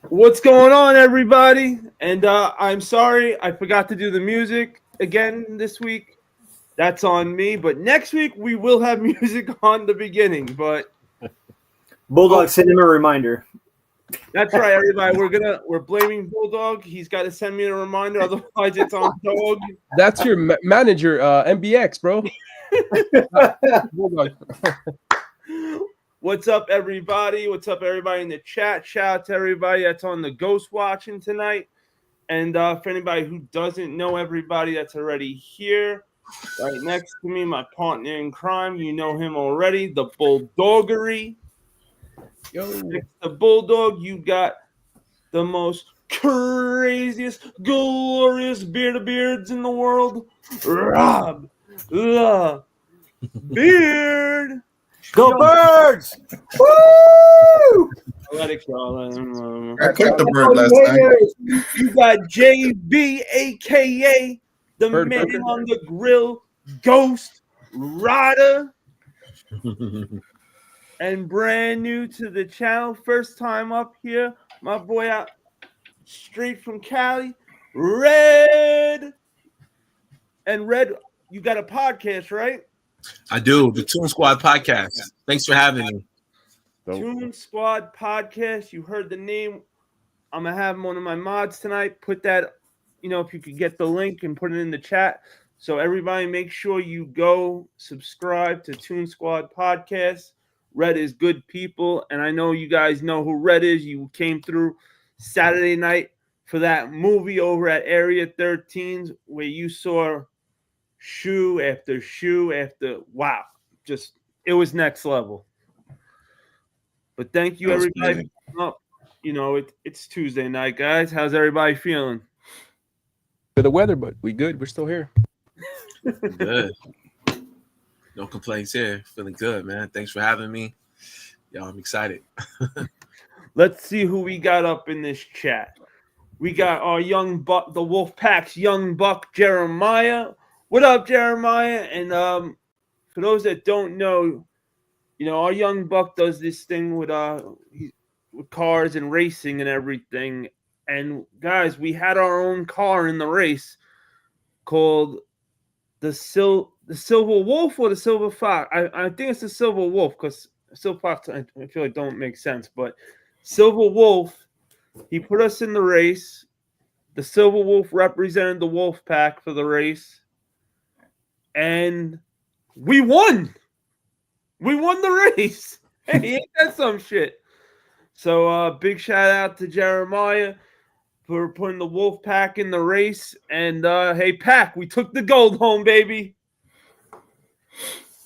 What's going on, everybody? And I'm sorry I forgot to do the music again this week. That's on me. But next week we will have music on the beginning. But Bulldog, send him a reminder. That's right, everybody. We're blaming Bulldog. He's got to send me a reminder, otherwise it's on Dog. That's your manager, MBX, bro. Bulldog. What's up, everybody? What's up, everybody in the chat? Shout out to everybody that's on the Ghost watching tonight. And for anybody who doesn't know everybody that's already here, right next to me, my partner in crime, you know him already, the Bulldoggery. Next to Bulldog, you got the most craziest, glorious beard of beards in the world, Rob the Beard. Go Birds! Woo! Let it go. I cooked the bird last night. You got JB, a.k.a. the Bird man Burger. on the grill, Ghost Rider. And brand new to the channel, first time up here, my boy out straight from Cali, Red. And Red, you got a podcast, right? I do. The Toon Squad podcast. Thanks for having me. Toon Squad podcast. You heard the name. I'm going to have one of my mods tonight. Put that, if you could get the link and put it in the chat. So everybody make sure you go subscribe to Toon Squad podcast. Red is good people, and I know you guys know who Red is. You came through Saturday night for that movie over at Area 13 where you saw shoe after shoe after wow. Just it was next level. But thank you, everybody. It's Tuesday night, guys. How's everybody feeling? For the weather, but we good. We're still here. Good. No complaints here. Feeling good, man. Thanks for having me. Yo, I'm excited. Let's see who we got up in this chat. We got our young buck, the Wolfpack's young buck, Jeremiah. What up, Jeremiah? And for those that don't know, our young buck does this thing with cars and racing and everything. And guys, we had our own car in the race called the Silver Wolf or the Silver Fox. I think it's the Silver Wolf because Silver Fox I feel like don't make sense. But Silver Wolf, he put us in the race. The Silver Wolf represented the Wolf Pack for the race. And we won. We won the race. Hey, ain't that some shit? So big shout out to Jeremiah for putting the Wolf Pack in the race. And hey, Pack, we took the gold home, baby.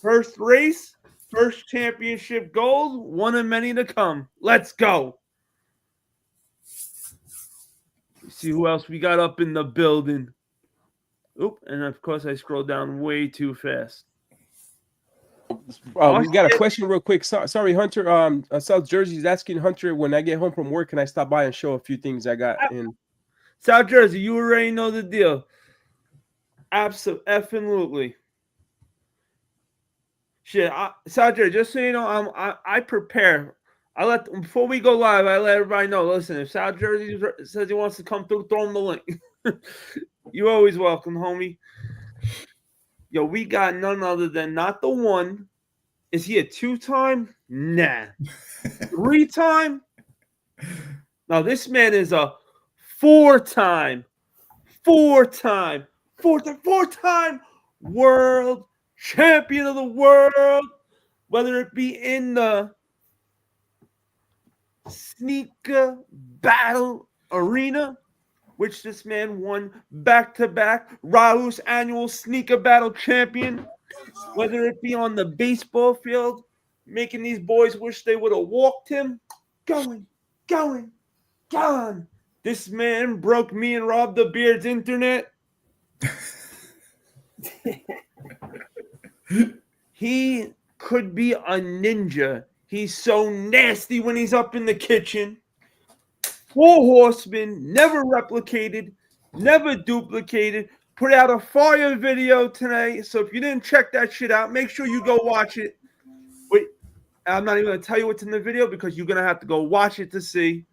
First race, first championship gold, one of many to come. Let's go. Let's see who else we got up in the building. Oop, and of course I scrolled down way too fast. We got a question real quick. Sorry, Hunter. South Jersey's asking Hunter, when I get home from work, can I stop by and show a few things I got in South Jersey? You already know the deal. Absolutely. Shit, South Jersey. Just so you know, I prepare. Before we go live, I let everybody know. Listen, if South Jersey says he wants to come through, throw him the link. You're always welcome, homie. Yo, we got none other than not the one. Is he a 2-time? Nah. 3-time? Now, this man is a 4-time world champion of the world, whether it be in the sneaker battle arena, which this man won back-to-back Rahu's annual sneaker battle champion, whether it be on the baseball field, making these boys wish they would have walked him, gone. This man broke me and Rob the Beard's internet. He could be a ninja. He's so nasty when he's up in the kitchen. 4 Horsemen, never replicated, never duplicated. Put out a fire video today. So if you didn't check that shit out, make sure you go watch it. I'm not even going to tell you what's in the video because you're going to have to go watch it to see.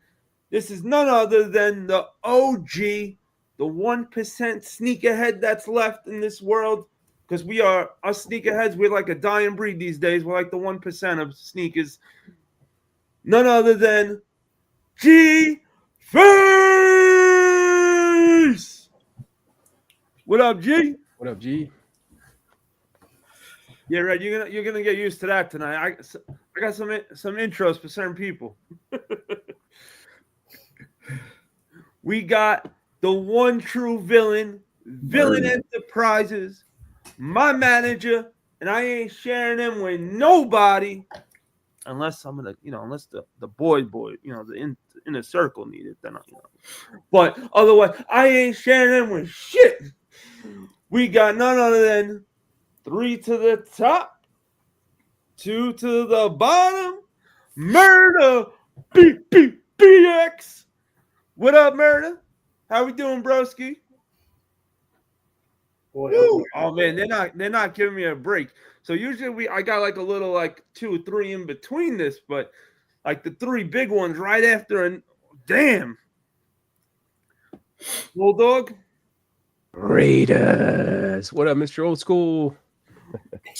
This is none other than the OG, the 1% sneakerhead that's left in this world. Because us sneakerheads, we're like a dying breed these days. We're like the 1% of sneakers. None other than G Face. What up, G? What up, G? Yeah, right. You're gonna get used to that tonight. I got some intros for certain people. We got the one true villain Enterprises, my manager, and I ain't sharing him with nobody unless some of the, unless the boy, the inner circle need it, then But otherwise, I ain't sharing him with shit. We got none other than 3 to the top, 2 to the bottom. Murder BX. What up, Murder? How we doing, broski? Oh man, they're not giving me a break. So usually I got like a little like 2 or 3 in between this, but like the 3 big ones right after, and damn. Bulldog. Raiders. What up, Mr. Old School?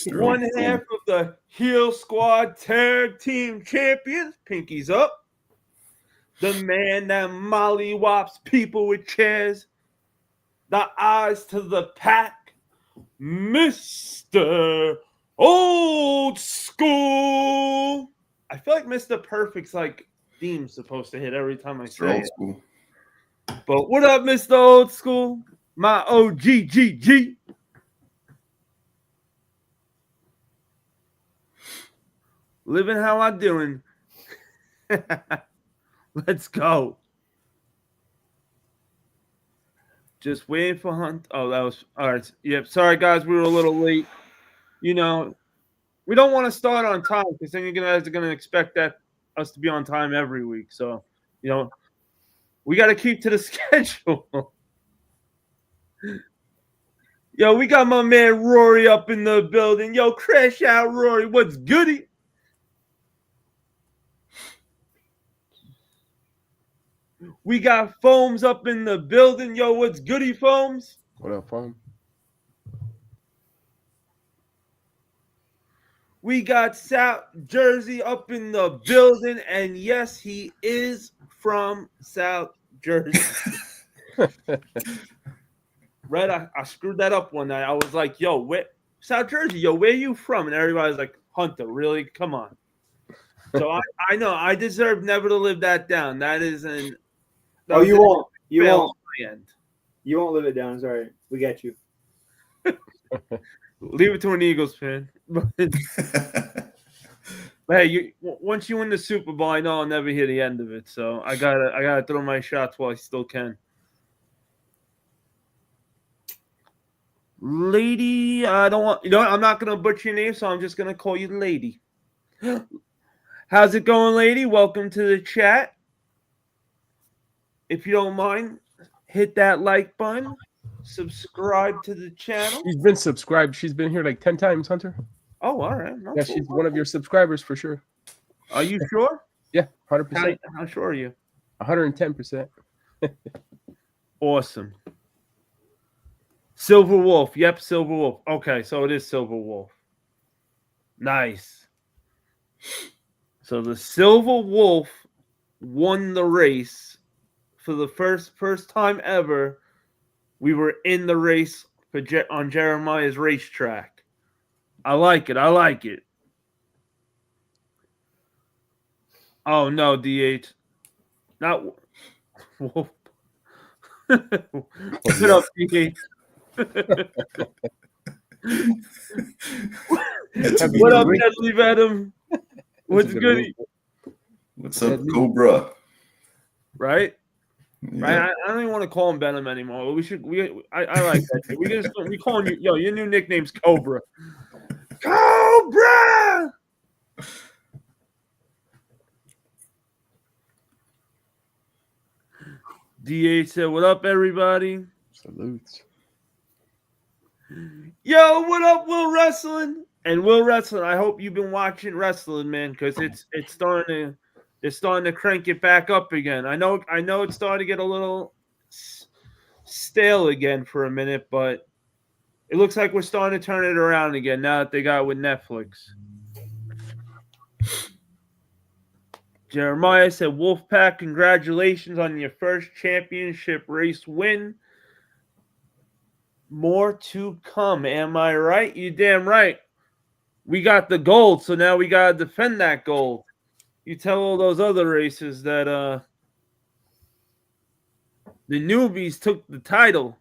One half of the Heel Squad Tag Team Champions. Pinkies up. The man that mollywops people with chairs. The eyes to the pack. Mr. Old School. I feel like Mr. Perfect's like theme's supposed to hit every time I say it. School. But what up, Mr. Old School? My OGGG. Living how I'm doing. Let's go. Just waiting for Hunt. Oh, that was all right. Yep. Sorry, guys. We were a little late. We don't want to start on time because then you guys are gonna expect us to be on time every week. So, we got to keep to the schedule. Yo, we got my man Rory up in the building. Yo, crash out, Rory. What's goody? We got Foams up in the building. Yo, what's goody, Foams? What up, Foam? We got South Jersey up in the building. And yes, he is from South Jersey. Right? I screwed that up one night. I was like, yo, South Jersey, yo, where you from? And everybody's like, Hunter, really? Come on. So I know I deserve never to live that down. That is an... Oh, you won't. You won't. End. You won't live it down. It's all right. We got you. Leave it to an Eagles fan. Hey, once you win the Super Bowl, I know I'll never hear the end of it. So I gotta throw my shots while I still can. Lady, I don't want. I'm not gonna butcher your name, so I'm just gonna call you Lady. How's it going, Lady? Welcome to the chat. If you don't mind, hit that like button. Subscribe to the channel. She's been subscribed. She's been here like 10 times, Hunter. Oh, all right. Yeah, she's one of your subscribers for sure. Are you sure? Yeah, 100%. How sure are you? 110%. Awesome. Silver Wolf. Yep, Silver Wolf. Okay, so it is Silver Wolf. Nice. So the Silver Wolf won the race for the first time ever. We were in the race on Jeremiah's racetrack. I like it. Oh, no, DH. Not Wolf. What up, DH? What up, Deadly Venom? What's good? What's up, Cobra? Right? Yeah. Right? I don't even want to call him Venom anymore. I like that. We call him your new nickname's Cobra. Cobra! DH said, what up, everybody? Salutes. Yo, what up, Will Wrestling? And Will Wrestling, I hope you've been watching wrestling, man, because it's starting to crank it back up again. I know it's starting to get a little stale again for a minute, but it looks like we're starting to turn it around again now that they got it with Netflix. Jeremiah said, Wolfpack, congratulations on your first championship race win. More to come. Am I right? You damn right. We got the gold, so now we got to defend that gold. You tell all those other races that the newbies took the title,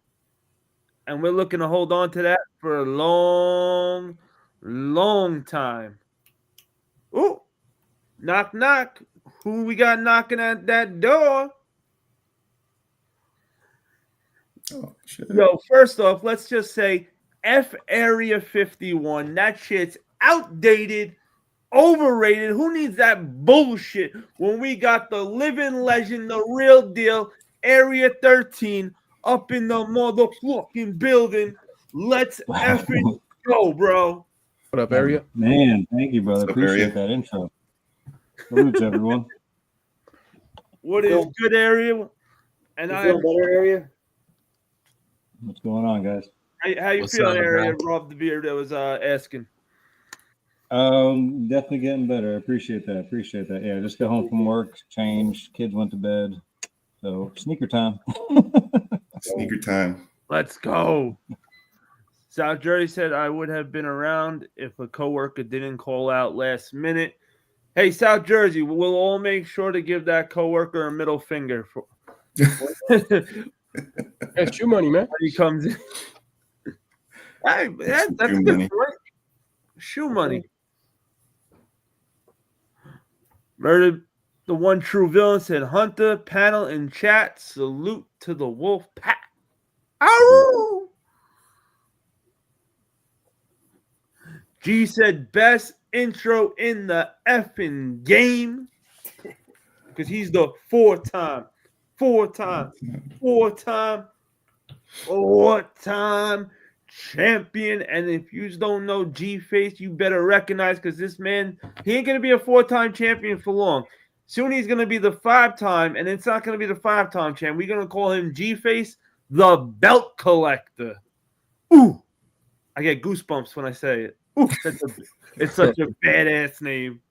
and we're looking to hold on to that for a long, long time. Ooh, knock, knock. Who we got knocking at that door? Oh, shit. Yo, first off, let's just say F Area 51. That shit's outdated, overrated. Who needs that bullshit when we got the living legend, the real deal, Area 13 up in the motherfucking building? Let's effing go, bro. What up, Area? Man, thank you, brother. What's up, Appreciate Area? that intro. Salutes, everyone. What is good, Area? And You I, feel better, Area? What's going on, guys? how you What's feeling, up, Area? bro? Rob the Beard that was asking. Definitely getting better. I appreciate that. Yeah, just got home from work, changed, kids went to bed. So sneaker time. Sneaker time. Let's go. South Jersey said I would have been around if a coworker didn't call out last minute. Hey, South Jersey, we'll all make sure to give that coworker a middle finger for when That's your money, man. he comes in. Hey, that's Shoe good money. point. Shoe money. Murdered the one true villain said Hunter, panel, and chat. Salute to the wolf pack. Ow! G said best intro in the effing game. Because he's the four-time champion. And if you don't know G-Face, you better recognize, because this man, he ain't going to be a four-time champion for long. Soon he's going to be the five-time, and it's not going to be the five-time champ. We're going to call him G-Face, the belt collector. Ooh, I get goosebumps when I say it. Ooh, it's such a badass name.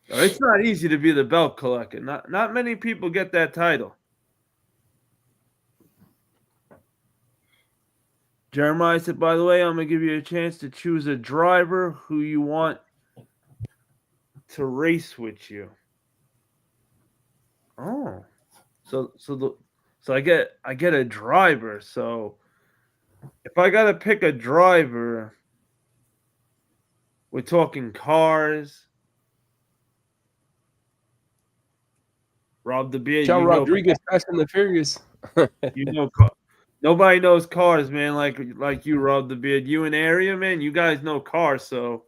It's not easy to be the belt collector. Not many people get that title. Jeremiah said, by the way, I'm going to give you a chance to choose a driver who you want to race with you. Oh. So I get a driver. So if I got to pick a driver, we're talking cars. Rob the Beard. John Rodriguez, Fast and the Furious. You know, nobody knows cars, man, like you, Rob the Beard. You in Area, man, you guys know cars, so.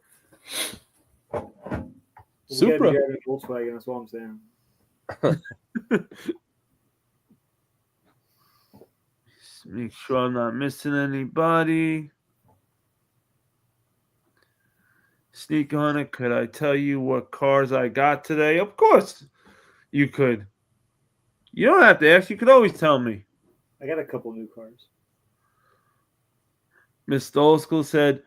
Supra. We gotta be driving a Volkswagen, that's all I'm saying. Make sure I'm not missing anybody. Sneak Hunter, could I tell you what cars I got today? Of course you could. You don't have to ask. You could always tell me. I got a couple new cars. Miss Stolskull said,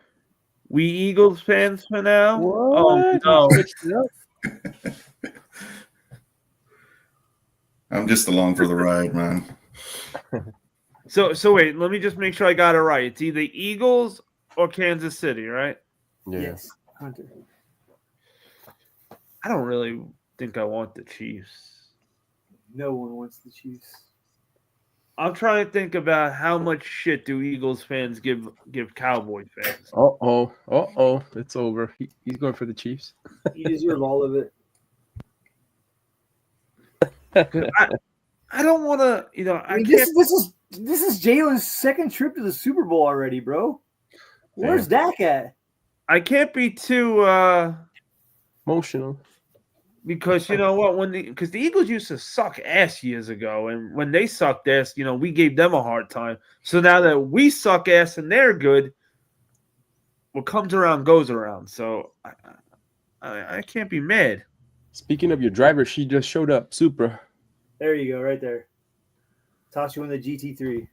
we Eagles fans for now? What? Oh, no. Switched it up. I'm just along for the ride, man. So wait, let me just make sure I got it right. It's either Eagles or Kansas City, right? Yeah. Yes, Hunter. I don't really think I want the Chiefs. No one wants the Chiefs. I'm trying to think about how much shit do Eagles fans give Cowboy fans. It's over. He's going for the Chiefs. You deserve all of it. I don't want to, I mean, this is Jalen's second trip to the Super Bowl already, bro. Where's Dak at? I can't be too Emotional. because you know what, because the Eagles used to suck ass years ago, and when they sucked ass, we gave them a hard time. So now that we suck ass and they're good, what comes around goes around. So I can't be mad. Speaking of your driver, she just showed up. Supra. There you go, right there. Toss you in the GT3.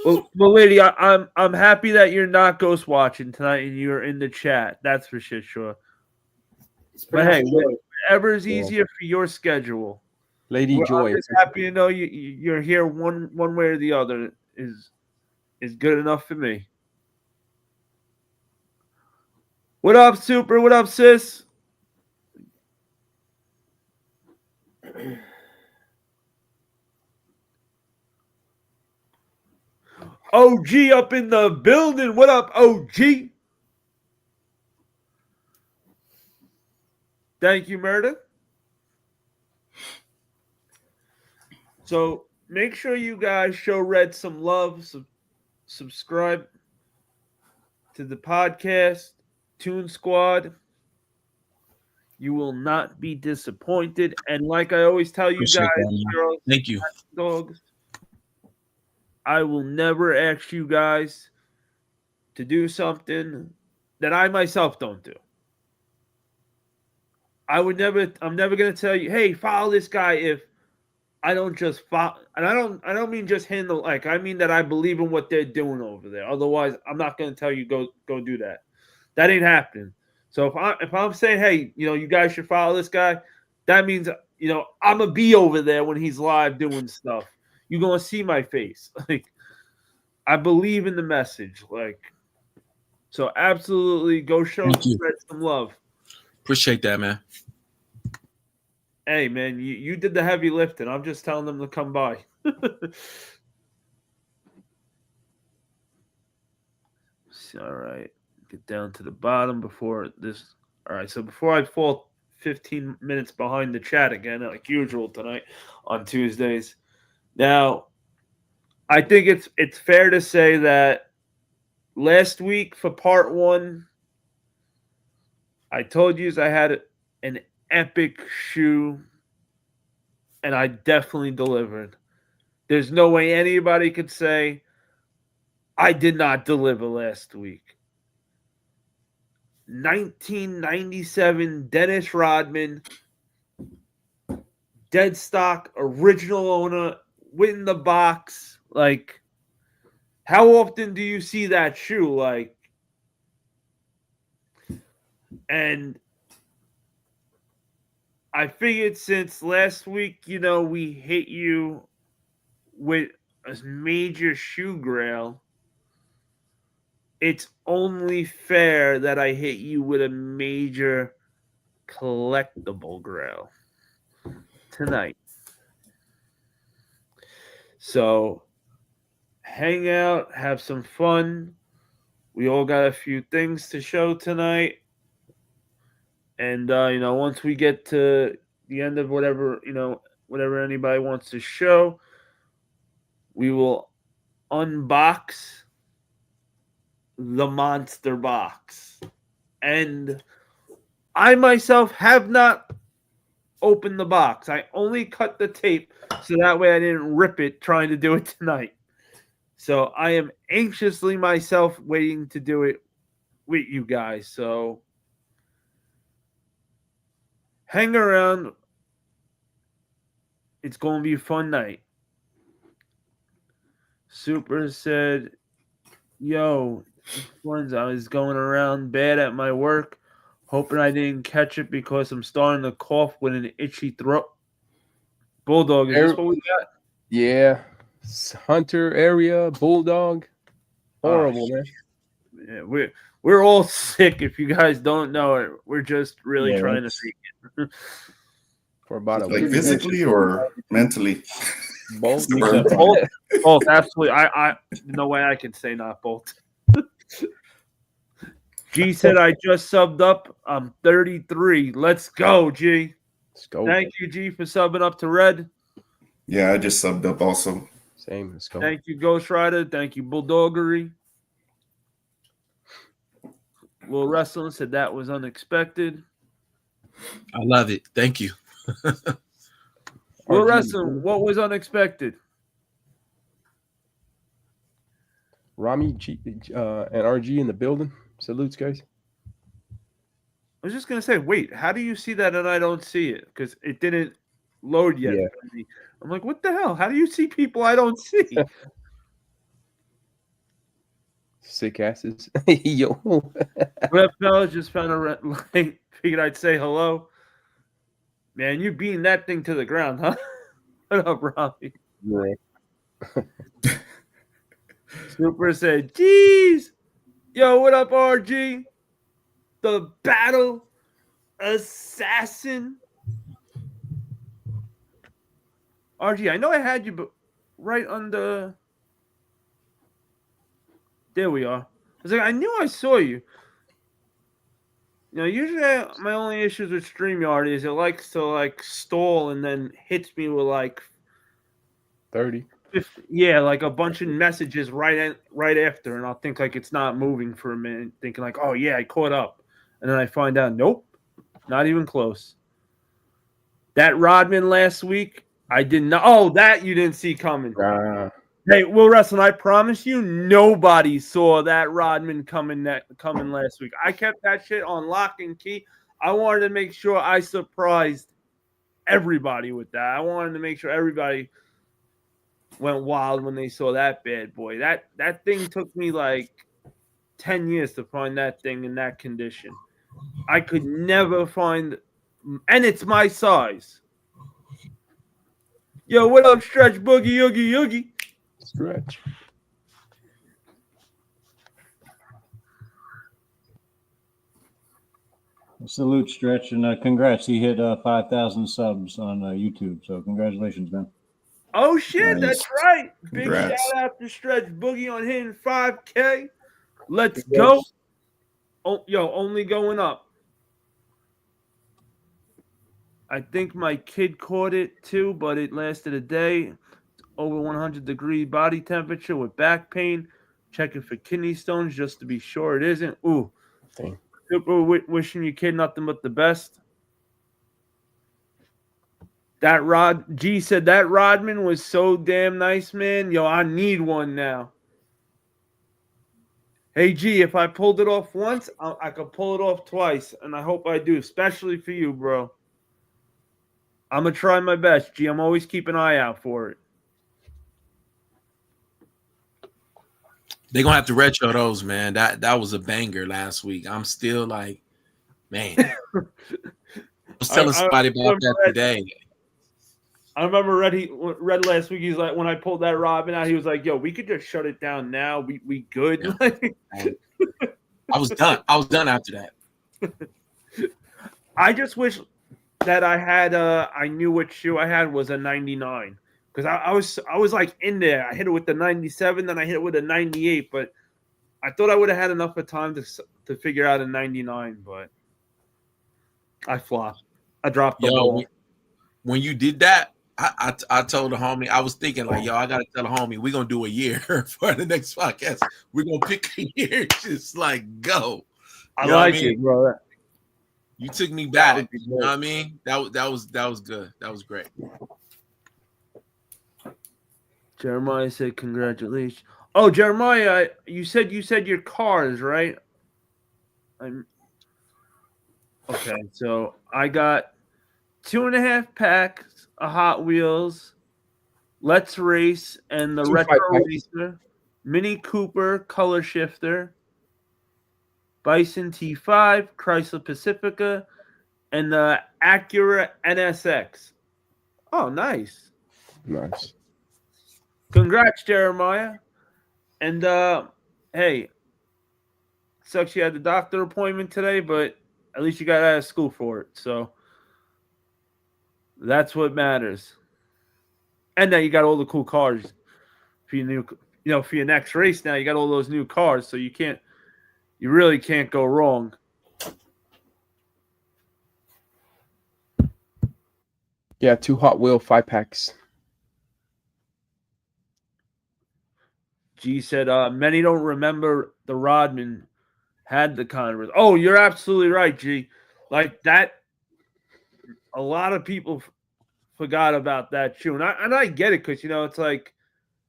Well, lady, I'm happy that you're not ghost watching tonight and you're in the chat. That's for sure. But hey, whatever is easier for your schedule. Lady Joy. I'm just happy to know you're here one way or the other is good enough for me. What up, Super? What up, sis? OG up in the building. What up, OG? Thank you, Murder. So make sure you guys show Red some love. Subscribe to the podcast, Toon Squad. You will not be disappointed. And like I always tell you Appreciate guys, that, man. girls, Thank you. dogs, I will never ask you guys to do something that I myself don't do. I'm never going to tell you, hey, follow this guy if I don't just follow. And I don't mean just handle, like, I mean that I believe in what they're doing over there. Otherwise, I'm not going to tell you go do that. That ain't happening. So if I'm saying, hey, you guys should follow this guy, that means, I'm going to be over there when he's live doing stuff. You're going to see my face. Like, I believe in the message. Like, so absolutely go show Fred some love. Appreciate that, man. Hey, man, you did the heavy lifting. I'm just telling them to come by. All right. Get down to the bottom before this. All right. So before I fall 15 minutes behind the chat again, like usual tonight on Tuesdays. Now, I think it's fair to say that last week for part 1, I told you I had an epic shoe, and I definitely delivered. There's no way anybody could say I did not deliver last week. 1997 Dennis Rodman, dead stock, original owner, win the box. Like, how often do you see that shoe? Like, and I figured since last week, we hit you with a major shoe GraiL, it's only fair that I hit you with a major collectible GraiL tonight. So hang out, have some fun. We all got a few things to show tonight. And, once we get to the end of whatever anybody wants to show, we will unbox the monster box. And I myself have not opened the box. I only cut the tape so that way I didn't rip it trying to do it tonight. So I am anxiously myself waiting to do it with you guys. So hang around. It's going to be a fun night. Super said, yo, I was going around bad at my work, hoping I didn't catch it because I'm starting to cough with an itchy throat. Bulldog, is this what we got? Yeah. Hunter area, Bulldog. Horrible, man. Yeah, we're all sick. If you guys don't know it, we're just really trying to see it. For about a Like week. physically or mentally? Both. Both, absolutely. I no way I can say not both. G said I just subbed up. I'm 33. Let's go, G. Let's go. Thank you, G, for subbing up to Red. Yeah, I just subbed up also. Same. Let's go. Thank you, Ghost Rider. Thank you, Bulldoggery. Will Wrestling said that was unexpected. I love it. Thank you. Will Wrestling, what was unexpected? Rami G, and RG in the building. Salutes, guys. I was just gonna say, wait, how do you see that and I don't see it? Because it didn't load yet. Yeah. For me. I'm like, what the hell? How do you see people I don't see? Sick asses. Yo. What up, fellas? Just found a like, figured I'd say hello. Man, you beating that thing to the ground, huh? What up, Robbie? Yeah. Super said, geez. Yo, what up, RG? The battle assassin. RG, I know I had you but right under. There we are. I was like, I knew I saw you. You know, usually my only issues with StreamYard is it likes to like stall and then hits me with like 30. yeah, like a bunch of messages right after, and I'll think like it's not moving for a minute, thinking like, oh yeah, I caught up, and then I find out, nope, not even close. That Rodman last week, I didn't know. Oh, that you didn't see coming. Hey, Will Wrestling, I promise you, nobody saw that Rodman coming last week. I kept that shit on lock and key. I wanted to make sure I surprised everybody with that. I wanted to make sure everybody went wild when they saw that bad boy. That thing took me like 10 years to find that thing in that condition. I could never find, and it's my size. Yo, what up, Stretch Boogie Oogie Oogie? Stretch. Salute, Stretch, and congrats. He hit 5,000 subs on YouTube. So congratulations, man. Oh shit, Nice. that's right. Big Congrats. shout out to Stretch Boogie on hitting 5K. Let's go. Oh, yo, only going up. I think my kid caught it too, but it lasted a day. Over 100-degree body temperature with back pain. Checking for kidney stones just to be sure it isn't. Ooh. Dang. Super wishing your kid nothing but the best. G said that Rodman was so damn nice, man. Yo, I need one now. Hey, G, if I pulled it off once, I could pull it off twice, and I hope I do, especially for you, bro. I'm going to try my best, G. I'm always keeping an eye out for it. They're going to have to retro those, man. That was a banger last week. I'm still like, man. I was telling somebody about that today. I remember Red last week. He's like, when I pulled that Rodman out, he was like, "Yo, we could just shut it down now. We good." Yeah. I was done. I was done after that. I just wish that I had. I knew what shoe I had was a 99 because I was like in there. I hit it with the 97, then I hit it with a 98, but I thought I would have had enough of time to figure out a 99, but I flopped. I dropped the ball. When you did that. I told the homie, I was thinking like, yo, I gotta tell the homie, we're gonna do a year for the next podcast. We're gonna pick a year, just like go. I like it, bro. You took me back. You know what I mean? That was good. That was great. Jeremiah said, "Congratulations." Oh, Jeremiah, you said your cars, right? Okay, so I got 2.5 packs of Hot Wheels, Let's Race, and the Retro Racer, Mini Cooper Color Shifter, Bison T5, Chrysler Pacifica, and the Acura NSX. Oh, nice. Nice. Congrats, Jeremiah. And, hey, sucks you had the doctor appointment today, but at least you got out of school for it, so that's what matters. And now you got all the cool cars for your new, for your next race. Now you got all those new cars, so you really can't go wrong. Yeah, 2 Hot Wheel 5-packs. G said, many don't remember the Rodman had the Converse. Oh, you're absolutely right, G. Like that, a lot of people forgot about that shoe. And I get it because, it's like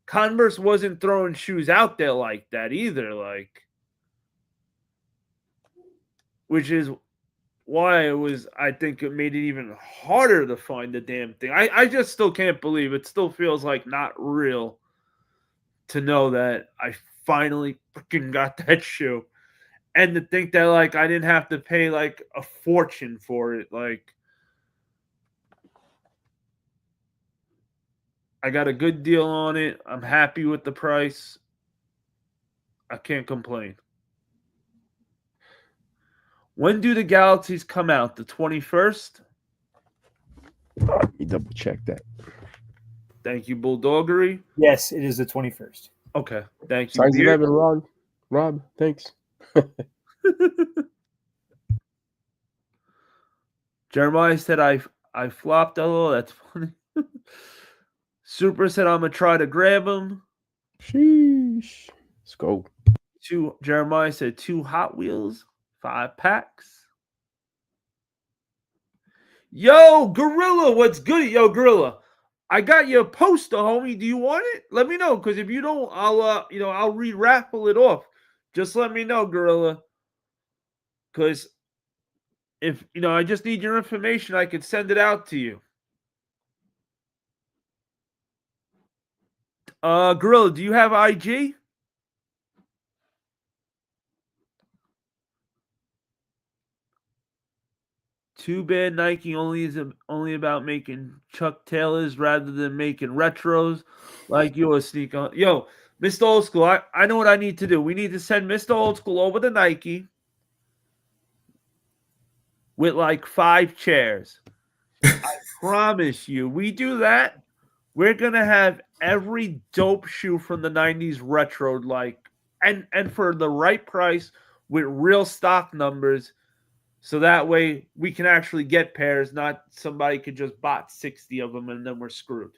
Converse wasn't throwing shoes out there like that either. Like, which is why I think it made it even harder to find the damn thing. I just still can't believe it. Still feels like not real to know that I finally freaking got that shoe. And to think that, like, I didn't have to pay, like, a fortune for it. Like, I got a good deal on it. I'm happy with the price. I can't complain. When do the Galaxies come out? The 21st? Let me double check that. Thank you, Bulldoggery. Yes, it is the 21st. Okay. Thank you. Size Beard. 11, Rob, thanks. Jeremiah said I flopped a little. That's funny. Super said I'm gonna try to grab him. Sheesh. Let's go. Jeremiah said 2 Hot Wheels, 5 packs. Yo, Gorilla, what's good? Yo, Gorilla, I got your poster, homie. Do you want it? Let me know, because if you don't, I'll re-raffle it off. Just let me know, Gorilla. Because if I just need your information, I can send it out to you. Gorilla, do you have IG? Too bad Nike is only about making Chuck Taylors rather than making retros like yours, Sneak on. Yo, Mr. Old School, I know what I need to do. We need to send Mr. Old School over to Nike with like 5 chairs. I promise you, we do that, we're gonna have every dope shoe from the 90s retro, like, and for the right price with real stock numbers. So that way we can actually get pairs, not somebody could just bot 60 of them and then we're screwed.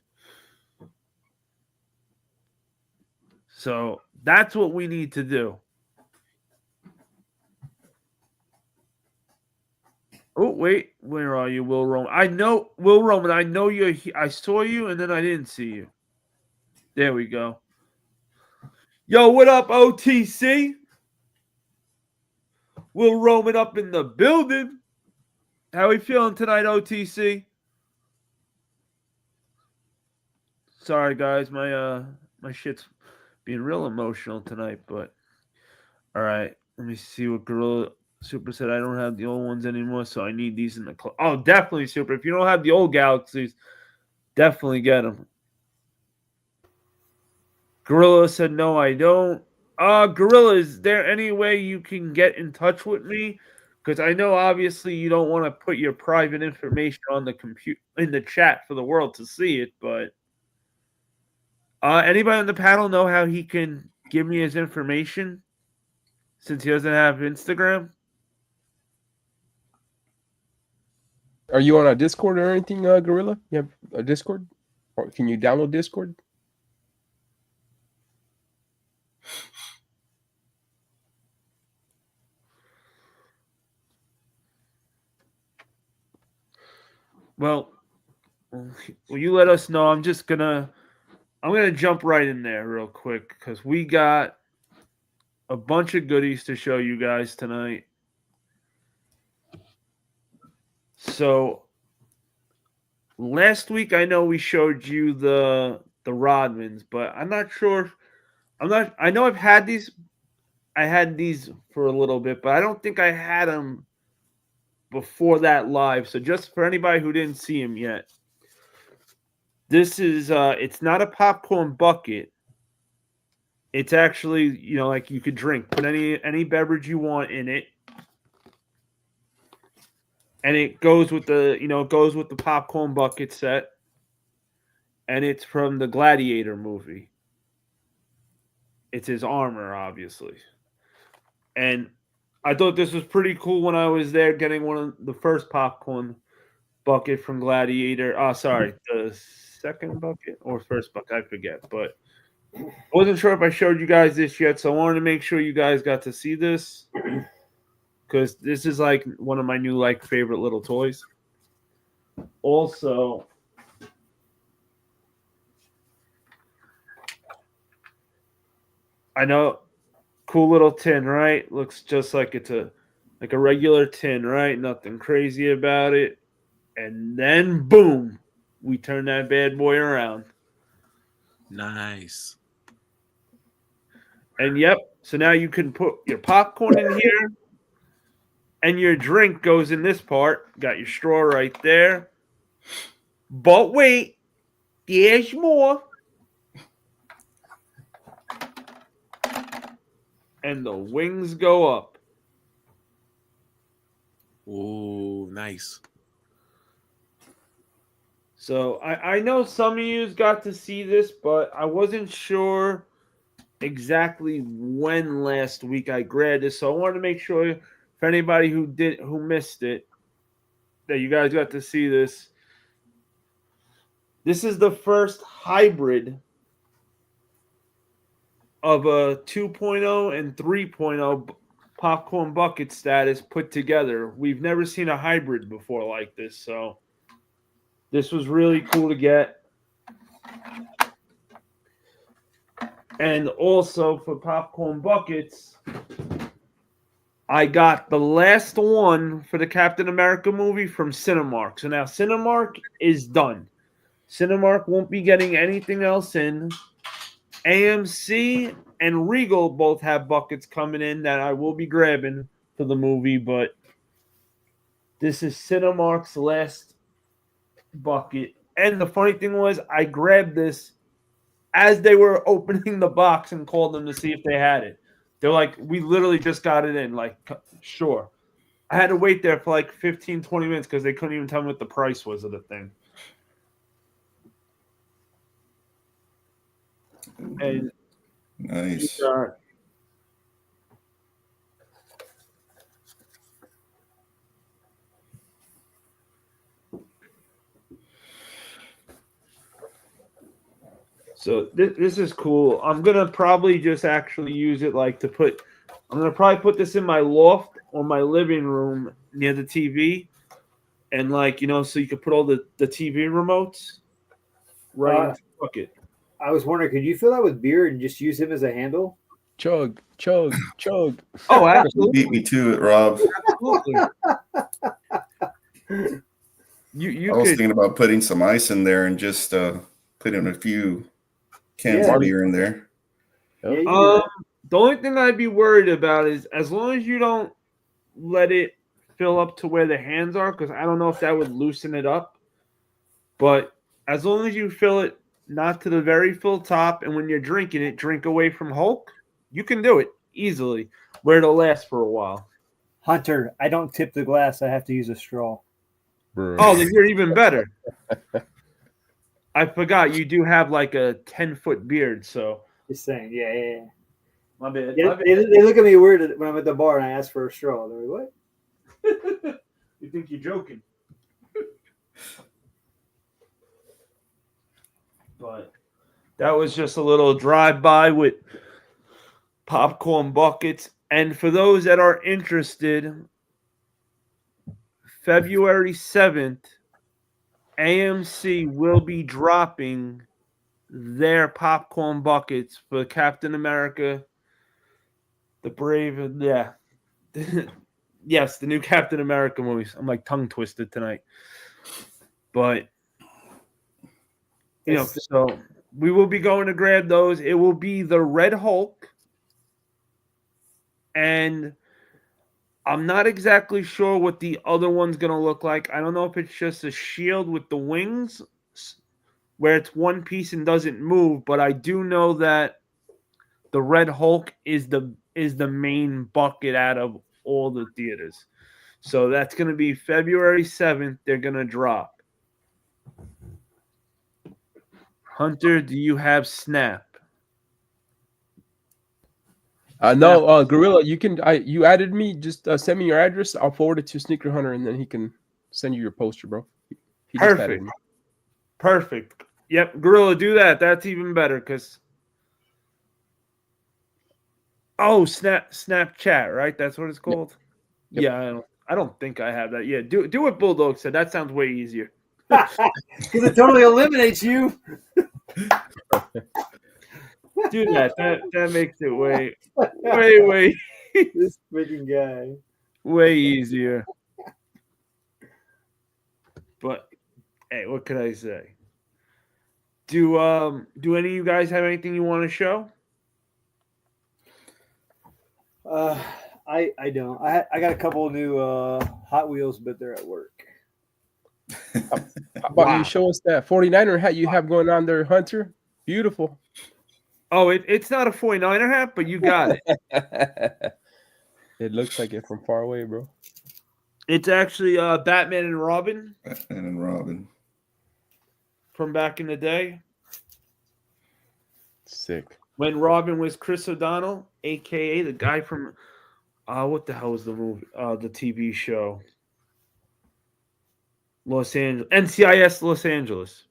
So that's what we need to do. Oh, wait. Where are you, Will Roman? I know, Will Roman, I know you're here. I saw you and then I didn't see you. There we go. Yo, what up, OTC? Will Roman up in the building. How we feeling tonight, OTC? Sorry, guys. My shit's being real emotional tonight, but all right. Let me see what Gorilla Super said. I don't have the old ones anymore, so I need these in the club. Oh, definitely, Super. If you don't have the old Galaxies, definitely get them. Gorilla said, no, I don't. Gorilla, is there any way you can get in touch with me? Because I know obviously you don't want to put your private information on the computer in the chat for the world to see it, but anybody on the panel know how he can give me his information since he doesn't have Instagram? Are you on a Discord or anything, Gorilla? You have a Discord? Or can you download Discord? Well, will you let us know? I'm gonna jump right in there real quick because we got a bunch of goodies to show you guys tonight. So last week I know we showed you the Rodmans, but I'm not sure. I know I've had these. I had these for a little bit, but I don't think I had them before that live. So just for anybody who didn't see them yet, this is it's not a popcorn bucket. It's actually, like you could drink. Put any beverage you want in it. And it goes with the popcorn bucket set. And it's from the Gladiator movie. It's his armor, obviously. And I thought this was pretty cool when I was there getting one of the first popcorn bucket from Gladiator. The second bucket or first bucket, I forget. But I wasn't sure if I showed you guys this yet, so I wanted to make sure you guys got to see this because this is like one of my new favorite little toys. Also, I know, cool little tin, right? Looks just like it's a like a regular tin, right? Nothing crazy about it. And then, boom, we turn that bad boy around. Nice. And yep, so now you can put your popcorn in here, and your drink goes in this part. Got your straw right there. But wait, there's more. And the wings go up. Oh, nice. So I know some of you got to see this, but I wasn't sure exactly when last week I grabbed this. So I wanted to make sure for anybody who missed it, that you guys got to see this. This is the first hybrid of a 2.0 and 3.0 popcorn bucket status put together. We've never seen a hybrid before like this, so this was really cool to get. And also for popcorn buckets, I got the last one for the Captain America movie from Cinemark. So now Cinemark is done. Cinemark won't be getting anything else in. AMC and Regal both have buckets coming in that I will be grabbing for the movie, but this is Cinemark's last bucket. And the funny thing was, I grabbed this as they were opening the box and called them to see if they had it. They're like, we literally just got it in. Like, sure. I had to wait there for like 15, 20 minutes because they couldn't even tell me what the price was of the thing. And Nice. So this is cool. I'm going to probably just actually use it like to put – I'm going to probably put this in my loft or my living room near the TV. And like, you know, so you could put all the TV remotes right into the bucket. I was wondering, could you fill that with beer and just use him as a handle? Chug, chug, chug. Oh, You absolutely. beat me to it, Rob. Absolutely. You I was could thinking about putting some ice in there and just putting a few cans Yeah. of beer in there. Yeah, you can do that. the only thing I'd be worried about is as long as you don't let it fill up to where the hands are, because I don't know if that would loosen it up. But as long as you fill it not to the very full top, and when you're drinking it, drink away from Hulk, you can do it easily, where it'll last for a while. Hunter, I don't tip the glass. I have to use a straw. Oh, then you're even better. I forgot you do have like a 10-foot beard, so Just saying. Yeah. my bad. Yeah, My bad. they look at me weird when I'm at the bar and I ask for a straw. They're like, what? You think you're joking? But that was just a little drive-by with popcorn buckets. And for those that are interested, February 7th, AMC will be dropping their popcorn buckets for Captain America, the Brave, yeah. Yes, the new Captain America movies. I'm like tongue twisted tonight. But you know, so we will be going to grab those. It will be the Red Hulk. And I'm not exactly sure what the other one's going to look like. I don't know if it's just a shield with the wings where it's one piece and doesn't move, but I do know that the Red Hulk is the main bucket out of all the theaters. So that's going to be February 7th. They're going to drop. Hunter, do you have Snap? No, Gorilla, you can. You added me. Just send me your address. I'll forward it to Sneaker Hunter, and then he can send you your poster, bro. He just added Perfect. me. Perfect. Yep, Gorilla, do that. That's even better because. Oh, Snapchat, right? That's what it's called. Yep. Yeah, I don't think I have that. Yeah, do what Bulldog said. That sounds way easier. Because it totally eliminates you. Do that. That makes it way. This freaking guy. Way easier. But hey, what could I say? Do any of you guys have anything you want to show? I don't. I got a couple of new Hot Wheels, but they're at work. How about you show us that 49er hat you have going on there, Hunter? Beautiful. Oh, it's not a 49er hat, but you got it. It looks like it from far away, bro. It's actually Batman and Robin. Batman and Robin. From back in the day. Sick. When Robin was Chris O'Donnell, a.k.a. the guy from, what the hell was the movie, the TV show? Los Angeles, NCIS Los Angeles.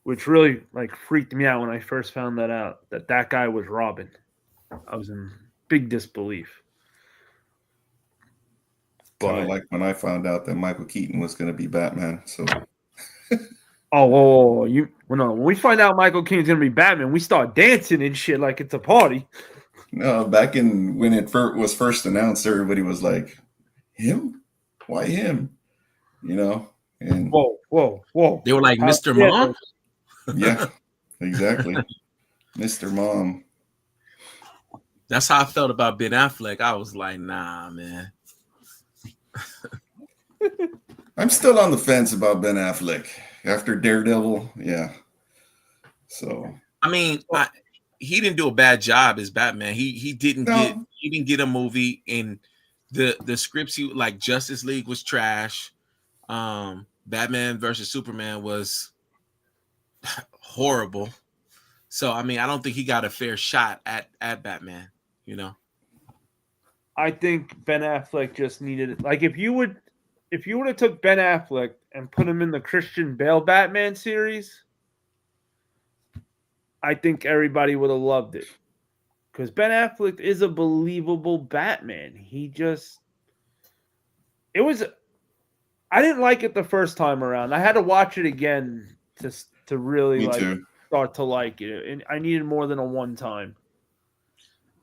Which really freaked me out when I first found that out, that guy was Robin. I was in big disbelief. Kind of like when I found out that Michael Keaton was going to be Batman. So, when we find out Michael Keaton's going to be Batman, we start dancing and shit like it's a party. no, back in when it was first announced, everybody was like, "Him? Why him?" And Whoa! They were like, Mr. Mom. yeah, exactly, Mr. Mom. That's how I felt about Ben Affleck. I was like, nah, man. I'm still on the fence about Ben Affleck after Daredevil. Yeah. So I mean, he didn't do a bad job as Batman. He didn't get a movie, and the scripts he like Justice League was trash. Batman versus Superman was horrible. So I mean, I don't think he got a fair shot at Batman. I think Ben Affleck just needed if you would have took Ben Affleck and put him in the Christian Bale Batman series, I think everybody would have loved it. Because Ben Affleck is a believable Batman. I didn't like it the first time around. I had to watch it again to really start to like it. And I needed more than a one time.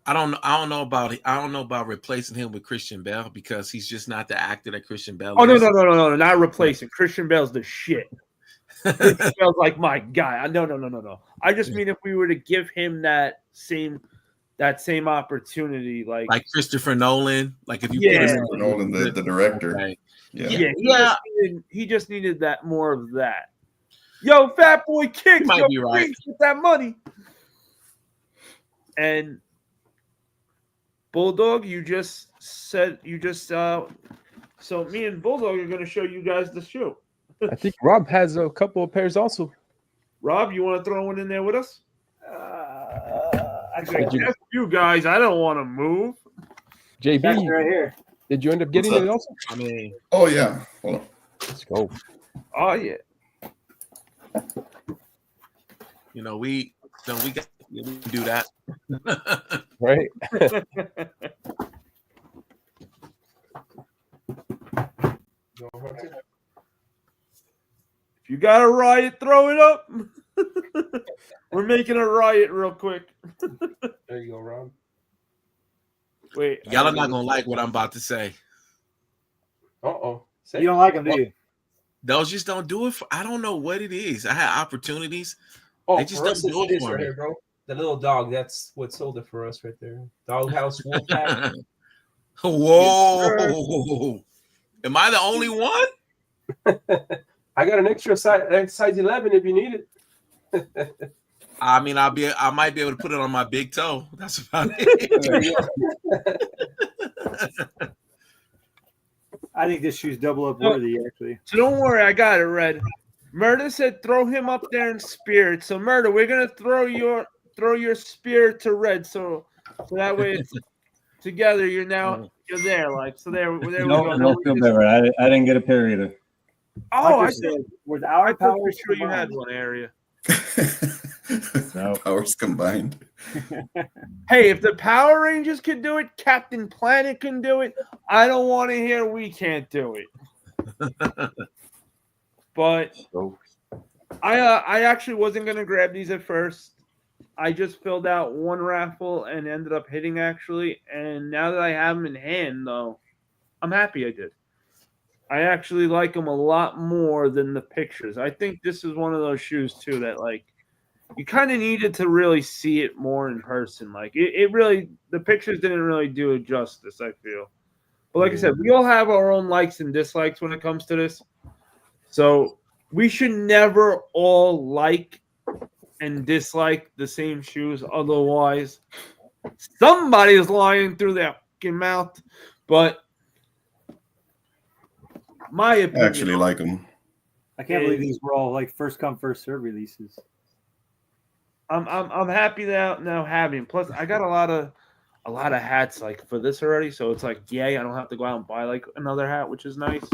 I don't know about replacing him with Christian Bale because he's just not the actor that Christian Bale is. No, not replacing. Christian Bale's the shit. Christian Bale's like my guy. No. I just mean if we were to give him that same opportunity, like Christopher Nolan, if you put Christopher Nolan, the director. Okay. He just needed that more of that. Yo, Fat Boy Kicks, might be right. Get that money. And Bulldog, so me and Bulldog are going to show you guys the shoe. I think Rob has a couple of pairs also. Rob, you want to throw one in there with us? You guys, I don't want to move. JB, right here. Did you end up getting it also? I mean, oh yeah. Hold on. Let's go. Oh yeah. We can do that. Right. If you got a riot, throw it up. We're making a riot real quick. There you go, Rob. Wait. Y'all are not gonna like what I'm about to say. You don't like them, do you? Those just don't do it. I don't know what it is. I had opportunities. Oh, they just don't do it for me. Right, bro. The little dog. That's what sold it for us right there. Doghouse Wolfpack. Whoa! Am I the only one? I got an extra size 11 if you need it. I mean, I might be able to put it on my big toe. That's about it. I think this shoe's double up worthy, actually. So don't worry, I got it, Red. Murder said throw him up there in spirit. So Murder, we're gonna throw your spirit to Red. So that way it's together. You're there. So there we go. Don't feel bad, right? I didn't get a pair either. Oh, I said, with our powers, sure you had one area. No. Powers combined. Hey, if the Power Rangers can do it, Captain Planet can do it. I don't want to hear we can't do it. But I actually wasn't gonna grab these at first, I just filled out one raffle and ended up hitting actually. And now that I have them in hand, though, I'm happy I did. I actually like them a lot more than the pictures. I think this is one of those shoes too that like you kind of needed to really see it more in person. Like it really, the pictures didn't really do it justice, I feel. But like I said, we all have our own likes and dislikes when it comes to this. So we should never all like and dislike the same shoes. Otherwise, somebody is lying through their fucking mouth. But my I opinion, actually like them. I can't believe these were all like first come first serve releases. I'm happy now having. Plus, I got a lot of hats like for this already, so it's like yay! I don't have to go out and buy like another hat, which is nice.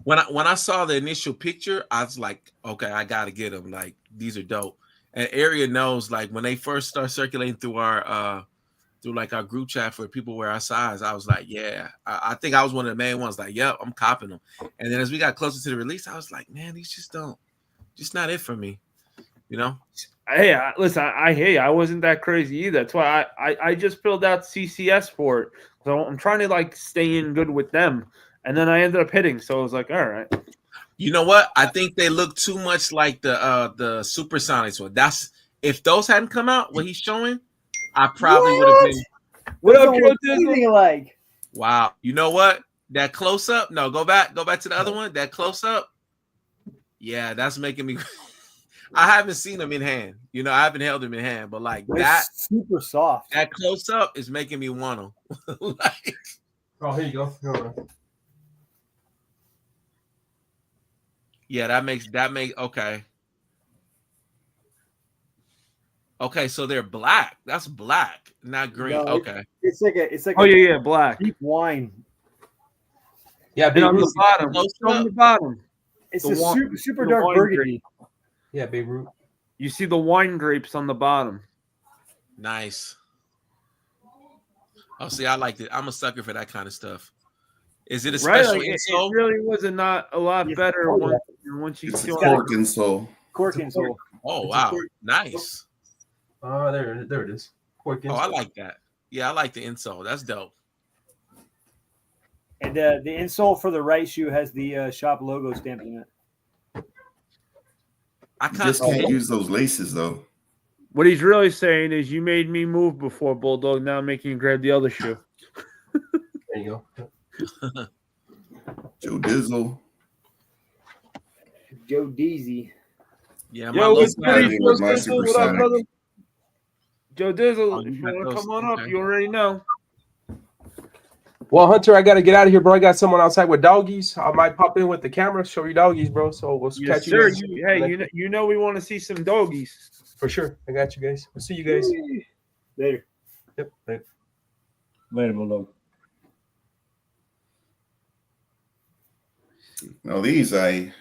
When I saw the initial picture, I was like, okay, I gotta get them. Like these are dope. And Area knows like when they first start circulating through our group chat for people wear our size, I was like, yeah, I think I was one of the main ones. Like, yep, I'm copping them. And then as we got closer to the release, I was like, man, these just not it for me, you know. Hey, listen, I hear you. I wasn't that crazy either. That's why I just filled out CCS for it. So I'm trying to like stay in good with them. And then I ended up hitting. So I was like, all right. You know what? I think they look too much like the Supersonics one. That's if those hadn't come out, what he's showing, I probably would have been. What up, Don't Joe look Dizzle? anything like. Wow. You know what? That close up. No, go back to the other one. That close up. Yeah, that's making me. I haven't seen them in hand. You know, I haven't held them in hand, but like They're that, super soft. that close up is making me want them. Like, Oh, here you go. Here we go. yeah, that makes okay. Okay, so they're black. That's black, not green. No, Okay. It's like Oh a yeah, black. deep wine. Yeah, And Babe on the Ruth. bottom, Close on up. the bottom, It's The a wine- super the dark wine burgundy. Yeah, Babe Ruth. you see the wine grapes on the bottom. Nice. Oh, see, I like it. I'm a sucker for that kind of stuff. Is it a Right? special Like, it insole? really was not a lot Yes. better Oh, yeah. once you It's see a all cork insole. Cork insole. Oh, It's a wow. cork. Nice. There it is. Cork Oh, I insole. like that. Yeah, I like the insole. That's dope. And the insole for the right shoe has the shop logo stamped in it. I You just kind can't use those laces though. What he's really saying is, you made me move before, Bulldog. Now I'm making you grab the other shoe. There you go. Joe Dizzle. Joe Deezy. Yeah, my Yo, little what's guy. good, with Joe my Dizzle? What up, Supersonic. brother? Joe Dizzle, Oh, if you you got want to those? come on up, Okay. you already know. Well, Hunter, I gotta get out of here, bro. I got someone outside with doggies. I might pop in with the camera, show you doggies, bro. So we'll Yes, catch you sir. guys. You know we want to see some doggies. For sure. I got you guys. We'll see you guys. Later. Yep. Later. Later, Bulldog. Now these I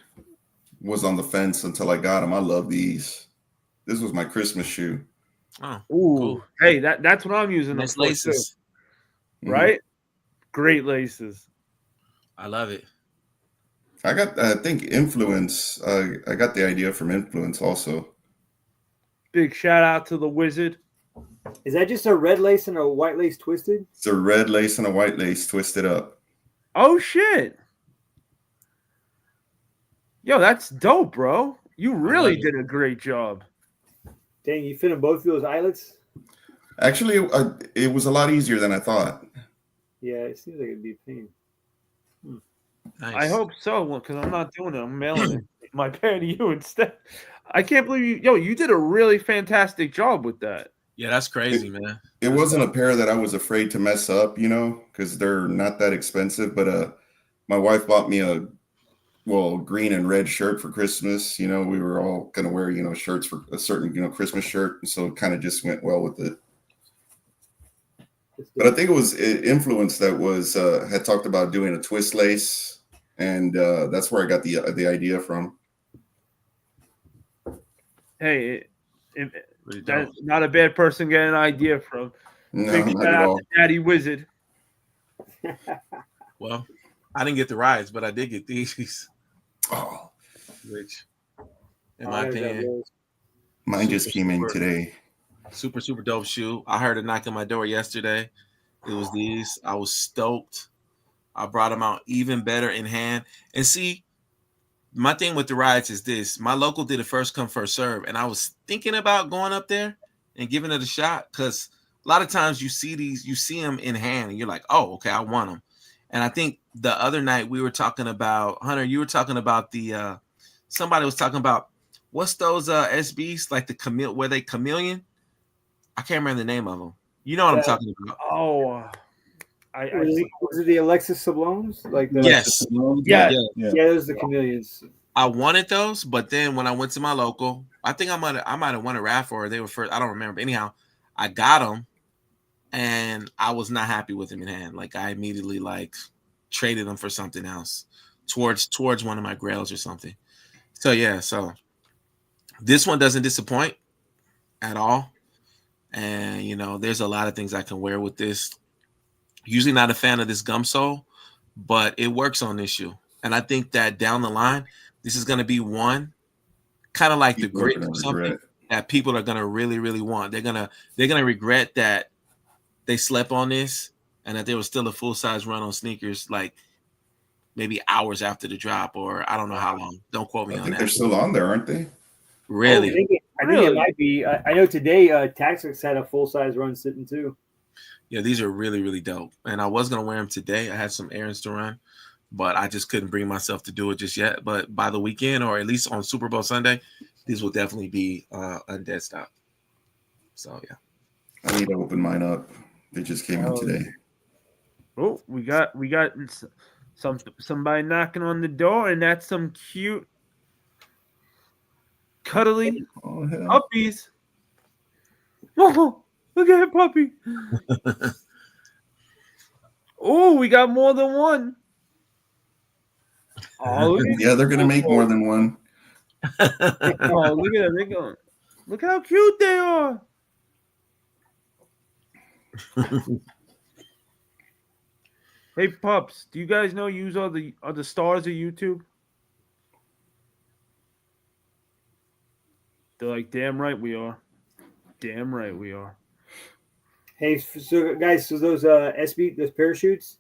was on the fence until I got them. I love these. This was my Christmas shoe. Oh, Ooh, cool. hey, that's what I'm using them Nice for, too, laces. right? Great laces. I love it. I got, I think, Influence. I got the idea from Influence also. Big shout out to the Wizard. Is that just a red lace and a white lace twisted? It's a red lace and a white lace twisted up. Oh shit! Yo, that's dope, bro. You really love it. did a great job. Dang, you fit in both of those eyelets? Actually, it was a lot easier than I thought. Yeah, it seems like it'd be a pain. Nice. I hope so, because I'm not doing it. I'm mailing it my pair to you instead. I can't believe you. Yo, you did a really fantastic job with that. Yeah, that's crazy, man. It wasn't a pair that I was afraid to mess up, you know, because they're not that expensive. But my wife bought me a green and red shirt for Christmas. You know, we were all gonna wear, you know, shirts for a certain, you know, Christmas shirt, and so it kind of just went well with it. But I think it was Influence that was had talked about doing a twist lace, and that's where I got the idea from. Hey, Really dope. that's not a bad person getting an idea from. No, Big not shout at out all. to Daddy Wizard. Well, I didn't get the rides, but I did get these, Oh, which, in Oh, my I got opinion, those. Mine just came in today. Super dope shoe. I heard a knock on my door yesterday. It was these. I was stoked. I brought them out even better in hand. And see, my thing with the rides is this. My local did a first come, first serve. And I was thinking about going up there and giving it a shot because a lot of times you see them in hand and you're like, oh, okay, I want them. And I think the other night we were talking about, Hunter, you were talking about somebody was talking about, what's those SBs, like were they chameleon? I can't remember the name of them. You know what I'm talking about. Oh, was it the Alexis Sablones? Like the yes. Yeah, those are the chameleons. I wanted those, but then when I went to my local, I think I might have won a raffle or they were first. I don't remember. Anyhow, I got them, and I was not happy with them in hand. Like I immediately traded them for something else, towards one of my GraiLs or something. So yeah, so this one doesn't disappoint at all, and there's a lot of things I can wear with this. Usually not a fan of this gum sole, but it works on this shoe. And I think that down the line, this is going to be one kind of like the grit or something that people are going to really, really want. They're going to regret that they slept on this and that there was still a full-size run on sneakers like maybe hours after the drop or I don't know how long. Don't quote me on that. I think they're still on there, aren't they? Really? I think it might be. I know today Tactics had a full-size run sitting too. Yeah, these are really, really dope. And I was going to wear them today. I had some errands to run, but I just couldn't bring myself to do it just yet. But by the weekend, or at least on Super Bowl Sunday, these will definitely be on dead stock. So, yeah. I need to open mine up. They just came in today. Oh, we got somebody knocking on the door, and that's some cute, cuddly puppies. Oh, look at that puppy. Oh, we got more than one. Oh, yeah, they're going to make more than one. Oh, look at them. They're going. Look how cute they are. Hey, pups, do you guys know you are the stars of YouTube? They're like, damn right we are. Damn right we are. Hey, so guys, so those those parachutes,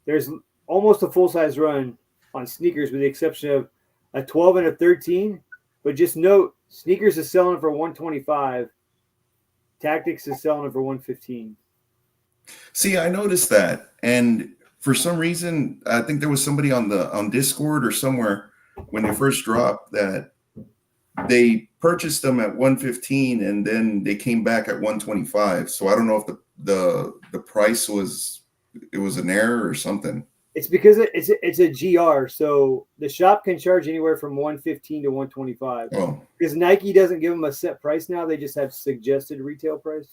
there's almost a full-size run on sneakers with the exception of a 12 and a 13. But just note, sneakers is selling for 125. Tactics is selling it for 115. See, I noticed that, and for some reason, I think there was somebody on Discord or somewhere when they first dropped that they purchased them at 115 and then they came back at 125. So I don't know if the price was an error or something. It's because it's a GR, so the shop can charge anywhere from 115 to 125. Oh, because Nike doesn't give them a set price now; they just have suggested retail price.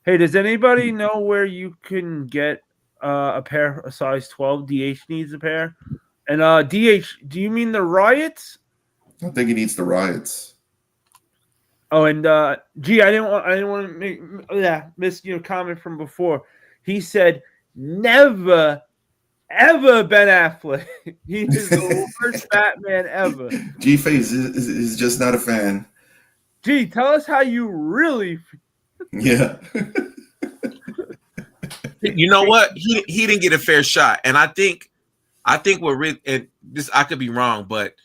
Hey, does anybody know where you can get a pair, a size 12? DH needs a pair. And DH, do you mean the Riots? I think he needs the Riots. Oh, and gee, I didn't want to miss your comment from before. He said never, ever Ben Affleck. He is the worst Batman ever. G-Face is just not a fan. Gee, tell us how you really. Yeah. You know what? He didn't get a fair shot, and I think what really, and this I could be wrong, but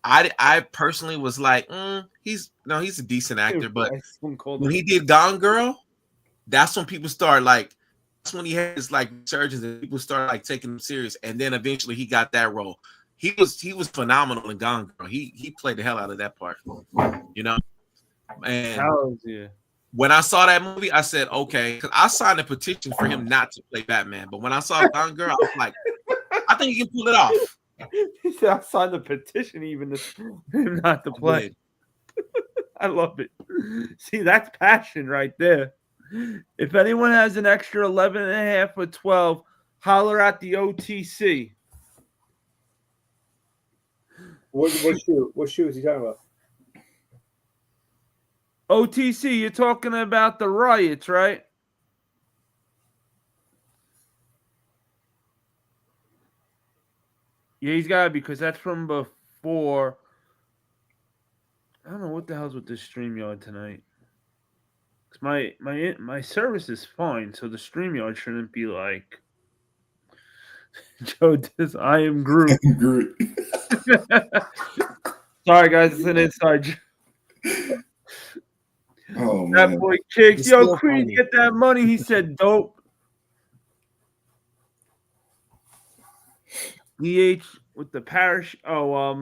I personally was like, he's a decent actor, but when he did Gone Girl, that's when people start that's when he had his surgeons and people started taking him serious, and then eventually he got that role. He was phenomenal in Gone Girl. He played the hell out of that part, and when I saw that movie, I said, okay, because I signed a petition for him not to play Batman. But when I saw Gone Girl, I was like, I think he can pull it off. He said, I signed the petition even for him not to play. I love it. See, that's passion right there. If anyone has an extra 11 and a half or 12, holler at the OTC. What shoe? What shoe is he talking about? OTC, you're talking about the Riots, right? Yeah, he's got to, because that's from before. I don't know what the hell's with this StreamYard tonight. 'Cause my service is fine, so the StreamYard shouldn't be like. Joe, I am Groot. Groot. Sorry, guys, it's an inside joke. Oh That man. boy kicks. It's Yo, still Creed, funny. get that money. He said, dope. DH with the parachute. Oh,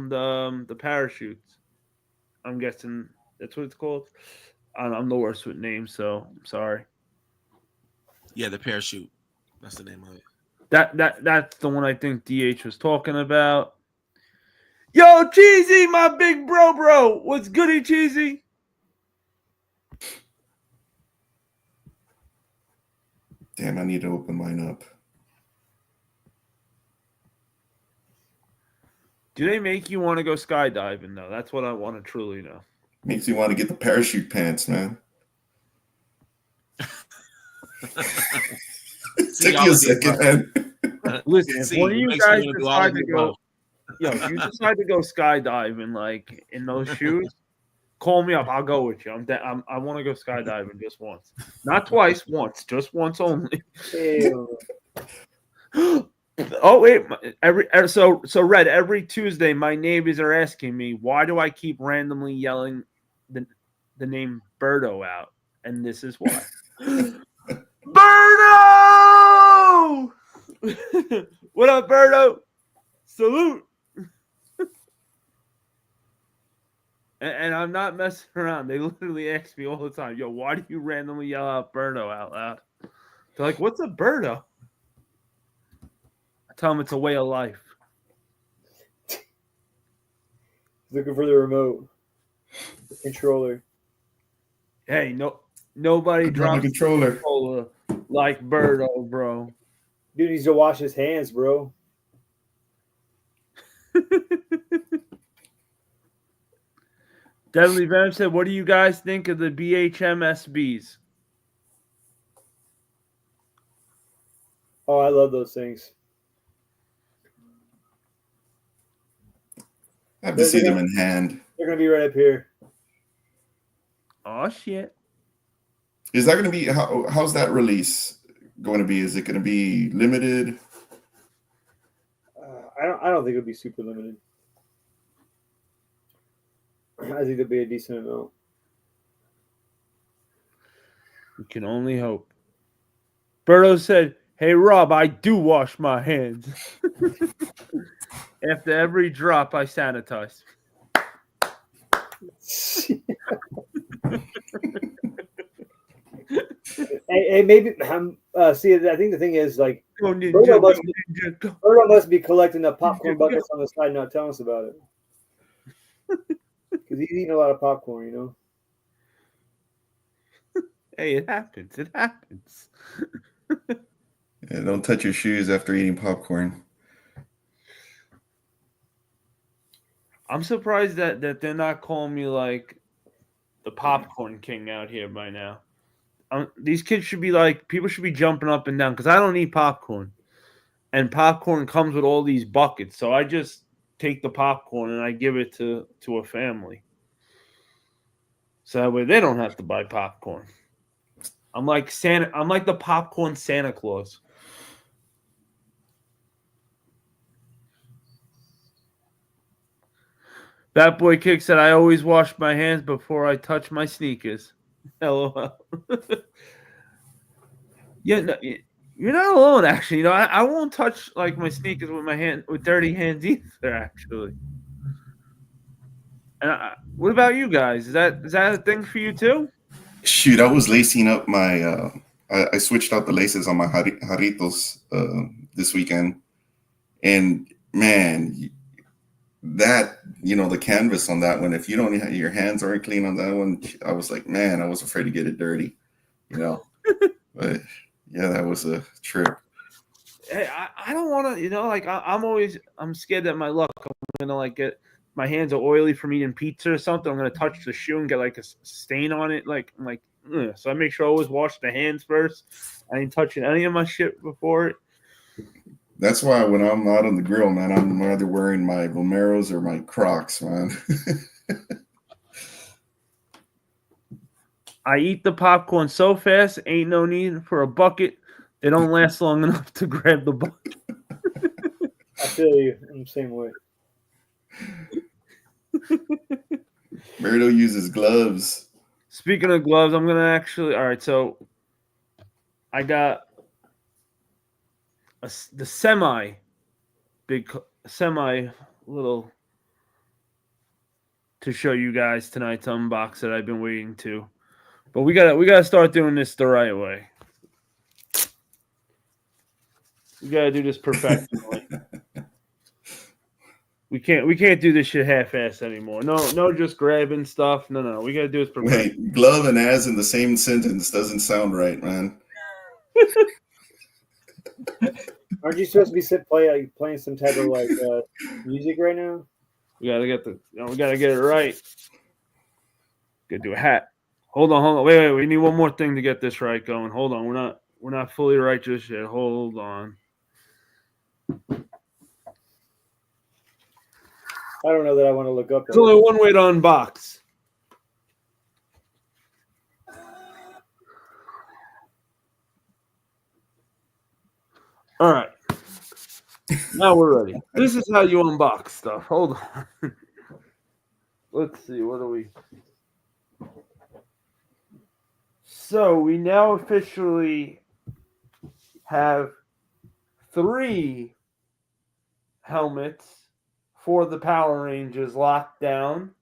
the parachutes. I'm guessing that's what it's called. I'm the worst with names, so I'm sorry. Yeah, the parachute. That's the name of it. That's the one I think DH was talking about. Yo, Cheesy, my big bro. What's goody, Cheesy? Damn, I need to open mine up. Do they make you want to go skydiving, though? That's what I want to truly know. Makes me want to get the parachute pants, man. See, Took you a second, man. Listen, if See, one of it you makes me guys wanna do all decide of to the go, above. if you decide to go skydiving, like in those shoes, call me up. I'll go with you. I want to go skydiving just once, not twice. Once, just once only. Ew. Oh wait, so Red, every Tuesday, my neighbors are asking me why do I keep randomly yelling the name Birdo out, and this is why. Birdo! What up, Birdo? Salute. And I'm not messing around. They literally ask me all the time, yo, why do you randomly yell out Birdo out loud? They're like, what's a Birdo? I tell them it's a way of life. Looking for the remote, the controller. Hey, nobody I'm on the drops controller. controller like Birdo, bro. Dude needs to wash his hands, bro. Deadly Venom said, what do you guys think of the BHMSBs? Oh, I love those things. I have to see them in hand. They're gonna be right up here. Oh, shit. Is that going to be how's that release going to be? Is it going to be limited? I don't think it'll be super limited. I think there'll be a decent amount. We can only hope. Birdo said, hey, Rob, I do wash my hands. After every drop, I sanitize. Hey, maybe see. I think the thing is, like, Go ninja, Birdo go must, ninja, go. Birdo must be collecting the popcorn buckets on the side, not telling us about it. Because he's eating a lot of popcorn, you know. Hey, it happens. It happens. Yeah, don't touch your shoes after eating popcorn. I'm surprised that they're not calling me like the popcorn king out here by now. These kids should be like, people should be jumping up and down because I don't eat popcorn. And popcorn comes with all these buckets. So I just take the popcorn and I give it to a family. So that way they don't have to buy popcorn. I'm like the popcorn Santa Claus. That boy Kick said, I always wash my hands before I touch my sneakers. LOL. Yeah, no, you're not alone, actually. You know, I won't touch like my sneakers with dirty hands either, actually. And what about you guys? Is that a thing for you too? Shoot, I was lacing up my. I switched out the laces on my jarritos this weekend, and man, that the canvas on that one. If you don't have your hands aren't clean on that one, I was like, man, I was afraid to get it dirty, But yeah, that was a trip. Hey, I don't want to, like I'm scared that my luck. I'm gonna like get my hands are oily from eating pizza or something. I'm gonna touch the shoe and get like a stain on it. Like I'm like, ugh. So I make sure I always wash the hands first. I ain't touching any of my shit before it. That's why when I'm out on the grill, man, I'm either wearing my Vomeros or my Crocs, man. I eat the popcorn so fast, ain't no need for a bucket. They don't last long enough to grab the bucket. I feel you. I'm the same way. Myrtle uses gloves. Speaking of gloves, I'm gonna actually. All right, so I got the semi little to show you guys tonight's unbox that I've been waiting to. But we gotta start doing this the right way. We gotta do this professionally. We can't do this shit half-assed anymore. No, just grabbing stuff. No. We gotta do this professionally. Wait, glove and as in the same sentence doesn't sound right, man. Aren't you supposed to be playing some type of music right now? We gotta get it right. Gotta do a hat. Hold on. Wait. We need one more thing to get this right going. Hold on. We're not fully right just yet. Hold on. I don't know that I want to look up. There's only one way to unbox. All right. Now we're ready. This is how you unbox stuff. Hold on. Let's see. What do we... So we now officially have 3 helmets for the Power Rangers locked down.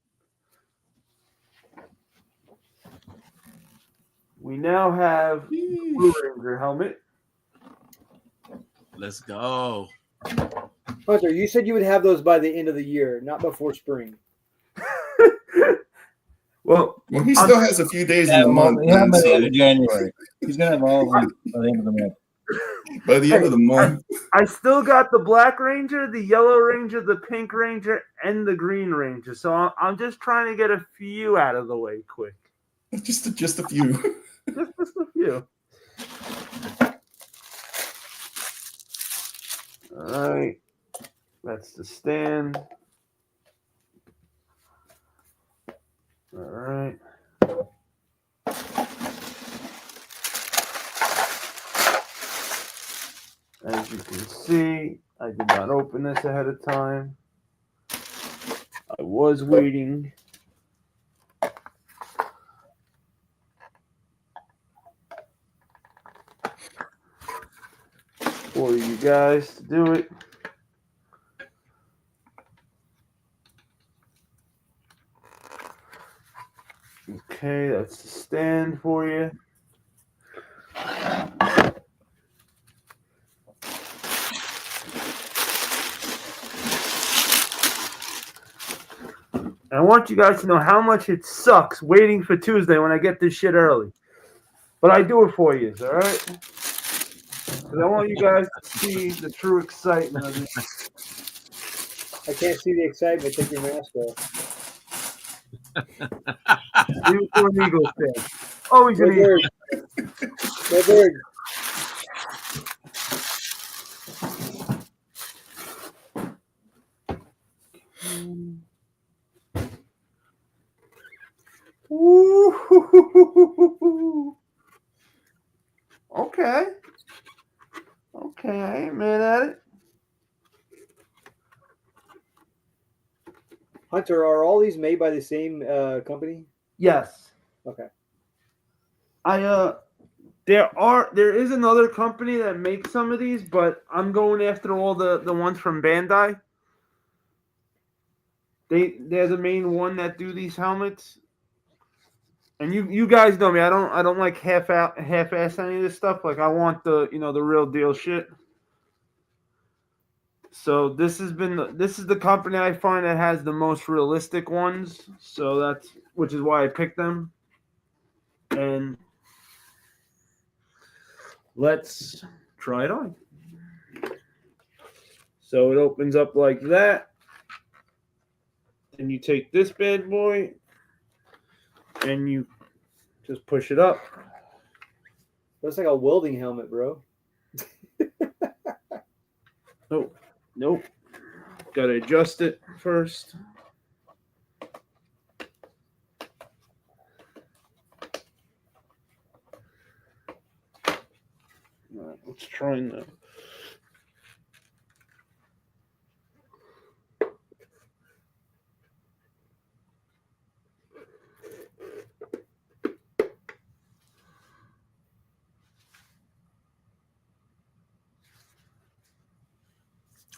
We now have Blue Ranger helmet. Let's go. Hunter, you said you would have those by the end of the year, not before spring. Well, he still has a few days in the month. Yeah, by the end of January. He's gonna have all of them by the end of the month. By the end of the month. I still got the Black Ranger, the Yellow Ranger, the Pink Ranger, and the Green Ranger. So I'm just trying to get a few out of the way quick. Just a few. just a few. All right. That's the stand. All right. As you can see, I did not open this ahead of time. I was waiting. For you guys to do it. Okay, that's the stand for you. And I want you guys to know how much it sucks waiting for Tuesday when I get this shit early. But I do it for you, all right? Because I want you guys to see the true excitement of this. I can't see the excitement. Take your mask off. Leave it for an Eagles fan. Always an Eagles fan. Go bird. Ooh. Okay, I ain't mad at it. Hunter, are all these made by the same company? Yes. Okay. There is another company that makes some of these, but I'm going after all the ones from Bandai. They're the main one that do these helmets. And you guys know me. I don't like half-ass any of this stuff. Like I want the real deal shit. So this is the company I find that has the most realistic ones. So which is why I picked them. And let's try it on. So it opens up like that. And you take this bad boy and you just push it up. Looks like a welding helmet, bro. Nope. Got to adjust it first. All right, let's try now.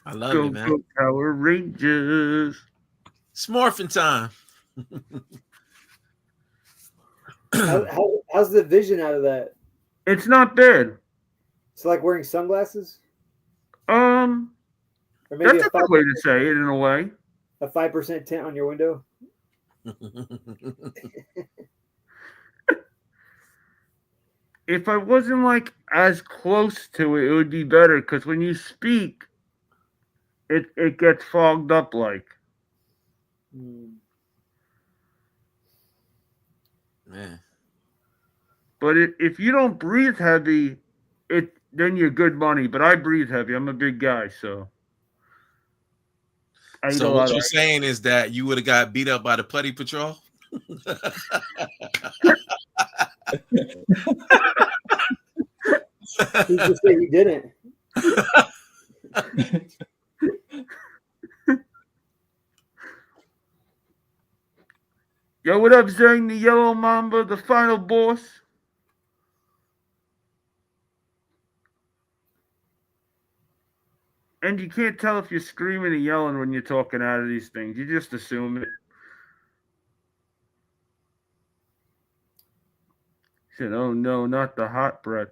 I love Go, it, man. go, Power Rangers. It's morphin' time. How's the vision out of that? It's not bad. It's like wearing sunglasses, Or maybe that's a good way to say it in a way. a 5% tint on your window. If I wasn't like as close to it, it would be better. Because when you speak, it gets fogged up like. Man. But if you don't breathe heavy, then you're good money. But I breathe heavy. I'm a big guy, so. So what you're saying is that you would have got beat up by the Putty Patrol? He just said he didn't. Yo, what up, Zang, the Yellow Mamba, the final boss? And you can't tell if you're screaming or yelling when you're talking out of these things. You just assume it. He said, oh no, not the hot breath.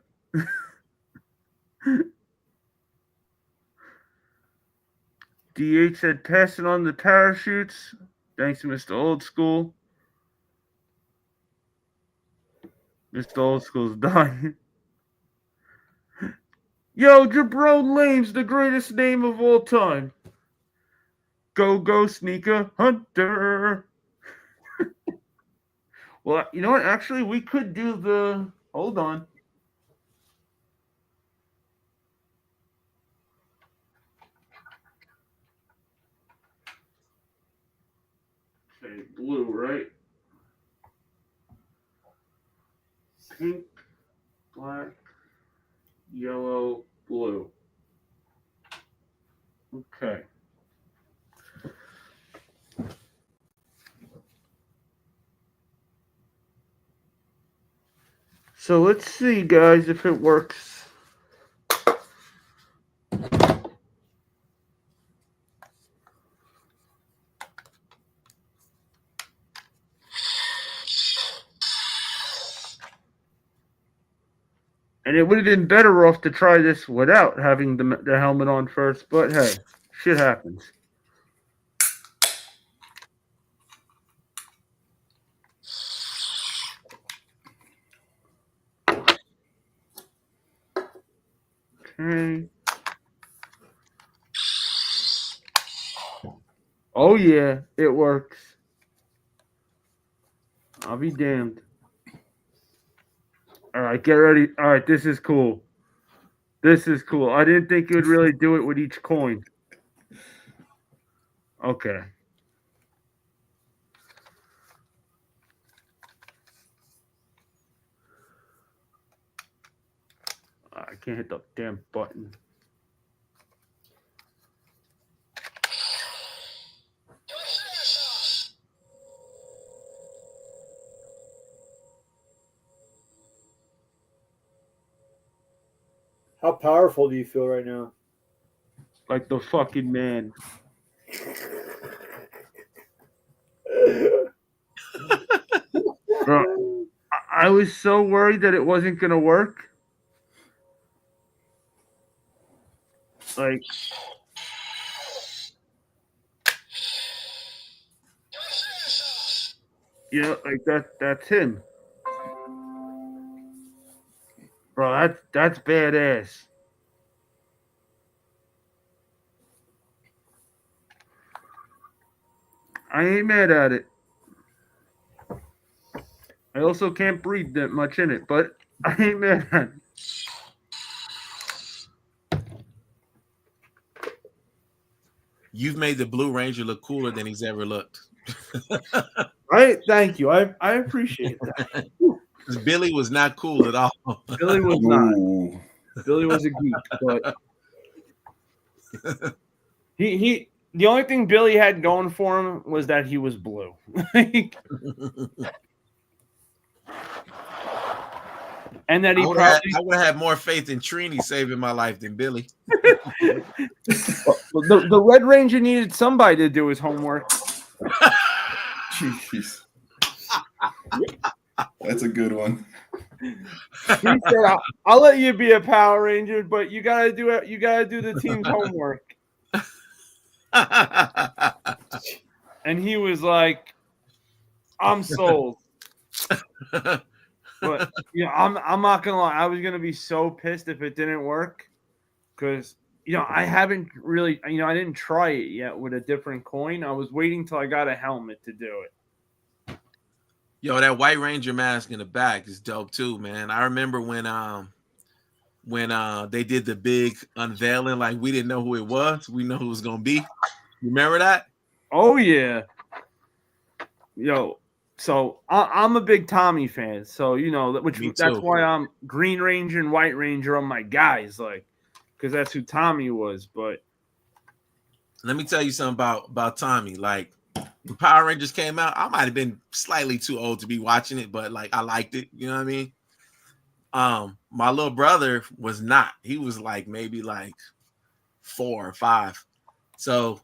DH said, passing on the parachutes. Thanks to Mr. Old School. Mr. Old School's dying. Yo, Jabron Lame's the greatest name of all time. Go, go, sneaker hunter. Well, you know what? Actually, we could do the... Hold on. Okay, blue, right? Pink, black, yellow, blue. Okay. So let's see, guys, if it works. And it would have been better off to try this without having the helmet on first, but hey, shit happens. Okay. Oh yeah, it works. I'll be damned. All right, get ready. All right, this is cool. This is cool. I didn't think it would really do it with each coin. Okay. I can't hit the damn button. How powerful do you feel right now? Like the fucking man. Bro, I was so worried that it wasn't going to work. Like, you know, like that's him. Bro, that's badass. I ain't mad at it. I also can't breathe that much in it, but I ain't mad at it. You've made the Blue Ranger look cooler than he's ever looked. Right? Thank you. I appreciate that. Billy was not cool at all. Billy was not. Ooh. Billy was a geek, but he the only thing Billy had going for him was that he was blue. And that he I would have had more faith in Trini saving my life than Billy. the Red Ranger needed somebody to do his homework. Jeez. That's a good one. He said, I'll let you be a Power Ranger, but you gotta do it. You gotta do the team's homework. And he was like, I'm sold. But I'm not gonna lie, I was gonna be so pissed if it didn't work. Because I haven't really I didn't try it yet with a different coin. I was waiting till I got a helmet to do it. Yo, that White Ranger mask in the back is dope too, man. I remember when they did the big unveiling, like we didn't know who it was. We know who it was gonna be. You remember that? Oh yeah. So I'm a big Tommy fan. So that's why I'm Green Ranger and White Ranger are my guys, like, because that's who Tommy was. But let me tell you something about Tommy. Like, when Power Rangers came out, I might have been slightly too old to be watching it, but like I liked it. You know what I mean? My little brother was not. He was like maybe like 4 or 5. So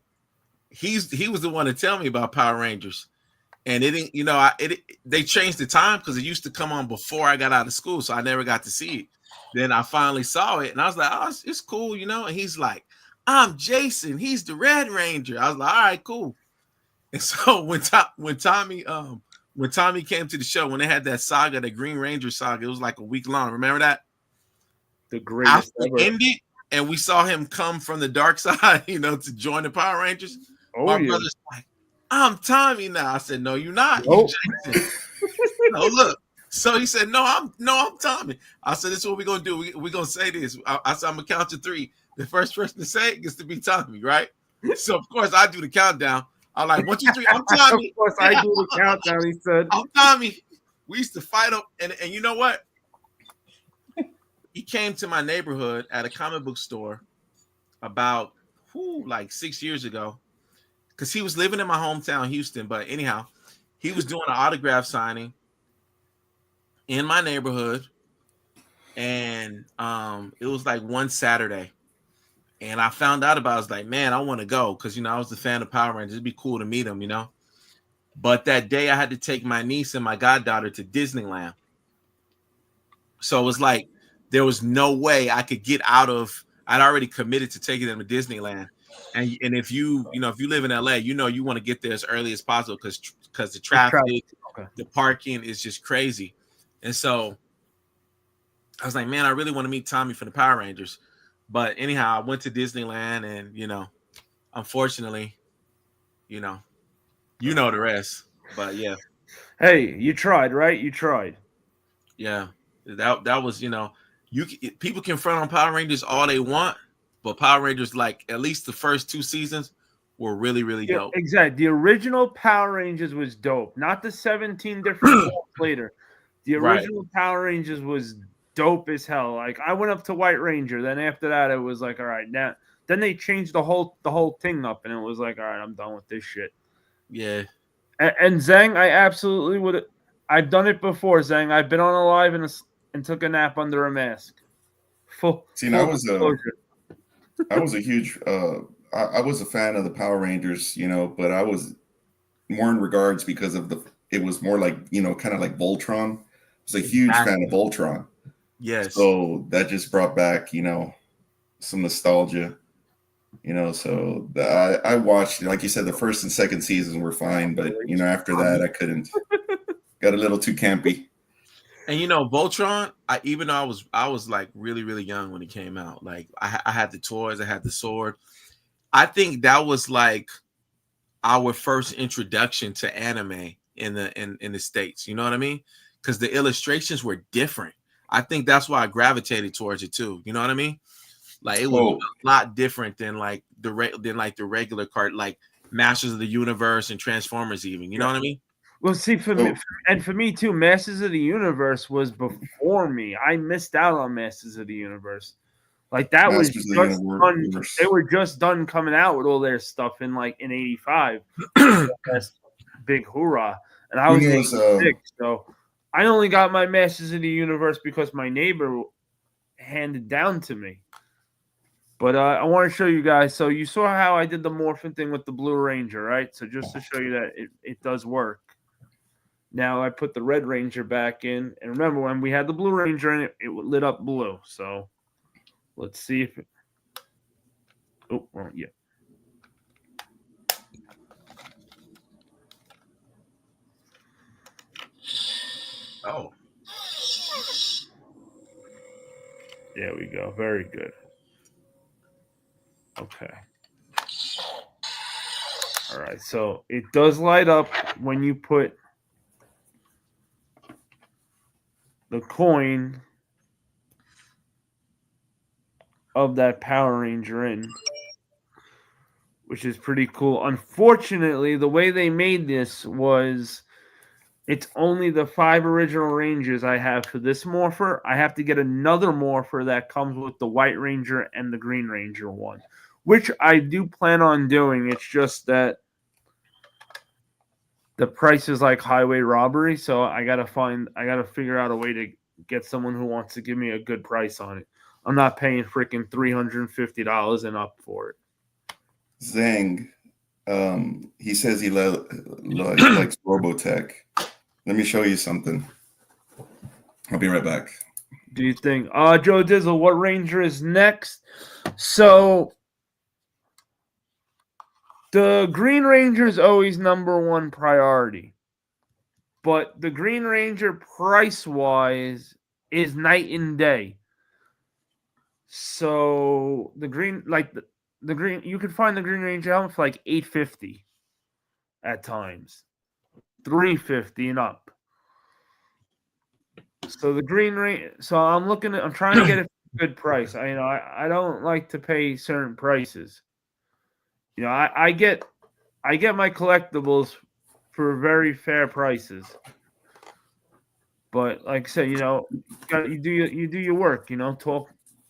he was the one to tell me about Power Rangers. And it didn't, they changed the time because it used to come on before I got out of school, so I never got to see it. Then I finally saw it, and I was like, "Oh, it's cool," And he's like, "I'm Jason. He's the Red Ranger." I was like, "All right, cool." And so when Tommy came to the show, when they had that saga, the Green Ranger saga, it was like a week long. Remember that? The greatest ever. Ended, and we saw him come from the dark side, to join the Power Rangers. My brother's like, I'm Tommy now. I said, no, you're not. Nope. You Jason. No, look. So he said, no, I'm Tommy. I said, this is what we're gonna do. We're gonna say this. I said, I'm gonna count to 3. The first person to say it gets to be Tommy, right? So of course I do the countdown. I'm like, 1, 2, 3, I'm Tommy. Of course I do the countdown, he said. I'm Tommy. We used to fight up, and you know what? He came to my neighborhood at a comic book store about like 6 years ago. Because he was living in my hometown, Houston. But anyhow, he was doing an autograph signing in my neighborhood. And it was like one Saturday. And I found out about it. I was like, man, I want to go. Because, I was a fan of Power Rangers. It'd be cool to meet him, But that day I had to take my niece and my goddaughter to Disneyland. So it was like there was no way I could get out of. I'd already committed to taking them to Disneyland. And if you live in LA, you want to get there as early as possible because the traffic, the parking is just crazy. And so I was like, man, I really want to meet Tommy from the Power Rangers. But anyhow, I went to Disneyland and, unfortunately, you know the rest. But yeah. Hey, you tried, right? You tried. Yeah. That was, people can front on Power Rangers all they want. But Power Rangers, like at least the first 2 seasons, were really, really dope. Exactly. The original Power Rangers was dope. Not the 17 different later. The original Power Rangers was dope as hell. Like I went up to White Ranger. Then after that, it was like, all right, now. Then they changed the whole thing up, and it was like, all right, I'm done with this shit. Yeah. And Zhang, I absolutely would. I've done it before, Zhang. I've been on a live and took a nap under a mask. I was a huge I was a fan of the Power Rangers, but I was more in regards because of it was more like, kind of like Voltron. I was a huge fan of Voltron. Yes. So that just brought back, some nostalgia, so I watched, like you said, the first and second seasons were fine, but after that I couldn't. Got a little too campy. And Voltron, even though I was like really, really young when it came out. Like I had the toys, I had the sword. I think that was like our first introduction to anime in the States. You know what I mean? Because the illustrations were different. I think that's why I gravitated towards it too. You know what I mean? Like it was a lot different than like the regular card, like Masters of the Universe and Transformers even. You know what I mean? Well, see, for me too, Masters of the Universe was before me. I missed out on Masters of the Universe. Like that was Masters just of the done. Universe. They were just done coming out with all their stuff in '85. That's big hoorah! And I was Who in knows, '86, so I only got my Masters of the Universe because my neighbor handed down to me. But I want to show you guys. So you saw how I did the morphin thing with the Blue Ranger, right? So just to show you that it does work. Now I put the Red Ranger back in. And remember, when we had the Blue Ranger in it, it lit up blue. So let's see if it... Oh, well, yeah. Oh. There we go. Very good. Okay. All right. So it does light up when you put the coin of that Power Ranger in, which is pretty cool. Unfortunately, the way they made this was it's only the 5 original Rangers I have for this morpher. I have to get another morpher that comes with the White Ranger and the Green Ranger one, which I do plan on doing. It's just that the price is like highway robbery, so I gotta figure out a way to get someone who wants to give me a good price on it. I'm not paying freaking $350 and up for it. Zang, he says he likes Robotech. Let me show you something. I'll be right back. Do you think? Joe Dizzle, what Ranger is next? So the Green Ranger is always #1 priority. But the Green Ranger price-wise is night and day. So the green, like the green, you could find the Green Ranger helmet for like $850 at times, $350 and up. So the Green Ranger. So I'm trying to get it for a good price. I don't like to pay certain prices. I get my collectibles for very fair prices. But like I said, you do your work.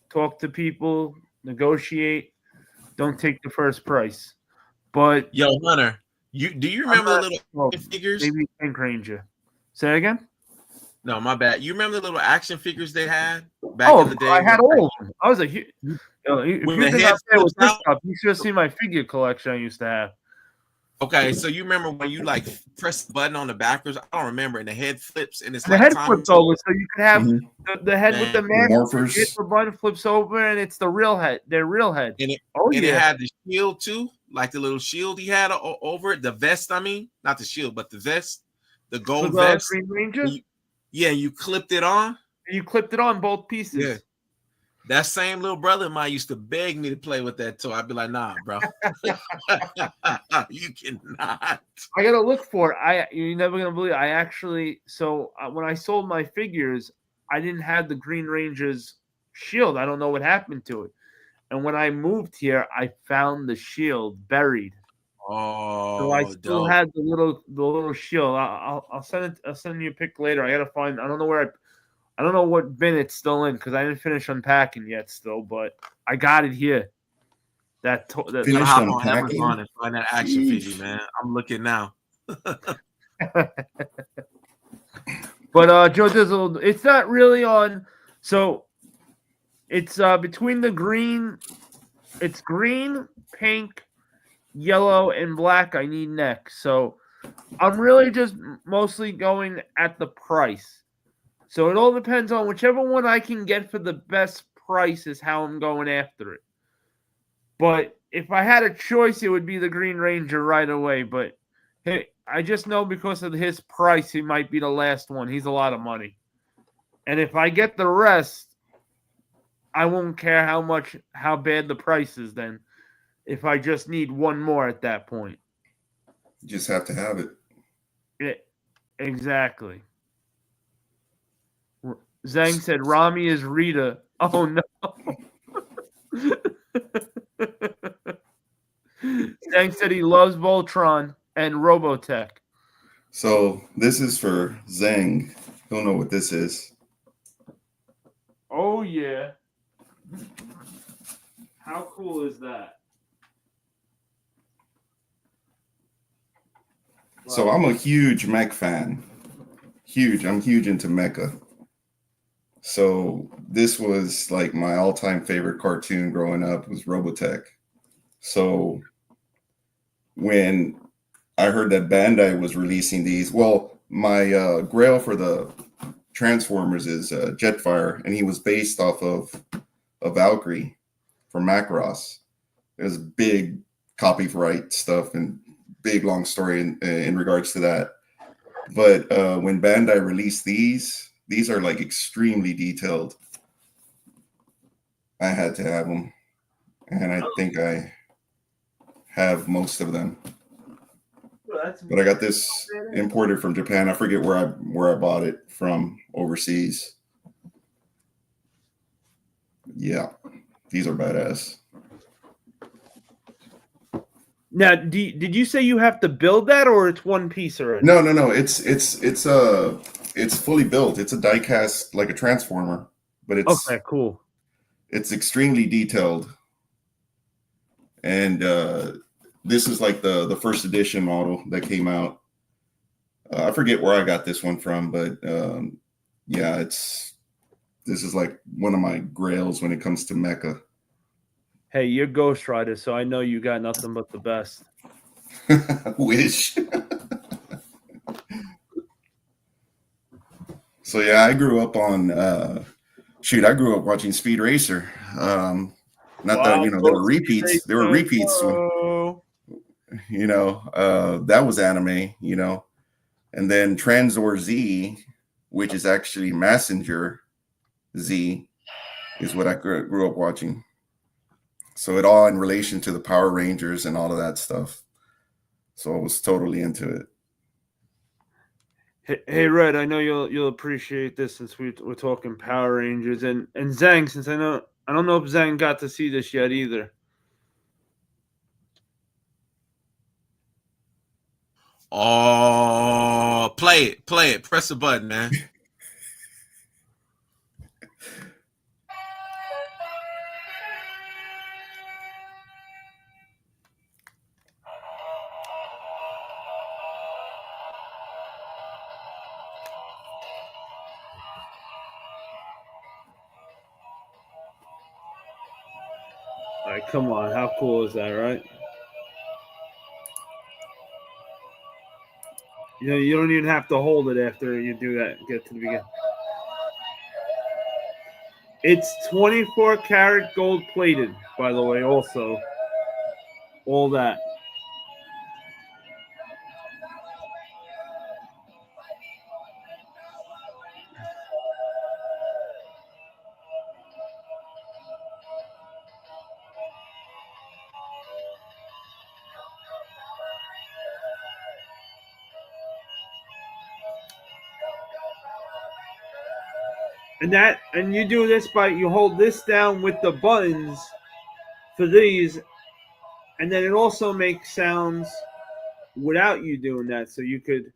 Talk to people, negotiate. Don't take the first price. But Yo, Hunter, do you remember the little action figures? Maybe Pink Ranger. Say it again. No, my bad. You remember the little action figures they had back in the day? I had all of them. I was a huge. If When you the think head I'm there with this flips out? stuff, you should have seen my figure collection I used to have. Okay, so you remember when you like press the button on the backwards? I don't remember, and the head flips, and it's The like head Tommy flips over, so you can have Mhm. the head with the mask. Morphers. Hit the button flips over, and it's the real head. Their real head. And it, Oh and yeah. it had the shield too, like the little shield he had over it. The vest, I mean, not the shield, but the vest, the For gold the vest. Green Ranger. You clipped it on. You clipped it on both pieces. Yeah. That same little brother of mine used to beg me to play with that toy. I'd be like, nah, bro. You cannot. I gotta look for it. You're never gonna believe it. I actually when I sold my figures, I didn't have the Green Ranger's shield. I don't know what happened to it. And when I moved here, I found the shield buried. Oh, So I still dope. had the little shield. I'll send it. I'll send you a pic later. I gotta find. I don't know what bin it's still in because I didn't finish unpacking yet. Still, but I got it here. That Finished hop on unpacking? Amazon and find that action Jeez. figure, man. I'm looking now. But Joe Dizzle, it's not really on. So it's between the green. It's green, pink, yellow, and black. I need next. So I'm really just mostly going at the price. So it all depends on whichever one I can get for the best price is how I'm going after it. But if I had a choice, it would be the Green Ranger right away. But hey, I just know because of his price, he might be the last one. He's a lot of money. And if I get the rest, I won't care how bad the price is then. If I just need one more at that point. You just have to have it. Exactly. Zhang said Rami is Rita. Oh no. Zhang said he loves Voltron and Robotech. So this is for Zhang. He'll know what this is. Oh yeah. How cool is that? So I'm a huge mech fan. Huge. I'm huge into mecha. So this was like my all-time favorite cartoon growing up was Robotech. So when I heard that Bandai was releasing these, well, my GraiL for the Transformers is Jetfire, and he was based off of a Valkyrie from Macross. There's big copyright stuff and big long story in regards to that. But when Bandai released these are like extremely detailed. I had to have them, and I think I have most of them. But I got this imported from Japan. I forget where I bought it from overseas. Yeah, these are badass. Now, did you say you have to build that, or it's one piece already? No. It's fully built. It's a die cast like a transformer, but it's okay, cool. It's extremely detailed, and this is like the first edition model that came out. I forget where I got this one from, but yeah, this is like one of my grails when it comes to mecha. Hey, you're Ghost Rider, so I know you got nothing but the best. Wish. So yeah, I grew up on I grew up watching Speed Racer. Not that they were repeats. They were repeats. That was anime, and then Transor Z, which is actually Messenger Z, is what I grew up watching. So it all in relation to the Power Rangers and all of that stuff. So I was totally into it. Hey Red, I know you'll appreciate this since we're talking Power Rangers and Zhang, since I don't know if Zhang got to see this yet either. Oh, play it. Press the button, man. All right, come on. How cool is that, right? You don't even have to hold it after you do that. Get to the beginning. It's 24 karat gold plated, by the way, also. All that. And you do this you hold this down with the buttons for these, and then it also makes sounds without you doing that, so you could.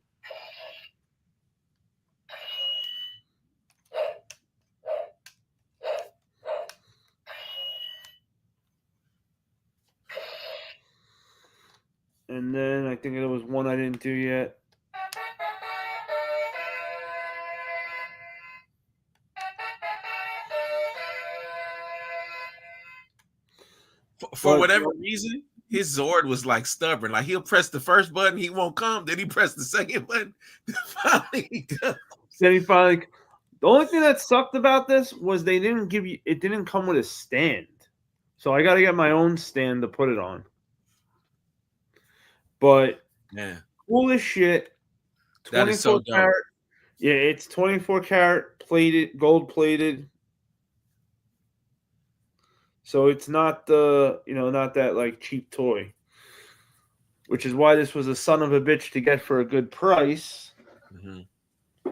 And then I think there was one I didn't do yet. For whatever reason, his Zord was like stubborn. Like he'll press the first button, he won't come. Then he pressed the second button. Finally he does. Then he finally. The only thing that sucked about this was they didn't give you. It didn't come with a stand, so I got to get my own stand to put it on. But yeah, cool as shit. 24 that is so dope. Karat. Yeah, it's 24 karat plated, gold plated. So it's not not that like cheap toy, which is why this was a son of a bitch to get for a good price. Mm-hmm.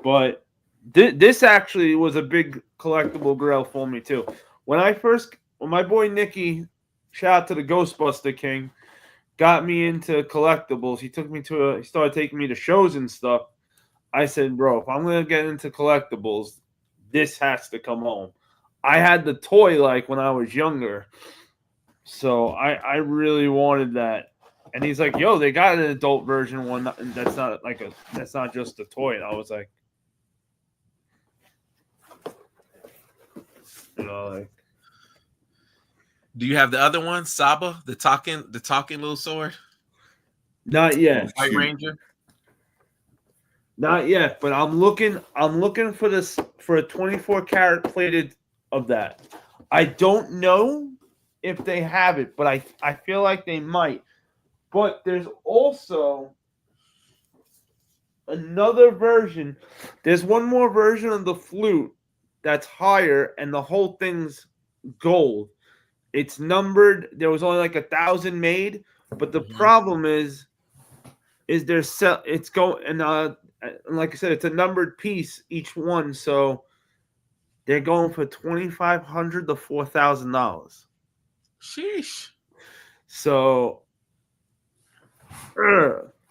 But this actually was a big collectible GraiL for me too. When my boy Nicky, shout out to the Ghostbuster King, got me into collectibles. He started taking me to shows and stuff. I said, bro, if I'm gonna get into collectibles, this has to come home. I had the toy like when I was younger, so I really wanted that. And he's like, yo, they got an adult version one that's not just a toy. And I was like, like, do you have the other one, Saba, the talking little sword? Not yet. White Ranger? Not yet, but I'm looking for a 24 karat plated of that. I don't know if they have it, but I feel like they might. But there's also another version. There's one more version of the flute that's higher, and the whole thing's gold. It's numbered. There was only like 1,000 made, but the problem is it's going, and like I said, it's a numbered piece each one, so they're going for $2,500 to $4,000. Sheesh. So,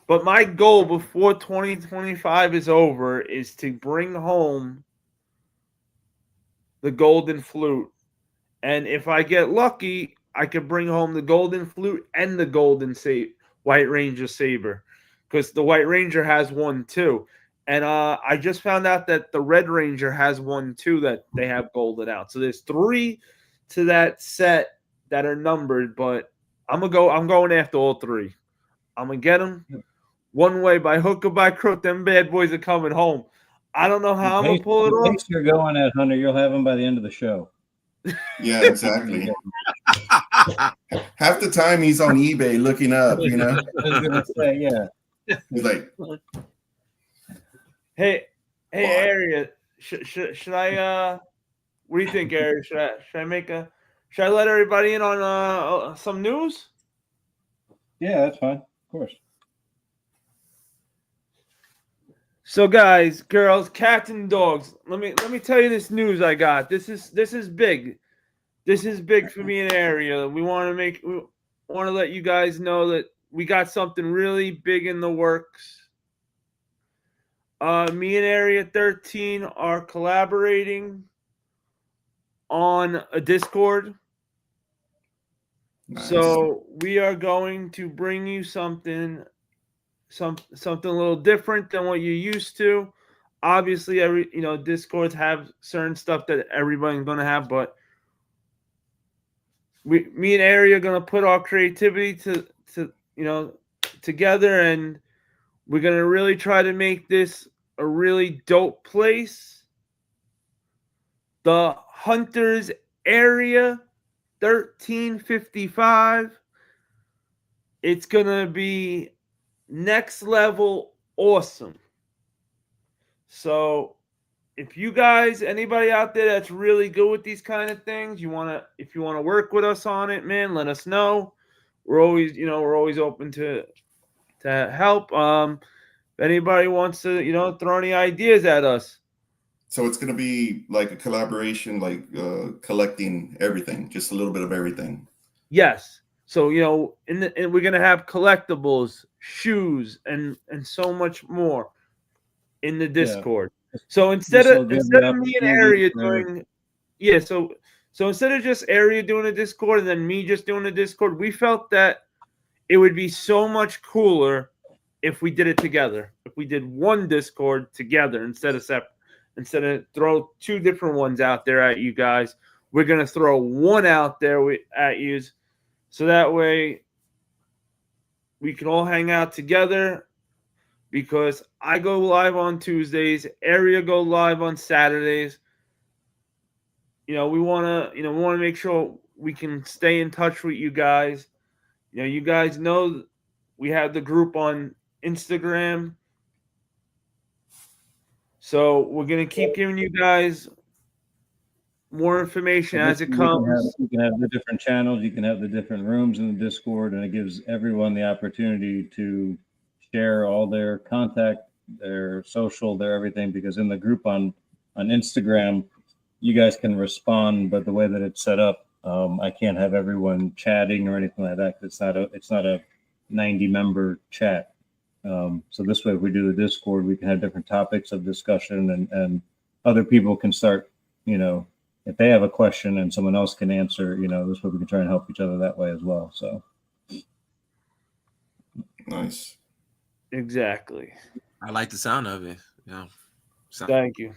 but my goal before 2025 is over is to bring home the golden flute. And if I get lucky, I could bring home the golden flute and the golden White Ranger saber, because the White Ranger has one too. And I just found out that the Red Ranger has one too that they have golden out. So there's 3 to that set that are numbered, but I'm going after all 3. I'm gonna get them one way, by hook or by crook. Them bad boys are coming home. I don't know how I'm gonna pull it off. You're going at Hunter. You'll have them by the end of the show. Yeah, exactly. Half the time he's on eBay looking up, you know. I was gonna say, yeah. He's like, Hey, Area, should I? What do you think, Area? Should I let everybody in on some news? Yeah, that's fine. Of course. So, guys, girls, cats, and dogs. Let me tell you this news I got. This is big. This is big for me in Area. We want to let you guys know that we got something really big in the works. Me and Area 13 are collaborating on a Discord. nice. So we are going to bring you something a little different than what you're used to. Obviously, Discords have certain stuff that everybody's going to have, but me and Ari are going to put our creativity together, and we're going to really try to make this a really dope place. The HuNters Area 1355. It's going to be next level awesome. So if you guys, anybody out there that's really good with these kind of things, if you want to work with us on it, man, let us know. We're always open to help. If anybody wants to, throw any ideas at us. So it's going to be like a collaboration, like collecting everything, just a little bit of everything. Yes. So, and we're going to have collectibles, shoes, and so much more in the Discord. Yeah. So instead of me and Area doing, so instead of just Area doing a Discord and then me just doing a Discord, we felt that it would be so much cooler if we did it together. If we did one Discord together instead of separate. Instead of throw 2 different ones out there at you guys, we're going to throw one out there at you. So that way we can all hang out together, because I go live on Tuesdays, Area go live on Saturdays. We want to make sure we can stay in touch with you guys. You guys know we have the group on Instagram. So we're going to keep giving you guys more information as it comes. You can have the different channels. You can have the different rooms in the Discord, and it gives everyone the opportunity to share all their contact, their social, their everything. Because in the group on Instagram, you guys can respond, but the way that it's set up, I can't have everyone chatting or anything like that. It's not a 90-member chat. So this way, if we do the Discord, we can have different topics of discussion, and other people can start, if they have a question and someone else can answer, this way we can try and help each other that way as well. So Nice. Exactly. I like the sound of it. Thank you.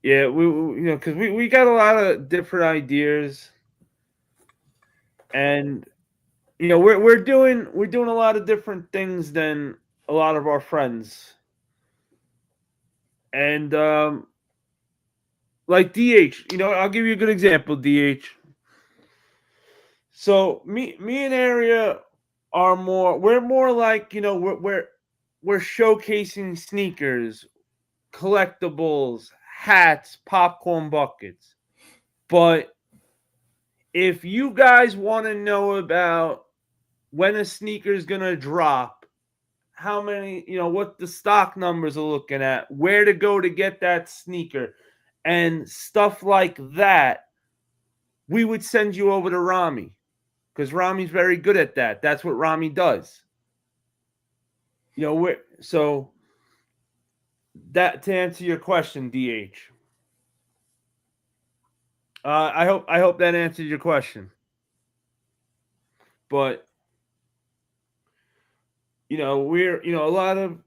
Yeah, we because we got a lot of different ideas, and we're doing a lot of different things than a lot of our friends, and like DH. I'll give you a good example. DH. So me and Area are more. We're more like we're showcasing sneakers, collectibles, hats, popcorn buckets. But if you guys want to know about when a sneaker is going to drop, how many, what the stock numbers are looking at, where to go to get that sneaker, and stuff like that, we would send you over to Rami, because Rami's very good at that. That's what Rami does. So that, to answer your question, DH. I hope that answered your question. But we're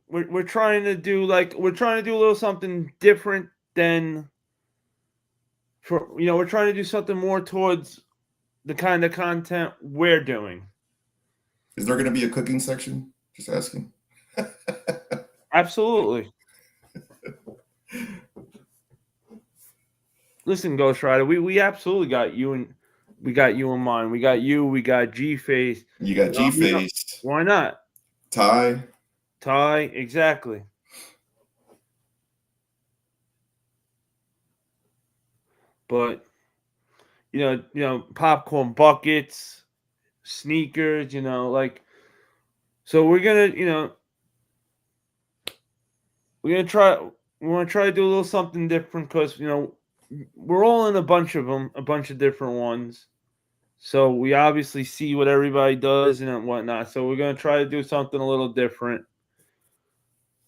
we're trying to do a little something different than we're trying to do something more towards the kind of content we're doing. Is there going to be a cooking section? Just asking. Absolutely. Listen, Ghost Rider, we absolutely got you in mind. We got you. We got G-Face. You got G-Face. Why not? Ty, exactly. But popcorn buckets, sneakers, so we're gonna we want to try to do a little something different, because we're all in a bunch of different ones. So we obviously see what everybody does and whatnot. So we're going to try to do something a little different.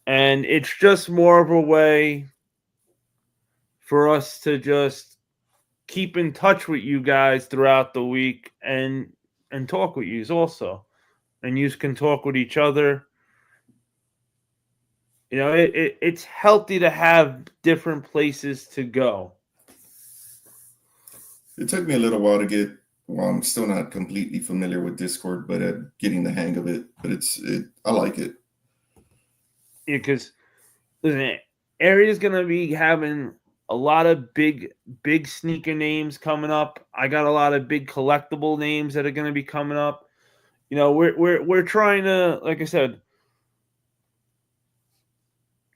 And it's just more of a way for us to just keep in touch with you guys throughout the week and talk with you also. And you can talk with each other. It's healthy to have different places to go. It took me a little while to get. Well, I'm still not completely familiar with Discord, but getting the hang of it. But I like it. Yeah, because listen, Area's gonna be having a lot of big sneaker names coming up. I got a lot of big collectible names that are gonna be coming up. We're trying to, like I said,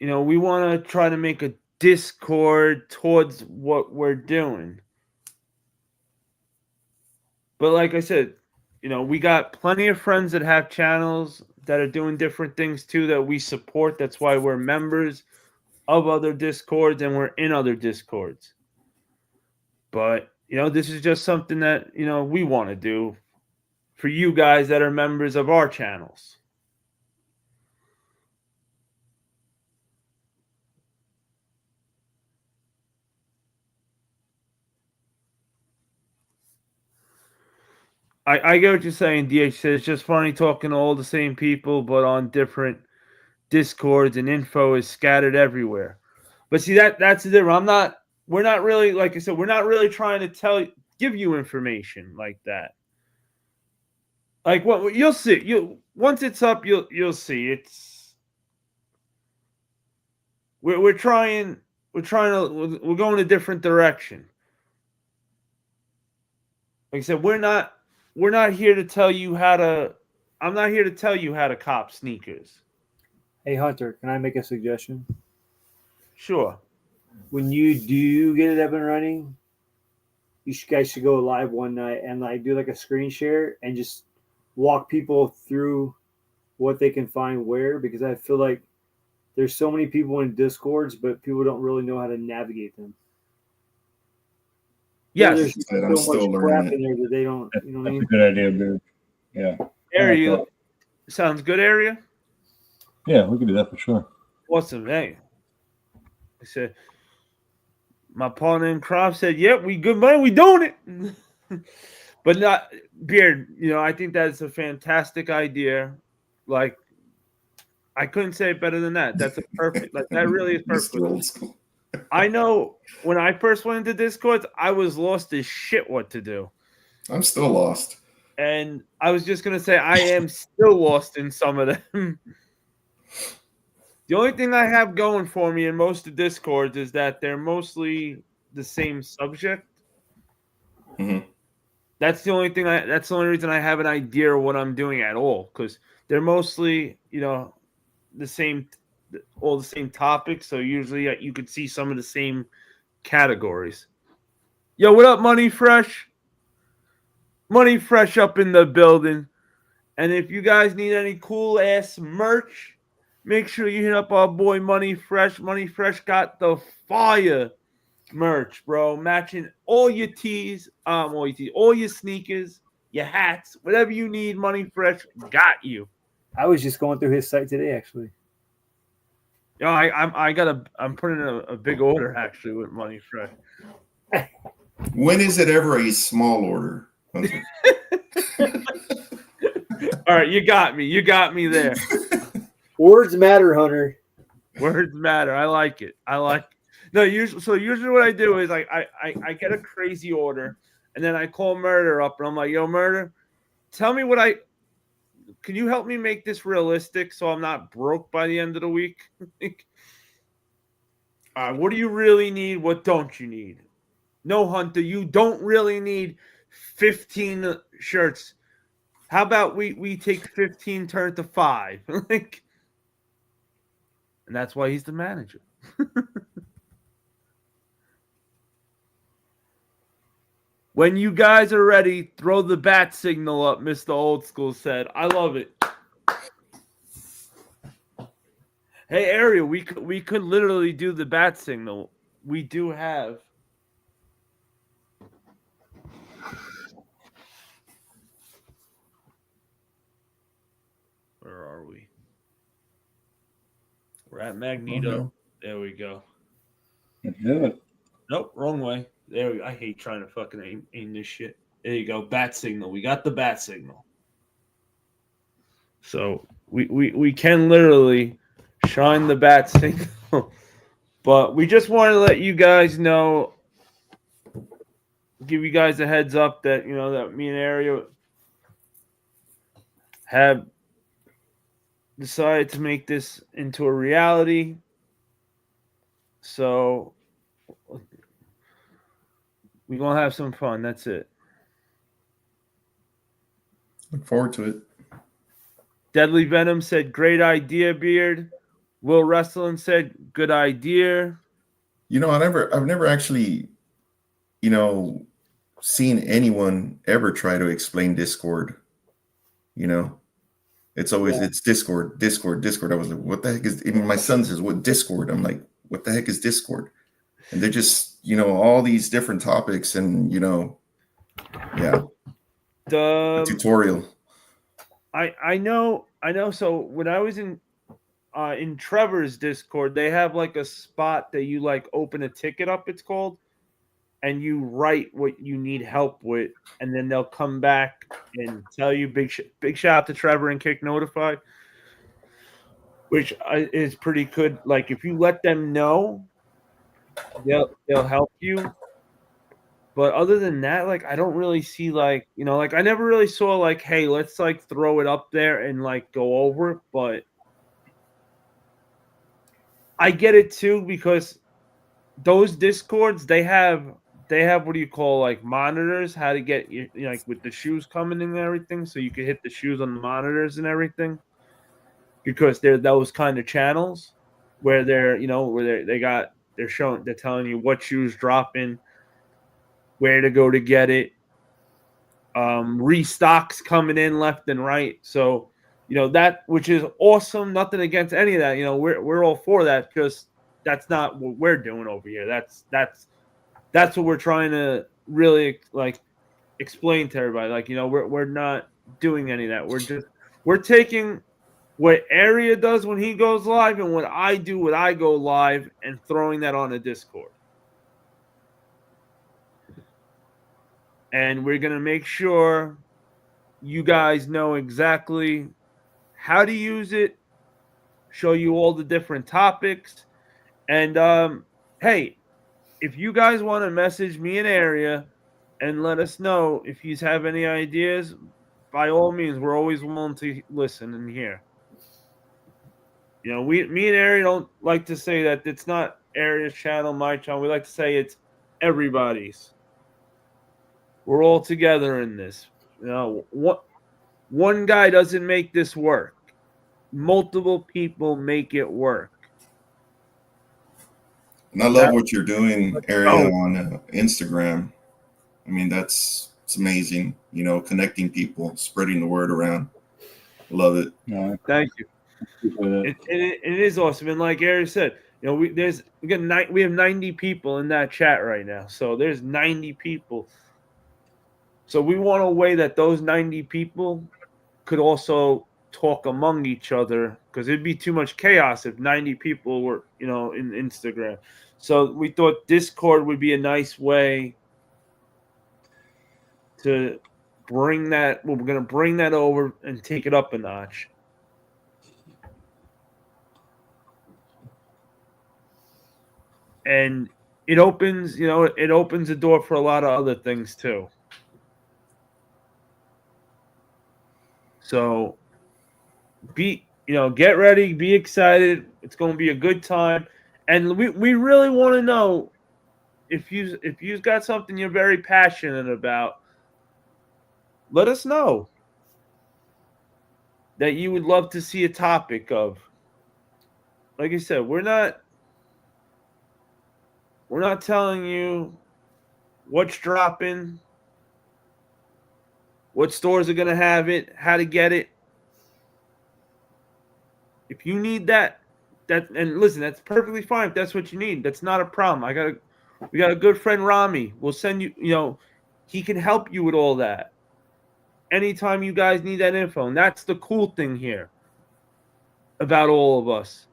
we want to try to make a Discord towards what we're doing. But like I said, we got plenty of friends that have channels that are doing different things too that we support. That's why we're members of other Discords and we're in other Discords. But, this is just something that, we want to do for you guys that are members of our channels. I get what you're saying, DH says. It's just funny talking to all the same people, but on different Discords, and info is scattered everywhere. But see, that's the difference. We're not really, like I said, we're not really trying to give you information like that. Like what you'll see, once it's up, you'll see. We're going a different direction. Like I said, we're not here to tell you how to. I'm not here to tell you how to cop sneakers. Hey Hunter, can I make a suggestion? Sure. When you do get it up and running, you guys should go live one night and do a screen share and just walk people through what they can find where, because I feel like there's so many people in Discords, but people don't really know how to navigate them. Yes, there's so much crap in there that they don't. That's a good idea, dude. Yeah. Area, Sounds good, area. Yeah, we can do that for sure. Awesome, hey. I said, my partner in crop said, "Yep, we good money, we doing it." But not Beard. You know, I think that's a fantastic idea. Like, I couldn't say it better than that. That's a perfect. Like, that really is perfect. Mr. Old School. I know when I first went into Discord, I was lost as shit what to do. I'm still lost. And I was just gonna say I am still lost in some of them. The only thing I have going for me in most of Discords is that they're mostly the same subject. Mhm. That's the only thing that's the only reason I have an idea of what I'm doing at all, because they're mostly, you know, all the same topics. So usually you could see some of the same categories. Yo, what up, Money Fresh? Money Fresh up in the building. And if you guys need any cool ass merch, make sure you hit up our boy Money Fresh. Money Fresh got the fire merch, bro. Matching all your tees, all your sneakers, your hats, whatever you need. Money Fresh got you. I was just going through his site today, actually. Yo, I'm putting a big order actually with Money Fresh. When is it ever a small order, Hunter? All right, you got me. You got me there. Words matter, Hunter. Words matter. I like it. Usually what I do is I get a crazy order and then I call Murder up and I'm like, yo, Murder, tell me can you help me make this realistic so I'm not broke by the end of the week? All right, what do you really need? What don't you need? No, Hunter, you don't really need 15 shirts. How about we take 15, turn to 5? And that's why he's the manager. When you guys are ready, throw the bat signal up, Mr. Old School said. I love it. Hey, Ariel, we could literally do the bat signal. We do have. Where are we? We're at Magneto. Oh, no. There we go. Let's do it. Nope, wrong way. There we go. I hate trying to fucking aim this shit. There you go. Bat signal. We got the bat signal. So we can literally shine the bat signal. But we just want to let you guys know, give you guys a heads up that, you know, that me and Ariel have decided to make this into a reality. So we're going to have some fun. That's it. Look forward to it. Deadly Venom said, great idea, Beard. Will Wrestling said, good idea. You know, I've never actually, you know, seen anyone ever try to explain Discord. You know, it's always it's Discord. I was like, what the heck is? Even my son says, what Discord? I'm like, what the heck is Discord? And they're just, you know, all these different topics, and you know, yeah, the tutorial. I know. So when I was in Trevor's Discord, they have like a spot that you like open a ticket up, it's called, and you write what you need help with, and then they'll come back and tell you. Big shout out to Trevor and Kick Notify, which is pretty good. Like if you let them know, they'll help you. But other than that, like I don't really see like, you know, like I never really saw like, hey, let's like throw it up there and like go over it. But I get it too, because those Discords, they have what do you call like monitors, how to get you know, like with the shoes coming in and everything, so you can hit the shoes on the monitors and everything, because they're those kind of channels where they're, you know, where they're telling you what shoes drop in, where to go to get it, restocks coming in left and right. So, you know, that, which is awesome. Nothing against any of that. You know, we're all for that, because that's not what we're doing over here. That's what we're trying to really like explain to everybody. Like, you know, we're not doing any of that. we're taking what Area does when he goes live and what I do when I go live and throwing that on the Discord. And we're going to make sure you guys know exactly how to use it, show you all the different topics. And hey, if you guys want to message me in Area and let us know if you have any ideas, by all means, we're always willing to listen and hear. You know, me and Area don't like to say that it's not Area's channel, my channel. We like to say it's everybody's. We're all together in this. You know, one guy doesn't make this work. Multiple people make it work. And I love what you're doing, Area, on Instagram. I mean, it's amazing. You know, connecting people, spreading the word around. Love it. No, Thank you. It is awesome, and like Area said, you know, we have 90 people in that chat right now. So there's 90 people. So we want a way that those 90 people could also talk among each other, because it'd be too much chaos if 90 people were, you know, in Instagram. So we thought Discord would be a nice way to bring that. We're going to bring that over and take it up a notch. And it opens the door for a lot of other things too. So get ready, be excited. It's going to be a good time. And we really want to know if you've got something you're very passionate about, let us know that you would love to see a topic of. Like I said, we're not telling you what's dropping, what stores are going to have it, how to get it. If you need that, and listen, that's perfectly fine if that's what you need. That's not a problem. We got a good friend, Rami. We'll send you, he can help you with all that. Anytime you guys need that info. And that's the cool thing here about all of us.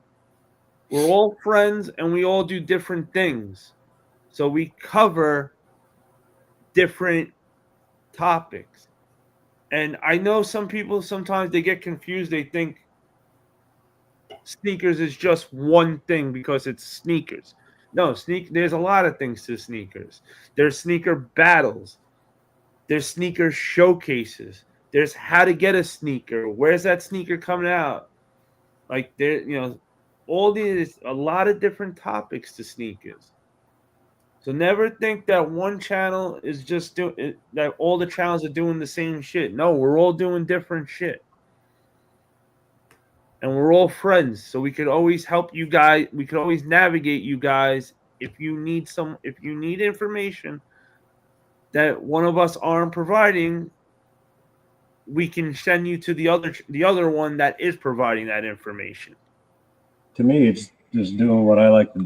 We're all friends and we all do different things. So we cover different topics. And I know some people, sometimes they get confused. They think sneakers is just one thing because it's sneakers. No, there's a lot of things to sneakers. There's sneaker battles. There's sneaker showcases. There's how to get a sneaker. Where's that sneaker coming out? Like all these, a lot of different topics to sneakers. So never think that one channel is just that all the channels are doing the same shit. No, we're all doing different shit. And we're all friends, so we could always help you guys. We could always navigate you guys if you need information that one of us aren't providing. We can send you to the other one that is providing that information. To me, it's just doing what I like to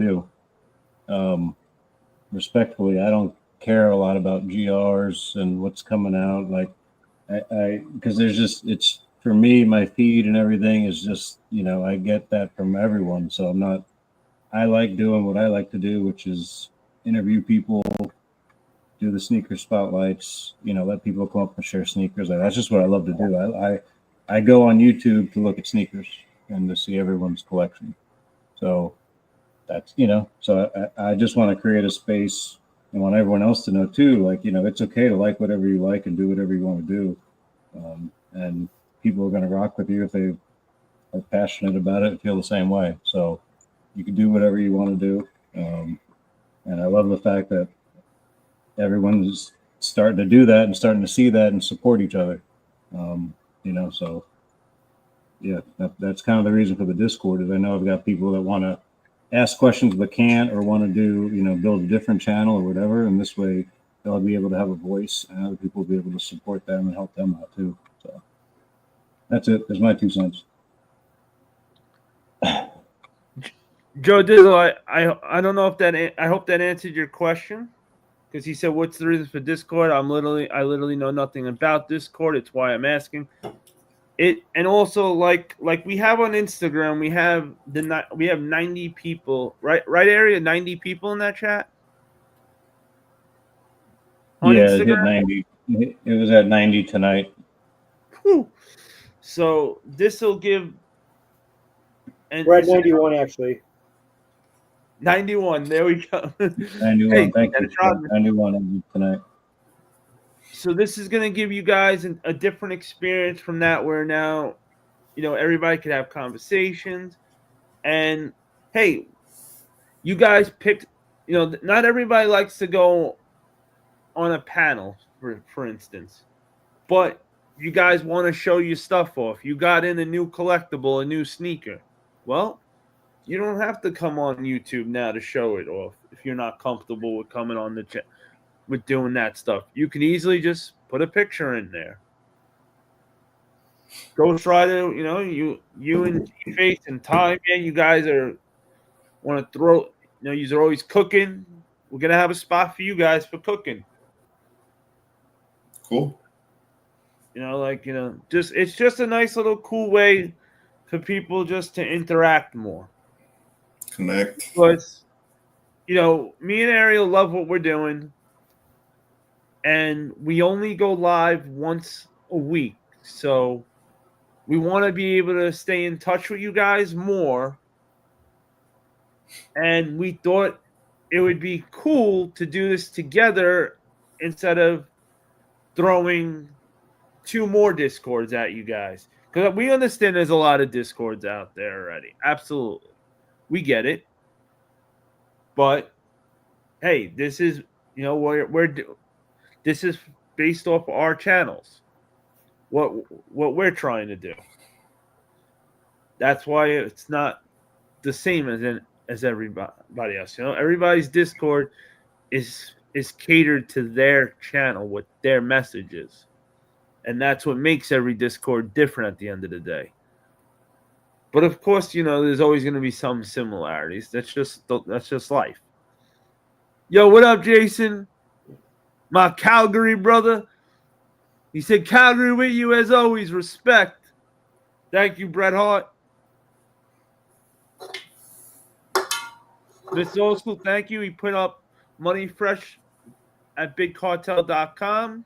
do. Respectfully, I don't care a lot about GRs and what's coming out. Like, because it's for me, my feed and everything is just, I get that from everyone. So I like doing what I like to do, which is interview people, do the sneaker spotlights, let people come up and share sneakers. That's just what I love to do. I go on YouTube to look at sneakers and to see everyone's collection. So that's, so I just want to create a space and want everyone else to know too, like, it's okay to like whatever you like and do whatever you want to do. And people are going to rock with you if they are passionate about it and feel the same way. So you can do whatever you want to do. And I love the fact that everyone's starting to do that and starting to see that and support each other. So yeah, that's kind of the reason for the Discord is I know I've got people that want to ask questions but can't, or want to do, build a different channel or whatever. And this way they'll be able to have a voice and other people will be able to support them and help them out too. So that's it. There's my 2 cents. Joe Dizzle, I don't know if I hope that answered your question, because he said, "What's the reason for Discord?" I literally know nothing about Discord. It's why I'm asking. And also like we have on Instagram, we have 90 people, right area, 90 people in that chat. On Yeah, it hit Instagram. 90. It was at 90 tonight. Whew. So this will give. And We're at 91 actually. 91. There we go. 91. Hey, Thank you. Dennis Rodman. 91 tonight. So this is going to give you guys a different experience from that, where now, everybody could have conversations. And hey, you guys picked, not everybody likes to go on a panel, for instance, but you guys want to show your stuff off. You got in a new collectible, a new sneaker. Well, you don't have to come on YouTube now to show it off if you're not comfortable with coming on the chat with doing that stuff. You can easily just put a picture in there. Ghost Rider, you and T-Face and Ty, man, you guys want to throw, you're always cooking. We're gonna have a spot for you guys for cooking. Cool. It's just a nice little cool way for people just to interact more. Connect. Because, me and Ariel love what we're doing. And we only go live once a week. So we want to be able to stay in touch with you guys more. And we thought it would be cool to do this together instead of throwing 2 more Discords at you guys. Because we understand there's a lot of Discords out there already. Absolutely. We get it. But, hey, this is, this is based off our channels. What we're trying to do. That's why it's not the same as everybody else. Everybody's Discord is catered to their channel with their messages. And that's what makes every Discord different at the end of the day. But of course, there's always going to be some similarities. That's just life. Yo, what up, Jason? My Calgary brother. He said, Calgary with you as always. Respect. Thank you, Bret Hart. Mr. Old School, thank you. He put up Money Fresh at BigCartel.com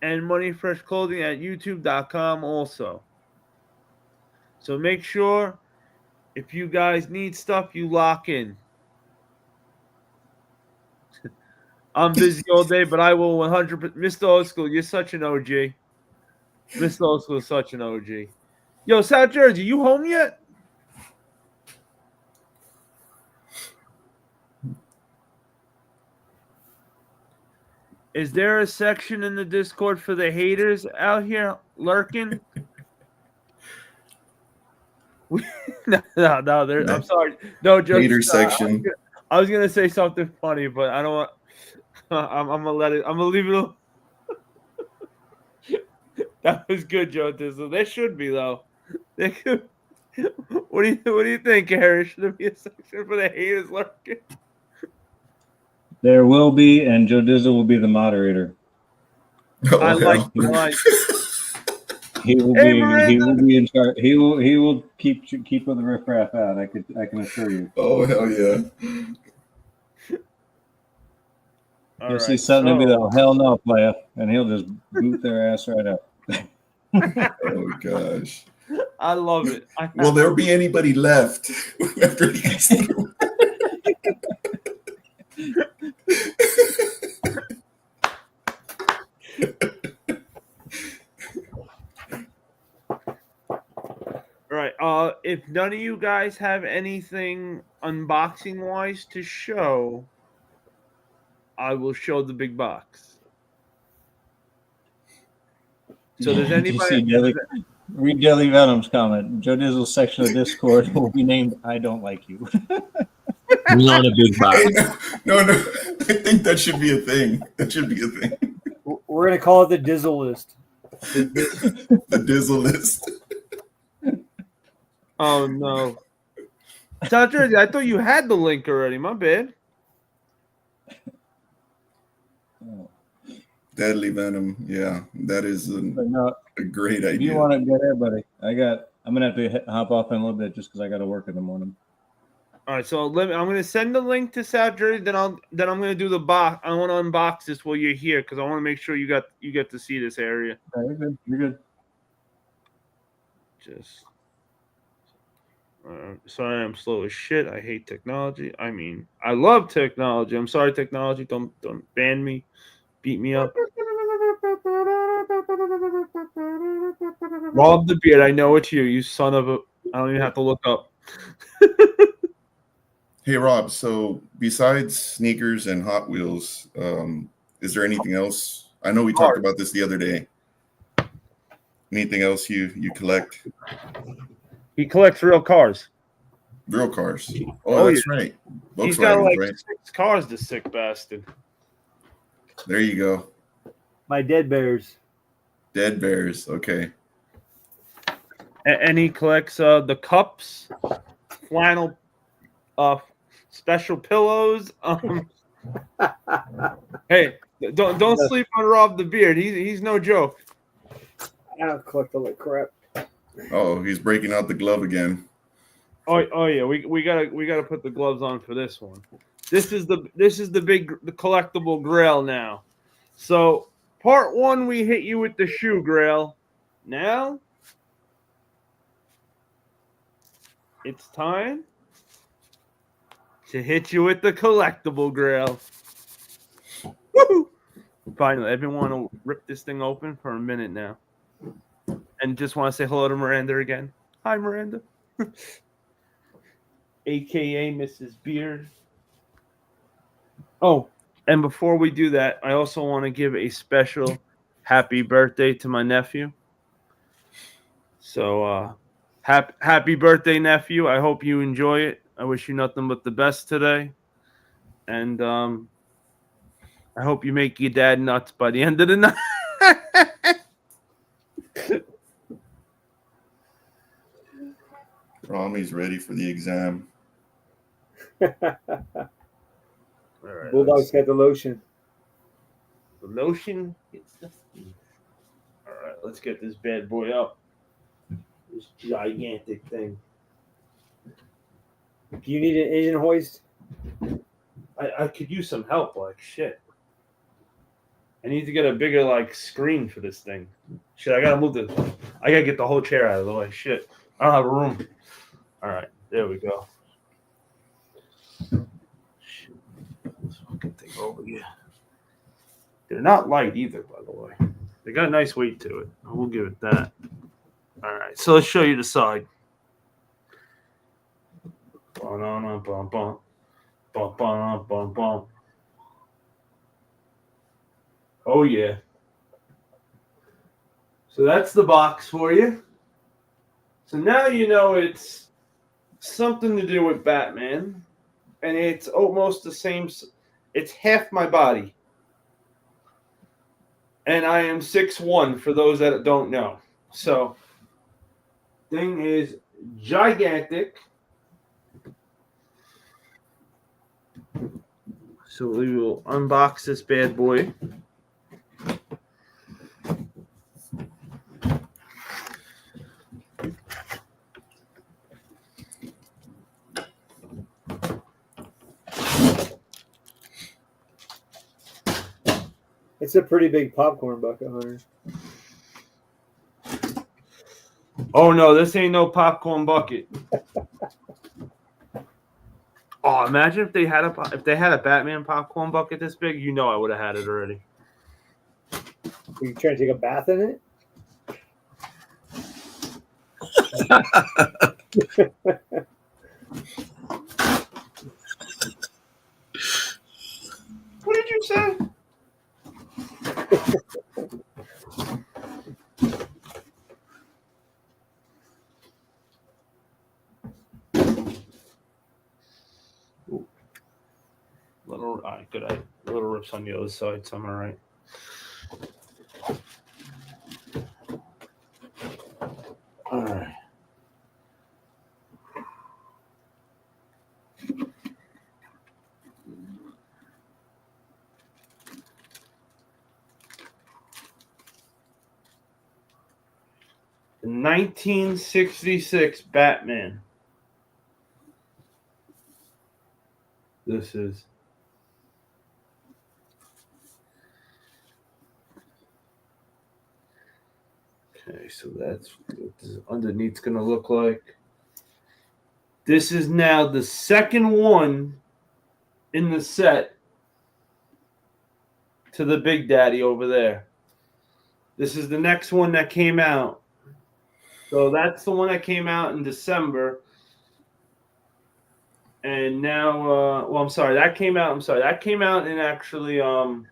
and Money Fresh Clothing at YouTube.com also. So make sure if you guys need stuff, you lock in. I'm busy all day, but I will 100%. Mr. Old School, you're such an OG. Mr. Old School is such an OG. Yo, South Jersey, you home yet? Is there a section in the Discord for the haters out here lurking? No. I'm sorry. No joke. Hater section. I was gonna say something funny, but I don't want. I'm gonna let it. I'm gonna leave it alone. That was good, Joe Dizzle. There should be though. There could. What do you think, Harry? Should there be a section for the haters lurking? There will be, and Joe Dizzle will be the moderator. Oh, I like. He will be in charge. He will keep the riffraff out. I can assure you. Oh, hell yeah. You'll see something to be the hell no player, and he'll just boot their ass right up. Oh gosh. I love it. Will there be anybody left after he gets through? Right. If none of you guys have anything unboxing wise to show, I will show the big box. So does anybody read Jelly Venom's comment? Joe Dizzle's section of Discord will be named "I Don't Like You." Not a big box. Hey, no. I think that should be a thing. That should be a thing. We're gonna call it the Dizzle list. The Dizzle list. Oh no. South Jersey, I thought you had the link already. My bad. Deadly Venom. Yeah, that is But no, a great if you idea. want to get there, buddy, I'm gonna have to hop off in a little bit just because I got to work in the morning. All right, so I'm going to send the link to South Jersey. Then I'm going to do the box. I want to unbox this while you're here because I want to make sure you get to see this area. Okay, you're good. You're good. Just sorry, I'm slow as shit. I hate technology. I mean, I love technology. I'm sorry, technology. Don't ban me, beat me up. Rob the beard. I know it's you. You son of a. I don't even have to look up. Hey Rob, so besides sneakers and Hot Wheels, is there anything else? I know we talked about this the other day. Anything else you collect? He collects real cars. Real cars. Oh, that's right. He's got Volkswagens, like right? 6 cars, the sick bastard. There you go. My dead bears. Dead bears. Okay. And he collects the cups, flannel, special pillows. Hey, don't sleep on Rob the beard. He's no joke. I don't collect all that crap. Oh, he's breaking out the glove again. Oh yeah, we gotta put the gloves on for this one. This is the big collectible GraiL now. So part 1 we hit you with the shoe GraiL. Now it's time to hit you with the collectible GraiL. Woo! Finally, I've been wanting to rip this thing open for a minute now. And just want to say hello to Miranda again. Hi, Miranda. AKA Mrs. Beard. Oh, and before we do that, I also want to give a special happy birthday to my nephew. So, happy birthday, nephew. I hope you enjoy it. I wish you nothing but the best today. And I hope you make your dad nuts by the end of the night. Rami's ready for the exam. All right, Bulldog's got the lotion. the lotion. All right, let's get this bad boy up. This gigantic thing. Do you need an engine hoist? I could use some help, like shit. I need to get a bigger like screen for this thing. Shit, I gotta get the whole chair out of the way. Shit, I don't have a room. All right, there we go. Shit, this fucking thing over here. They're not light either, by the way. They got a nice weight to it. I will give it that. All right, so let's show you the side. Bum, bum, bum. Bum, bum, bum, bum. Oh, yeah. So that's the box for you. So now you know it's something to do with Batman. And it's almost the same. It's half my body. And I am 6'1", for those that don't know. So, thing is gigantic. So we will unbox this bad boy. It's a pretty big popcorn bucket, Hunter. Oh no, this ain't no popcorn bucket. Oh, imagine if they had a Batman popcorn bucket this big. You know I would have had it already. Are you trying to take a bath in it? What did you say? Little, good. Little rips on the other side, so I'm all right. All right. 1966 Batman. This is. Okay, so that's what this underneath's going to look like. This is now the second one in the set to the Big Daddy over there. This is the next one that came out. So that's the one that came out in December. And now, that came out in actually end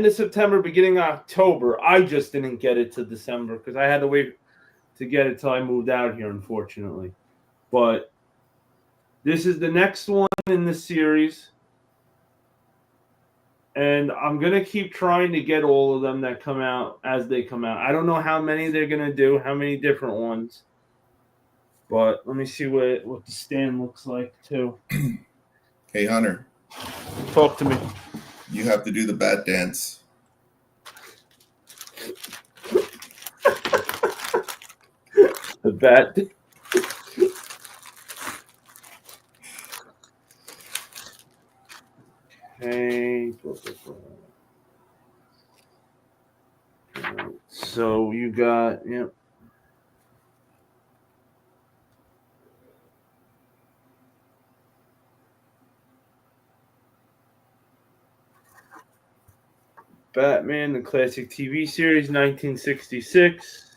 of September, beginning of October. I just didn't get it to December because I had to wait to get it till I moved out here, unfortunately. But this is the next one in the series. And I'm going to keep trying to get all of them that come out as they come out. I don't know how many they're going to do, how many different ones. But let me see what the stand looks like, too. Hey, Hunter. Talk to me. You have to do the bat dance. The bat. Okay. So you got, yep. Batman, the classic TV series, 1966.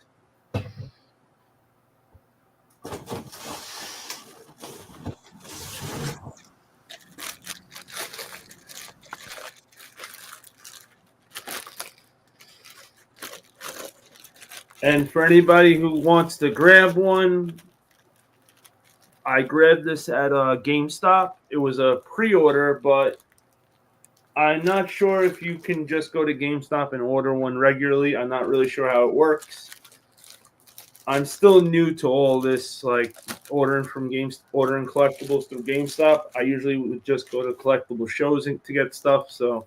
And for anybody who wants to grab one, I grabbed this at GameStop. It was a pre-order, but I'm not sure if you can just go to GameStop and order one regularly. I'm not really sure how it works. I'm still new to all this, like ordering collectibles through GameStop. I usually would just go to collectible shows to get stuff, so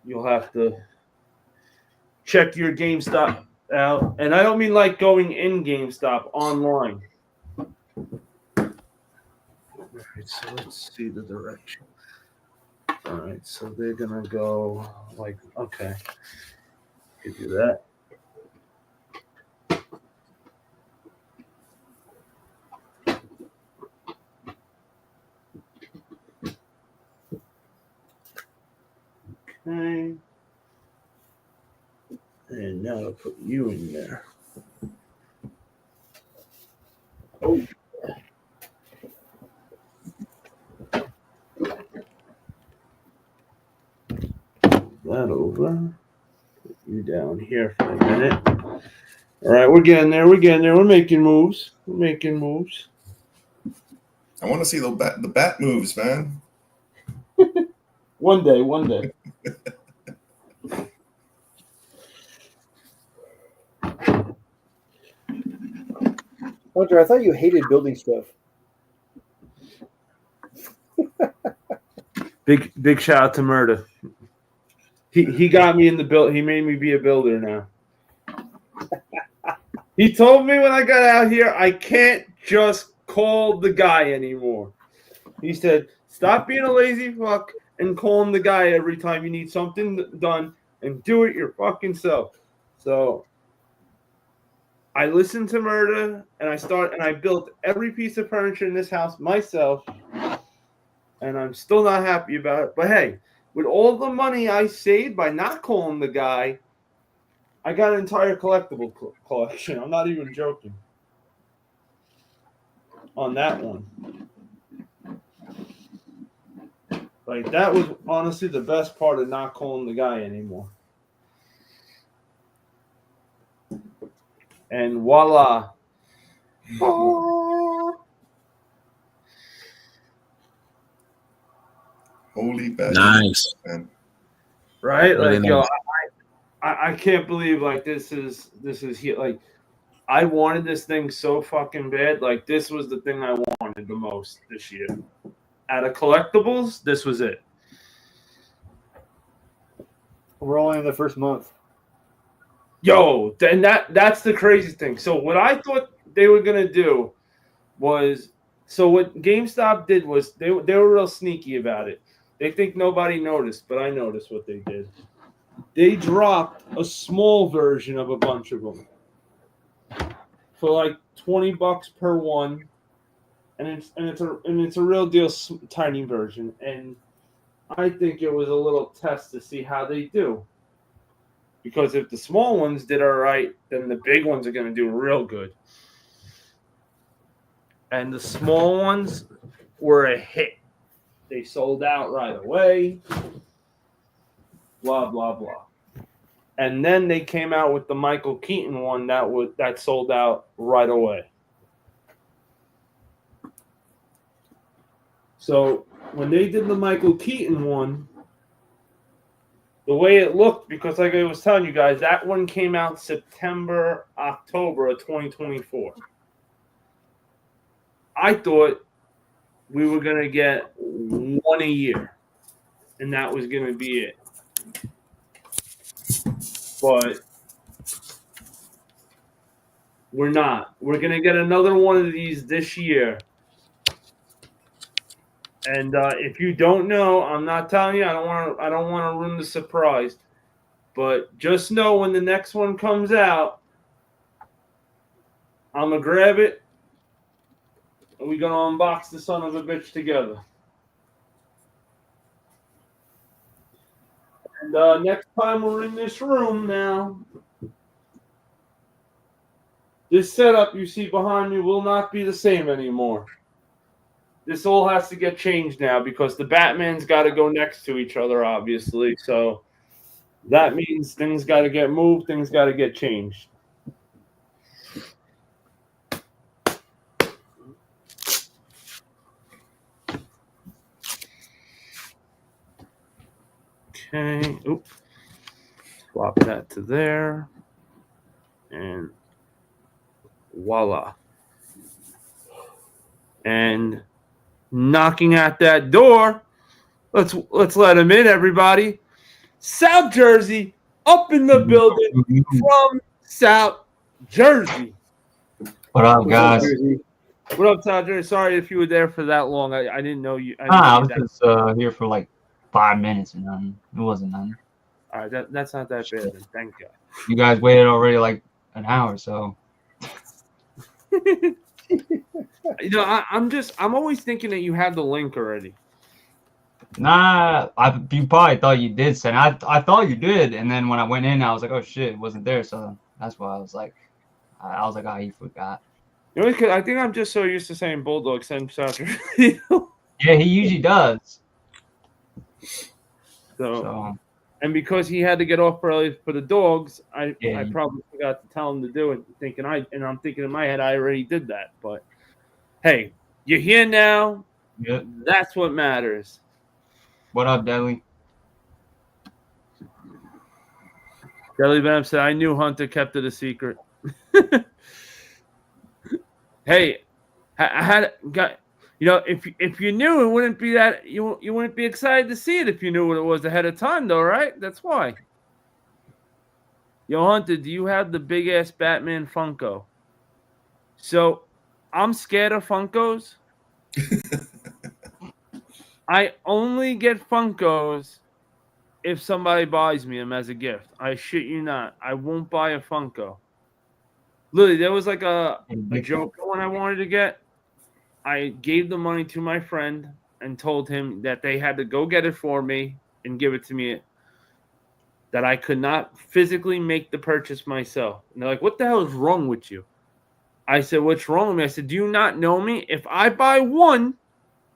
you'll have to check your GameStop out. And I don't mean like going in GameStop, online. All right, so let's see the direction. All right, so they're going to go like, okay. You do that. Okay. And now I'll put you in there. Oh. That over. Put you down here for a minute. All right, we're getting there. We're making moves. I want to see the bat moves, man. One day. Hunter, I thought you hated building stuff. Big shout out to Murda. He got me in the build. He made me be a builder now. He told me when I got out here, I can't just call the guy anymore. He said, stop being a lazy fuck and calling the guy every time you need something done and do it your fucking self. So I listened to Murda and I built every piece of furniture in this house myself. And I'm still not happy about it. But hey, with all the money I saved by not calling the guy, I got an entire collectible collection. I'm not even joking on that one. Like, that was honestly the best part of not calling the guy anymore. And voila. Holy bad. Nice. Man. Right? Really like, nice. yo, I can't believe, like, this is here. Like, I wanted this thing so fucking bad. Like, this was the thing I wanted the most this year. Out of collectibles, this was it. We're only in the first month. Yo, and that's the crazy thing. So what I thought they were gonna do was, so what GameStop did was they were real sneaky about it. They think nobody noticed, but I noticed what they did. They dropped a small version of a bunch of them for like $20 per one, and it's a real deal tiny version. And I think it was a little test to see how they do. Because if the small ones did all right, then the big ones are going to do real good. And the small ones were a hit. They sold out right away. Blah, blah, blah. And then they came out with the Michael Keaton one that sold out right away. So when they did the Michael Keaton one, the way it looked, because like I was telling you guys, that one came out September, October of 2024. I thought we were going to get one a year, and that was going to be it. But we're not. We're going to get another one of these this year. And if you don't know, I'm not telling you. I don't want to ruin the surprise. But just know when the next one comes out, I'm gonna grab it, and we're gonna unbox the son of a bitch together. And next time we're in this room now, this setup you see behind me will not be the same anymore. This all has to get changed now because the Batman's got to go next to each other, obviously. So that means things got to get moved, things got to get changed. Okay. Oops. Swap that to there. And voila. And knocking at that door. Let's let him in, everybody. South Jersey up in the building from South Jersey. What up, guys? What up, South Jersey? Sorry if you were there for that long. I didn't know you. I was just here for like 5 minutes and nothing. It wasn't nothing. All right, that's not that bad. Then. Thank God. You guys waited already like an hour, so. You know, I'm always thinking that you have the link already. Nah, you probably thought you did send. I thought you did, and then when I went in, I was like, oh shit, it wasn't there. So that's why I was like, oh, you forgot. You know, I think I'm just so used to saying Bulldog send South Jersey. Yeah, he usually does. So, and because he had to get off early for the dogs, I probably forgot to tell him to do it, I'm thinking in my head I already did that. But hey, you're here now. Yep. That's what matters. What up, Deli? Deli Bam said, I knew Hunter kept it a secret. Hey, I had got. You know, if you knew, it wouldn't be that you wouldn't be excited to see it if you knew what it was ahead of time, though, right? That's why. Yo, Hunter, do you have the big ass Batman Funko? So, I'm scared of Funkos. I only get Funkos if somebody buys me them as a gift. I shit you not. I won't buy a Funko. Literally, there was like a Joker one I wanted to get. I gave the money to my friend and told him that they had to go get it for me and give it to me, that I could not physically make the purchase myself. And they're like, what the hell is wrong with you? I said, what's wrong with me? I said, do you not know me? If I buy one,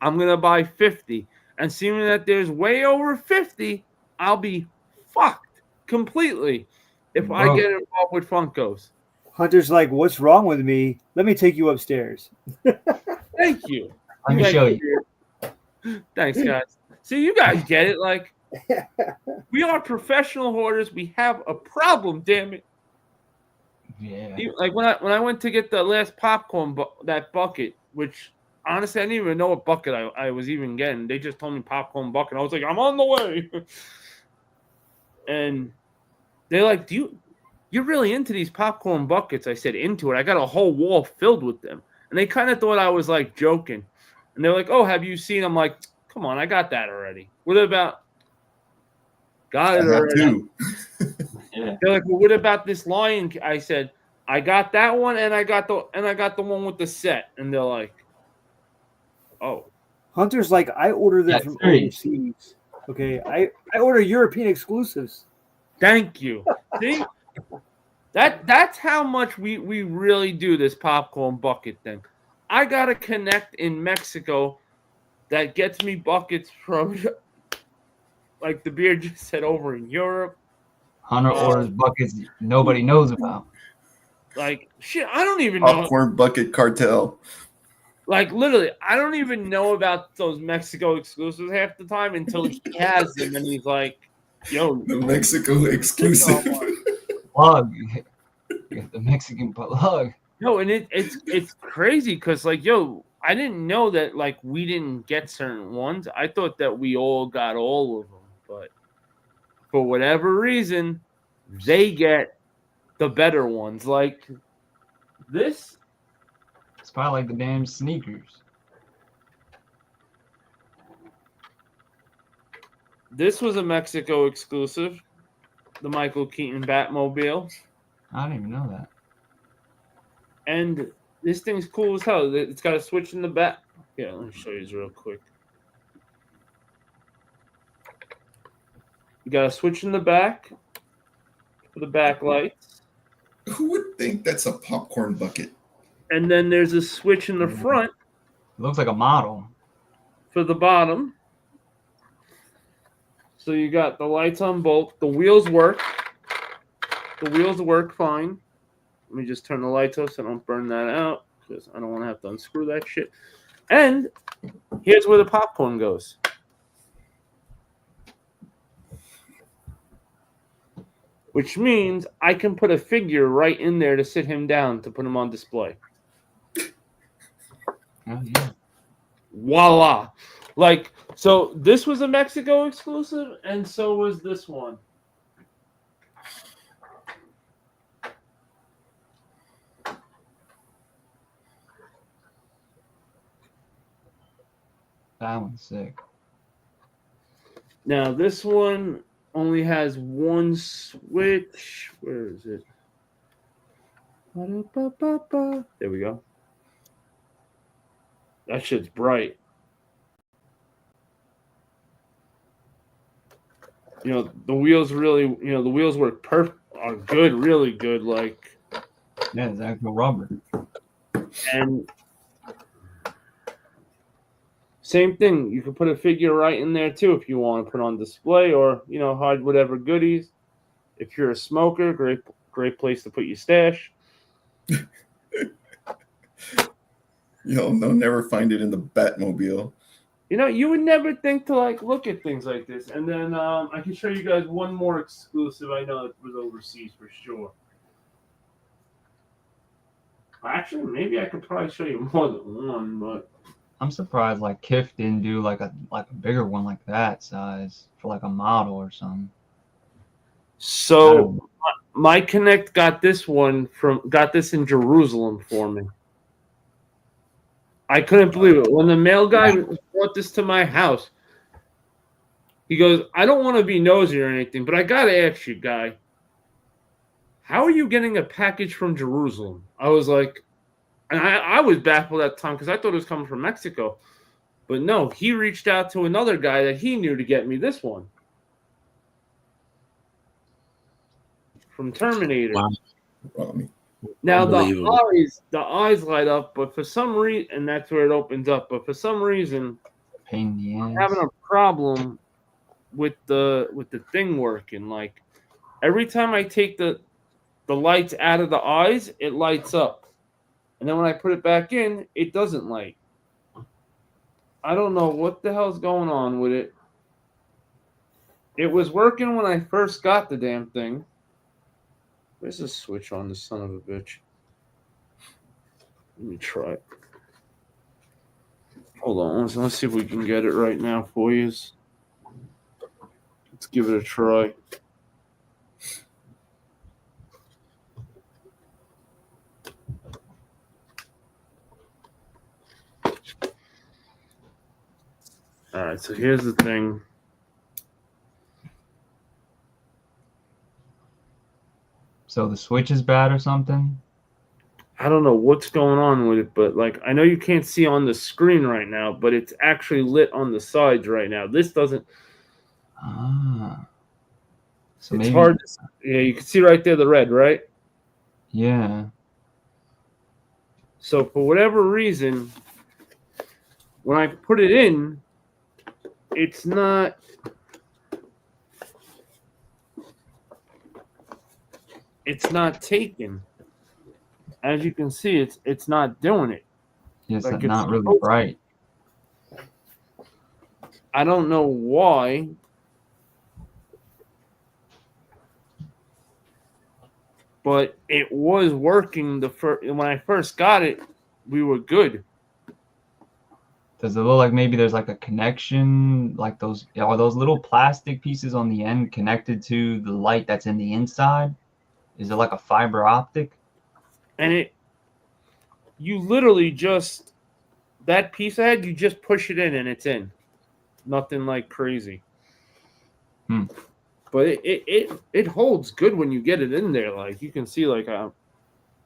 I'm going to buy 50. And seeing that there's way over 50, I'll be fucked completely if I get involved with Funkos. Hunter's like, what's wrong with me? Let me take you upstairs. Thank you. Let me show you. Thanks, guys. See, you guys get it. Like, we are professional hoarders. We have a problem, damn it. Yeah. Like when I went to get the last popcorn, that bucket, which honestly I didn't even know what bucket I was even getting. They just told me popcorn bucket. I was like, I'm on the way. and they're like, you're really into these popcorn buckets? I said, into it. I got a whole wall filled with them. And they kind of thought I was like joking. And they're like, oh, have you seen? I'm like, come on, I got that already. What about? Got it I have already. two. Yeah. They're like, well, what about this lion? I said, I got that one, and I got the one with the set. And they're like, oh. HuNters, like, I order them Yeah, from serious. overseas. Okay, I order European exclusives. Thank you. See, that's how much we really do this popcorn bucket thing. I got a connect in Mexico that gets me buckets from, like the beer just said, over in Europe. Hunter orders buckets nobody knows about. Like, shit, I don't even know. Popcorn bucket cartel. Like, literally, I don't even know about those Mexico exclusives half the time until he has them, and he's like, yo. The Mexico exclusive. Plug. You got the Mexican plug. No, and it's crazy because, like, yo, I didn't know that, like, we didn't get certain ones. I thought that we all got all of them, but for whatever reason, they get the better ones. Like, this. It's probably like the damn sneakers. This was a Mexico exclusive, the Michael Keaton Batmobile. I didn't even know that. And this thing's cool as hell. It's got a switch in the back. Yeah, let me show you this real quick. You got a switch in the back for the backlights. Who would think that's a popcorn bucket? And then there's a switch in the front It looks like a model. for the bottom. So you got the lights on both. The wheels work. The wheels work fine. Let me just turn the lights off so I don't burn that out because I don't want to have to unscrew that shit. And here's where the popcorn goes. Which means I can put a figure right in there to sit him down to put him on display. Oh, yeah. Voila. Like, so this was a Mexico exclusive, and so was this one. That one's sick. Now, this one only has one switch. Where is it? There we go. That shit's bright. You know, the wheels really, you know, the wheels work perfect, are good, really good. Like, Yeah, it's actual rubber. and same thing. You can put a figure right in there too if you want to put on display, or, you know, hide whatever goodies. If you're a smoker, great place to put your stash. You'll never find it in the Batmobile. You know, you would never think to, like, look at things like this. And then I can show you guys one more exclusive I know that was overseas for sure. Actually, maybe I could probably show you more than one, but I'm surprised like Kif didn't do like a bigger one like that size for like a model or something. so my Connect got this in Jerusalem for me. I couldn't believe it. When the mail guy brought this to my house, he goes, I don't want to be nosy or anything, but I got to ask you, guy, how are you getting a package from Jerusalem? I was like, and I was baffled at the time because I thought it was coming from Mexico. But no, he reached out to another guy that he knew to get me this one. From Terminator. Wow. Now the eyes light up, but for some reason, and that's where it opens up. But for some reason, Pain in the ass. I'm having a problem with the thing working. Like, every time I take the lights out of the eyes, it lights up, and then when I put it back in, it doesn't light. I don't know what the hell's going on with it. It was working when I first got the damn thing. Where's the switch on, the son of a bitch? Let me try it. Hold on. Let's see if we can get it right now for you. Let's give it a try. All right, so here's the thing. So the switch is bad or something? I don't know what's going on with it, but like I know you can't see on the screen right now, but it's actually lit on the sides right now. This doesn't. Ah. So It's maybe. hard. Yeah, you can see right there the red, right? Yeah. So for whatever reason, when I put it in, it's not. It's not taken. As you can see, it's not doing it. Yes, Like not really supposed to. bright. I don't know why. But it was working when I first got it, we were good. Does it look like maybe there's like a connection, like are those little plastic pieces on the end connected to the light that's in the inside? Is it like a fiber optic? And you literally just, that piece I had, you just push it in and it's in. Nothing like crazy. But it holds good when you get it in there. Like you can see like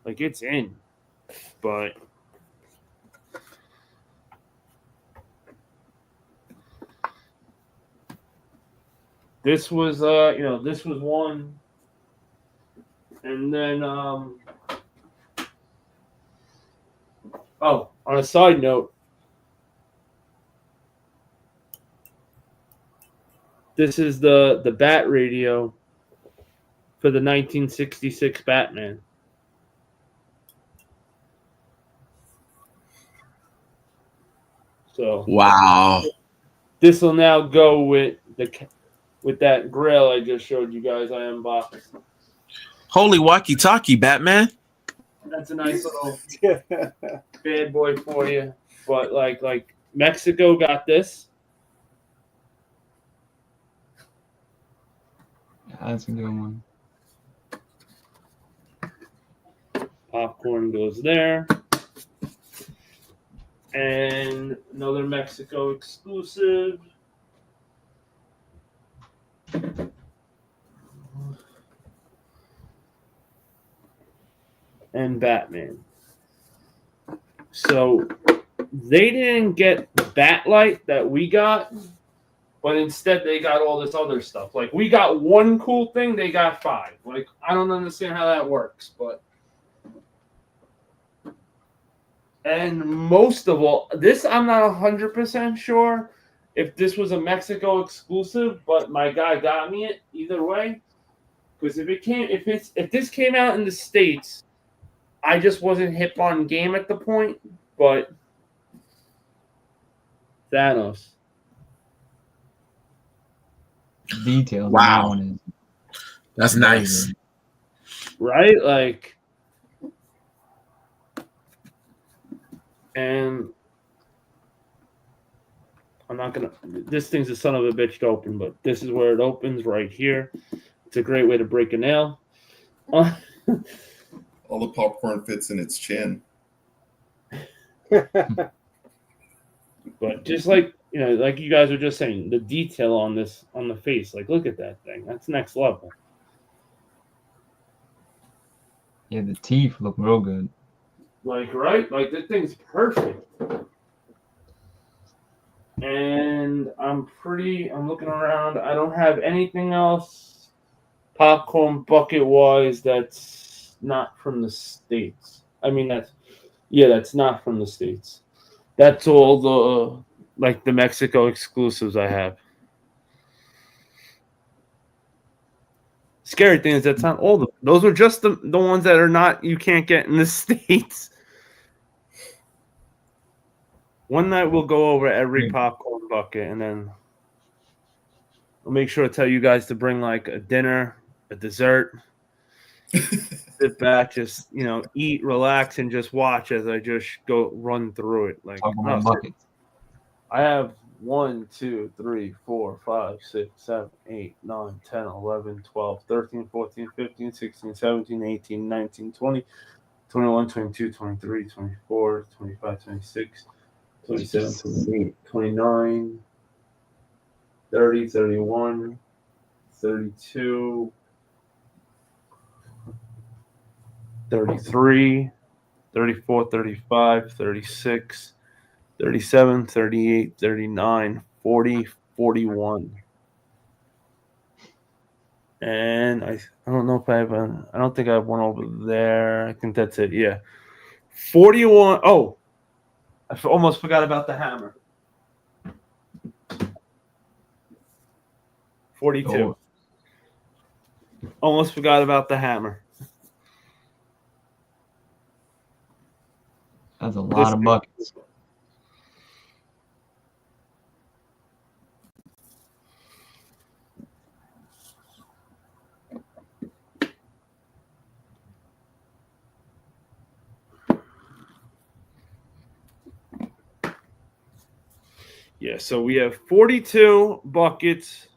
it's in. But this was this was one. And then oh, on a side note, this is the bat radio for the 1966 Batman. So wow, this will now go with that GraiL I just showed you guys. I unboxed. holy walkie-talkie, Batman. That's a nice little bad boy for you. But like Mexico got this. Yeah, that's a good one. Popcorn goes there. And another Mexico exclusive. And Batman. So they didn't get the Batlight that we got, but instead they got all this other stuff. Like we got one cool thing, they got 5. Like I don't understand how that works, but. And most of all, this I'm not 100% sure if this was a Mexico exclusive, but my guy got me it either way. Because if this came out in the States, I just wasn't hip on game at the point. But Thanos. Details. Wow. On that one That's nice. Right? Like, and I'm not going to, this thing's a son of a bitch to open, but this is where it opens right here. It's a great way to break a nail. All the popcorn fits in its chin. But just like, like you guys were just saying, the detail on this, on the face, like, look at that thing. That's next level. Yeah, the teeth look real good. Like, right? Like, that thing's perfect. And I'm looking around. I don't have anything else popcorn bucket-wise that's not from the States. I mean, that's not from the States. That's all the Mexico exclusives I have. Scary thing is that's not all of them. Those are just the ones that are not, you can't get in the States. One night we'll go over every popcorn bucket, and then I'll make sure to tell you guys to bring like a dinner, a dessert, sit back, just eat, relax, and just watch as I just go run through it. Like Buckets. I have 1, 2, 3, 4, 5, 6, 7, 8, 9, 10, 11, 12, 13, 14, 15, 16, 17, 18, 19, 20, 21, 22, 23, 24, 25, 26, 27, 28, 29, 30, 31, 32, 33, 34, 35, 36, 37, 38, 39, 40, 41. And I don't know if I have I don't think I have one over there. I think that's it. Yeah. 41. Oh, I almost forgot about the hammer. 42. Oh. Almost forgot about the hammer. That's a lot of buckets. Yeah, so we have 42 buckets,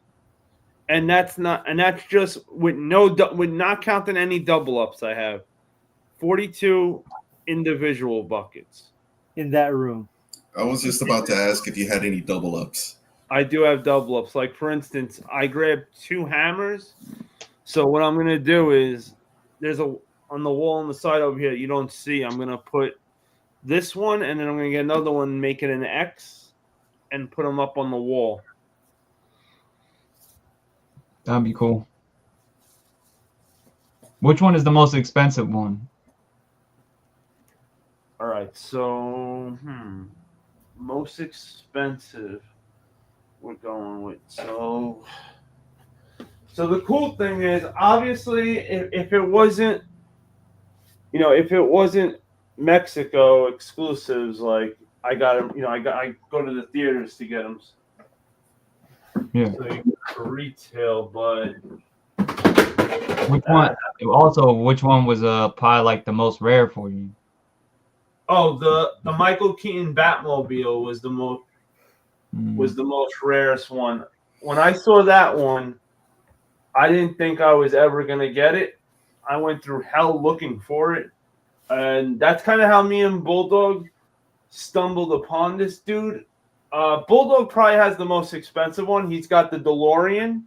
and that's just with not counting any double ups. I have 42 individual buckets in that room. I was just about to ask if you had any double ups. I do have double ups. Like, for instance, I grabbed 2 hammers. So what I'm gonna do is there's on the wall on the side over here you don't see. I'm gonna put this one, and then I'm gonna get another one, make it an X, and put them up on the wall. That'd be cool. Which one is the most expensive one? All right, so most expensive we're going with. So the cool thing is, obviously, if it wasn't, if it wasn't Mexico exclusives, like I got them, I go to the theaters to get them. Yeah. So you get for retail, but which one? Also, which one was probably like the most rare for you? Oh, the Michael Keaton Batmobile was the most rarest one. When I saw that one, I didn't think I was ever gonna get it. I went through hell looking for it, and that's kind of how me and Bulldog stumbled upon this dude. Bulldog probably has the most expensive one. He's got the DeLorean.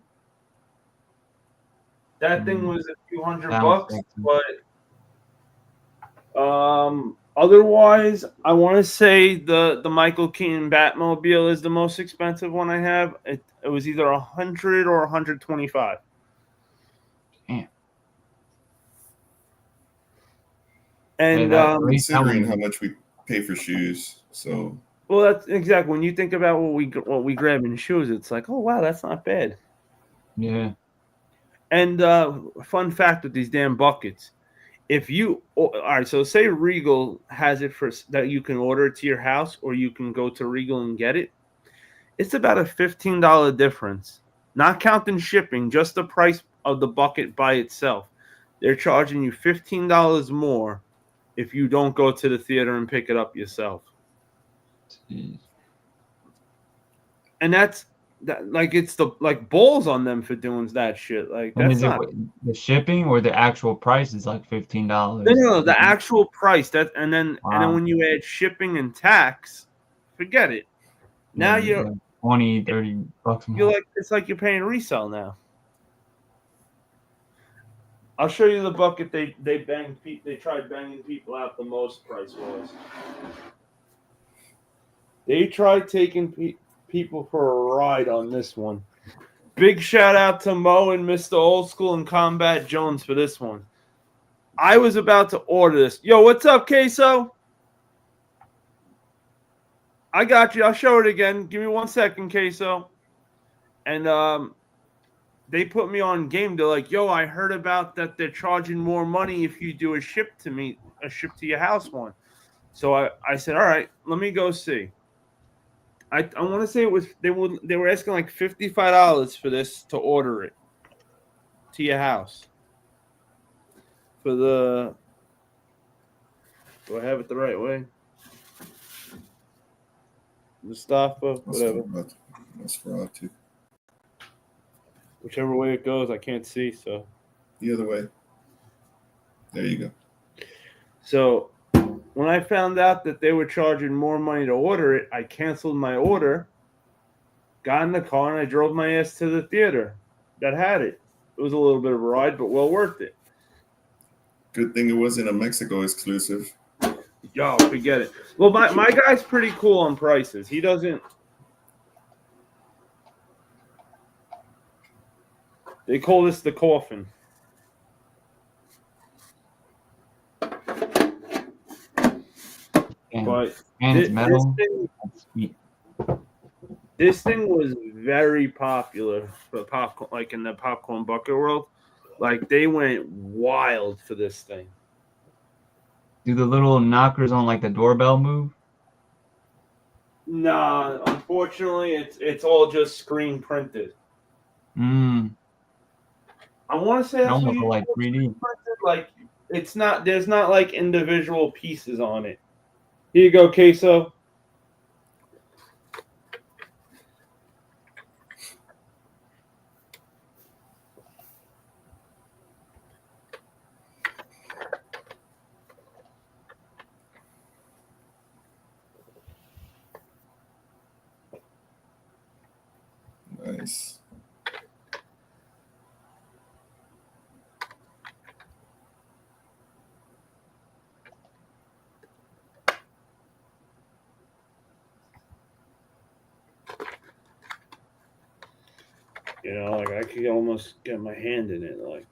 That thing was a few $100, but otherwise, I want to say the Michael Keaton Batmobile is the most expensive one I have. It was either 100 or 125. Damn. And considering how much we pay for shoes, so well, that's exactly when you think about what we grab in shoes. It's like, oh wow, that's not bad. Yeah. And fun fact with these damn buckets, all right, so say Regal has it for that you can order it to your house, or you can go to Regal and get it. It's about a $15 difference, not counting shipping, just the price of the bucket by itself. They're charging you $15 more if you don't go to the theater and pick it up yourself. Jeez. And that's that, like, it's the balls on them for doing that shit. Like, And that's is not it the shipping or the actual price is like $15? no, the actual price. And then Wow. when you add shipping and tax, forget it. Now Yeah, you're like $20, $30 more. you're like, it's like you're paying resale now. I'll show you the bucket they tried banging people out the most price was. They tried taking people for a ride on this one. Big shout out to Mo and Mr. Old School and Combat Jones for this one. I was about to order this. Yo, what's up, Queso? I got you. I'll show it again. Give me 1 second, Queso. And they put me on game. They're like, yo, I heard about that they're charging more money if you do a ship to your house one. So I said, all right, let me go see. I want to say it was they were asking like $55 for this to order it to your house. For the do I have it the right way? Mustafa, whatever. That's fraud too. Whichever way it goes, I can't see. So the other way. There you go. So when I found out that they were charging more money to order it, I canceled my order. got in the car and I drove my ass to the theater that had it. It was a little bit of a ride, but well worth it. Good thing it wasn't a Mexico exclusive. Yo, forget it. Well, my guy's pretty cool on prices. He doesn't. They call this the coffin. But and it's metal. This thing was very popular for popcorn, like in the popcorn bucket world. Like they went wild for this thing. Do the little knockers on like the doorbell move? Nah, unfortunately, it's all just screen printed. I want to say that's almost like 3D. Like it's not. There's not like individual pieces on it. Here you go, Queso. Nice. You know, like I could almost get my hand in it. Like,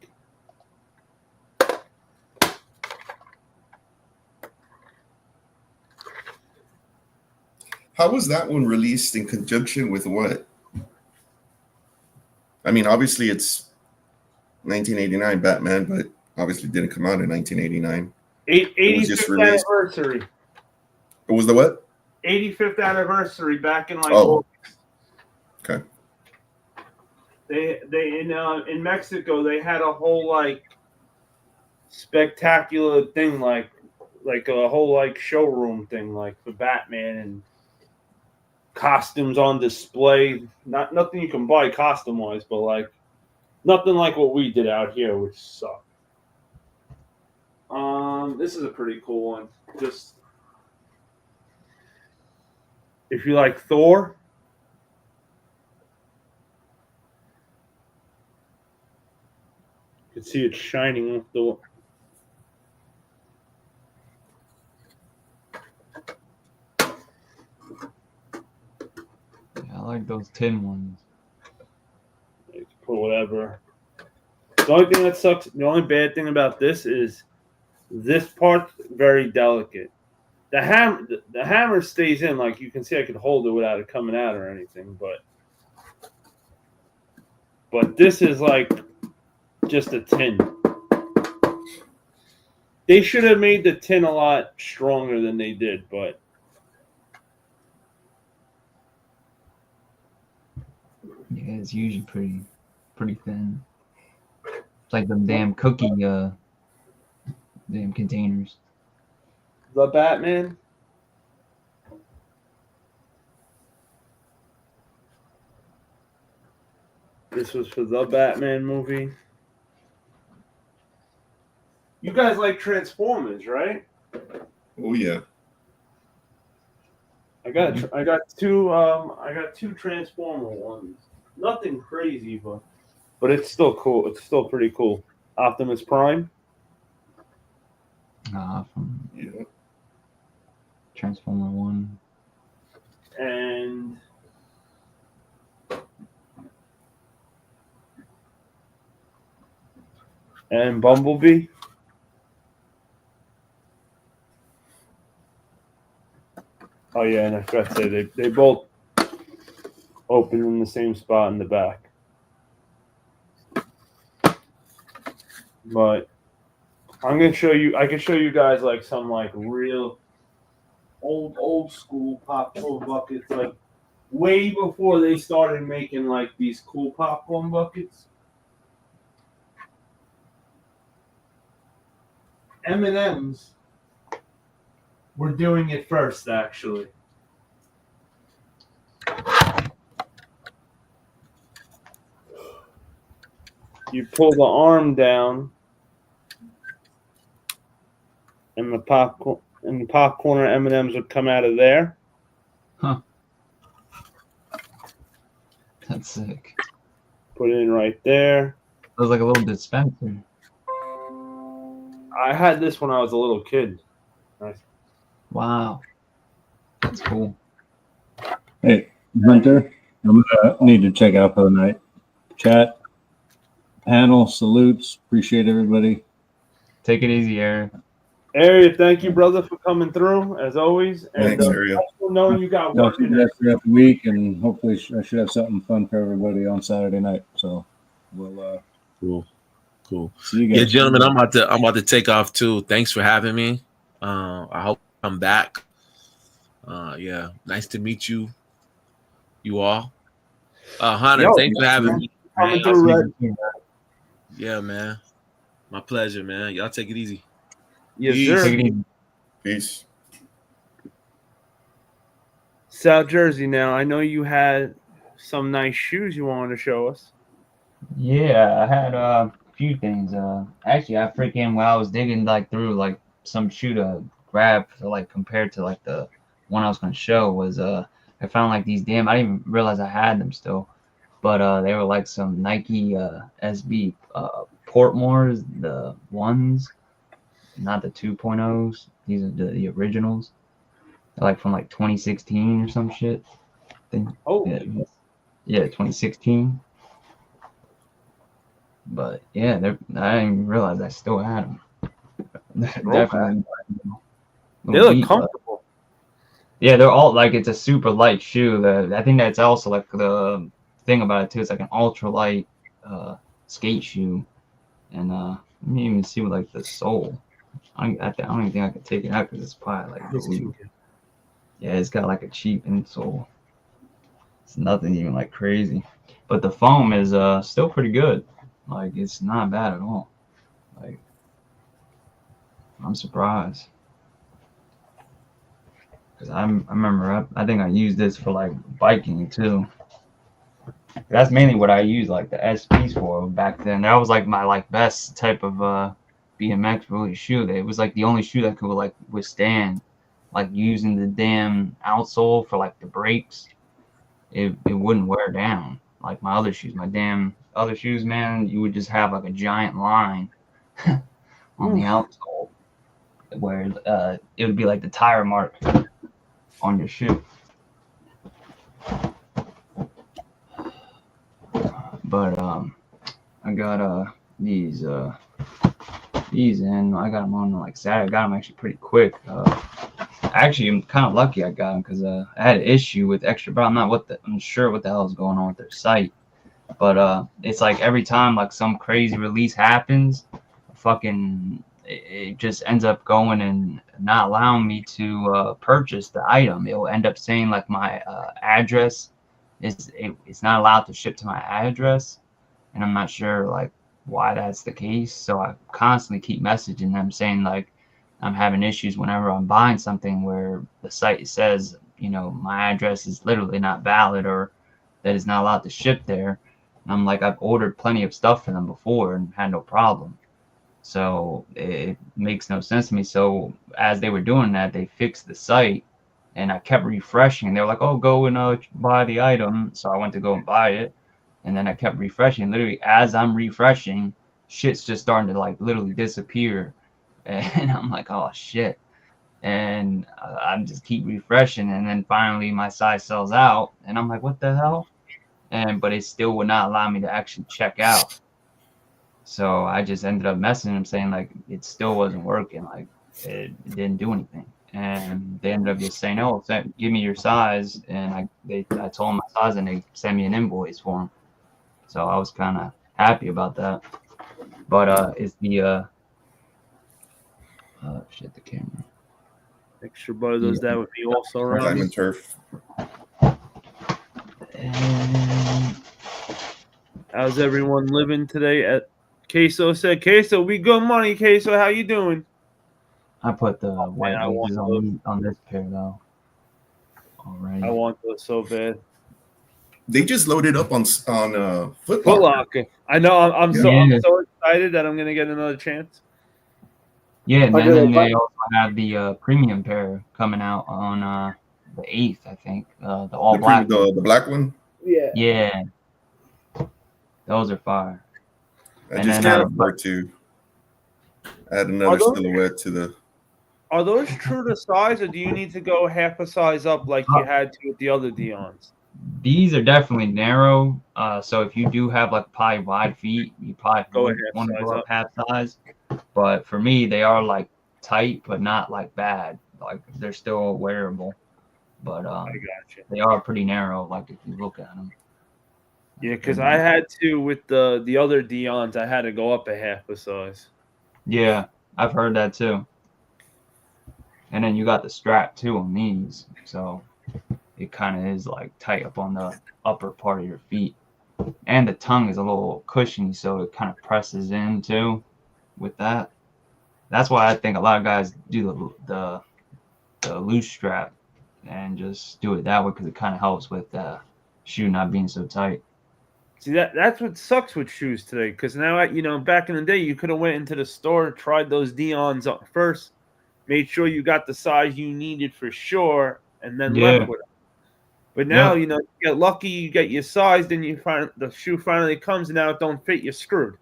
How was that one released in conjunction with what? I mean, obviously it's 1989 Batman, but obviously didn't come out in 1989. 85th anniversary. It was the what? 85th anniversary back in like. Oh. Okay. They in Mexico they had a whole like spectacular thing like a whole like showroom thing like for Batman and costumes on display. Nothing you can buy costume wise, but like nothing like what we did out here, which sucked. This is a pretty cool one. Just if you like Thor. You can see it shining off the. Yeah, I like those tin ones. You can put whatever. The only thing that sucks, the only bad thing about this is this part's very delicate. The hammer stays in, like you can see I could hold it without it coming out or anything, but this is like just a tin. They should have made the tin a lot stronger than they did, but yeah, it's usually pretty thin. It's like them damn cookie damn containers. the Batman. This was for the Batman movie. You guys like Transformers, right? Oh yeah. I got two Transformer ones. Nothing crazy, but it's still cool. It's still pretty cool. Optimus Prime. From Yeah. Transformer 1. And Bumblebee. Oh yeah, and I forgot to say they both open in the same spot in the back. But I'm gonna show you. I can show you guys like some like real old school popcorn buckets, like way before they started making like these cool popcorn buckets. M&M's were doing it first, actually. You pull the arm down, and the popcorn or M&M's would come out of there. Huh. That's sick. Put it in right there. It was like a little dispenser. I had this when I was a little kid. Nice. Wow. That's cool. Hey, Hunter, I'm gonna need to check out for the night. Chat, panel, salutes. Appreciate everybody. Take it easy, Eric. Area, thank you, brother, for coming through as always. And Thanks, Area. knowing you got Y'all work keep in that throughout the week, and hopefully I should have something fun for everybody on Saturday night. So we'll Cool. see you guys. Yeah, gentlemen, I'm about to take off too. Thanks for having me. I hope I'm back. Yeah, nice to meet you all. Hunter, Yo, thanks for having me. coming through, Red. Yeah, man. My pleasure, man. Y'all take it easy. Yes, Peace. sir. Take it easy. Peace. South Jersey now. I know you had some nice shoes you wanted to show us. Yeah, I had a few things. Actually, I freaking while I was digging like through like some shoe to grab for like compared to like the one I was gonna show was I found like these I didn't even realize I had them still, but they were like some Nike SB Portmores, the ones, not the 2.0s. These are the originals. They're like from like 2016 or some shit. I think. Oh, Yeah, 2016. But yeah, I didn't even realize I still had them. Definitely. they look comfortable. Yeah, they're all like it's a super light shoe. I think that's also like the thing about it too. It's like an ultra light skate shoe, and let me even see what like the sole. I don't even think I could take it out because it's probably like blue. Yeah, it's got like a cheap insole. It's nothing even like crazy, but the foam is still pretty good. Like it's not bad at all. Like I'm surprised. Cause I remember I think I used this for like biking too. That's mainly what I used like the SPs for back then. That was like my like best type of BMX really shoe. It was like the only shoe that could like withstand like using the damn outsole for like the brakes. It wouldn't wear down like my other shoes. My damn other shoes, man, you would just have like a giant line on the outsole where it would be like the tire mark on your shoe. But I got these and I got them on like Saturday. I got them actually pretty quick. Actually, I'm kind of lucky I got them because I had an issue with extra, but I'm sure what the hell is going on with their site. But it's like every time like some crazy release happens, fucking it just ends up going and not allowing me to purchase the item. It will end up saying like my address it's not allowed to ship to my address, and I'm not sure like why that's the case. So I constantly keep messaging them saying like I'm having issues whenever I'm buying something where the site says, you know, my address is literally not valid or that it's not allowed to ship there. And I'm like, I've ordered plenty of stuff for them before and had no problem. So it makes no sense to me. So as they were doing that, they fixed the site, and I kept refreshing. They were like, "Oh, go and buy the item." So I went to go and buy it, and then I kept refreshing. Literally, as I'm refreshing, shit's just starting to like literally disappear, and I'm like, "Oh shit!" And I just keep refreshing, and then finally my size sells out, and I'm like, "What the hell?" But it still would not allow me to actually check out. So I just ended up messaging them saying like it still wasn't working, like it didn't do anything, and they ended up just saying, "Oh, give me your size," and I told them my size, and they sent me an invoice for them. So I was kind of happy about that. But it's the shit, the camera. Extra butter does that with me also around. Diamond Turf. And How's everyone living today? At Queso said, "Queso, we good money. Queso, how you doing?" I put the white I want laces on this pair though. Already. I want those so bad. They just loaded up on Foot Foot Locker. Locker. I know. I'm so excited that I'm gonna get another chance. Yeah, and then they also have the premium pair coming out on the 8th, I think. The all black. The black one. Yeah. Yeah, Those are fire. I And just then, can't afford to add another those- silhouette to the. Are those true to size, or do you need to go half a size up like you had to with the other Deons? These are definitely narrow. So if you do have like probably wide feet, you probably Go would half want to size go up up. half size. But for me, they are like tight, but not like bad. Like they're still wearable. But I got you. they are pretty narrow. Like if you look at them. Yeah, because I had to with the other Deons, I had to go up a half a size. Yeah, I've heard that too. And then you got the strap too on these, so it kind of is like tight up on the upper part of your feet. And the tongue is a little cushiony, so it kind of presses in too with that. That's why I think a lot of guys do the loose strap and just do it that way because it kind of helps with the shoe not being so tight. See, that's what sucks with shoes today, because now, back in the day, you could have went into the store, tried those Deons up first, made sure you got the size you needed for sure, and then left with them. But now, Yep. you get lucky, you get your size, then you find the shoe finally comes, and now it don't fit, you're screwed.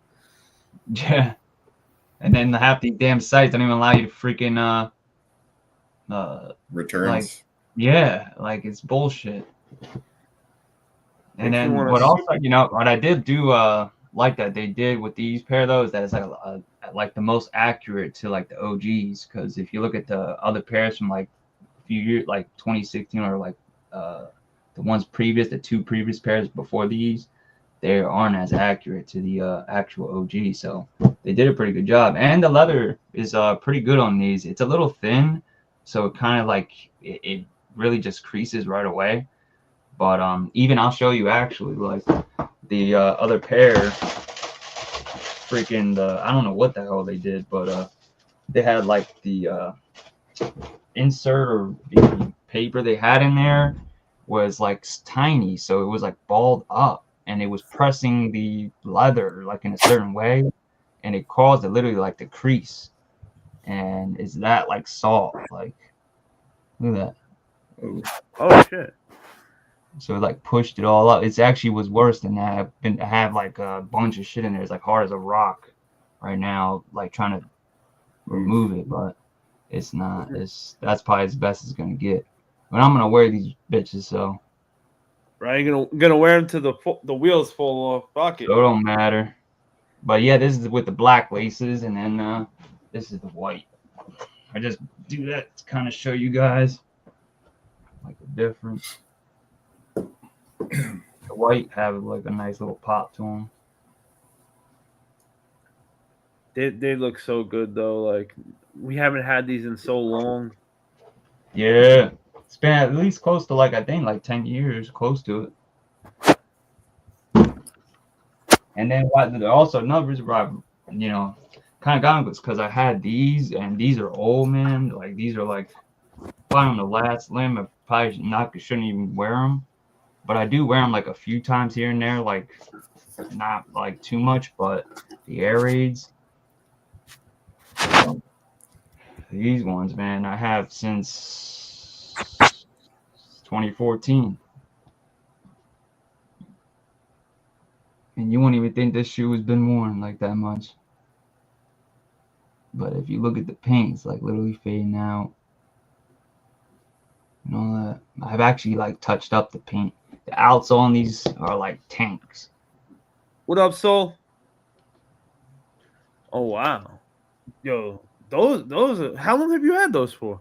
Yeah. And then half these damn sites don't even allow you to freaking Returns. like, yeah, like it's bullshit. And If you then wanna what also, super- what I did do like that they did with these pair though is that it's like the most accurate to like the OGs, because if you look at the other pairs from like a few years, like 2016 or like the ones previous, the two previous pairs before these, they aren't as accurate to the actual OG. So they did a pretty good job, and the leather is pretty good on these. It's a little thin, so it kind of like it really just creases right away. But even I'll show you actually like the other pair, freaking I don't know what the hell they did, but they had like the insert or the paper they had in there was like tiny, so it was like balled up and it was pressing the leather like in a certain way, and it caused it literally like to crease. And it's that like soft, like look at that. Ooh. Oh, shit. So it like pushed it all up. It actually was worse than that. I have like a bunch of shit in there. It's like hard as a rock right now, like trying to remove it, but it's not. That's probably as best it's gonna get. But I'm gonna wear these bitches, so Right, you're gonna wear them to the wheels fall off. Fuck it. so it don't matter. But yeah, this is with the black laces, and then this is the white. I just do that to kind of show you guys like the difference. The white have like a nice little pop to them. They look so good though. Like, we haven't had these in so long. Yeah, it's been at least close to like I think like 10 years, close to it. And then also another reason why kind of got them was because I had these, and these are old, man. Like these are like probably on the last limb. I probably shouldn't even wear them, but I do wear them like a few times here and there, like not like too much. But the air raids, these ones, man, I have since 2014. And you won't even think this shoe has been worn like that much. But if you look at the paint, it's like literally fading out. And all that. I've actually like touched up the paint. The outsole on these are like tanks. What up, Soul? Oh wow, yo, those are, how long have you had those for?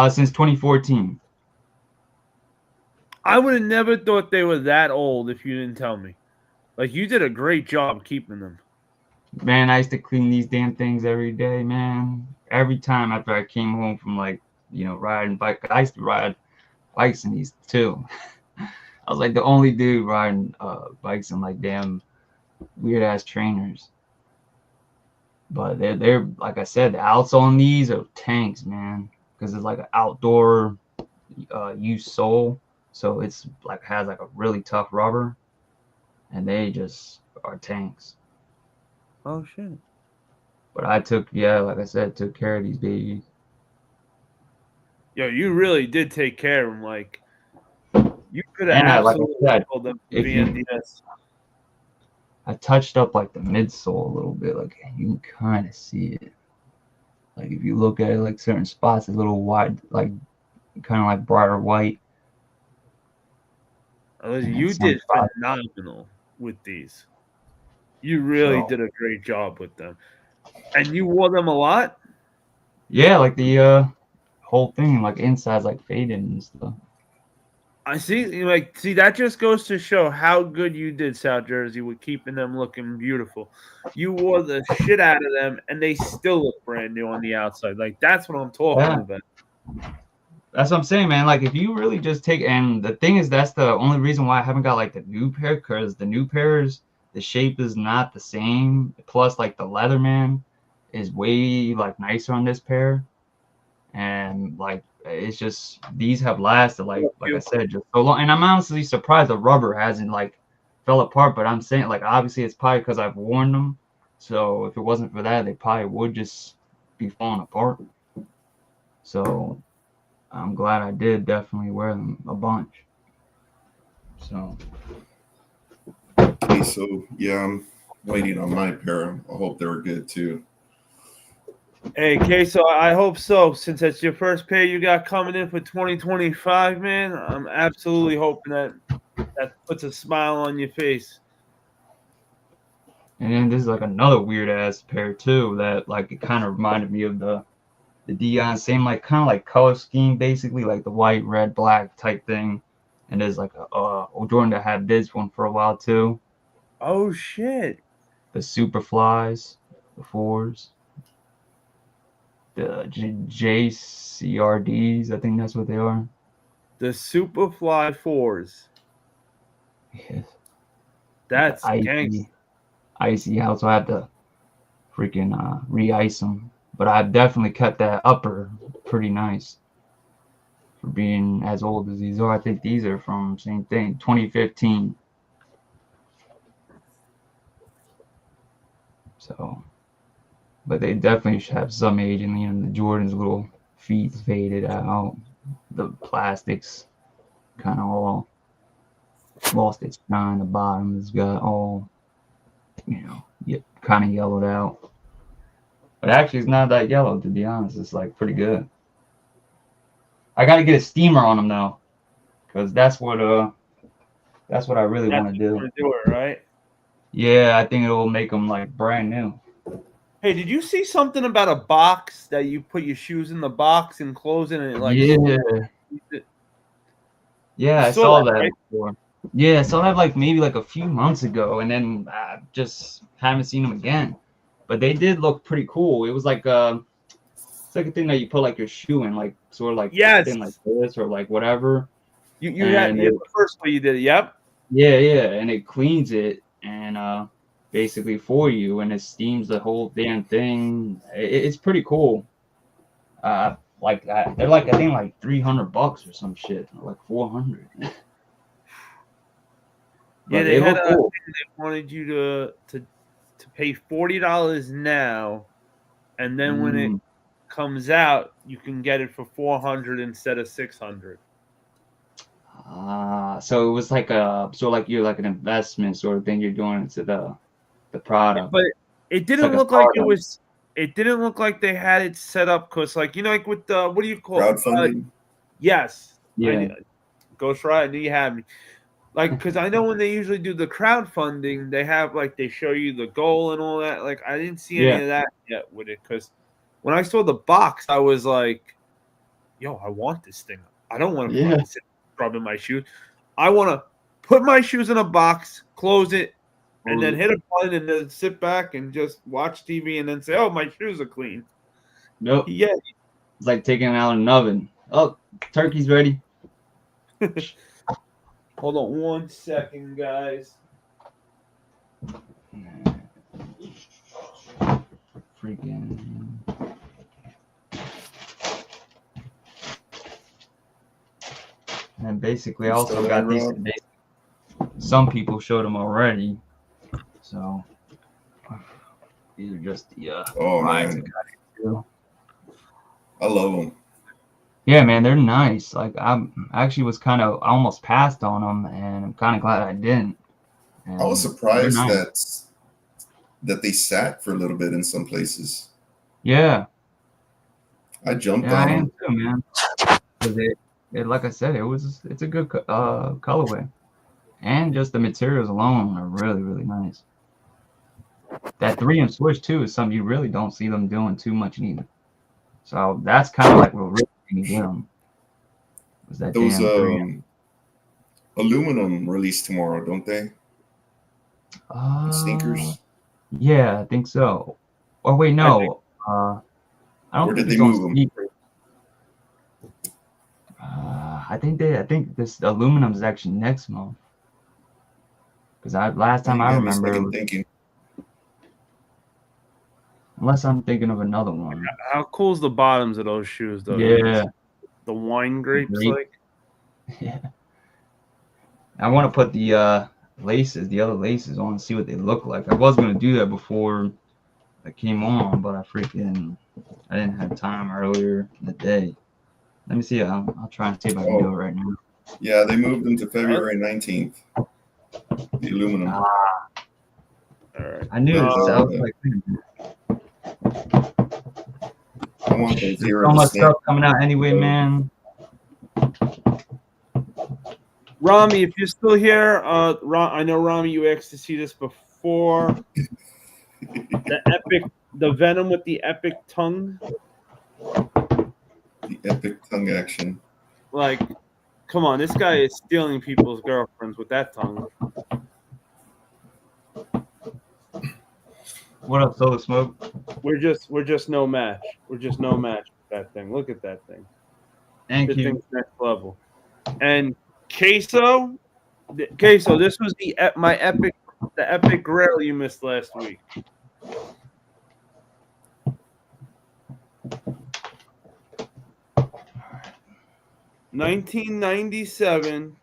Since 2014. I would have never thought they were that old if you didn't tell me. Like, you did a great job keeping them. Man, I used to clean these damn things every day, man. Every time after I came home from like, riding bike. I used to ride bikes in these too. I was like the only dude riding bikes in like damn weird ass trainers. But they're like I said, the outsole on these are tanks, man, because it's like an outdoor use sole, so it's like has like a really tough rubber, and they just are tanks. Oh shit. But I took care of these babies. Yo, you really did take care of them. Like, you could have And like I absolutely said, told them if you- VNDS. I touched up like the midsole a little bit. Like you can kind of see it. Like if you look at it, like certain spots, a little white, like kind of like brighter white. You did phenomenal with these. You really did a great job with them. And you wore them a lot? Yeah, like the whole thing, like inside's like faded and stuff. I see. Like, see, that just goes to show how good you did, South Jersey, with keeping them looking beautiful. You wore the shit out of them, and they still look brand new on the outside. Like, that's what I'm talking about. That's what I'm saying, man. Like, if you really just take, and the thing is, that's the only reason why I haven't got like the new pair, because the new pairs, the shape is not the same. Plus, like the Leatherman is way like nicer on this pair, and like it's just these have lasted like I said just so long. And I'm honestly surprised the rubber hasn't like fell apart. But I'm saying like obviously it's probably because I've worn them. So if it wasn't for that, they probably would just be falling apart. So I'm glad I did definitely wear them a bunch. So yeah, I'm waiting on my pair. I hope they were good too. Hey, Queso, I hope so. Since it's your first pair you got coming in for 2025, man, I'm absolutely hoping that puts a smile on your face. And then this is like another weird ass pair too that like it kind of reminded me of the Dion, same like kind of like color scheme, basically like the white, red, black type thing. And there's like Jordan that had this one for a while too. Oh shit! The Superflies, the 4s, the JCRDs, I think that's what they are. The Superfly 4s. Yes. That's icy. I also had to freaking re-ice them. But I've definitely cut that upper pretty nice for being as old as these are. I think these are from same thing, 2015. So, but they definitely should have some age, and you know the Jordan's little feet faded out, the plastics kind of all lost its shine. The bottom has got all, you know, kind of yellowed out. But actually, it's not that yellow, to be honest. It's like pretty good. I got to get a steamer on them though, because that's what I really want to do. Do it, right? Yeah, I think it will make them like brand new. Hey, did you see something about a box that you put your shoes in the box and close it and it like I saw that right? Before. Yeah, I saw that like maybe like a few months ago, and then I just haven't seen them again. But they did look pretty cool. It was like it's like a thing that you put like your shoe in, like sort of like thing like this or like whatever. You had the first way you did it, yep. Yeah, and it cleans it and basically for you, and it steams the whole damn thing. It's pretty cool. Like they're like I think like $300 or some shit, or like $400. Yeah, they had cool. They wanted you to pay $40 now, and then when it comes out, you can get it for $400 instead of $600. So it was like you're like an investment sort of thing you're doing into the product. But it didn't look like it was. It didn't look like they had it set up because, like, you know, like with the what do you call crowdfunding? Yes. Yeah. Ghost Rider, I knew you had me. Like, because I know when they usually do the crowdfunding, they have like they show you the goal and all that. Like, I didn't see any of that yet with it because when I saw the box, I was like, "Yo, I want this thing. I don't want to sit rubbing my shoes. I want to put my shoes in a box, close it, and then hit a button and then sit back and just watch TV and then say, "Oh, my shoes are clean." Nope. Yeah. It's like taking it out of an oven. Oh, turkey's ready. Hold on 1 second, guys. Freaking. And basically, I also got these today. Some people showed them already. So, these are just the man. I love them. Yeah, man, they're nice. Like I actually was I almost passed on them, and I'm kind of glad I didn't. I was they're surprised nice. that they sat for a little bit in some places. Yeah, I jumped yeah, on I am them. too, man. 'Cause like I said, it's a good colorway, and just the materials alone are really, really nice. That 3M switch too is something you really don't see them doing too much either. So that's kind of like what really made me get them. Was that Those damn 3M? aluminum release tomorrow, don't they? The sneakers. Yeah, I think so. Or wait, I think- no. I Or don't did think they it's on move 'em? sneakers. I think this aluminum is actually next month. Because last time You I got me remember, second thinking. unless I'm thinking of another one. How cool's the bottoms of those shoes, though? Yeah. The wine grapes, Grape. like. Yeah. I want to put the other laces on and see what they look like. I was gonna do that before I came on, but I didn't have time earlier in the day. Let me see. I'll try and see if I can do it right now. Yeah, they moved them to February 19th. The aluminum. All right. I knew But, this. I was like, I want those there's zero so to much snake. stuff coming out anyway, man. Rami, if you're still here, I know Rami, you asked to see this before. The Venom with the epic tongue. The epic tongue action. Like, come on, this guy is stealing people's girlfriends with that tongue. What up, Solar Smoke? We're just no match. We're just no match with that thing. Look at that thing. Thank This you. thing's next level. And Queso, this was the epic GraiL you missed last week. $1997.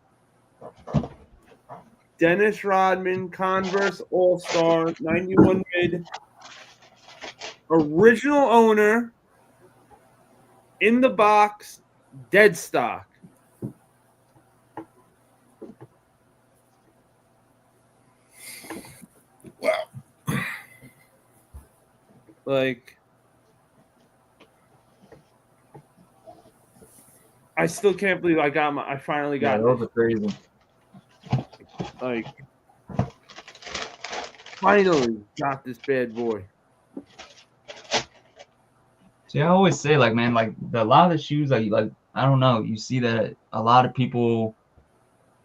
Dennis Rodman Converse All Star 91 mid. Original owner. In the box. Dead stock. Wow. Like, I still can't believe I finally got Yeah, those this. are crazy. Like, finally got this bad boy. See, I always say, like, man, like a lot of the shoes, like I don't know, you see that a lot of people,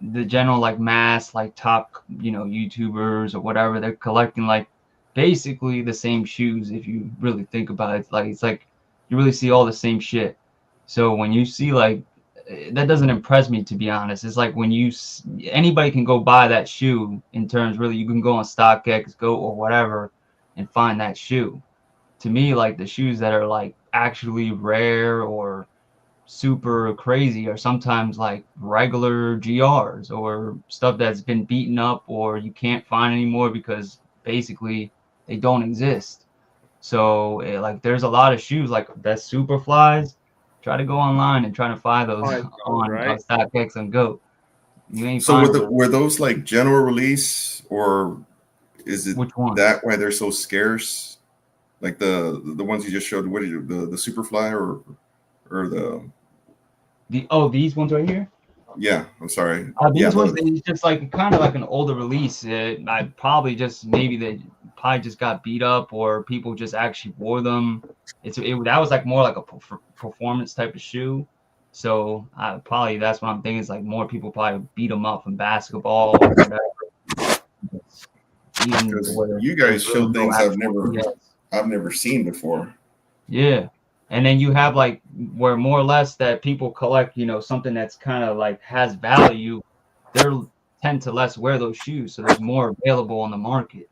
the general like mass, like top, YouTubers or whatever, they're collecting like basically the same shoes. If you really think about it, it's like you really see all the same shit. So when you see like that doesn't impress me, to be honest. It's like when anybody can go buy that shoe in terms really, you can go on StockX, go or whatever, and find that shoe. To me, like the shoes that are like actually rare or super crazy are sometimes like regular GRs or stuff that's been beaten up or you can't find anymore because basically they don't exist. So like there's a lot of shoes like that super flies. Try to go online and try to find those on right? StockX and Go. You ain't So finding them. were those like general release, or is it Which one? that why they're so scarce? Like the ones you just showed, what did you, the Superfly or these ones right here? Yeah, I'm sorry. These ones, it's just like kind of like an older release. I probably just they just got beat up or people just actually wore them. That was like more like a performance type of shoe. So probably that's what I'm thinking is like more people probably beat them up in basketball or whatever. Because you guys show things I've never seen before. Yeah. And then you have like where more or less that people collect, something that's kind of like has value. They tend to less wear those shoes. So there's more available on the market.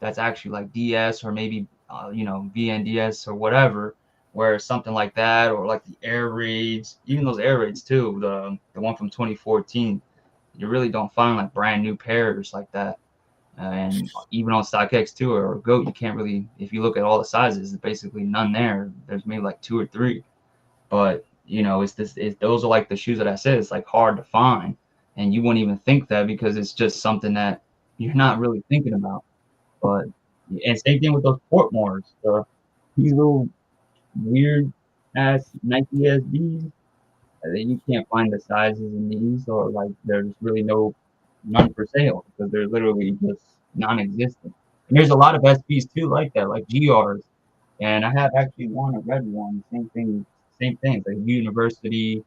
That's actually like DS or maybe, VNDS or whatever, where something like that or like the Air Raids, even those Air Raids too, the one from 2014, you really don't find like brand new pairs like that. And even on StockX too or Goat, you can't really, if you look at all the sizes, there's basically none there. There's maybe like 2 or 3. But those are like the shoes that I said, it's like hard to find. And you wouldn't even think that because it's just something that you're not really thinking about. But and same thing with those Portmores, these little weird ass Nike SBs. You can't find the sizes in these, or like there's really none for sale because they're literally just non-existent. And there's a lot of SBs too like that, like GRs. And I have actually a red one. Same thing. It's like a university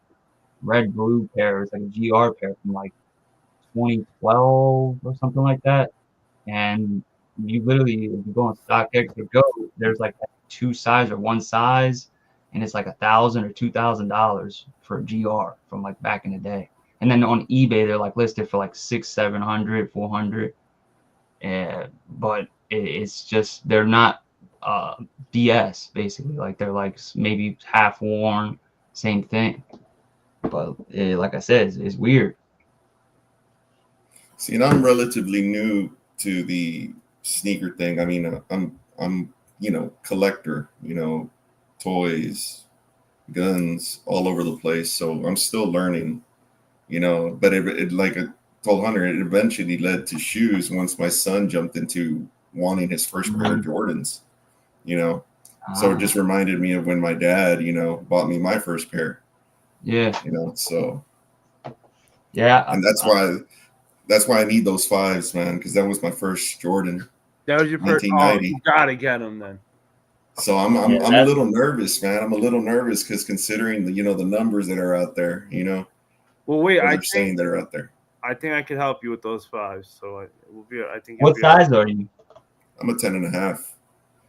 red blue pair. It's like a GR pair from like 2012 or something like that. And you literally, if you go on StockX or Go, there's like two size or one size, and it's like $1,000 or $2,000 for a GR from like back in the day. And then on eBay, they're like listed for like 600, 700, 400. But it's just, they're not BS basically. Like they're like maybe half worn, same thing. But like I said, it's weird. See, and I'm relatively new to the sneaker thing. I mean, I'm collector, toys, guns all over the place. So I'm still learning, but it like I told Hunter, it eventually led to shoes once my son jumped into wanting his first pair of Jordans, So it just reminded me of when my dad, bought me my first pair. Yeah. So yeah. And that's why I need those fives, man, because that was my first Jordan. That was your first. Oh, you gotta get them then. So I'm a little nervous, man. I'm a little nervous because considering the numbers that are out there, Well, wait, they're saying that are out there. I think I can help you with those fives. So it will be. I think. What size are you? I'm a 10.5.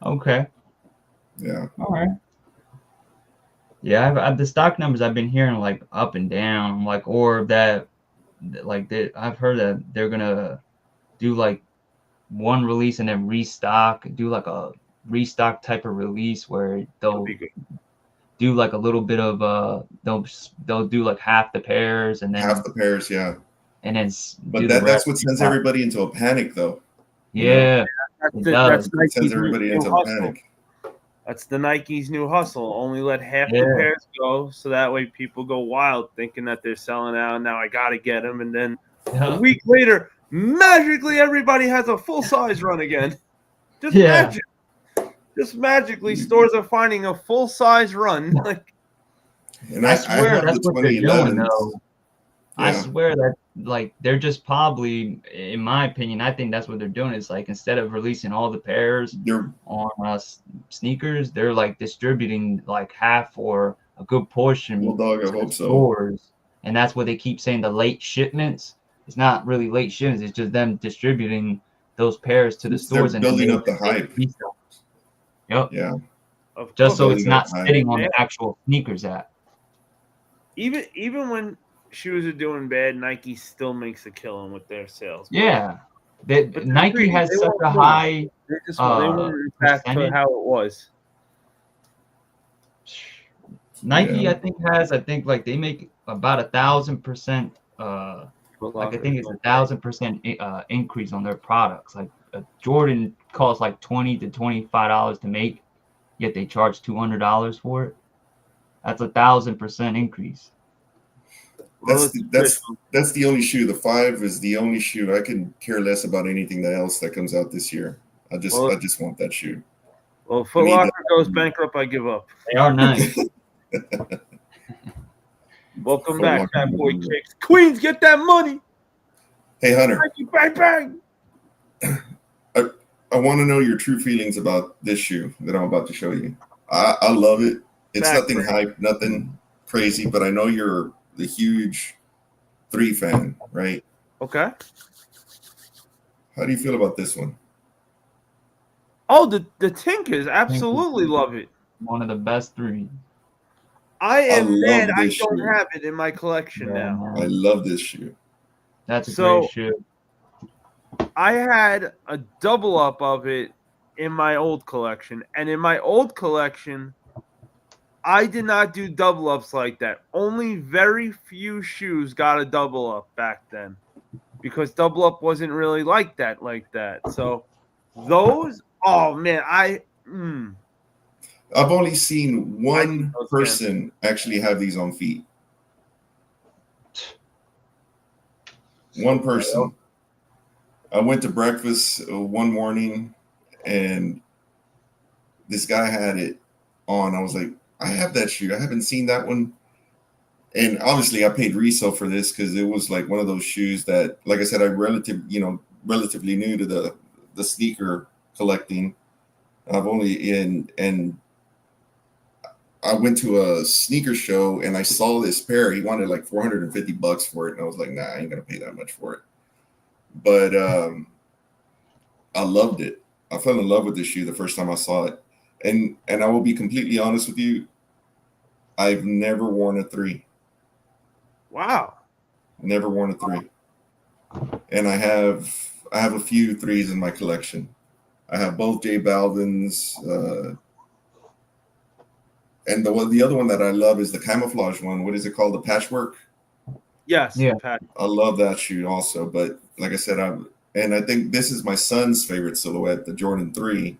Okay. Yeah. All right. Yeah, I've the stock numbers I've been hearing like up and down, like or that. Like I've heard that they're gonna do like one release and then do like a restock type of release where they'll do like a little bit of they'll do like half the pairs and then half the pairs, yeah. And then that's what sends everybody into a panic, though. Yeah, that's sends everybody into a panic. That's the Nike's new hustle. Only let half the pairs go, so that way people go wild thinking that they're selling out. Now I got to get them. And then a week later, magically, everybody has a full-size run again. Just magically, stores are finding a full-size run. And I swear that's what they're doing, though. Yeah. I swear that, like, they're just probably, in my opinion, I think that's what they're doing. Is like instead of releasing all the pairs on sneakers, they're like distributing like half or a good portion to stores, and that's what they keep saying. The late shipments. It's not really late shipments. It's just them distributing those pairs to the stores and building up the hype. Yep. Yeah. Just so it's not sitting on the actual sneakers app. Even when shoes are doing bad, Nike still makes a killing with their sales. Yeah, Nike has such a high. They want back to how it was. Nike, I think like they make about 1,000%. Like I think it's 1,000% increase on their products. Like a Jordan costs like $20 to $25 to make, yet they charge $200 for it. That's 1,000% increase. That's the only shoe. The 5 is the only shoe. I can care less about anything else that comes out this year. I just want that shoe. Well, if Foot Locker goes bankrupt, I give up. They are nice. Welcome back, Fat Boy Kicks. Queens, get that money. Hey, Hunter. Bang, bang. I want to know your true feelings about this shoe that I'm about to show you. I love it. It's nothing hype, nothing crazy, but I know you're the huge 3 fan, right? Okay. How do you feel about this one? Oh, the Tinkers, absolutely love it. One of the best 3. I am mad I don't have it in my collection now. I love this shoe. That's a great shoe. I had a double up of it in my old collection, and in my old collection, I did not do double ups like that. Only very few shoes got a double up back then because double up wasn't really like that. So those, oh man, I've only seen one person actually have these on feet. One person. I went to breakfast one morning, and this guy had it on. I was like, I have that shoe. I haven't seen that one. And obviously, I paid resale for this because it was like one of those shoes that, like I said, I'm relatively new to the sneaker collecting. I've only and I went to a sneaker show and I saw this pair. He wanted like $450 for it, and I was like, nah, I ain't gonna pay that much for it. But I loved it. I fell in love with this shoe the first time I saw it, and I will be completely honest with you. I've never worn a 3. Wow. Never worn a 3, and I have a few 3s in my collection. I have both J Balvin's. And the other one that I love is the camouflage one. What is it called? The patchwork? Yes. Yeah. I love that shoe also. But like I said, I think this is my son's favorite silhouette, the Jordan 3.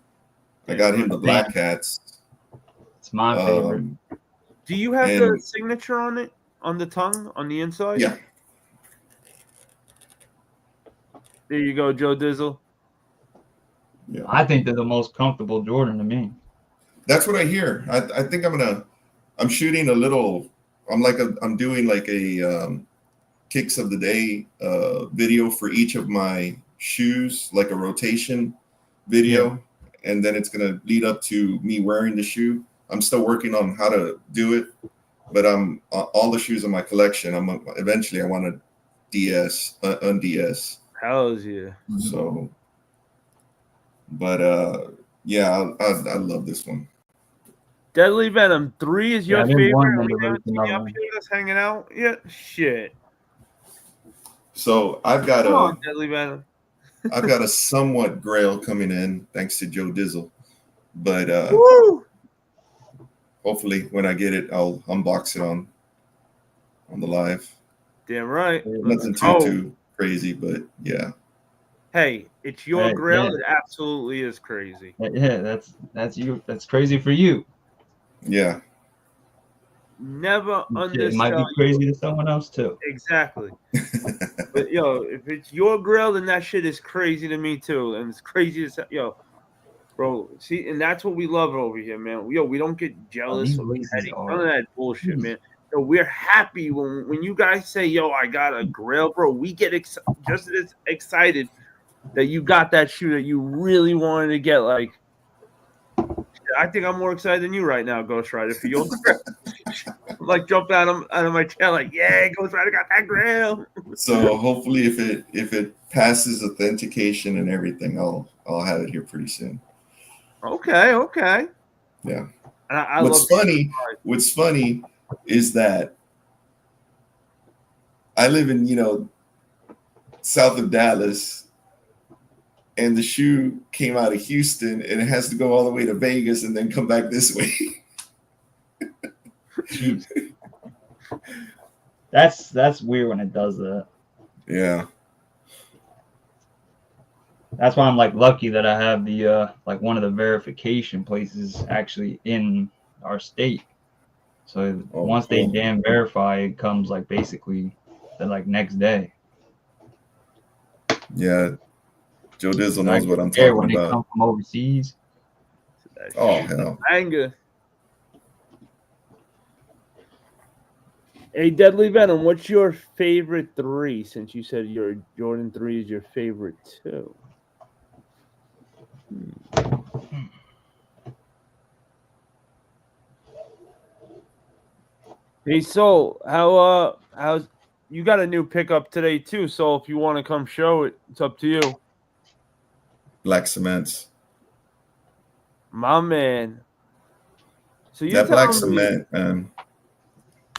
I got him the Black Hats. It's my favorite. Do you have the signature on it, on the tongue, on the inside? Yeah. There you go, Joe Dizzle. Yeah. I think they're the most comfortable Jordan to me. That's what I hear. I think I'm shooting a little. I'm doing like a kicks of the day video for each of my shoes, like a rotation video, and then it's gonna lead up to me wearing the shoe. I'm still working on how to do it, but I'm all the shoes in my collection. Eventually I want to unds. Hells yeah. So, but yeah, I love this one. Deadly Venom 3 is your favorite. We haven't seen you another up one. here just hanging out yet. Shit. So I've got Come on, Deadly Venom. I've got a somewhat GraiL coming in thanks to Joe Dizzle, but Woo! hopefully when I get it, I'll unbox it on the live. Damn right. Nothing too crazy, but yeah. Hey, it's your Hey, GraiL. yeah. It absolutely is crazy. Yeah, that's you. That's crazy for you. Yeah. Never It might be undersell crazy to someone else too. Exactly. But if it's your GraiL, then that shit is crazy to me too, and it's crazy to bro. See, and that's what we love over here, man. We don't get jealous these or laces petty. are- None of that bullshit, man. We're happy when you guys say, I got a GraiL, bro. We get just as excited that you got that shoe that you really wanted to get. Like, I think I'm more excited than you right now, Ghost Rider, for your GraiL. I'm like jumping out of my chair, like, yeah, Ghost Rider got that GraiL. So hopefully, if it passes authentication and everything, I'll have it here pretty soon. Okay. Yeah. And What's funny is that I live in south of Dallas, and the shoe came out of Houston, and it has to go all the way to Vegas and then come back this way. Jeez. That's weird when it does that. Yeah. That's why I'm like lucky that I have the like one of the verification places actually in our state. So once they damn verify, it comes like basically the next day. Yeah. Joe Dizzle knows what I'm talking when about. They come from overseas. Oh hell. Anger. Hey, Deadly Venom, what's your favorite 3? Since you said your Jordan 3 is your favorite too. Hey, Soul, how's you got a new pickup today too? So if you want to come show it, it's up to you. Black cements. My man. So that black cement, man.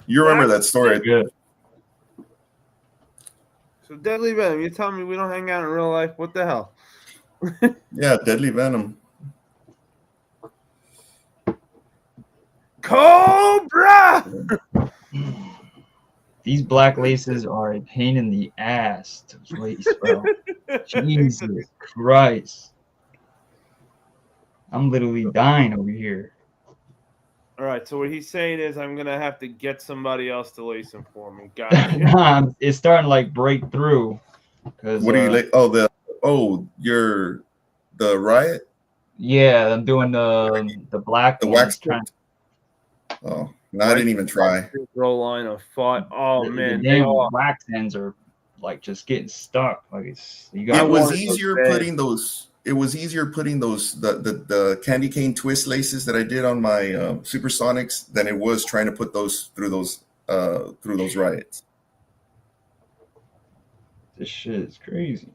You remember that story? Good. So Deadly Venom, you're telling me we don't hang out in real life? What the hell? Yeah, Deadly Venom. Cobra! These black laces are a pain in the ass to lace, bro. Jesus Christ. I'm literally dying over here. All right, so what he's saying is I'm going to have to get somebody else to lace them for me. Gotcha. It's starting to break through. What do you like? Oh, Oh, you're the Riot, Yeah, I'm doing the black the one. wax stripped. Oh, no, I didn't even try. Roll line of fight. Oh The man, they damn are. wax ends are like just getting stuck. Like it's you It got. was wanted those easier bad. putting those. It was easier putting those the candy cane twist laces that I did on my Supersonics than it was trying to put those through those Riots. This shit is crazy.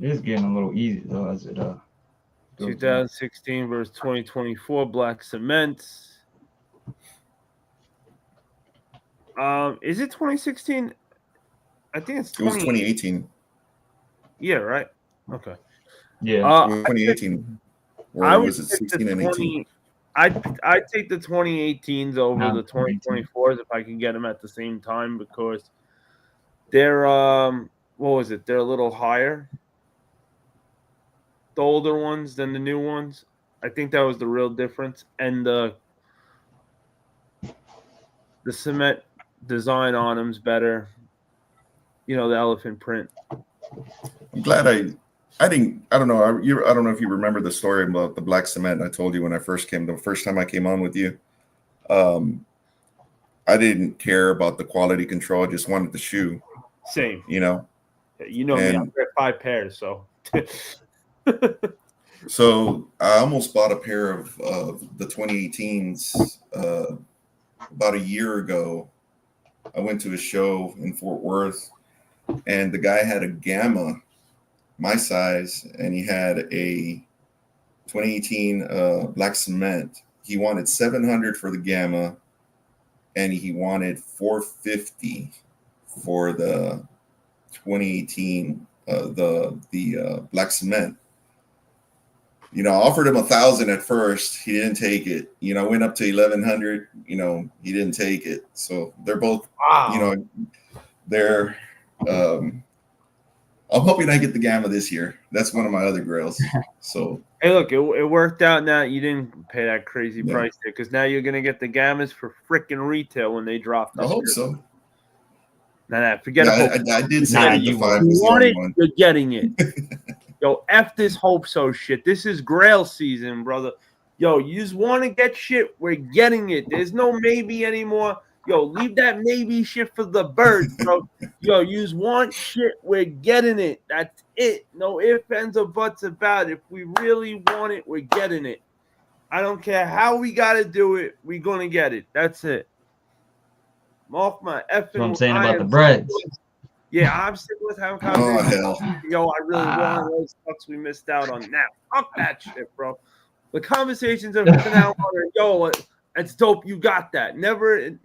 It is getting a little easy though as it goes down. 2016 versus 2024 black cements. Is it 2016? I think it's 20. It was 2018. Yeah, right. Okay. Yeah. 2018. Or I would was it pick 16 and 18? I'd take the 2018s over No, the 2024s if I can get them at the same time because they're what was it? They're a little higher. The older ones than the new ones. I think that was the real difference. And the cement design on them's better. You know, the elephant print. I'm glad I don't know. I don't know if you remember the story about the black cement I told you when I first came. The first time I came on with you, I didn't care about the quality control. I just wanted the shoe. Same. You know. You know me. I've got 5 pairs, so. So I almost bought a pair of the 2018s about a year ago. I went to a show in Fort Worth, and the guy had a Gamma, my size, and he had a 2018 black cement. He wanted $700 for the Gamma, and he wanted $450 for the 2018 the black cement. You know, I offered him $1,000 at first. He didn't take it. You know, went up to $1,100. You know, he didn't take it. So they're both, you know, they're. I'm hoping I get the Gamma this year. That's one of my other GraiLs. So hey, look, it worked out. Now you didn't pay that crazy price there because now you're gonna get the Gammas for freaking retail when they drop. I hope so. Nah, forget it. I did say you 5 You was the want only it, one. you're getting it. Yo, F this hope so shit. This is GraiL season, brother. Yo, you just want to get shit, we're getting it. There's no maybe anymore. Yo, leave that maybe shit for the birds, bro. Yo, you just want shit, we're getting it. That's it. No ifs, ands, or buts about it. If we really want it, we're getting it. I don't care how we got to do it. We're going to get it. That's it. Mark my effing. That's what I'm saying about the breads. Yeah, I'm sick with having Oh, conversations. hell. Yo, I really want those sucks we missed out on. Now, fuck that shit, bro. The conversations of now on, yo, it's dope. You got that. Never.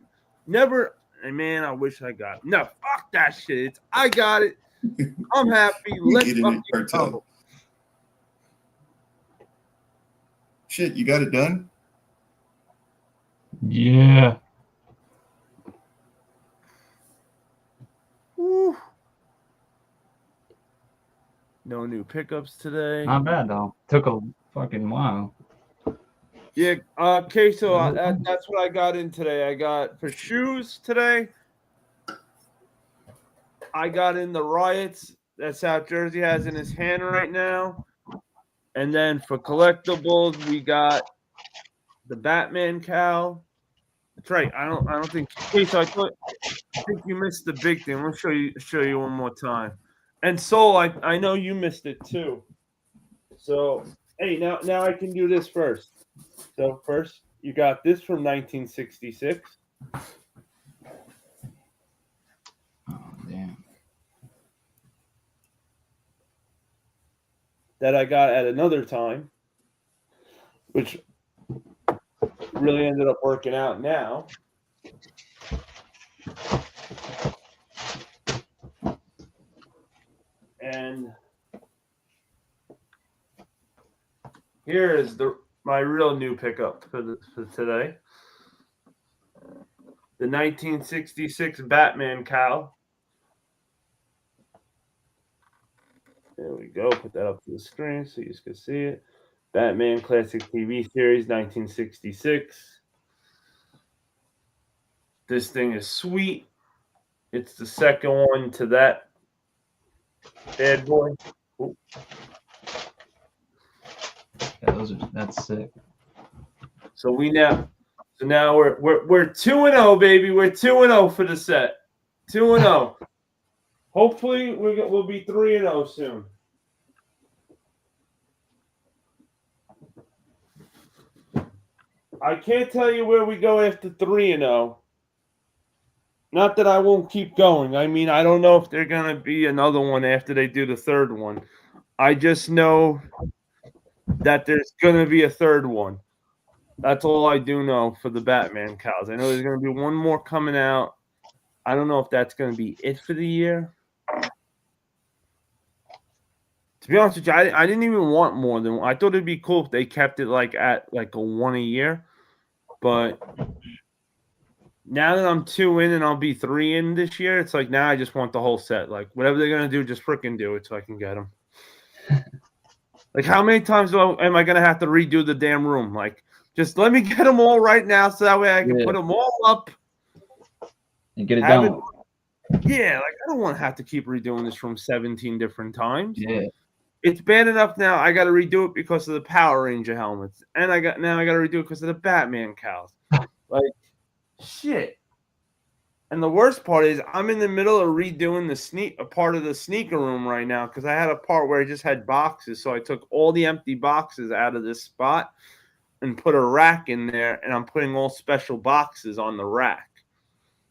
And man, I wish I got it. No, fuck that shit. I got it. I'm happy. Let's fucking go. Shit, you got it done? Yeah. Woo. No new pickups today. Not bad though. Took a fucking while. Yeah. Okay, so that's what I got in today. I got for shoes today. I got in the Riots that South Jersey has in his hand right now. And then for collectibles, we got the Batman cowl. That's right. I don't think. Okay, so I think you missed the big thing. Let me show you one more time. And Soul, I know you missed it too. So hey, now I can do this first. So first, you got this from 1966. Oh damn. That I got at another time, which really ended up working out now. And here is my real new pickup for today. The 1966 Batman cowl. There we go. Put that up to the screen so you can see it. Batman Classic TV Series, 1966. This thing is sweet. It's the second one to that Bad boy. Yeah, that's sick. So now we're 2-0, baby. We're 2-0 for the set. 2-0. Hopefully we'll be 3-0 soon. I can't tell you where we go after 3-0. Not that I won't keep going. I mean, I don't know if there's gonna be another one after they do the third one. I just know that there's gonna be a third one. That's all I do know for the Batman cows. I know there's gonna be one more coming out. I don't know if that's gonna be it for the year. To be honest with you, I didn't even want more than one. I thought it'd be cool if they kept it at a one a year. But now that I'm 2 in and I'll be 3 in this year, it's like now I just want the whole set. Like whatever they're gonna do, just freaking do it so I can get them. Like how many times am I gonna have to redo the damn room? Like just let me get them all right now so that way I can put them all up and get it done. Yeah, like I don't want to have to keep redoing this from 17 different times. Yeah. It's bad enough now I got to redo it because of the Power Ranger helmets. And I got to redo it because of the Batman cows. Like shit. And the worst part is I'm in the middle of redoing a part of the sneaker room right now because I had a part where I just had boxes. So I took all the empty boxes out of this spot and put a rack in there, and I'm putting all special boxes on the rack.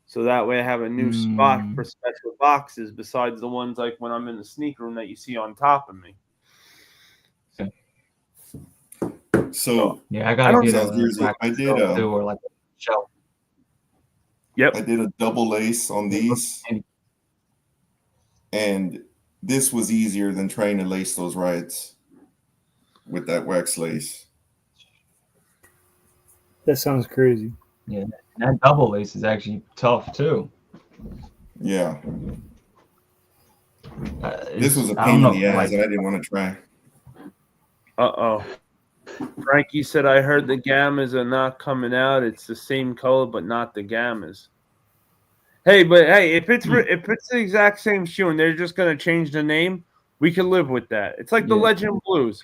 So that way I have a new spot for special boxes besides the ones like when I'm in the sneaker room that you see on top of me. So yeah, I gotta get I did or like a shelf. Yep. I did a double lace on these, and this was easier than trying to lace those rides with that wax lace. That sounds crazy. Yeah, and that double lace is actually tough too. Yeah. This was a pain in the ass, and I didn't want to try. Uh-oh. Frankie said, I heard the gammas are not coming out. It's the same color, but not the gammas. Hey, if it's the exact same shoe and they're just going to change the name, we can live with that. It's like the Legend Blues.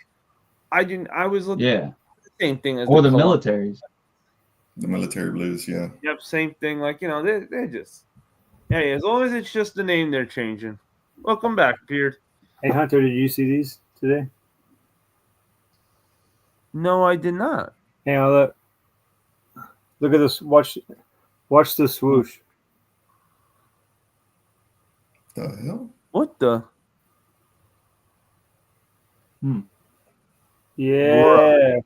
I was looking at the same thing as the militaries. The military blues, yeah. Yep, same thing. Like, they're just, hey, as long as it's just the name they're changing. Welcome back, Beard. Hey, Hunter, did you see these today? No, I did not. Hey, look at this. Watch the swoosh. The hell? What the? Yeah.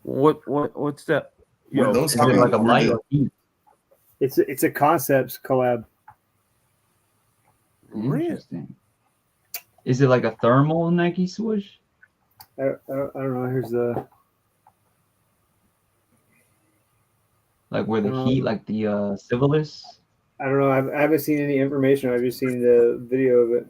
What's that? Were those is it like a light or heat? It's a concepts collab. Interesting. Is it like a thermal Nike swoosh? I don't know. Here's the where the heat, like the Civilis. I don't know. I haven't seen any information. I've just seen the video of it.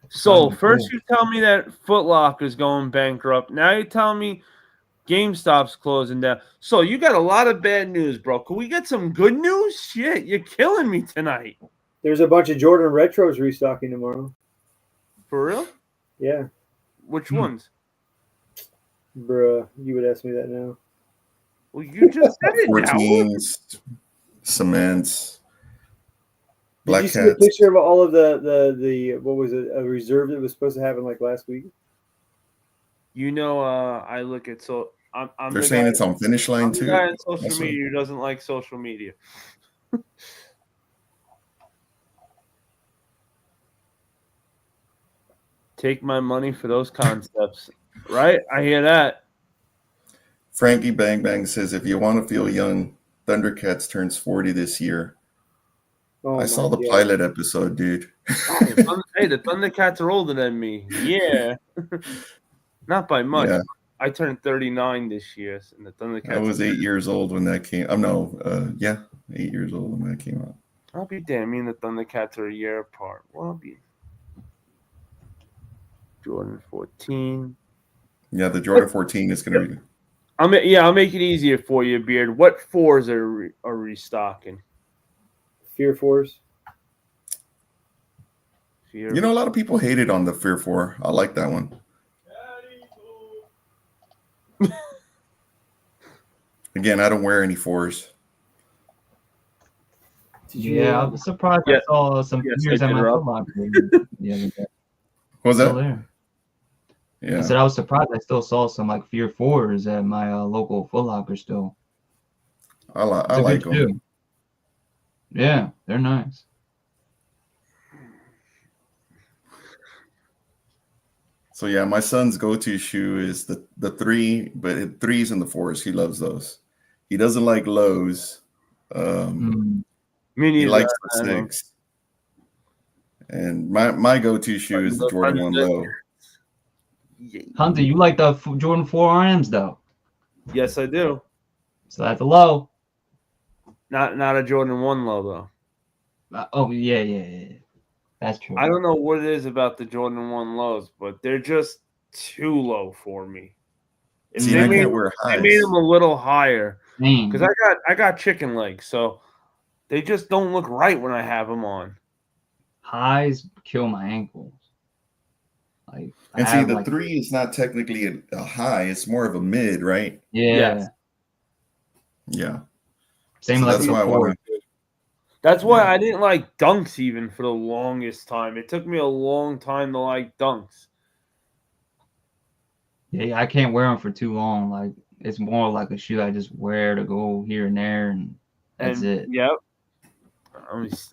So first you tell me that Foot Locker's going bankrupt. Now you tell me GameStop's closing down. So you got a lot of bad news, bro. Can we get some good news? Shit, you're killing me tonight. There's a bunch of Jordan retros restocking tomorrow. For real? Yeah. Which ones? Bruh, you would ask me that now. Well, you just said it 14s, cements, black Did you see hats. the picture of all of the what was it, a reserve that was supposed to happen like last week? I look at I'm They're the saying guy, it's on finish line I'm too. the guy on social That's media who doesn't like social media. Take my money for those concepts, right? I hear that. Frankie Bang Bang says, if you want to feel young, Thundercats turns 40 this year. Oh, I saw the pilot episode, dude. Hey, the Thundercats are older than me. Yeah. Not by much. Yeah. I turned 39 this year, and the Thundercats. I was 8 years old when that came. 8 years old when that came out. I'll be damn. Me and the Thundercats are a year apart. Well, I'll be Jordan 14. Yeah, the Jordan 14 is going to be. I'll make it easier for you, Beard. What 4s are restocking? Fear 4s. You know, a lot of people hated on the Fear 4. I like that one. Again, I don't wear any 4s. Yeah, I was surprised I saw some Fears at my Foot Locker the other day. What was that? There. Yeah. I said I was surprised I still saw some like Fear 4s at my local Foot Locker still. I like them. Shoe. Yeah, they're nice. So yeah, my son's go-to shoe is the 3, but 3s and the 4s. He loves those. He doesn't like lows. He likes the 6. And my go-to shoe is the Jordan 1 low. Hunter, you like the Jordan 4 RMs though? Yes, I do. So that's a low. Not a Jordan 1 low though. Oh yeah. That's true. I don't know what it is about the Jordan 1 lows, but they're just too low for me. See, I can't wear highs. They made them a little higher Dang. because I got chicken legs, so they just don't look right when I have them on. Highs kill my ankles. Like, and see, the 3 is not technically a high; it's more of a mid, right? Yeah. Yes. Yeah. Same so like that's why I want to. That's why I didn't like dunks even for the longest time. It took me a long time to like dunks. Yeah, I can't wear them for too long. Like it's more like a shoe I just wear to go here and there, and that's it. Yep.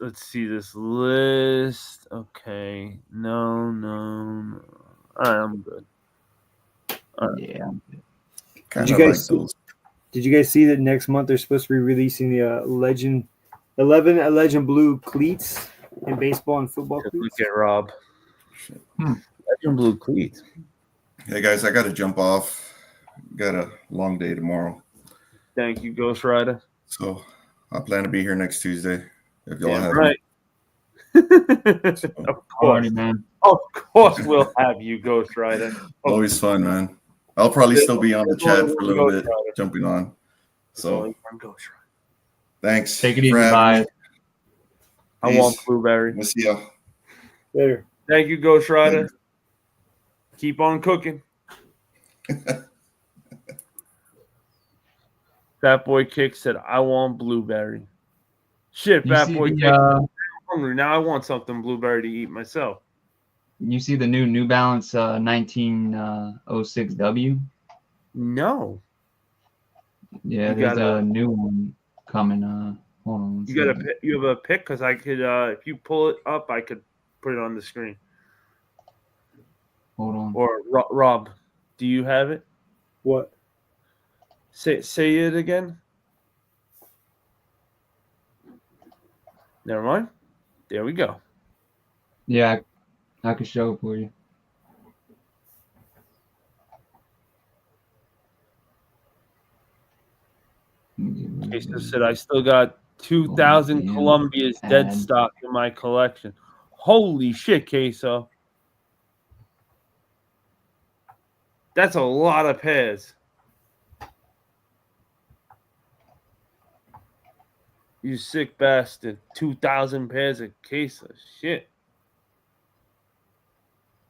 Let's see this list. Okay. No. All right, I'm good. Yeah. Kind of like those. Did you guys see that next month they're supposed to be releasing the Legend 11 Legend Blue cleats in baseball and football cleats? Look at Rob. Legend Blue cleats. Hey guys, I got to jump off. Got a long day tomorrow. Thank you, Ghost Rider. So I plan to be here next Tuesday. If y'all have right. Of course, man. Of course, we'll have you, Ghost Rider. Always fun, man. I'll probably still be on the chat for a little bit, jumping on. So, thanks. Take it easy, bye. I want blueberry. We'll see y'all later. Thank you, Ghost Rider. Later. Keep on cooking. Fat Boy Kick said, "I want blueberry." Shit, Fat Boy Kick. I'm hungry now. I want something blueberry to eat myself. You see the New Balance 1906W? No. Yeah, there's a new one coming. Hold on. You have a pic? Because I could, if you pull it up, I could put it on the screen. Hold on. Or Rob, do you have it? What? Say it again. Never mind. There we go. Yeah, I can show it for you. Queso said, I still got 2,000 Columbia's dead stock in my collection. Holy shit, Queso. That's a lot of pairs. You sick bastard. 2,000 pairs of Queso. Shit.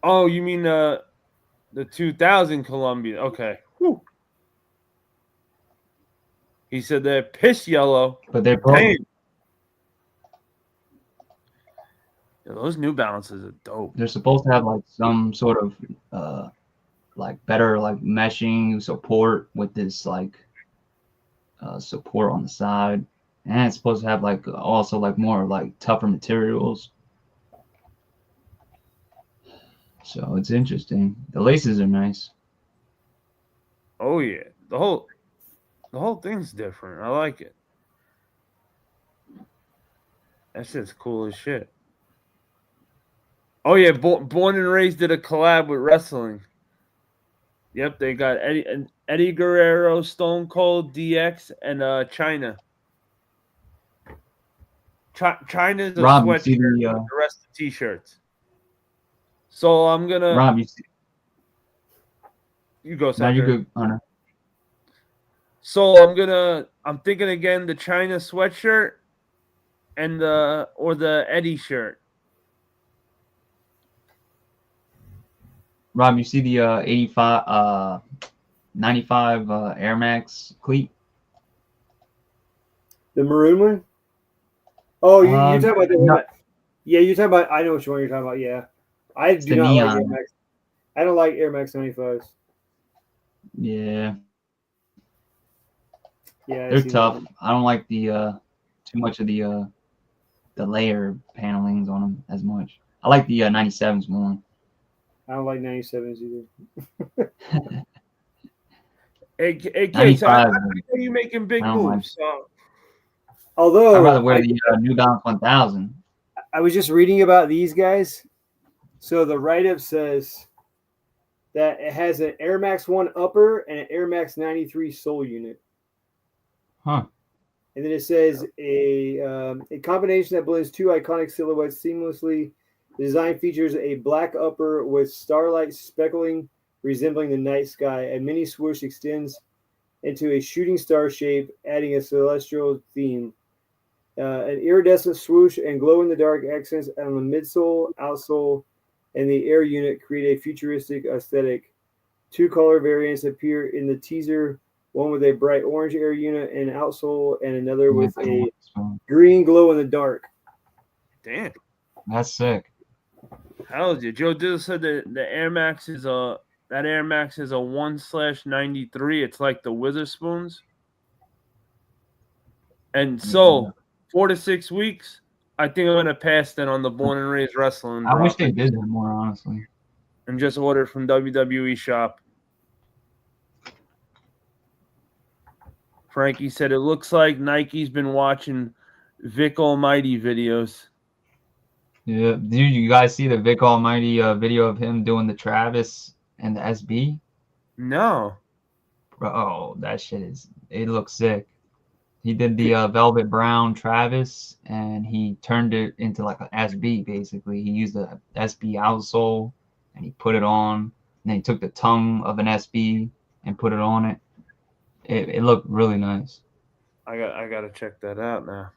Oh, you mean the 2,000 Columbia. Okay. Whew. He said they're piss yellow. But they're both. Yeah, those New Balances are dope. They're supposed to have like some sort of like better like meshing support with this like support on the side. And it's supposed to have like also like more like tougher materials. So it's interesting. The laces are nice. Oh yeah. The whole thing's different. I like it. That shit's cool as shit. Oh yeah, Born and Raised did a collab with wrestling. Yep, they got Eddie Guerrero, Stone Cold, DX, and China. China's a sweatshirt with the rest of the t-shirts. So I'm gonna. Rob, you see. You go, Now you good, Hunter. So I'm thinking again the China sweatshirt and the Eddie shirt. Rob, you see the 95 Air Max cleat? The maroon one? Oh, you're talking about the one no, that, yeah, you're talking about, I know which one you're talking about, yeah. I it's do the not like Air neon. Max. I don't like Air Max 95s. Yeah, Yeah, I they're see that tough. one. I don't like the too much of the layer panelings on them as much. I like the 97s more. I don't like 97s either. Hey, so I 95. know you making big I don't mind. moves. So I'd Although, rather wear the New Balance 1000. I was just reading about these guys. So the write-up says that it has an Air Max 1 upper and an Air Max 93 sole unit. Huh. And then it says a combination that blends two iconic silhouettes seamlessly. The design features a black upper with starlight speckling resembling the night sky. A mini swoosh extends into a shooting star shape, adding a celestial theme. An iridescent swoosh and glow-in-the-dark accents on the midsole, outsole, and the air unit create a futuristic aesthetic. Two color variants appear in the teaser, one with a bright orange air unit and outsole, and another with a green glow-in-the-dark. damn, That's sick. hell yeah. Joe Dill said that the Air Max is a 1/93. It's like the Witherspoons. And so 4 to 6 weeks, I think I'm gonna pass then on the Born and Raised Wrestling. I wish they did that more, honestly. And just order from WWE shop. Frankie said it looks like Nike's been watching Vic Almighty videos. Yeah, dude, you guys see the Vic Almighty video of him doing the Travis and the SB? No. Bro, that shit it looks sick. He did the Velvet Brown Travis, and he turned it into like an SB, basically. He used the SB outsole, and he put it on. And then he took the tongue of an SB and put it on it. It looked really nice. I gotta check that out now.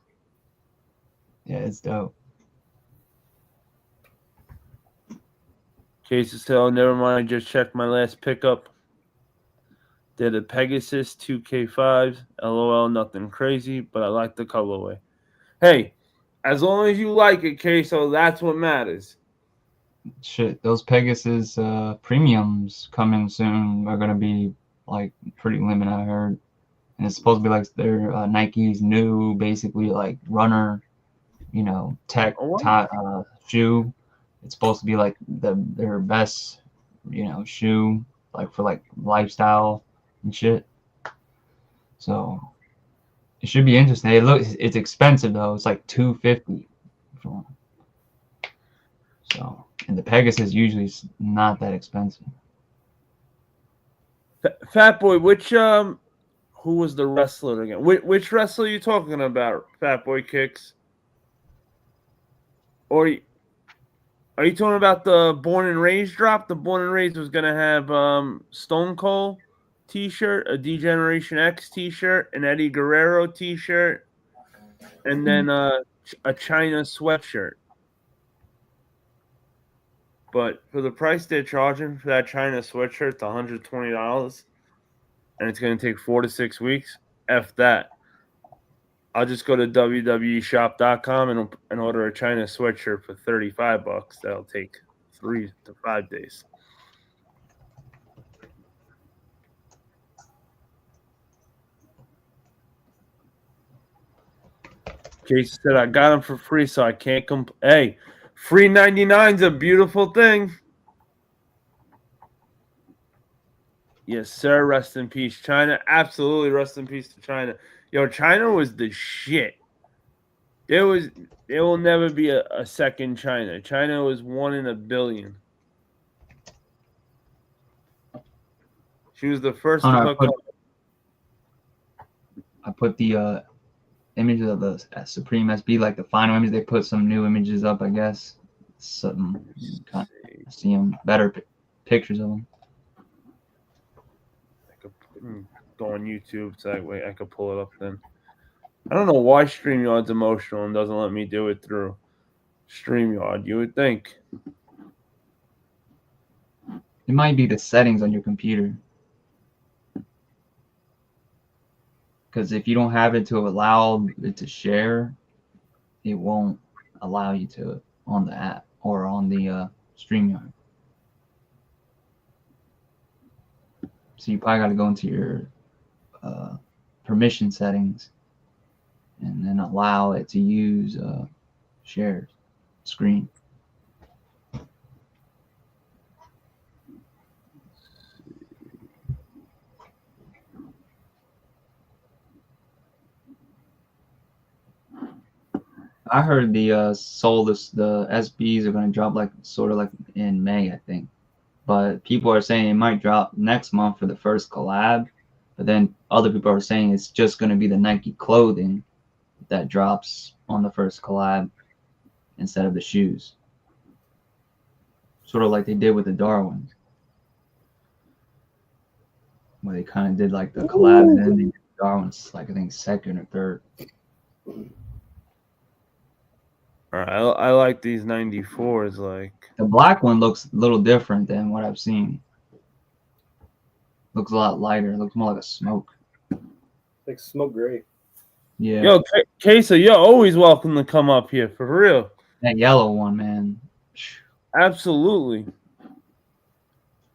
Yeah, it's dope. Cases tell, never mind, just checked my last pickup. Did a Pegasus 2K5. LOL, nothing crazy, but I like the colorway. Hey, as long as you like it, Queso, that's what matters. Shit, those Pegasus premiums coming soon are gonna be like pretty limited, I heard. And it's supposed to be like their Nike's new, basically like runner, tech shoe. It's supposed to be like their best, shoe, like for like lifestyle and shit. So it should be interesting. It's expensive though. It's like $250 for one. So, and the Pegasus usually is not that expensive. Fat Boy, who was the wrestler again? Which wrestler are you talking about, Fat Boy Kicks? Or are you talking about the Born and Raised drop? The Born and Raised was going to have Stone Cold t-shirt, a D-Generation X t-shirt, an Eddie Guerrero t-shirt, and then a China sweatshirt. But for the price they're charging for that China sweatshirt, it's $120, and it's going to take 4 to 6 weeks, F that. I'll just go to www.shop.com and order a China sweatshirt for $35. That'll take 3 to 5 days. Casey said, I got them for free, so I can't complain. Hey, free 99's a beautiful thing. Yes, sir. Rest in peace, China. Absolutely rest in peace to China. Yo, China was the shit. There will never be a second China. China was 1 in a billion. She was the first to hook up. I put the images of the Supreme SB, like the final image. They put some new images up, I guess. Something kind of see them better pictures of them. go on YouTube so that way I could pull it up then. I don't know why StreamYard's emotional and doesn't let me do it through StreamYard. You would think. It might be the settings on your computer. Because if you don't have it to allow it to share, it won't allow you to on the app or on the StreamYard. So you probably got to go into your permission settings and then allow it to use share screen. I heard the the SBs are going to drop like sort of like in May, I think. But people are saying it might drop next month for the first collab. But then other people are saying it's just going to be the Nike clothing that drops on the first collab instead of the shoes. Sort of like they did with the Darwins. Where they kind of did like the collab and then they did the Darwins, like I think second or third. All right, I like these 94s. Like the black one looks a little different than what I've seen. Looks a lot lighter. Looks more like a smoke. Like smoke gray. Yeah. Yo, Queso, you're always welcome to come up here for real. That yellow one, man. Absolutely.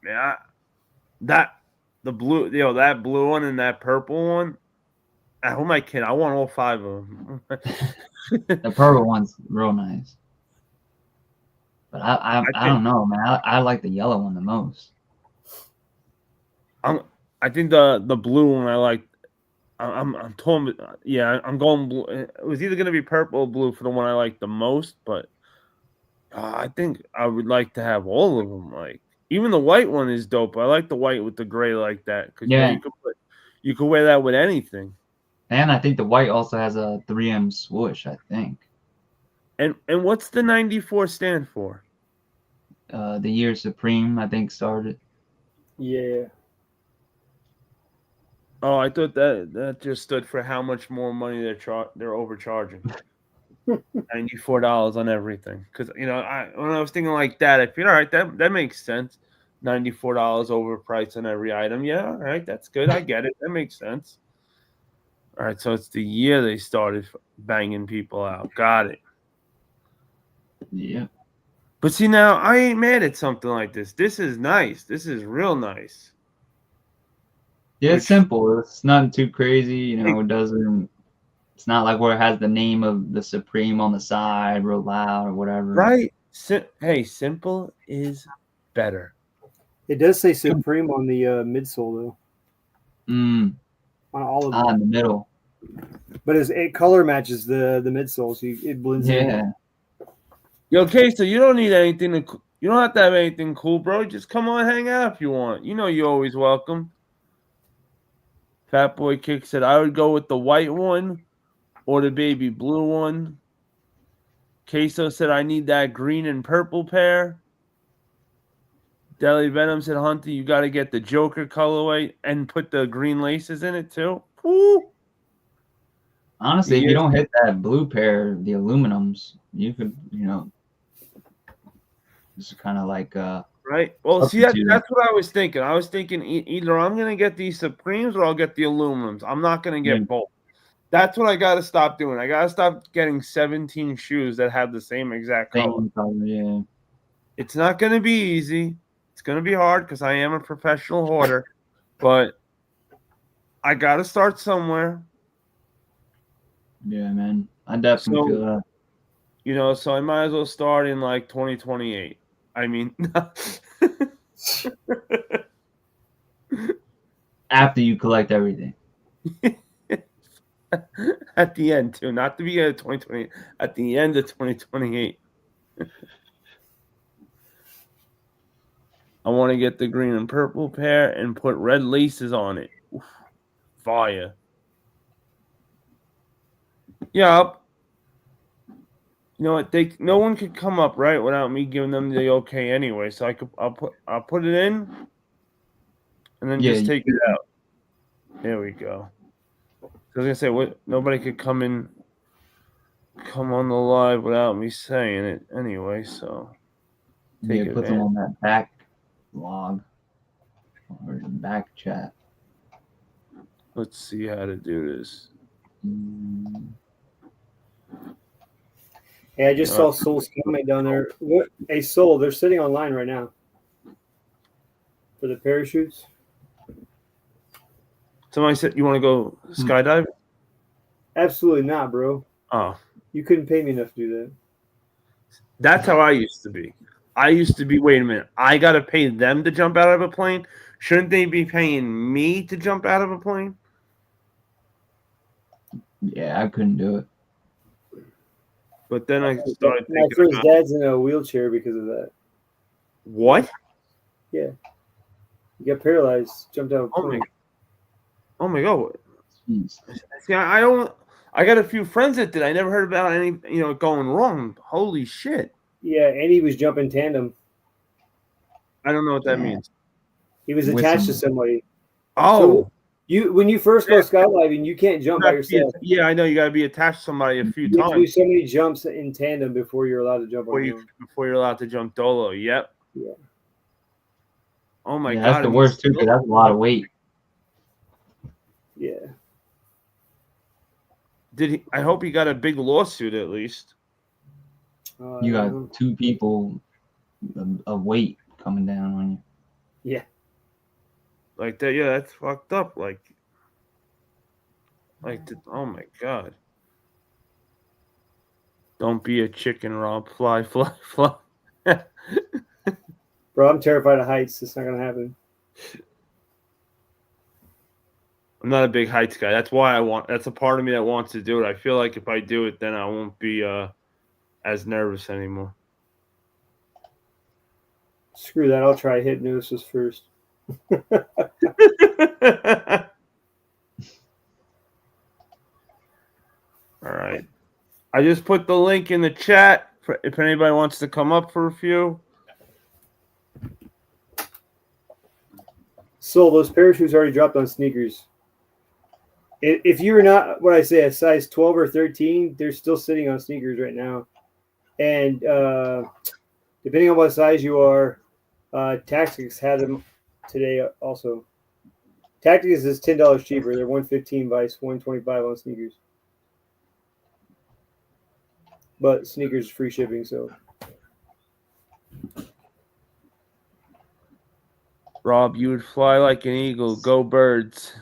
Yeah, that blue one and that purple one. Who am I kidding? I want all 5 of them. The purple one's real nice. But I don't know, man. I like the yellow one the most. I think the blue one I like. I'm torn. Yeah, I'm going blue. It was either gonna be purple or blue for the one I like the most, but I think I would like to have all of them. Like even the white one is dope. I like the white with the gray like that because you could wear that with anything. And I think the white also has a 3M swoosh, I think. And what's the 94 stand for? The year Supreme, I think, started. Yeah. Oh, I thought that just stood for how much more money they're overcharging. $94 on everything. Because when I was thinking like that, I feel all right. That makes sense. $94 overpriced on every item. Yeah, all right, that's good. I get it. That makes sense. All right, so it's the year they started banging people out. Got it. Yeah. But see, now I ain't mad at something like this. This is nice. This is real nice. Yeah, it's simple. It's not too crazy. It doesn't. It's not like where it has the name of the Supreme on the side, real loud or whatever. Right. Hey, simple is better. It does say Supreme on the midsole though. On all of them. In the middle. But it color matches the midsole, so it blends in. Yeah. Yo, okay, so you don't need anything you don't have to have anything cool, bro. Just come on, hang out if you want. You're always welcome. Fat Boy Kick said I would go with the white one or the baby blue one. Queso said I need that green and purple pair. Deli Venom said, Hunter, you got to get the Joker colorway and put the green laces in it too. Woo! Honestly, if you don't hit that blue pair, the aluminums, you could, it's kind of like right. Well, see, that's what I was thinking. I was thinking either I'm gonna get these Supremes or I'll get the aluminums. I'm not gonna get both. That's what I got to stop doing. I got to stop getting 17 shoes that have the same exact color. Yeah. It's not gonna be easy. It's gonna be hard because I am a professional hoarder, but I got to start somewhere. Yeah, man. I definitely feel that. So I might as well start in like 2028. I mean, after you collect everything. At the end, too. Not the beginning of 2028. At the end of 2028. I want to get the green and purple pair and put red laces on it. Oof, fire. Yeah. You know what? No one could come up right without me giving them the okay anyway. So I'll put it in, and then just take it out. There we go. I was gonna say what nobody could come on the live without me saying it anyway, so Yeah, take put them advantage. on that back log or the back chat. Let's see how to do this. Hey, I just saw Soul's comment down there. What? Hey, Soul, they're sitting online right now for the parachutes. Somebody said you want to go skydiving? Absolutely not, bro. Oh, You couldn't pay me enough to do that. that's how I used to be. I used to be, wait a minute, I got to pay them to jump out of a plane? Shouldn't they be paying me to jump out of a plane? Yeah, I couldn't do it. But then I started My thinking first about, dad's in a wheelchair because of that. what? Yeah. He got paralyzed, jumped out of a Oh my, plane. oh my God. Jeez. See, I don't, I got a few friends that did. I never heard about any, going wrong. Holy shit. Yeah, and he was jumping tandem. I don't know what that Yeah. means. He was With attached to somebody. somebody. Oh. When you first go skydiving, you can't jump by yourself. Yeah, I know. You got to be attached to somebody a few You have to do times so many jumps in tandem before you're allowed to jump on your own. before you're allowed to jump dolo. Yep. Yeah. Oh my Yeah, God. that's the worst too, because that's a lot of weight. Yeah. I hope he got a big lawsuit at least. You got two people of weight coming down on you. Yeah. Like that. Yeah, that's fucked up. Oh my God. Don't be a chicken, Rob. Fly, fly, fly. Bro, I'm terrified of heights. It's not gonna happen. I'm not a big heights guy. That's why that's a part of me that wants to do it. I feel like if I do it, then I won't be as nervous anymore. Screw that. I'll try hypnosis first. All right. I just put the link in the chat for if anybody wants to come up for a few. So those parachutes already dropped on sneakers. If you're not what I say a size 12 or 13, they're still sitting on sneakers right now. And depending on what size you are, Tactics had them today also. Tactics is $10 cheaper. They're $115 Vice, $125 on sneakers. But sneakers is free shipping, so. Rob, you would fly like an eagle. Go birds.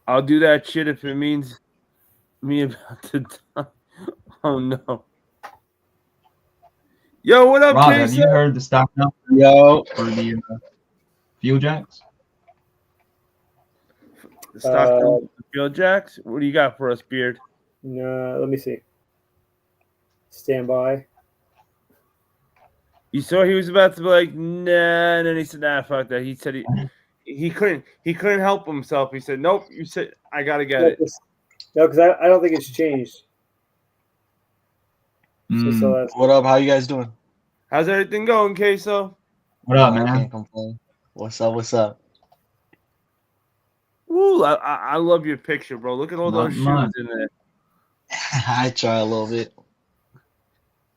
I'll do that shit if it means me about to die. Oh no. Yo, what up, Rob, Casey? have you heard the stock number Yo, for the fuel jacks? The stock Field Jacks? What do you got for us, Beard? No, let me see. Stand by. You saw he was about to be like, nah, and then he said, nah, fuck that. He said he couldn't help himself. He said, nope. You said I gotta get it. No, because I don't think it's changed. Since the last. What up? How you guys doing? How's everything going, Queso? What up, I man? can't complain. What's up? What's up? Ooh, I love your picture, bro. Look at all those shoes Mine. in there. I try a little bit.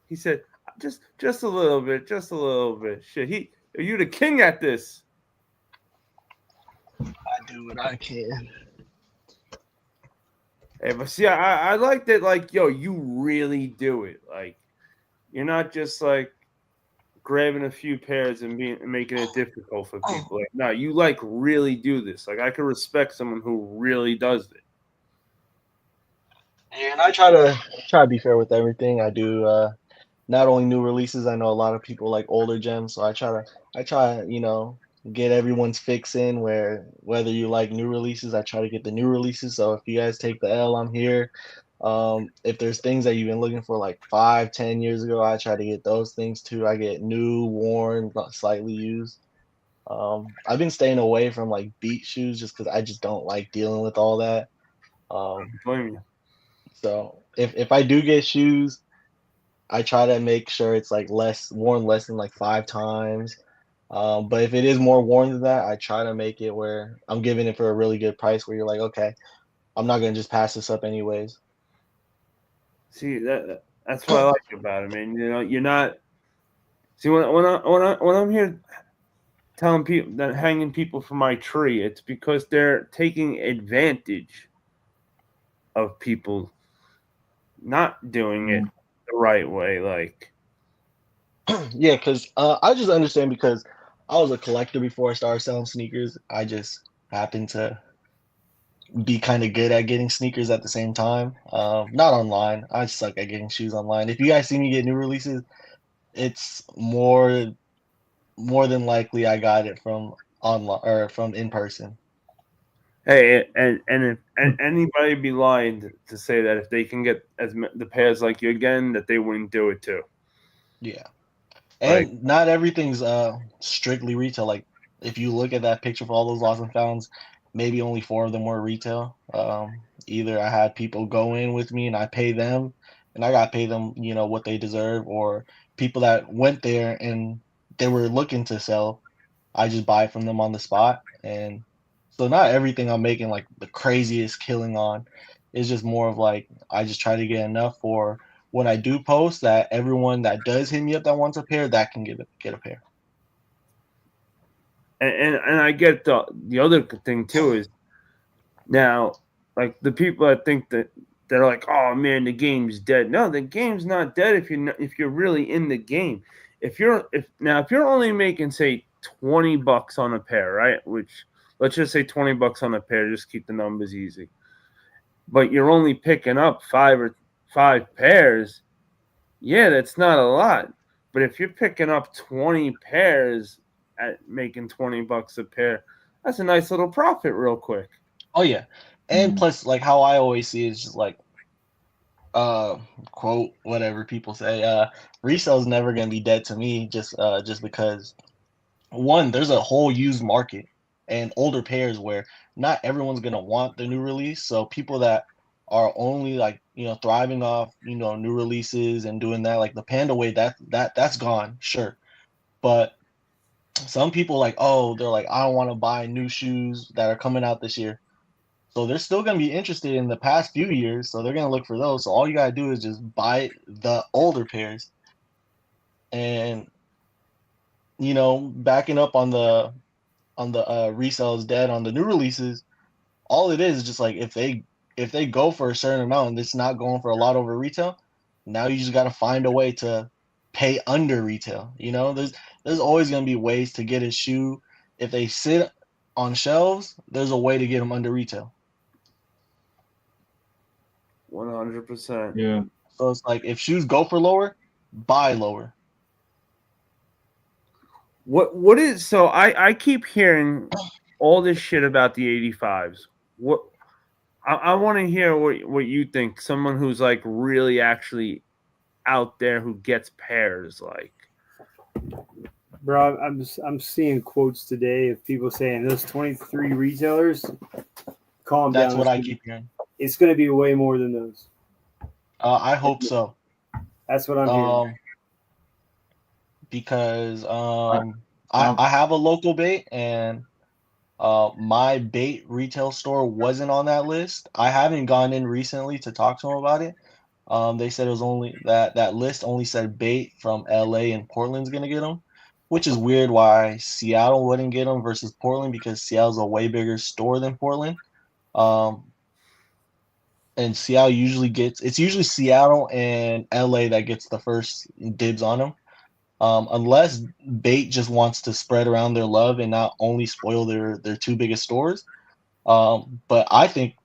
He said, just a little bit, just a little bit. Shit, are you the king at this? I do what I can. Hey, but see, I like that. Like, yo, you really do it. Like, you're not just like grabbing a few pairs and making it difficult for people. Like, no, you like really do this. Like, I could respect someone who really does it. And I try to be fair with everything. I do not only new releases. I know a lot of people like older gems, so I try get everyone's fix in. Whether you like new releases, I try to get the new releases. So if you guys take the L, I'm here. If there's things that you've been looking for like 5-10 years ago, I try to get those things too. I get new, worn, slightly used. I've been staying away from like beat shoes just because I just don't like dealing with all that. Blame you. So if I do get shoes, I try to make sure it's like worn less than like 5 times. But if it is more worn than that, I try to make it where I'm giving it for a really good price where you're like, okay, I'm not gonna just pass this up anyways. See, that's what I like about it, man. You know, you're not. See, when I'm here telling people that hanging people from my tree, it's because they're taking advantage of people not doing it the right way. Like, Yeah, because I just understand because I was a collector before I started selling sneakers. I just happened to be kind of good at getting sneakers at the same time. Not online. I suck at getting shoes online. If you guys see me get new releases, it's more than likely I got it from online or from in person. hey, and anybody be lying to say that if they can get the pairs like you again, that they wouldn't do it too. Yeah. Like, And not everything's strictly retail. Like if you look at that picture for all those lost and founds, maybe only 4 of them were retail. Either I had people go in with me and I pay them, and I got to pay them, what they deserve, or people that went there and they were looking to sell, I just buy from them on the spot. And so not everything I'm making like the craziest killing on. It's just more of like I just try to get enough for when I do post that everyone that does hit me up that wants a pair that can get a pair. and I get the other thing too is now, like the people that think that they're like, oh man, the game's dead. No, the game's not dead if you're really in the game. If you're only making say $20 on a pair, right? Which let's just say $20 on a pair, just keep the numbers easy. But you're only picking up five pairs. Yeah, that's not a lot. But if you're picking up 20 pairs at making $20 a pair, that's a nice little profit real quick. Oh yeah. And plus like how I always see it is just like quote whatever people say, resale's never gonna be dead to me just because one, there's a whole used market and older pairs where not everyone's gonna want the new release. So people that are only like thriving off new releases and doing that, like the Panda Way, that's gone, sure. But some people like, oh, they're like, I don't want to buy new shoes that are coming out this year. So they're still gonna be interested in the past few years. So they're gonna look for those. So all you gotta do is just buy the older pairs. And backing up on the resale is dead on the new releases, all it is just like if they go for a certain amount and it's not going for a lot over retail, now you just got to find a way to pay under retail. There's always going to be ways to get a shoe. If they sit on shelves, there's a way to get them under retail. 100%. Yeah. So it's like if shoes go for lower, buy lower. What is so I keep hearing all this shit about the 85s. What I want to hear what you think. Someone who's like really actually out there who gets pairs like. Bro, I'm seeing quotes today of people saying those 23 retailers. Calm down. That's what I keep hearing. It's going to be way more than those. I hope so. That's what I'm hearing. Because I have a local bait and my bait retail store wasn't on that list. I haven't gone in recently to talk to them about it. They said it was only that list only said bait from LA and Portland's gonna get them, which is weird why Seattle wouldn't get them versus Portland because Seattle's a way bigger store than Portland. And Seattle it's usually Seattle and LA that gets the first dibs on them. Unless bait just wants to spread around their love and not only spoil their two biggest stores. But I think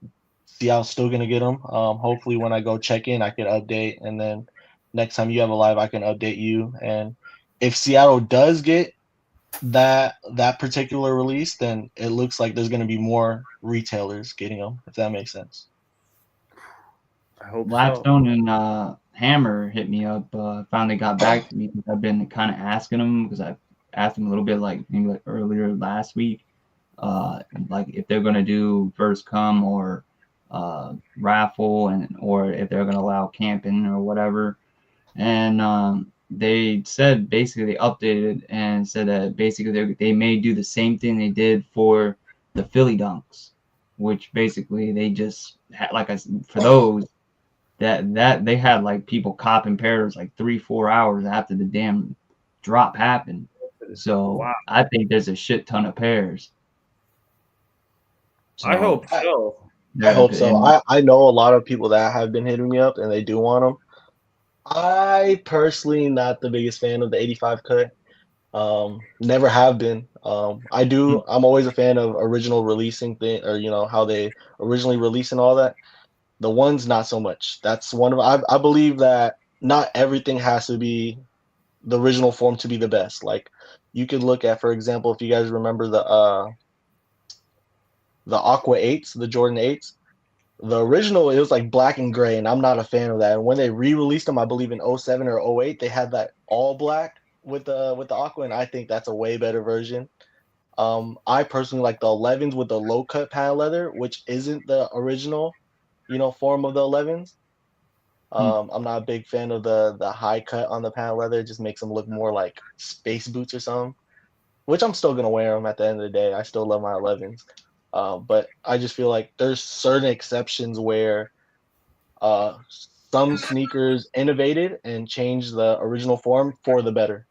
Seattle's still going to get them. Hopefully when I go check in, I can update. And then next time you have a live, I can update you. And if Seattle does get that particular release, then it looks like there's going to be more retailers getting them, if that makes sense. I hope Blackstone so. and Hammer hit me up. Finally got back to me because I've been kind of asking them because I asked them a little bit maybe earlier last week, like if they're gonna do first come or raffle or if they're gonna allow camping or whatever. And they said basically they updated and said that basically they may do the same thing they did for the Philly Dunks, which basically they just had, like I said, for those that they had like people copping pairs like 3-4 hours after the damn drop happened. So Wow. I think there's a shit ton of pairs. So, I hope so. I hope so. and- I know a lot of people that have been hitting me up and they do want them. I personally not the biggest fan of the 85 cut. Never have been. I'm always a fan of original releasing thing, or how they originally release and all that. The ones not so much. That's one of I believe that not everything has to be the original form to be the best. Like you could look at, for example, if you guys remember the Aqua 8s, the Jordan 8s. The original, it was like black and gray, and I'm not a fan of that. And when they re-released them, I believe in 07 or 08, they had that all black with the Aqua, and I think that's a way better version. I personally like the 11s with the low cut panel leather, which isn't the original, form of the 11s. I'm not a big fan of the high cut on the panel leather. It just makes them look more like space boots or something, which I'm still gonna wear them at the end of the day. I still love my 11s. But I just feel like there's certain exceptions where some sneakers innovated and changed the original form for the better.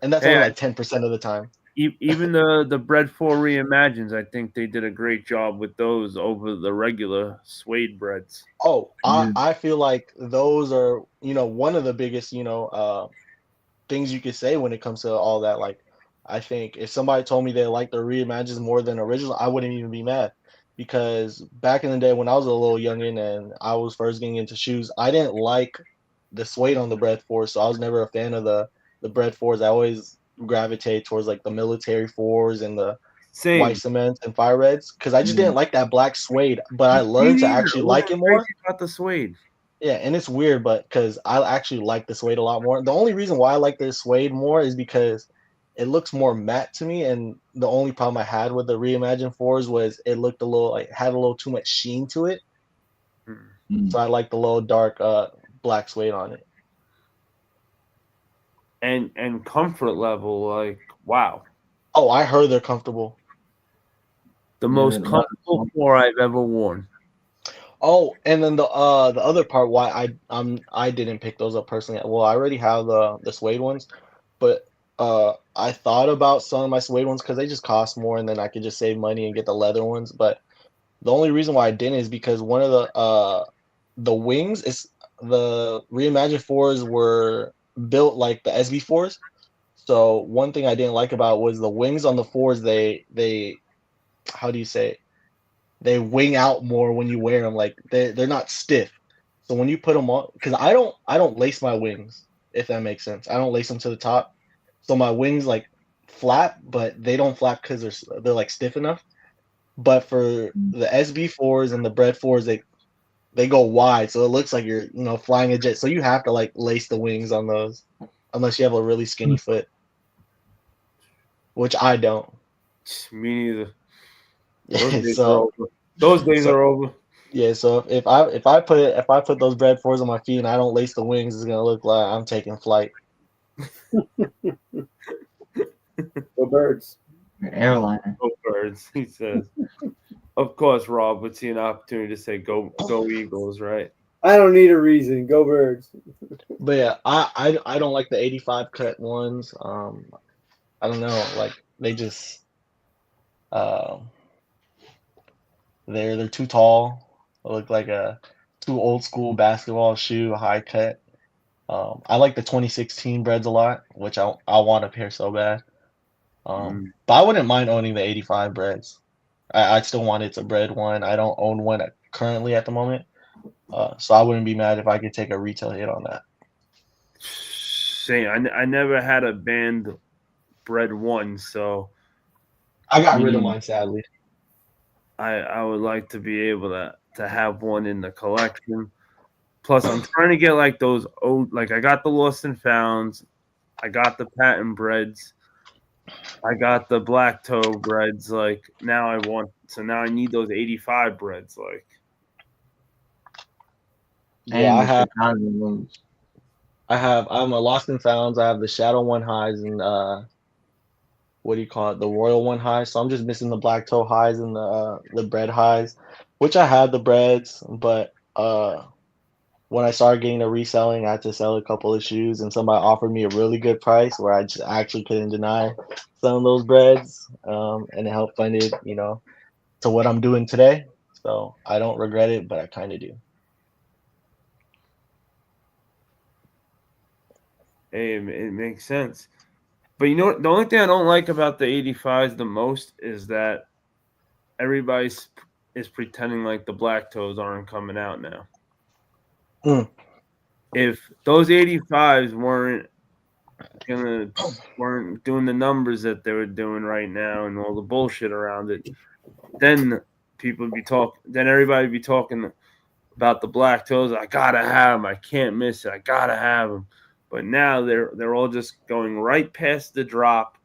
And that's only like 10% of the time. Even the Bread 4 reimagines, I think they did a great job with those over the regular suede breads. Oh, I feel like those are, one of the biggest, things you could say when it comes to all that. Like, I think if somebody told me they like the reimagines more than original, I wouldn't even be mad, because back in the day when I was a little youngin and I was first getting into shoes, I didn't like the suede on the Bread 4, so I was never a fan of the Bread 4s. I always gravitate towards like the military 4s and the white cements and fire reds, because I just didn't like that black suede, but I learned to actually like it more. About the suede. Yeah, and it's weird, but because I actually like the suede a lot more. The only reason why I like the suede more is because it looks more matte to me, and the only problem I had with the reimagined 4s was it looked a little like had a little too much sheen to it. So I like the little dark black suede on it. And comfort level, like, wow. Oh, I heard they're comfortable. The most comfortable 4 I've ever worn. Oh, and then the other part why I didn't pick those up personally. Well, I already have the suede ones, but I thought about selling my suede ones because they just cost more, and then I could just save money and get the leather ones. But the only reason why I didn't is because one of the wings is the reimagined 4s were built like the SB4s. So one thing I didn't like about was the wings on the 4s. They how do you say it? They wing out more when you wear them. Like they're not stiff. So when you put them on, because I don't lace my wings, if that makes sense. I don't lace them to the top, so my wings like flap, but they don't flap because they're like stiff enough. But for the SB4s and the Bread 4s, they go wide, so it looks like you're flying a jet. So you have to like lace the wings on those, unless you have a really skinny foot, which I don't. Me neither. Those days are over. Yeah, so if I put those Bread 4s on my feet and I don't lace the wings, it's gonna look like I'm taking flight. Go Birds. Airliner. Go Birds, he says. Of course, Rob would see an opportunity to say go Eagles, right? I don't need a reason. Go Birds. But yeah, I don't like the 85 cut ones. I don't know, like they just they're too tall. They look like a too old school basketball shoe, high cut. I like the 2016 breads a lot, which I want a pair so bad. But I wouldn't mind owning the 85 breads. I still want it's a bread one. I don't own one currently at the moment, so I wouldn't be mad if I could take a retail hit on that. Same. I never had a band bread one, so I got rid of mine sadly. I would like to be able to have one in the collection. Plus, I'm trying to get like those old, like I got the Lost and Founds, I got the patent breads, I got the black toe breads. Like now I need those 85 breads. Like yeah, I'm a lost and founds. I have the Shadow 1 highs and what do you call it? The Royal 1 high. So I'm just missing the black toe highs and the bread highs, which I had the breads, but when I started getting the reselling, I had to sell a couple of shoes, and somebody offered me a really good price where I just actually couldn't deny selling those breads, and it helped fund it, to what I'm doing today. So I don't regret it, but I kind of do. Hey, it makes sense. But you know what? The only thing I don't like about the 85s the most is that everybody is pretending like the black toes aren't coming out now. If those 85s weren't doing the numbers that they were doing right now and all the bullshit around it, then people would be talking. Then everybody would be talking about the black toes. I gotta have them. I can't miss it. I gotta have them. But now they're all just going right past the drop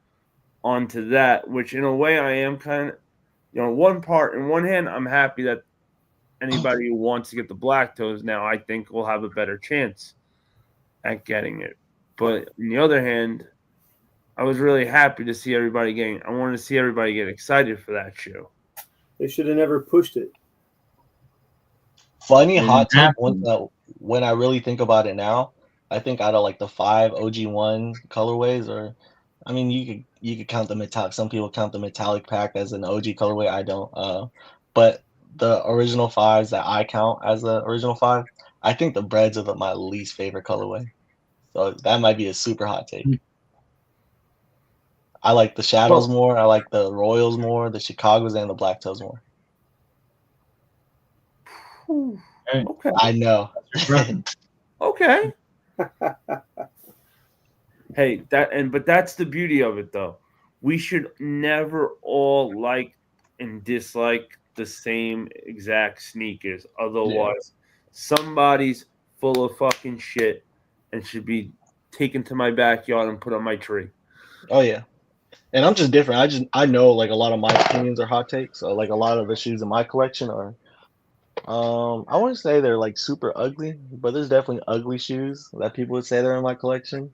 onto that, which in a way I am kind of, in one hand, I'm happy that anybody who wants to get the black toes now, I think will have a better chance at getting it. But on the other hand, I was really happy to see everybody I wanted to see everybody get excited for that show. They should have never pushed it. Funny hot take. When I really think about it now, I think out of like the 5 OG1 colorways, or I mean, you could count the metallic. Some people count the metallic pack as an OG colorway. I don't. But the original 5s that I count as the original 5, I think the breads are my least favorite colorway. So that might be a super hot take. I like the Shadows more. I like the Royals more, the Chicagos, and the Black Toes more. Okay. I know. Okay. Hey, but that's the beauty of it, though. We should never all like and dislike the same exact sneakers. Otherwise, somebody's full of fucking shit and should be taken to my backyard and put on my tree. Oh yeah. And I'm just different. I know like a lot of my opinions are hot takes. So like a lot of the shoes in my collection are I wouldn't say they're like super ugly, but there's definitely ugly shoes that people would say they're in my collection.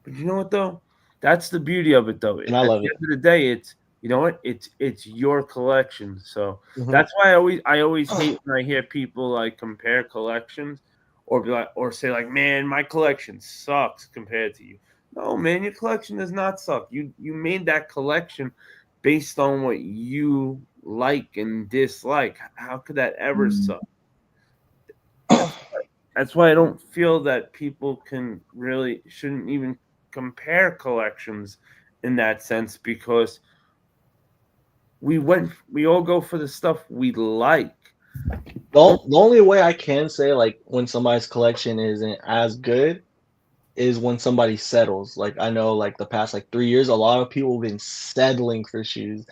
But you know what though? That's the beauty of it though. And I love it. At the end of the day, it's it's your collection. So that's why I always hate when I hear people like compare collections or say like, man, my collection sucks compared to you. No, man, your collection does not suck. You made that collection based on what you like and dislike. How could that ever suck? That's why I don't feel that people shouldn't even compare collections in that sense, because we all go for the stuff we like. The only way I can say like when somebody's collection isn't as good is when somebody settles. Like I know like the past like 3 years, a lot of people have been settling for shoes,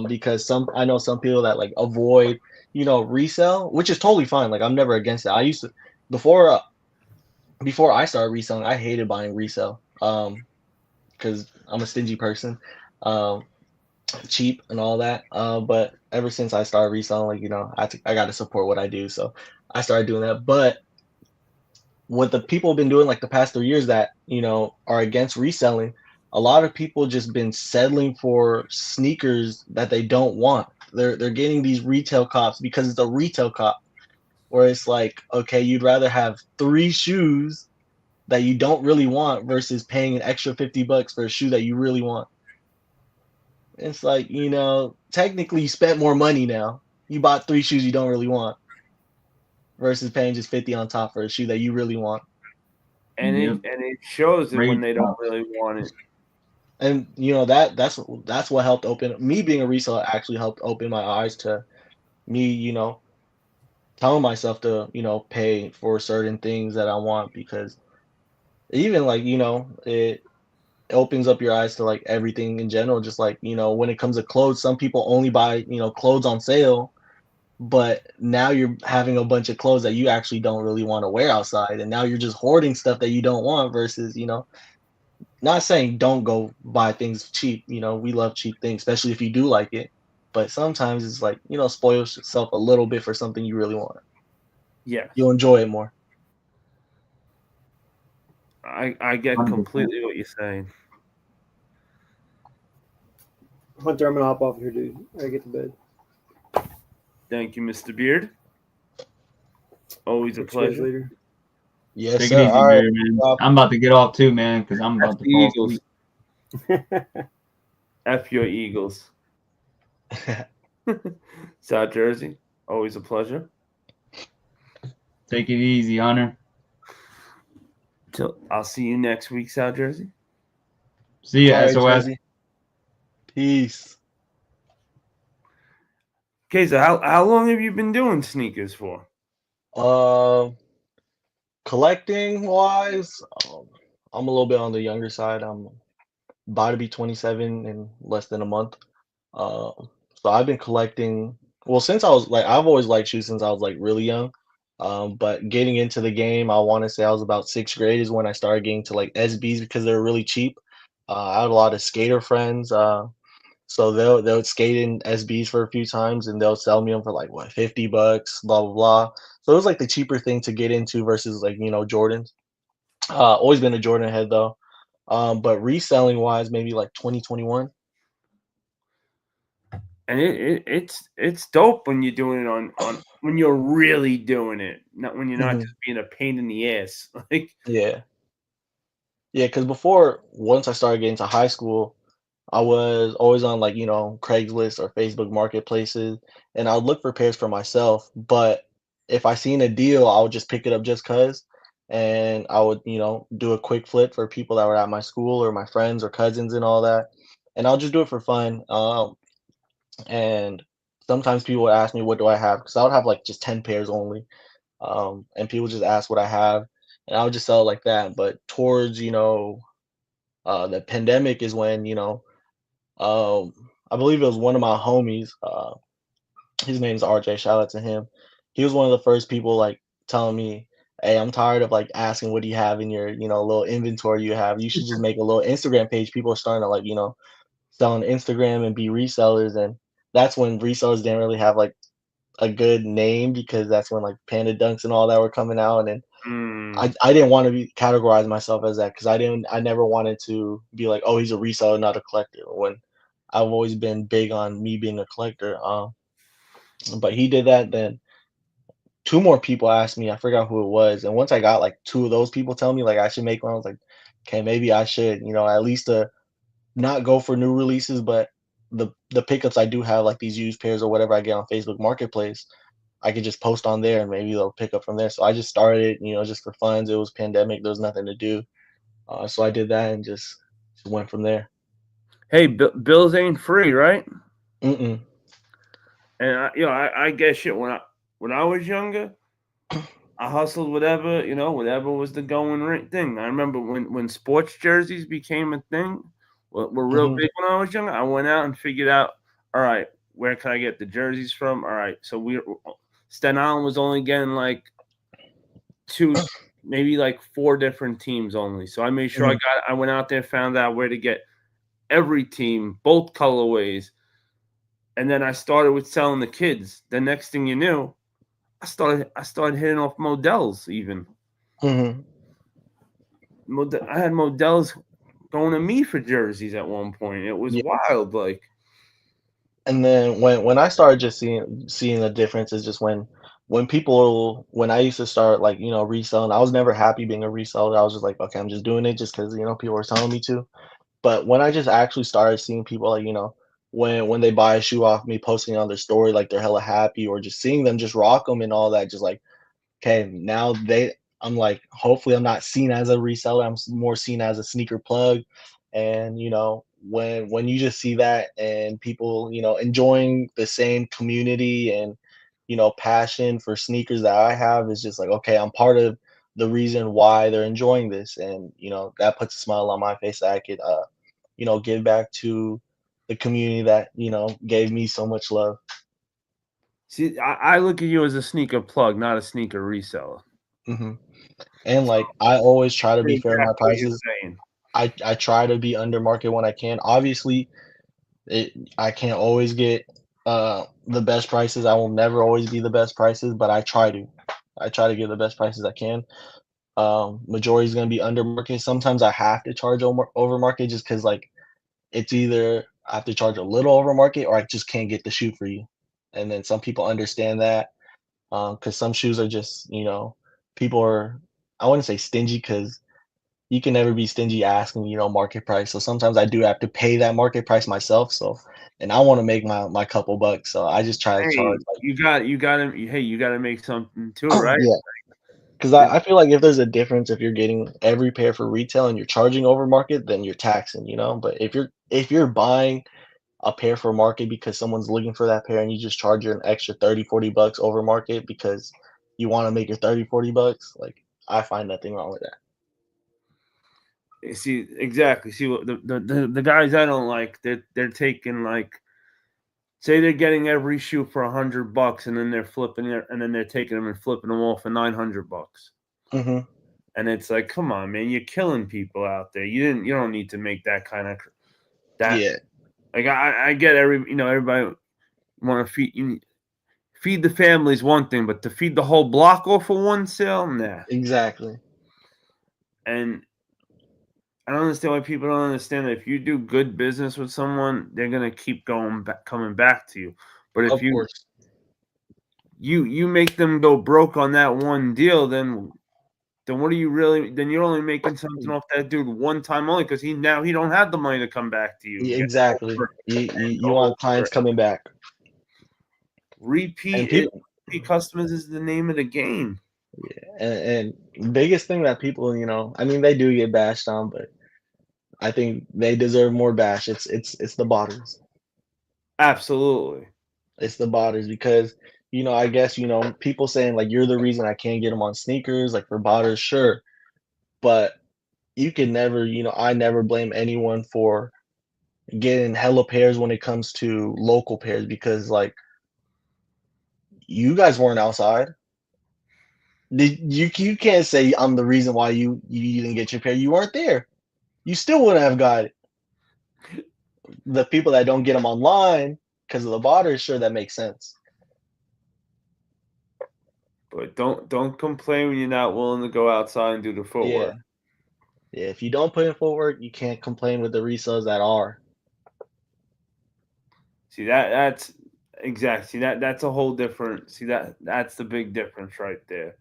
because I know some people that like avoid, resell, which is totally fine. Like I'm never against it. I used to before I started reselling, I hated buying resale, because I'm a stingy person, cheap and all that. But ever since I started reselling, like I got to support what I do, so I started doing that. But what the people have been doing like the past 3 years that are against reselling, a lot of people just been settling for sneakers that they don't want. They're getting these retail cops because it's a retail cop, where it's like, okay, you'd rather have 3 shoes that you don't really want versus paying an extra $50 for a shoe that you really want. It's like, technically you spent more money now. You bought 3 shoes you don't really want versus paying just 50 on top for a shoe that you really want. And it shows it when they don't really want it. And that's what helped open me. Being a reseller actually helped open my eyes to me, telling myself to, pay for certain things that I want, because even like, it opens up your eyes to like everything in general. Just like, when it comes to clothes, some people only buy, clothes on sale, but now you're having a bunch of clothes that you actually don't really want to wear outside. And now you're just hoarding stuff that you don't want versus, not saying don't go buy things cheap. We love cheap things, especially if you do like it. But sometimes it's like, spoil yourself a little bit for something you really want. Yeah. You'll enjoy it more. I get 100%. completely what you're saying. Hunter, I'm gonna hop off here, dude. I gotta get to bed. Thank you, Mr. Beard. Always a Catch you guys pleasure. later. Yes, Take sir. it easy, All right. Beard, man. I'm about to get off too, man, because I'm about F to the fall Eagles. asleep. F your Eagles. South Jersey, always a pleasure. Take it easy, Hunter. I'll see you next week, South Jersey. See you, All right, SOS. Jersey. Peace. Okay, so how long have you been doing sneakers for? Collecting wise, I'm a little bit on the younger side. I'm about to be 27 in less than a month. So I've been collecting. Well, since I was like, I've always liked shoes since I was like really young. But getting into the game, I want to say I was about sixth grade is when I started getting to like SBs because they're really cheap. I had a lot of skater friends. So they'll skate in SBs for a few times and they'll sell me them for like what $50, blah blah blah. So it was like the cheaper thing to get into versus like Jordans. Always been a Jordan head though. But reselling wise, maybe like 2021. And it's dope when you're doing it on when you're really doing it, not when you're not just being a pain in the ass. Like Yeah. Because before, once I started getting to high school, I was always on like, Craigslist or Facebook marketplaces, and I would look for pairs for myself. But if I seen a deal, I would just pick it up just cause. And I would, do a quick flip for people that were at my school or my friends or cousins and all that. And I'll just do it for fun. And sometimes people would ask me, what do I have? Because I would have like just 10 pairs only. And people just ask what I have, and I would just sell it like that. But towards, the pandemic is when, I believe it was one of my homies. His name's RJ. Shout out to him. He was one of the first people like telling me, "Hey, I'm tired of like asking what do you have in your, little inventory you have. You should just make a little Instagram page." People are starting to like, sell on Instagram and be resellers, and that's when resellers didn't really have like a good name because that's when like Panda Dunks and all that were coming out, and I didn't want to be categorize myself as that because I never wanted to be like, oh, he's a reseller, not a collector. When I've always been big on me being a collector. But he did that. Then two more people asked me, I forgot who it was, and once I got like two of those people tell me like I should make one, I was like, okay, maybe I should, at least not go for new releases, but the pickups I do have, like these used pairs or whatever I get on Facebook Marketplace, I could just post on there and maybe they'll pick up from there. So I just started, just for funds. It was pandemic. There was nothing to do. So I did that and just went from there. Hey, bills ain't free, right? Mm-mm. And I guess shit when I was younger, I hustled whatever was the going rate thing. I remember when sports jerseys became a thing, were real big when I was younger. I went out and figured out, all right, where can I get the jerseys from? All right, so Staten Island was only getting like two, maybe like four different teams only. So I made sure I went out there, found out where to get every team, both colorways. And then I started with selling the kids. The next thing you knew, I started hitting off models even. I had models going to me for jerseys at one point. It was wild, like. And then when I started just seeing the difference is just when I used to start like reselling, I was never happy being a reseller. I was just like, okay, I'm just doing it just because people were telling me to. But when I just actually started seeing people like when they buy a shoe off me, posting on their story like they're hella happy, or just seeing them just rock them and all that, just like, okay, now I'm like, hopefully I'm not seen as a reseller. I'm more seen as a sneaker plug. And when you just see that and people enjoying the same community and passion for sneakers that I have, is just like, okay, I'm part of the reason why they're enjoying this, and that puts a smile on my face that I could give back to the community that gave me so much love. See, I look at you as a sneaker plug, not a sneaker reseller. And like, I always try to be fair in my prices. I try to be under market when I can. Obviously, I can't always get the best prices. I will never always be the best prices, but I try to give the best prices I can. Majority is going to be under market. Sometimes I have to charge over market just because like it's either I have to charge a little over market or I just can't get the shoe for you. And then some people understand that because some shoes are just, people are, I wouldn't say stingy because you can never be stingy asking, market price. So sometimes I do have to pay that market price myself. So, and I want to make my couple bucks. So I just try to Hey, charge. Like, you got to make something too, right? yeah. Because I feel like if there's a difference, if you're getting every pair for retail and you're charging over market, then you're taxing, But if you're buying a pair for market because someone's looking for that pair and you just charge an extra 30-40 bucks over market because you want to make your 30-40 bucks, like I find nothing wrong with that. See, exactly. See, what the guys I don't like, they're taking like, say they're getting every shoe for $100, and then they're flipping it, and then they're taking them and flipping them off for $900. Mm-hmm. And it's like, come on, man, you're killing people out there. You don't need to make that kind of that. Yeah, Like I get everybody want to feed the family is one thing, but to feed the whole block off for one sale, nah. exactly. And I don't understand why people don't understand that if you do good business with someone, they're gonna keep coming back to you. But if Of course. you make them go broke on that one deal, then what are you really? Then you're only making something off that dude one time only because he don't have the money to come back to you. Yeah, exactly. You want clients coming back. And Repeat customers is the name of the game. Yeah, and biggest thing that people, I mean, they do get bashed on, but I think they deserve more bash. It's the botters. Absolutely. It's the botters because, I guess, people saying like you're the reason I can't get them on sneakers, like for botters, sure. But you can never, I never blame anyone for getting hella pairs when it comes to local pairs because like you guys weren't outside. You can't say I'm the reason why you didn't get your pair. You weren't there. You still wouldn't have got it. The people that don't get them online because of the botters, sure, that makes sense. But don't complain when you're not willing to go outside and do the footwork. Yeah. If you don't put in footwork, you can't complain with the resellers that are. See that's exactly. See that's a whole different. See that's the big difference right there.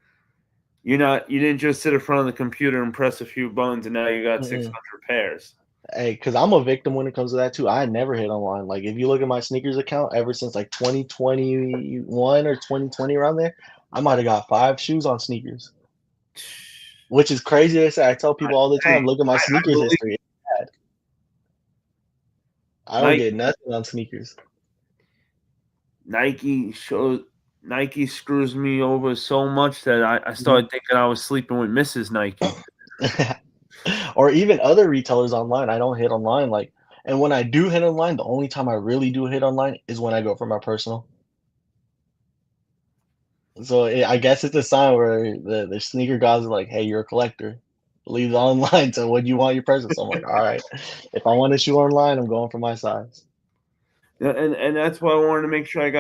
You didn't just sit in front of the computer and press a few buttons and now you got 600 pairs. Hey, because I'm a victim when it comes to that too. I never hit online. Like if you look at my sneakers account, ever since like 2021 or 2020 around there, I might have got 5 shoes on sneakers. Which is crazy to say. I tell people all the time, look at my sneakers history. It's bad. I don't get nothing on sneakers. Nike screws me over so much that I started thinking I was sleeping with Mrs. Nike. Or even other retailers online. I don't hit online. And when I do hit online, the only time I really do hit online is when I go for my personal. So I guess it's a sign where the sneaker guys are like, hey, you're a collector. Leave it online to what you want your person. So I'm like, all right, if I want a shoe online, I'm going for my size. Yeah, and that's why I wanted to make sure I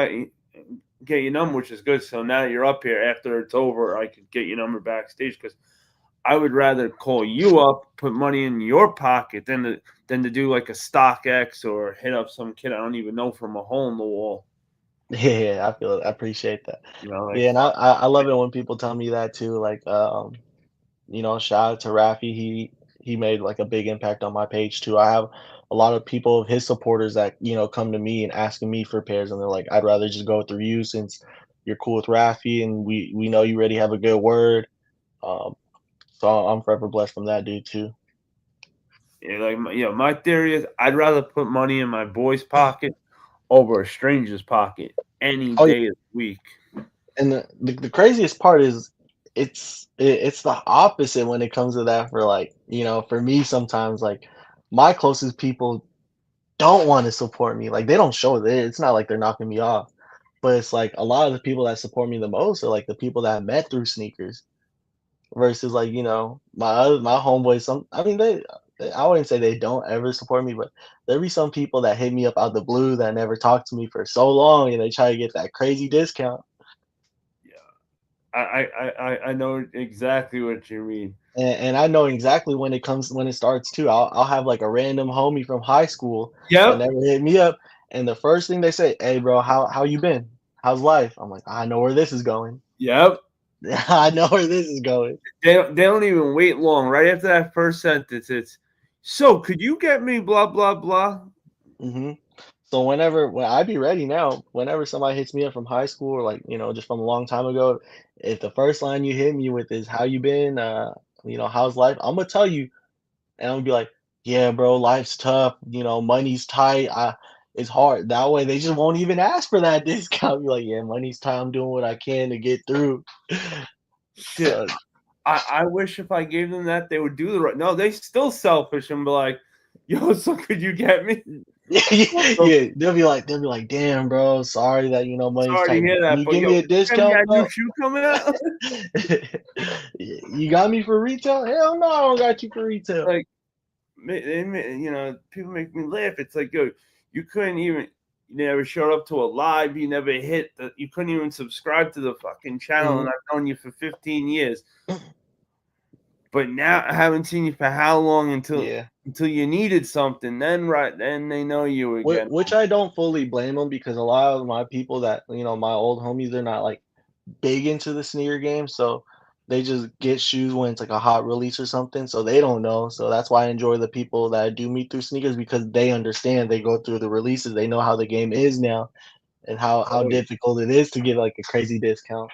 get your number, which is good. So now that you're up here, after it's over, I could get your number backstage because I would rather call you up, put money in your pocket than to do like a StockX or hit up some kid I don't even know from a hole in the wall. Yeah, I feel it. I appreciate that. And I love it when people tell me that too. Like, shout out to Rafi. He made like a big impact on my page too. I have a lot of people of his supporters that come to me and asking me for pairs, and they're like, I'd rather just go through you since you're cool with Rafi, and we know you already have a good word. So I'm forever blessed from that dude too. Yeah, my theory is I'd rather put money in my boy's pocket over a stranger's pocket any day of the week. And the craziest part is it's the opposite when it comes to that for for me sometimes like my closest people don't want to support me. Like they don't show it. It's not like they're knocking me off. But it's like a lot of the people that support me the most are like the people that I met through sneakers versus like, my homeboys, I wouldn't say they don't ever support me, but there be some people that hit me up out the blue that never talked to me for so long and they try to get that crazy discount. I know exactly what you mean. And I know exactly when it starts too. I'll have like a random homie from high school that Yep. never hit me up, and the first thing they say, "Hey, bro, how you been? How's life?" I'm like, I know where this is going. Yep. I know where this is going. They don't even wait long. Right after that first sentence, it's so could you get me blah blah blah? Hmm. So when I be ready now, whenever somebody hits me up from high school or like, just from a long time ago, if the first line you hit me with is how you been, how's life, I'm gonna tell you, and I'm gonna be like, yeah, bro, life's tough, money's tight. It's hard. That way they just won't even ask for that discount. Be like, yeah, money's tight. I'm doing what I can to get through. Shit. So, I wish if I gave them that they would do the right. No, they still selfish and be like, yo, so could you get me? yeah, they'll be like, damn, bro, sorry that money's Sorry to tight. hear Can that, you but give yo, me a can you get me discount, that new bro? shoe coming out? You got me for retail? Hell no, I don't got you for retail. Like, people make me laugh. It's like, yo, you couldn't even. You never showed up to a live. You never hit. You couldn't even subscribe to the fucking channel, and I've known you for 15 years. But now I haven't seen you for how long until you needed something. Then they know you again. Which I don't fully blame them because a lot of my people that my old homies, they're not like big into the sneaker game, so they just get shoes when it's like a hot release or something, so they don't know. So that's why I enjoy the people that I do meet through sneakers because they understand. They go through the releases, they know how the game is now and how difficult it is to get like a crazy discount.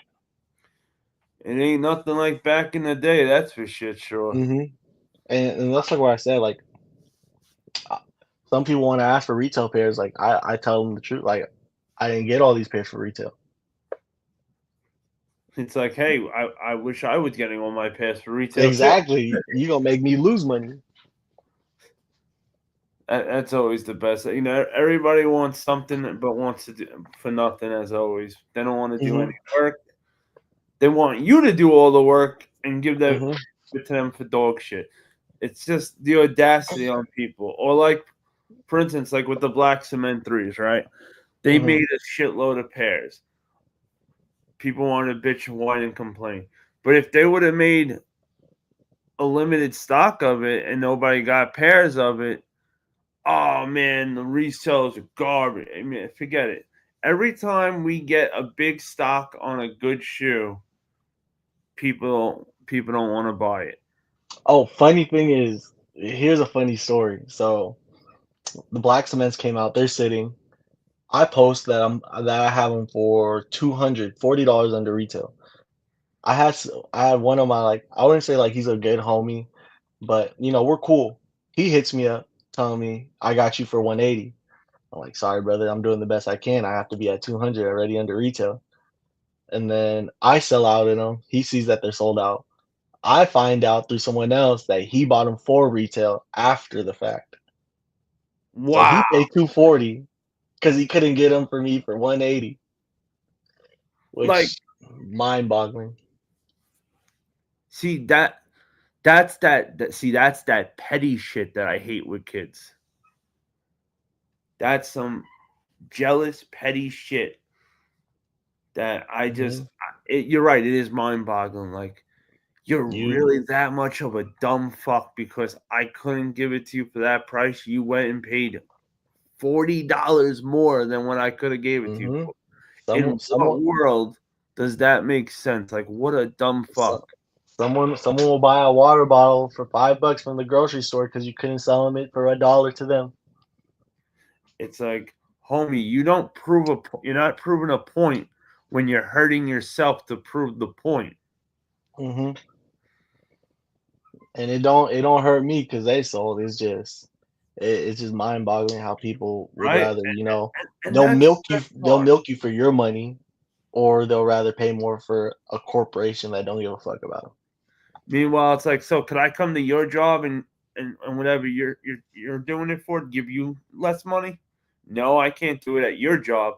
It ain't nothing like back in the day, that's for shit sure. And that's like what I said. Like some people want to ask for retail pairs. Like I tell them the truth. Like I didn't get all these pairs for retail. It's like, hey, I wish I was getting all my pairs for retail. Exactly. You gonna make me lose money. That's always the best. Everybody wants something but wants to do for nothing as always. They don't want to do any work. They want you to do all the work and give that to them for dog shit. It's just the audacity on people. Or like, for instance, like with the black cement 3s, right? They made a shitload of pairs. People wanted to bitch and whine and complain. But if they would have made a limited stock of it and nobody got pairs of it, oh man, the resellers are garbage. I mean, forget it. Every time we get a big stock on a good shoe, people don't want to buy it. Oh, funny thing is, here's a funny story. So the black cements came out. They're sitting. I post that I have them for $240 under retail. I had one of my like I wouldn't say like he's a good homie, but we're cool. He hits me up telling me I got you for 180. I'm like, sorry, brother, I'm doing the best I can. I have to be at 200 already under retail. And then I sell out in them. He sees that they're sold out. I find out through someone else that he bought them for retail after the fact. So Wow. he paid 240 because he couldn't get them for me for 180, which Like, mind-boggling. See that's that petty shit that I hate with kids. That's some jealous, petty shit that I just. You're right. It is mind-boggling. Like, you're really that much of a dumb fuck because I couldn't give it to you for that price. You went and paid $40 more than what I could have gave it to you for. In what world does that make sense? Like, what a dumb fuck. Someone will buy a water bottle for $5 from the grocery store because you couldn't sell them it for $1 to them. It's like, homie, you're not proving a point when you're hurting yourself to prove the point. And it don't hurt me because they sold. It's just mind-boggling how people would rather they'll milk you for your money, or they'll rather pay more for a corporation that don't give a fuck about them. Meanwhile, it's like, so could I come to your job and whatever you're doing it for, give you less money? No, I can't do it at your job.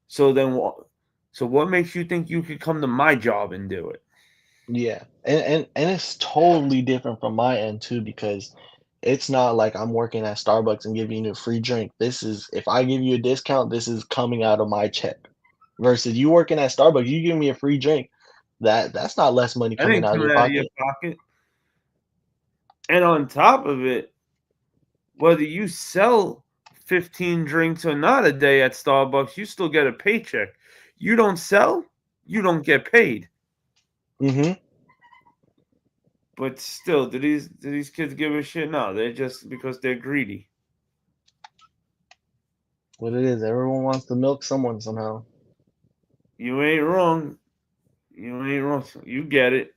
So then what? So what makes you think you could come to my job and do it? Yeah, and it's totally different from my end too because it's not like I'm working at Starbucks and giving you a free drink. This is if I give you a discount, this is coming out of my check. Versus you working at Starbucks, you give me a free drink. That's not less money That coming ain't out of coming your out of your pocket. pocket. And on top of it, whether you sell 15 drinks or not a day at Starbucks, you still get a paycheck. You don't sell, you don't get paid. Mm-hmm. But still, do these kids give a shit? No, they're just because they're greedy. What it is, everyone wants to milk someone somehow. You ain't wrong. You ain't wrong. You get it.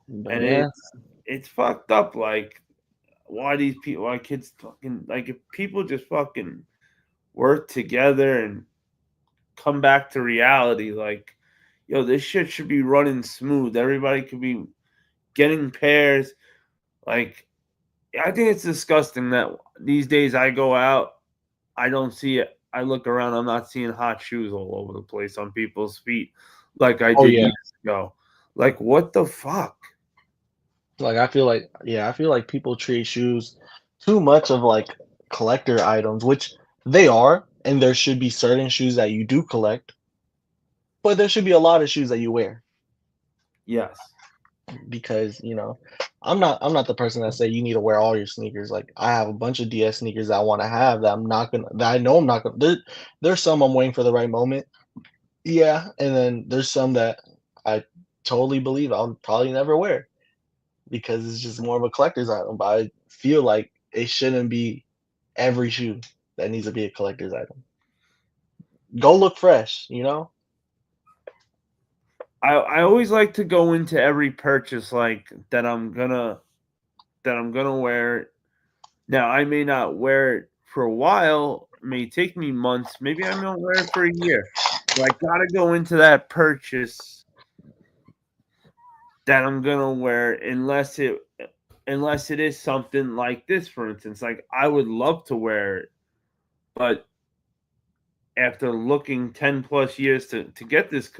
But And yeah, it's fucked up. Like, why kids fucking, like, if people just fucking work together and come back to reality, like, yo, this shit should be running smooth. Everybody could be getting pairs. Like, I think it's disgusting that these days I go out, I don't see it. I look around, I'm not seeing hot shoes all over the place on people's feet like I Oh, did yeah. years ago. Like, what the fuck? like I feel like people treat shoes too much of like collector items, which they are, and there should be certain shoes that you do collect, but there should be a lot of shoes that you wear. Yes. Because I'm not the person that say you need to wear all your sneakers. Like I have a bunch of DS sneakers that I want to have that I know I'm not gonna. There's some I'm waiting for the right moment. Yeah, and then there's some that I totally believe I'll probably never wear because it's just more of a collector's item. But I feel like it shouldn't be every shoe that needs to be a collector's item. Go look fresh, I always like to go into every purchase like that I'm gonna wear it. Now I may not wear it for a while, it may take me months, maybe I won't wear it for a year. But I gotta go into that purchase that I'm gonna wear unless it is something like this, for instance. Like I would love to wear it, but after looking 10 plus years to get this,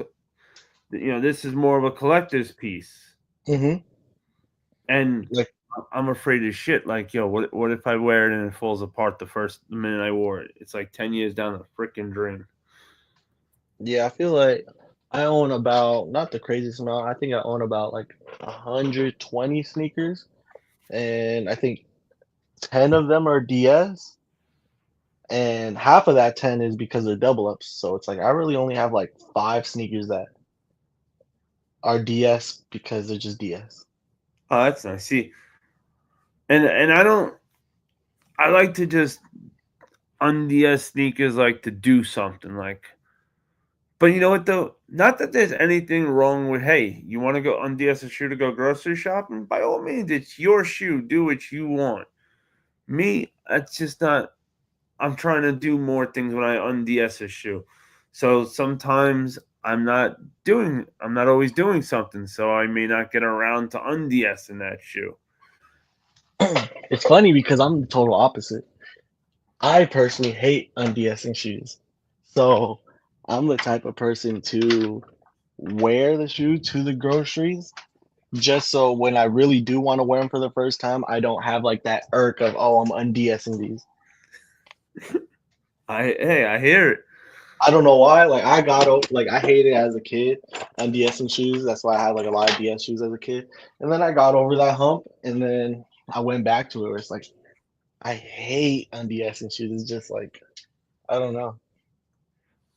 this is more of a collector's piece. Mm-hmm. And Like I'm afraid of shit. Like, yo, what if I wear it and it falls apart the minute I wore it? It's like 10 years down the freaking drain. Yeah, I feel like I own about not the craziest amount. I think I own about like 120 sneakers, and I think 10 of them are DS, and half of that 10 is because they're double ups. So it's like I really only have like 5 sneakers that are DS because they're just DS. Oh, that's nice. See, and I like to just un-DS sneakers like to do something like. But you know what though? Not that there's anything wrong with, hey, you want to go un-DS a shoe to go grocery shopping? By all means, it's your shoe. Do what you want. Me, that's just not. I'm trying to do more things when I un-DS a shoe. So sometimes I'm not always doing something. So I may not get around to un-DS in that shoe. It's funny because I'm the total opposite. I personally hate un-DSing shoes. So I'm the type of person to wear the shoe to the groceries just so when I really do want to wear them for the first time, I don't have like that irk of, oh, I'm un-DSing these. I hear it. I don't know why. Like I hated it as a kid, un-DSing shoes. That's why I had like a lot of DS shoes as a kid. And then I got over that hump, and then I went back to it. Where it's like I hate un-DSing shoes. It's just like I don't know.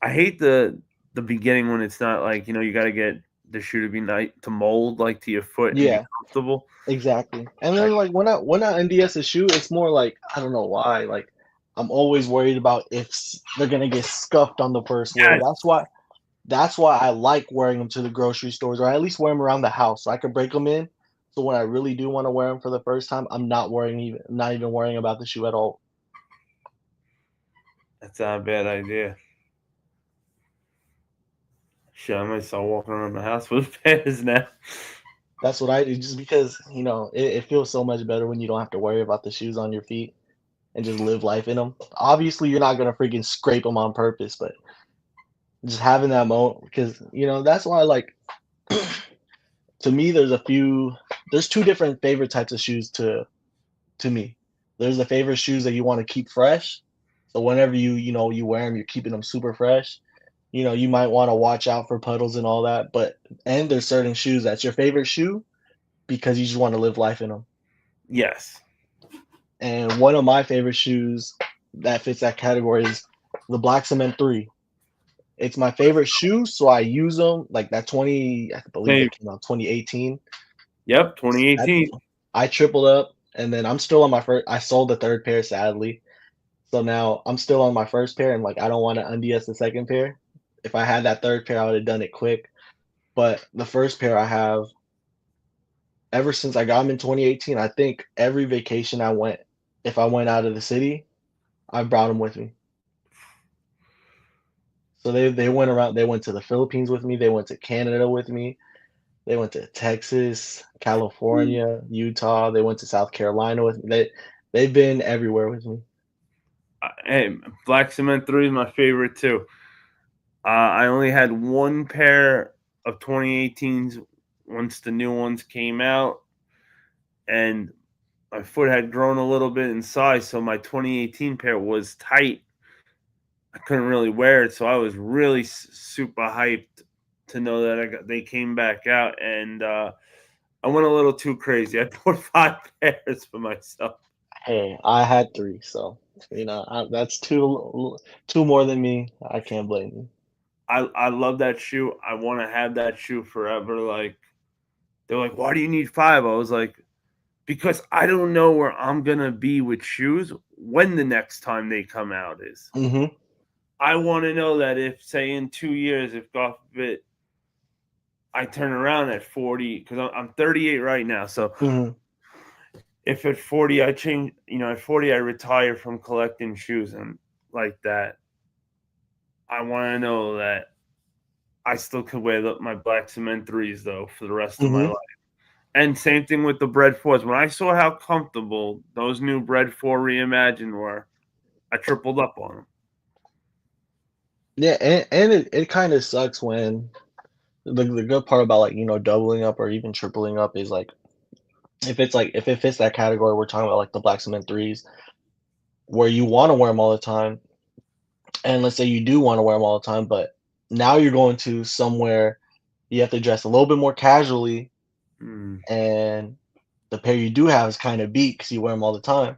I hate the beginning when it's not like, you got to get the shoe to be nice to mold like to your foot and Yeah. be comfortable. Exactly. And then like when I NDS a shoe, it's more like I don't know why. Like I'm always worried about if they're gonna get scuffed on the first wear. Yes. That's why I like wearing them to the grocery stores, or at least wear them around the house so I can break them in. So when I really do want to wear them for the first time, I'm not even worrying about the shoe at all. That's not a bad idea. Shit, I might start walking around the house with pairs now. That's what I do, just because it feels so much better when you don't have to worry about the shoes on your feet and just live life in them. Obviously, you're not gonna freaking scrape them on purpose, but just having that moment, because that's why like to me there's two different favorite types of shoes to me. There's the favorite shoes that you want to keep fresh, so whenever you wear them, you're keeping them super fresh. you know, you might want to watch out for puddles and all that. But and there's certain shoes that's your favorite shoe because you just want to live life in them. Yes. And one of my favorite shoes that fits that category is the Black Cement 3. It's my favorite shoe, so I use them like that 20. I believe Hey. it came out 2018. Yep, 2018. I tripled up, and then I'm still on my first. I sold the third pair, sadly. So now I'm still on my first pair, and like I don't want to unds the second pair. If I had that third pair, I would have done it quick. But the first pair I have, ever since I got them in 2018, I think every vacation I went, if I went out of the city, I brought them with me. So they went around. They went to the Philippines with me. They went to Canada with me. They went to Texas, California, Utah. They went to South Carolina with me. They've been everywhere with me. Hey, Black Cement 3 is my favorite too. I only had one pair of 2018s once the new ones came out, and my foot had grown a little bit in size, so my 2018 pair was tight. I couldn't really wear it, so I was really super hyped to know that they came back out, and I went a little too crazy. I bought 5 pairs for myself. Hey, I had 3, so you know that's two more than me. I can't blame you. I love that shoe. I want to have that shoe forever. Like, they're like, why do you need 5? I was like, because I don't know where I'm gonna be with shoes when the next time they come out is. Mm-hmm. I want to know that if, say, in 2 years, if God forbid, I turn around at 40, because I'm 38 right now. So if at 40 I change, at 40 I retire from collecting shoes and like that, I want to know that I still could wear my Black Cement 3s though for the rest of my life. And same thing with the Bread 4s. When I saw how comfortable those new Bread 4 Reimagined were, I tripled up on them. Yeah, and it kind of sucks when the good part about like doubling up or even tripling up is like if it fits that category we're talking about, like the Black Cement 3s, where you want to wear them all the time, and let's say you do want to wear them all the time, but now you're going to somewhere you have to dress a little bit more casually, and the pair you do have is kind of beat because you wear them all the time.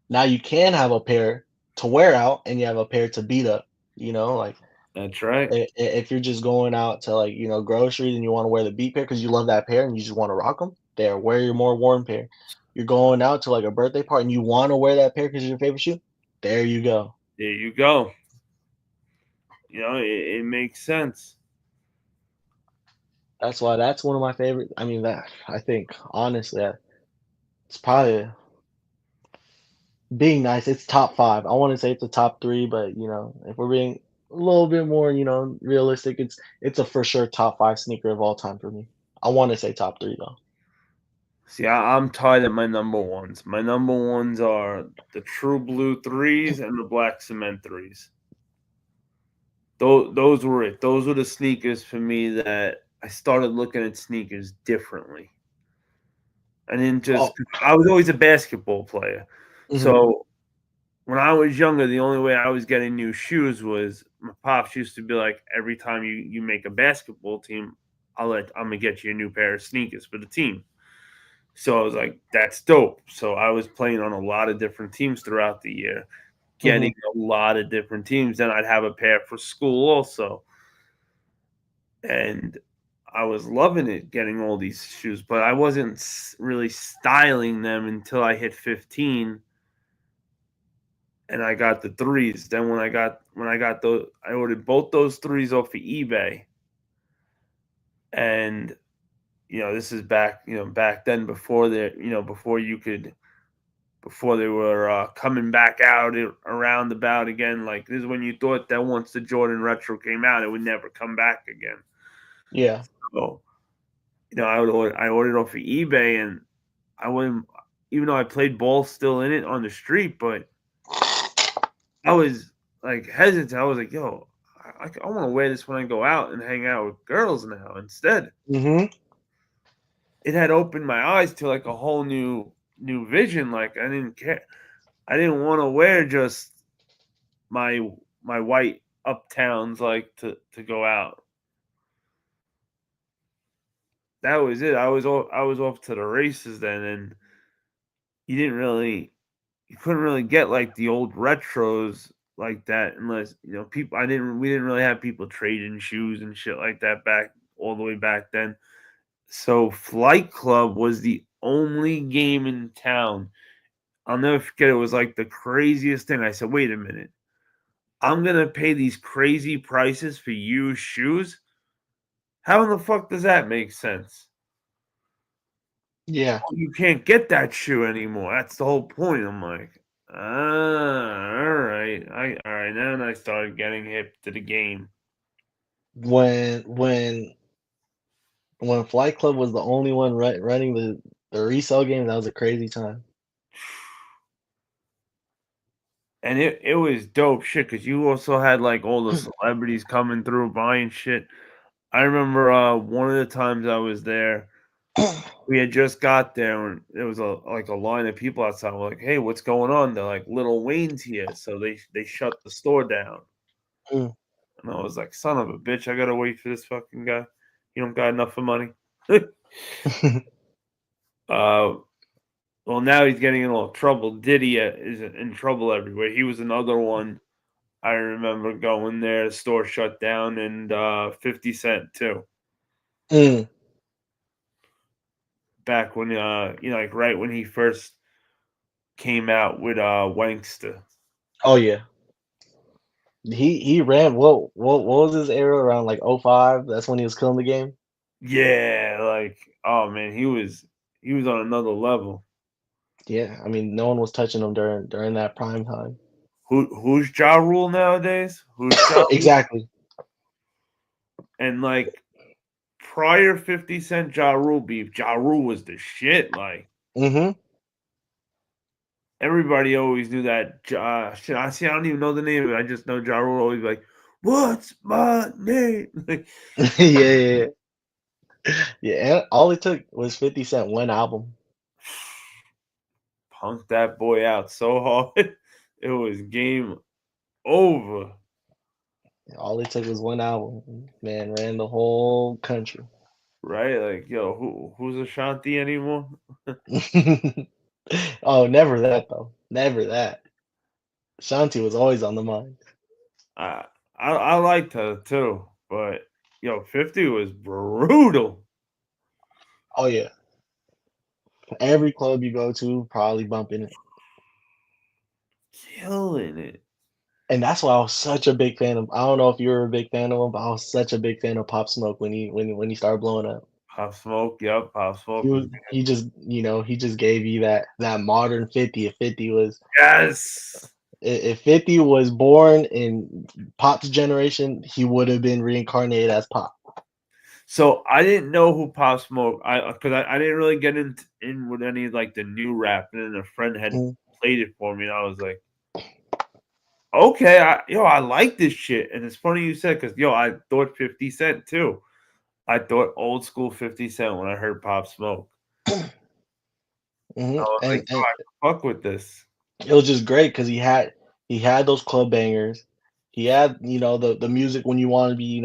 Now you can have a pair to wear out, and you have a pair to beat up. Like that's right. If you're just going out to like groceries and you want to wear the beat pair because you love that pair and you just want to rock them, there, wear your more worn pair. You're going out to like a birthday party and you want to wear that pair because it's your favorite shoe. There you go. There you go. It makes sense. That's why that's one of my favorite. I mean, that I think honestly, it's probably being nice. It's top 5. I want to say it's a top 3, but if we're being a little bit more, realistic, it's a for sure top 5 sneaker of all time for me. I want to say top 3 though. See, I'm tied at my number ones. My number ones are the True Blue 3s and the Black Cement 3s. Those were it. Those were the sneakers for me that I started looking at sneakers differently. I didn't just I was always a basketball player. So when I was younger, the only way I was getting new shoes was my pops used to be like, every time you make a basketball team, I'm gonna get you a new pair of sneakers for the team. So I was like, that's dope. So I was playing on a lot of different teams throughout the year, getting a lot of different teams. Then I'd have a pair for school also. And I was loving it, getting all these shoes, but I wasn't really styling them until I hit 15. And I got the 3s. Then when I got those, I ordered both those 3s off of eBay. And this is back then before before they were coming back out around about again. Like, this is when you thought that once the Jordan Retro came out, it would never come back again. Yeah. So, I ordered off of eBay, and I wouldn't, even though I played ball still in it on the street, but I was like hesitant. I was like, yo, I want to wear this when I go out and hang out with girls now instead. It had opened my eyes to like a whole new vision. Like, I didn't care. I didn't want to wear just my white uptowns like to go out. That was it. I was off to the races then, and you couldn't really get like the old retros like that unless people. We didn't really have people trading shoes and shit like that all the way back then. So Flight Club was the only game in town. I'll never forget. It was like the craziest thing. I said, "Wait a minute, I'm gonna pay these crazy prices for used shoes? How in the fuck does that make sense?" Yeah. You can't get that shoe anymore. That's the whole point. I'm like, all right. All right. Then I started getting hip to the game. When Flight Club was the only one running the resale game, that was a crazy time. And it was dope shit because you also had like all the celebrities coming through buying shit. I remember one of the times I was there, we had just got there and there was a line of people outside. We're like, "Hey, what's going on?" They're like, "Lil Wayne's here," so they shut the store down. Mm. And I was like, "Son of a bitch, I gotta wait for this fucking guy. He don't got enough of money." Well, now he's getting in a little trouble. Diddy is in trouble everywhere. He was another one. I remember going there, the store shut down, and 50 Cent too. Mm. Back when like right when he first came out with Wanksta. Oh yeah. He ran what was his era around like 05? That's when he was killing the game. Yeah, like oh man, he was on another level. Yeah, I mean no one was touching him during that prime time. Who's Ja Rule nowadays? Who's Ja Rule? Exactly. And like prior 50 Cent Ja Rule beef, Ja Rule was the shit. Like everybody always knew that. Shit, I don't even know the name of it. I just know Ja Rule always be like, "What's my name?" yeah. Yeah, and all it took was 50 Cent one album. Punked that boy out so hard. It was game over. All it took was one album. Man ran the whole country. Right? Like, yo, who's Ashanti anymore? Oh, never that though. Never that. Shanti was always on the mind. I liked her too, but 50 was brutal. Oh yeah. Every club you go to, probably bumping it. Killing it. And that's why I was such a big fan of. I don't know if you were a big fan of him, but I was such a big fan of Pop Smoke when he started blowing up. Pop Smoke, yep, Pop Smoke. He just gave you that modern 50. If 50 was Yes. If 50 was born in Pop's generation, he would have been reincarnated as Pop. So I didn't know who Pop Smoke. I didn't really get in with any like the new rap, and then a friend had played it for me, and I was like, okay, I like this shit. And it's funny you said because I thought 50 Cent too. I thought old school 50 Cent when I heard Pop Smoke. I was like, I fuck with this. It was just great because he had those club bangers. He had the music when you want to be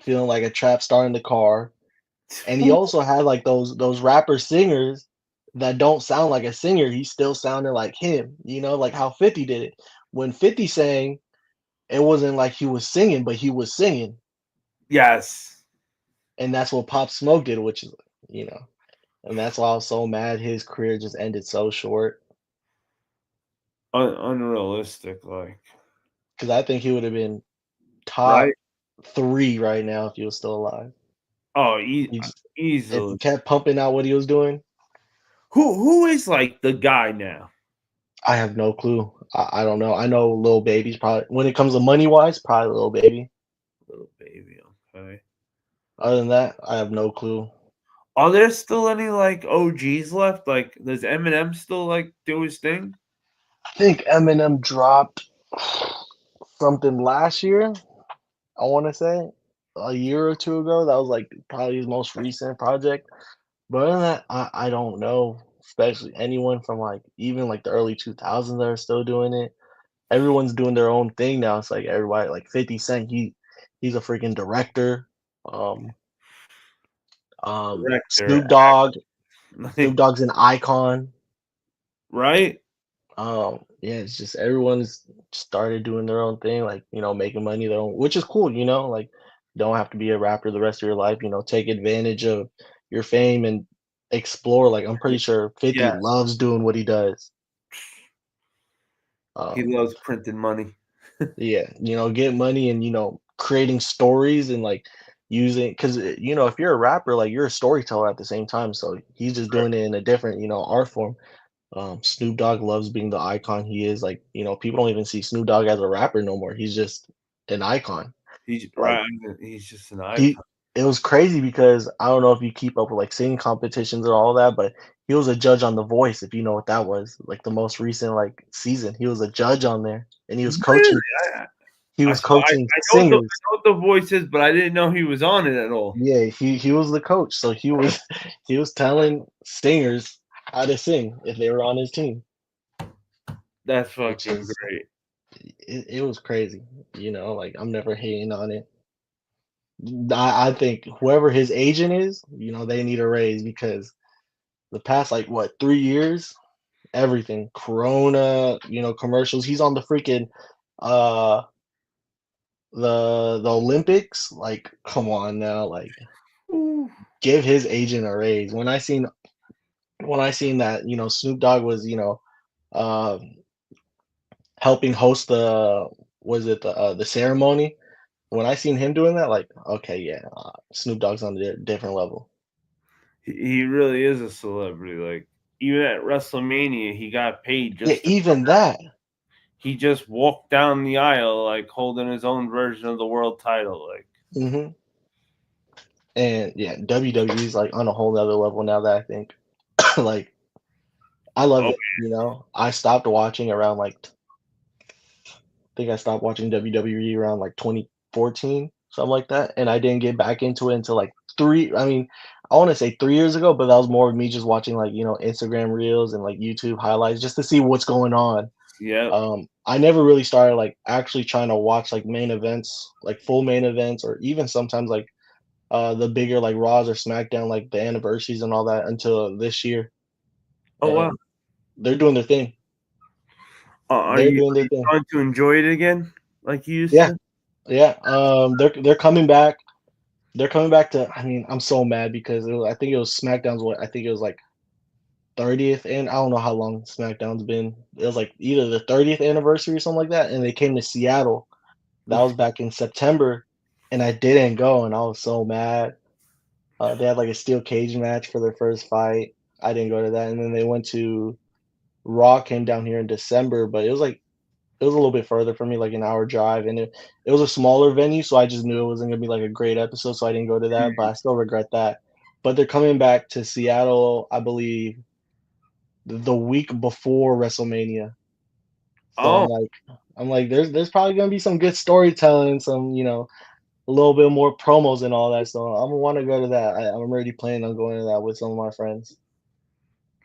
feeling like a trap star in the car, and he also had like those rapper singers that don't sound like a singer. He still sounded like him, like how 50 did it. When 50 sang, it wasn't like he was singing, but he was singing. Yes. And that's what Pop Smoke did, which is, and that's why I was so mad his career just ended so short. Unrealistic, like. Because I think he would have been top 3 right now if he was still alive. Oh, easily. If he kept pumping out what he was doing. Who is like the guy now? I have no clue. I don't know. I know Lil Baby's probably, when it comes to money wise, probably Lil Baby. Lil Baby, okay. Other than that, I have no clue. Are there still any like OGs left? Like, does Eminem still like do his thing? I think Eminem dropped something last year. I want to say a year or two ago. That was like probably his most recent project. But other than that, I don't know. Especially anyone from like even like the early 2000s that are still doing it. everyone's doing their own thing now. It's like everybody, like 50 Cent, he's a freaking director. Director, Snoop Dogg, Snoop like, Dogg's an icon. right? Yeah, it's just everyone's started doing their own thing, like, making money their own, which is cool, like you don't have to be a rapper the rest of your life, take advantage of your fame and explore. Like, I'm pretty sure 50 Yeah, loves doing what he does. he loves printing money. Yeah, get money and creating stories and like using, because if you're a rapper, like you're a storyteller at the same time. So he's just doing it in a different art form. Snoop Dogg loves being the icon he is. Like, people don't even see Snoop Dogg as a rapper no more. He's just an icon. He's Like, right. He's just an he icon. it was crazy because I don't know if you keep up with like singing competitions and all that, but he was a judge on The Voice, if you know what that was. Like the most recent like season. He was a judge on there and he was Really? coaching. He was coaching I know singers. what the voice is, but I didn't know he was on it at all. Yeah, he was the coach. So he was he was telling singers how to sing if they were on his team, That's which fucking is great. it was crazy. Like I'm never hating on it. I think whoever his agent is, they need a raise because the past like what 3 years, everything Corona, commercials. He's on the freaking uh the Olympics. Like, come on now, like Ooh. give his agent a raise. When I seen that, Snoop Dogg was, uh, helping host the ceremony. When I seen him doing that, like, okay, yeah, Snoop Dogg's on a different level. He really is a celebrity. Like, even at WrestleMania, he got paid Yeah, just to even that. he just walked down the aisle like holding his own version of the world title. Like, hmm And yeah, WWE is like on a whole other level now that I think. Like, I love oh, it. I stopped watching around like I think I stopped watching WWE around like 2014, something like that, and I didn't get back into it until like I mean, I want to say 3 years ago, but that was more of me just watching like Instagram reels and like YouTube highlights just to see what's going on. yeah. I never really started like actually trying to watch like main events, like full main events, or even sometimes like the bigger like Raws or SmackDown, like the anniversaries and all that until this year. Oh wow. And they're doing their thing. Are They're you doing their thing. starting to enjoy it again, like you used Yeah, to? yeah. They're coming back. They're coming back to. I mean, I'm so mad because I think it was SmackDown's what I think it was like 30th, and I don't know how long SmackDown's been. It was like either the 30th anniversary or something like that, and they came to Seattle. That was back in September, and I didn't go, and I was so mad. They had like a steel cage match for their first fight. I didn't go to that, and then they went to Raw. Came down here in December, but it was a little bit further for me, like an hour drive, and it was a smaller venue, so I just knew it wasn't gonna be like a great episode, so I didn't go to that. But I still regret that. But they're coming back to Seattle, I believe, the week before WrestleMania. So Oh, I'm like, there's probably gonna be some good storytelling, some a little bit more promos and all that. So I'm gonna want to go to that. I'm already planning on going to that with some of my friends.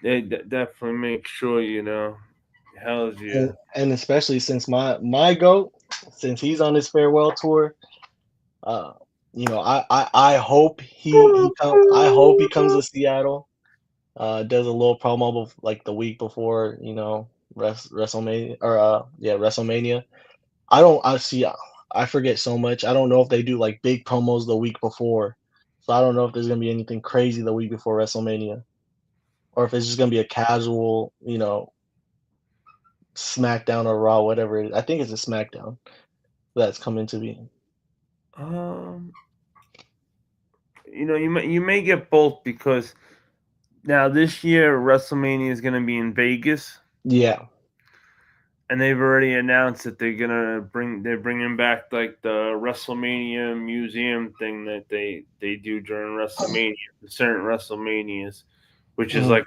they definitely make sure Hell's yeah. And especially since my goat, since he's on his farewell tour, uh, I hope I hope he comes to Seattle. Does a little promo like the week before, WrestleMania or WrestleMania. I forget so much. I don't know if they do like big promos the week before, so I don't know if there's gonna be anything crazy the week before WrestleMania, or if it's just gonna be a casual, SmackDown or Raw, whatever it is. I think it's a SmackDown that's coming to be. Um, you may get both because now this year WrestleMania is going to be in Vegas, Yeah. and they've already announced that they're bringing back like the WrestleMania museum thing that they do during WrestleMania, certain WrestleManias, which is Mhm. like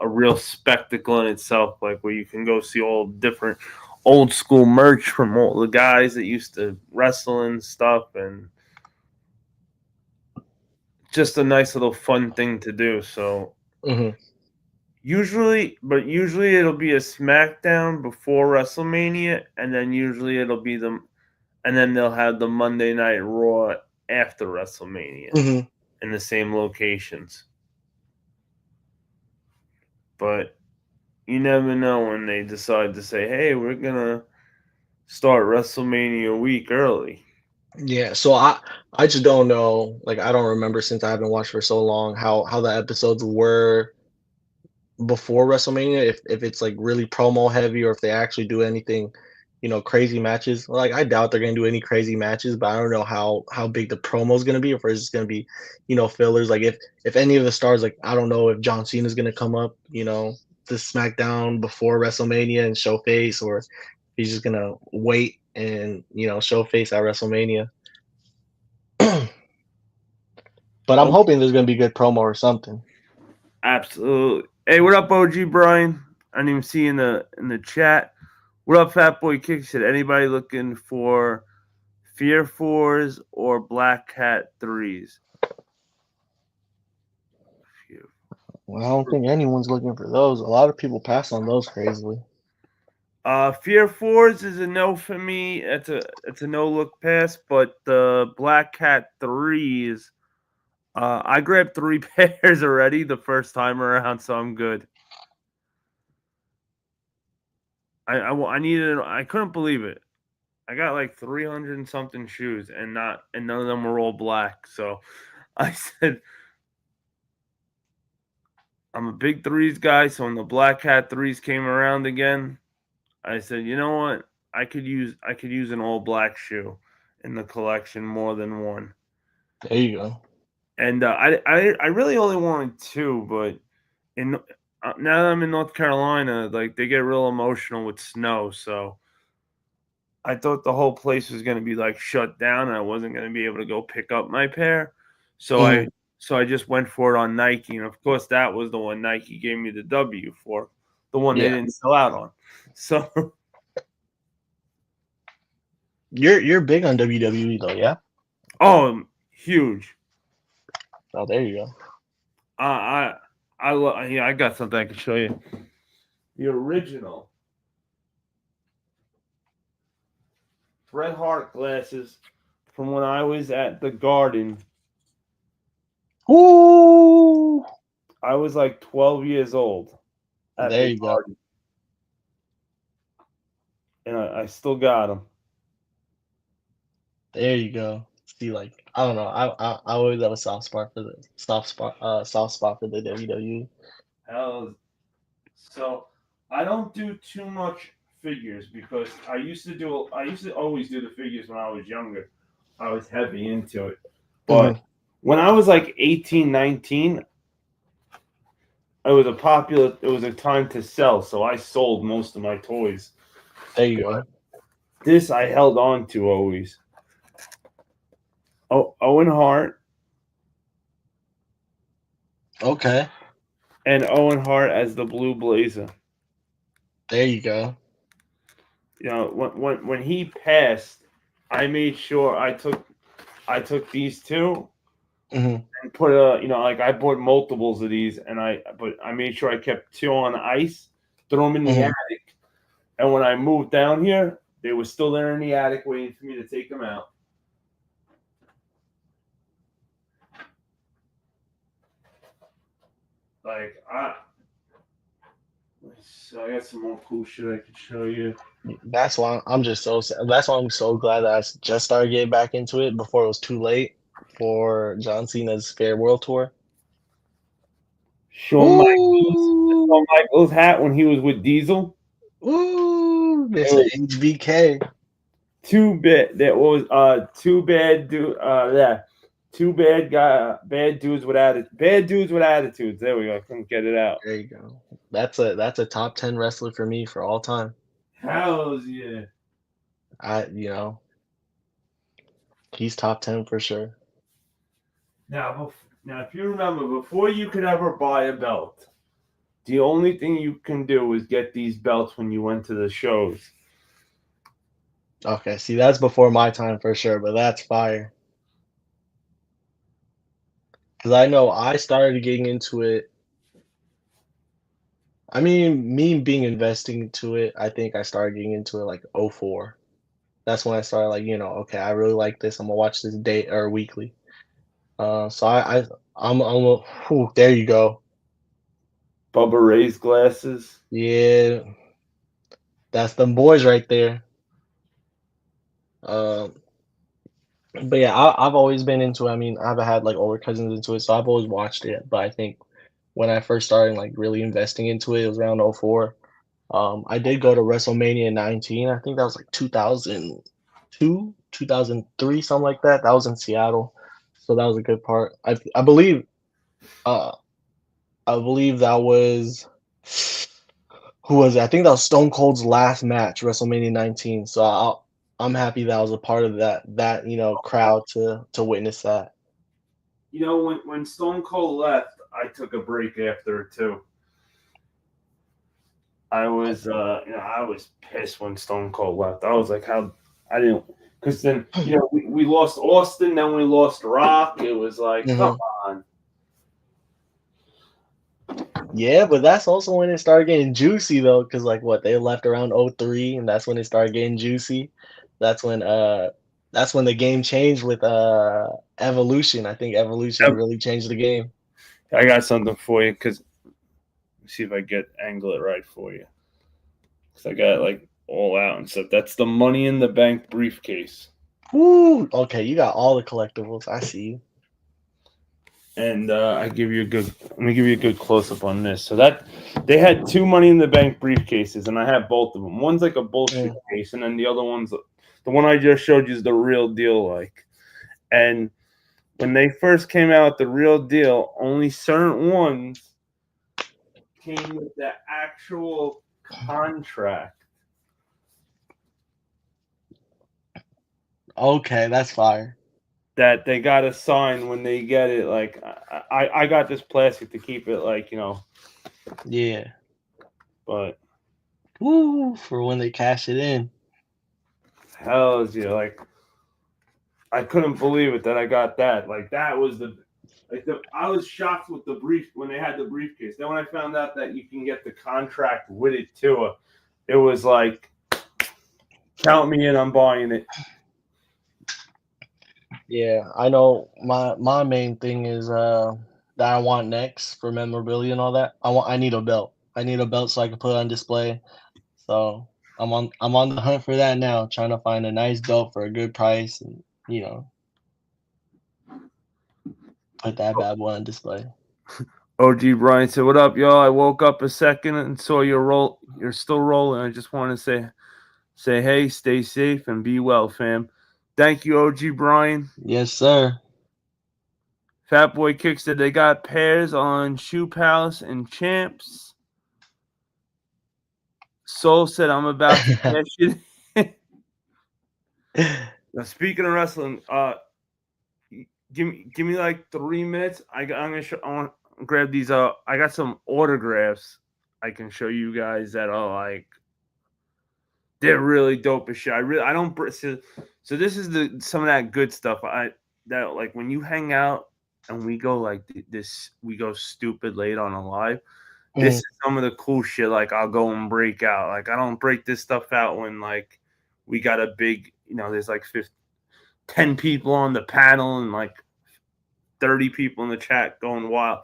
a real spectacle in itself, like where you can go see all different old school merch from all the guys that used to wrestle and stuff, and just a nice little fun thing to do. So Mhm. Usually it'll be a SmackDown before WrestleMania, and then usually it'll be and then they'll have the Monday Night Raw after WrestleMania Mhm. in the same locations. But you never know when they decide to say, "Hey, we're gonna start WrestleMania a week early." Yeah, so I just don't know. Like I don't remember since I haven't watched for so long how the episodes were before WrestleMania. If it's like really promo heavy or if they actually do anything, crazy matches. Like I doubt they're gonna do any crazy matches, but I don't know how big the promo is gonna be, or if it's just gonna be, fillers. Like if any of the stars, like I don't know if John Cena's gonna come up, to SmackDown before WrestleMania and show face, or if he's just gonna wait and show face at WrestleMania. But I'm hoping there's gonna be good promo or something. Absolutely. Hey, what up, OG Brian? I didn't even see in the chat. What up, Fat Boy Kick? Said anybody looking for Fear 4s or Black Cat 3s? Well, I don't think anyone's looking for those. A lot of people pass on those crazily. Fear 4s is a no for me. It's a no look pass, but the Black Cat 3s, I grabbed 3 pairs already the first time around, so I'm good. I needed. I couldn't believe it. I got like 300 and something shoes, and none of them were all black. So I said, I'm a big 3s guy. So when the Black Cat 3s came around again, I said, you know what? I could use an all black shoe in the collection more than one. There you go. And I really only wanted 2, but now that I'm in North Carolina, like they get real emotional with snow, so I thought the whole place was going to be like shut down and I wasn't going to be able to go pick up my pair. So I just went for it on Nike, and of course that was the one Nike gave me the W for, the one they didn't sell out on. So you're big on WWE though, yeah? oh, huge. Oh, there you go. I got something I can show you. The original Bret Hart glasses from when I was at the Garden. Ooh! I was like 12 years old. There you go. And I still got them. There you go. See, like I don't know. I always have a soft spot for the WWE. So I don't do too much figures because I used to always do the figures when I was younger. I was heavy into it. But when I was like 18, 19, it was a time to sell, so I sold most of my toys. There you go. This I held on to always. Oh, Owen Hart. Okay. And Owen Hart as the Blue Blazer. There you go. You know, when he passed, I made sure I took these 2 and put like I bought multiples of these, but I made sure I kept 2 on ice, threw them in the attic, and when I moved down here, they were still there in the attic waiting for me to take them out. Like I got some more cool shit I could show you. That's why That's why I'm so glad that I just started getting back into it before it was too late for John Cena's Farewell Tour. Shawn Michaels hat when he was with Diesel. Ooh, Mr. HBK. Too bad that was bad dudes with attitudes. There we go. I couldn't get it out. There you go. That's a top 10 wrestler for me for all time. Hells yeah. He's top 10 for sure. Now, if you remember, before you could ever buy a belt, the only thing you can do is get these belts when you went to the shows. Okay, see, that's before my time for sure, but that's fire. Because I know I started getting into it I mean, me being investing into it, I think I started getting into it like '04. That's when I started like, okay, I really like this. I'm gonna watch this day or weekly. So there you go. Bubba Ray's glasses. Yeah, that's them boys right there. Um, but yeah, I've always been into it. I mean, I've had like older cousins into it, so I've always watched it. But I think when I first started like really investing into it, it was around '04. I did go to WrestleMania 19. I think that was like 2002, 2003, something like that. That was in Seattle, so that was a good part. Uh, I believe that was who was it? I think that was Stone Cold's last match, WrestleMania 19. So I'm happy that I was a part of that crowd to witness that. You know, when Stone Cold left, I took a break after it too. I was pissed when Stone Cold left. I was like, how I didn't, because then we lost Austin, then we lost Rock. It was like, come on. Yeah, but that's also when it started getting juicy though, because like they left around '03, and that's when it started getting juicy. That's when the game changed with Evolution. I think Evolution really changed the game. I got something for you because see if I get angle it right for you. Because I got it like all out and stuff. That's the Money in the Bank briefcase. Woo! Okay, you got all the collectibles. I see you. And let me give you a good close up on this. So that they had 2 Money in the Bank briefcases, and I have both of them. One's like a bullshit case, and then the other one's the one I just showed you is the real deal. Like, and when they first came out, the real deal, only certain ones came with the actual contract. Okay, that's fire. That they got to sign when they get it. Like I got this plastic to keep it like Yeah. But woo, for when they cash it in. Hell yeah, like I couldn't believe it that I got that. Like that was I was shocked with the brief when they had the briefcase. Then when I found out that you can get the contract with it too, it was like count me in, I'm buying it. Yeah, I know my main thing is that I want next for memorabilia and all that. I need a belt. I need a belt so I can put it on display. So I'm on the hunt for that now, trying to find a nice belt for a good price and put that bad boy on display. OG Brian said, "What up, y'all? I woke up a second and saw you're still rolling. I just want to say hey, stay safe and be well, fam." Thank you, OG Brian. Yes, sir. Fat Boy Kick said they got pairs on Shoe Palace and Champs. Soul said I'm about to cash it. Now, speaking of wrestling, give me like 3 minutes. I want to grab these. I got some autographs I can show you guys that are like they're really dope as shit. I don't so this is some of that good stuff. That like when you hang out and we go like this, we go stupid late on a live. This is some of the cool shit. Like I'll go and break out. Like I don't break this stuff out when like we got a big, there's like 10 people on the panel and like 30 people in the chat going wild.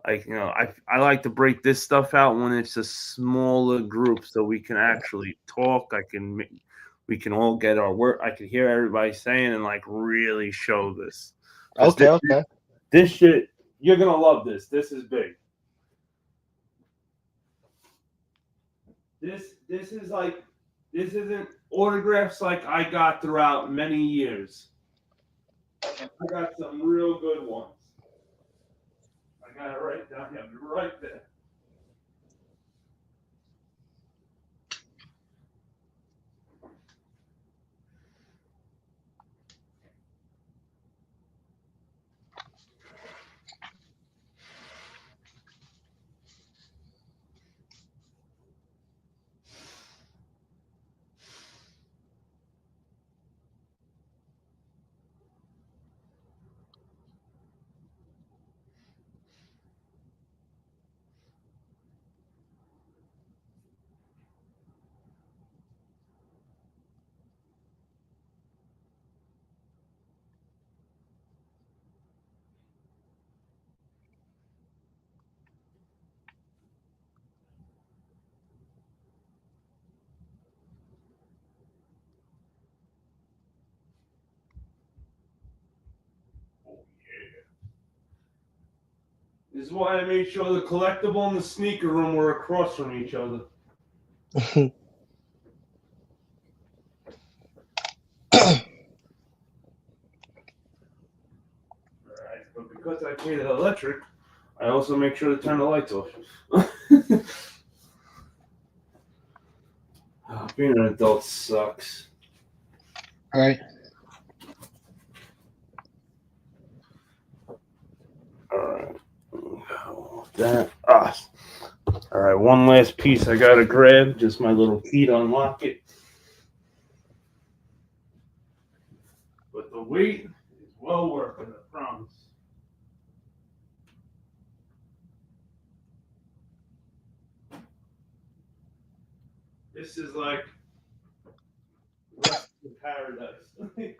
Like, I like to break this stuff out when it's a smaller group so we can actually talk. We can all get our work. I can hear everybody saying and like really show this. Okay. This shit, you're going to love this. This is big. This isn't autographs like I got throughout many years. I got some real good ones. I got it right down here, right there. This is why I made sure the collectible and the sneaker room were across from each other. Alright, but because I paid the electric, I also make sure to turn the lights off. Being an adult sucks. All right. Alright. That. Alright, one last piece I gotta grab. Just my little key to unlock it. But the wait is well worth it, I promise. This is like rest in paradise. Yes.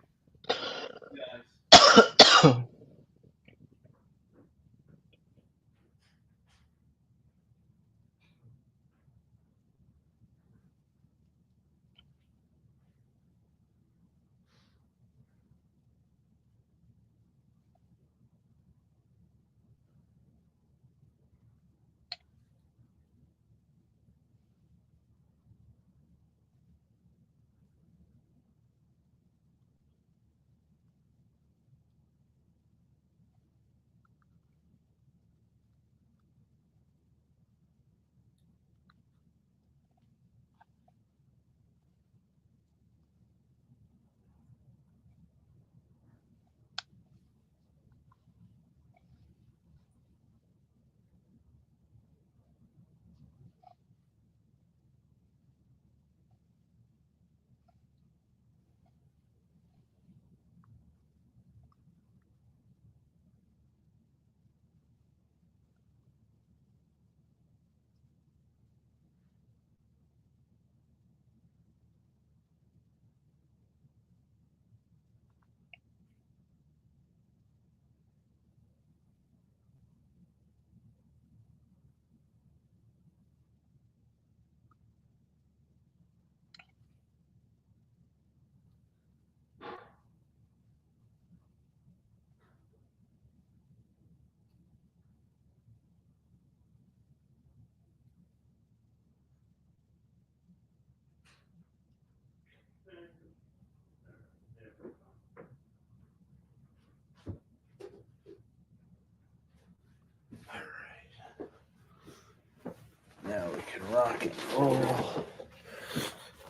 Now we can rock and roll.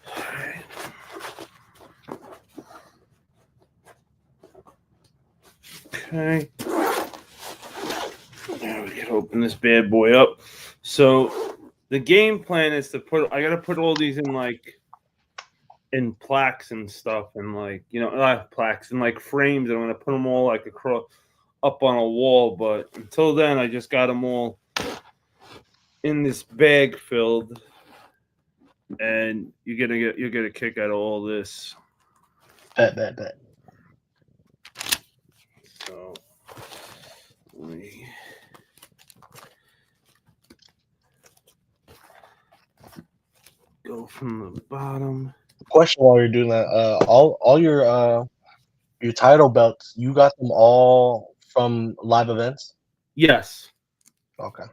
Alright. Okay. Now we can open this bad boy up. So the game plan is to I gotta put all these in plaques and stuff, and not plaques and frames, and I'm gonna put them all across up on a wall. But until then, I just got them all in this bag filled, and you'll get a kick out of all this. Bet. So let me go from the bottom. Question while you're doing that, all your title belts, you got them all from live events? Yes. Okay.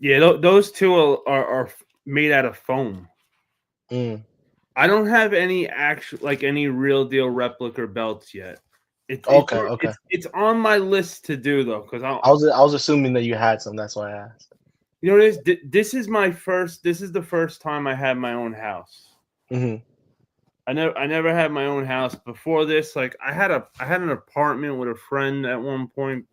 Yeah, those two are made out of foam. I don't have any any real deal replica belts yet. Okay. It's on my list to do though, because I was assuming that you had some. That's why I asked. You know what it is? This is the first time I had my own house. Mm-hmm. I never had my own house before this. Like I had an apartment with a friend at one point,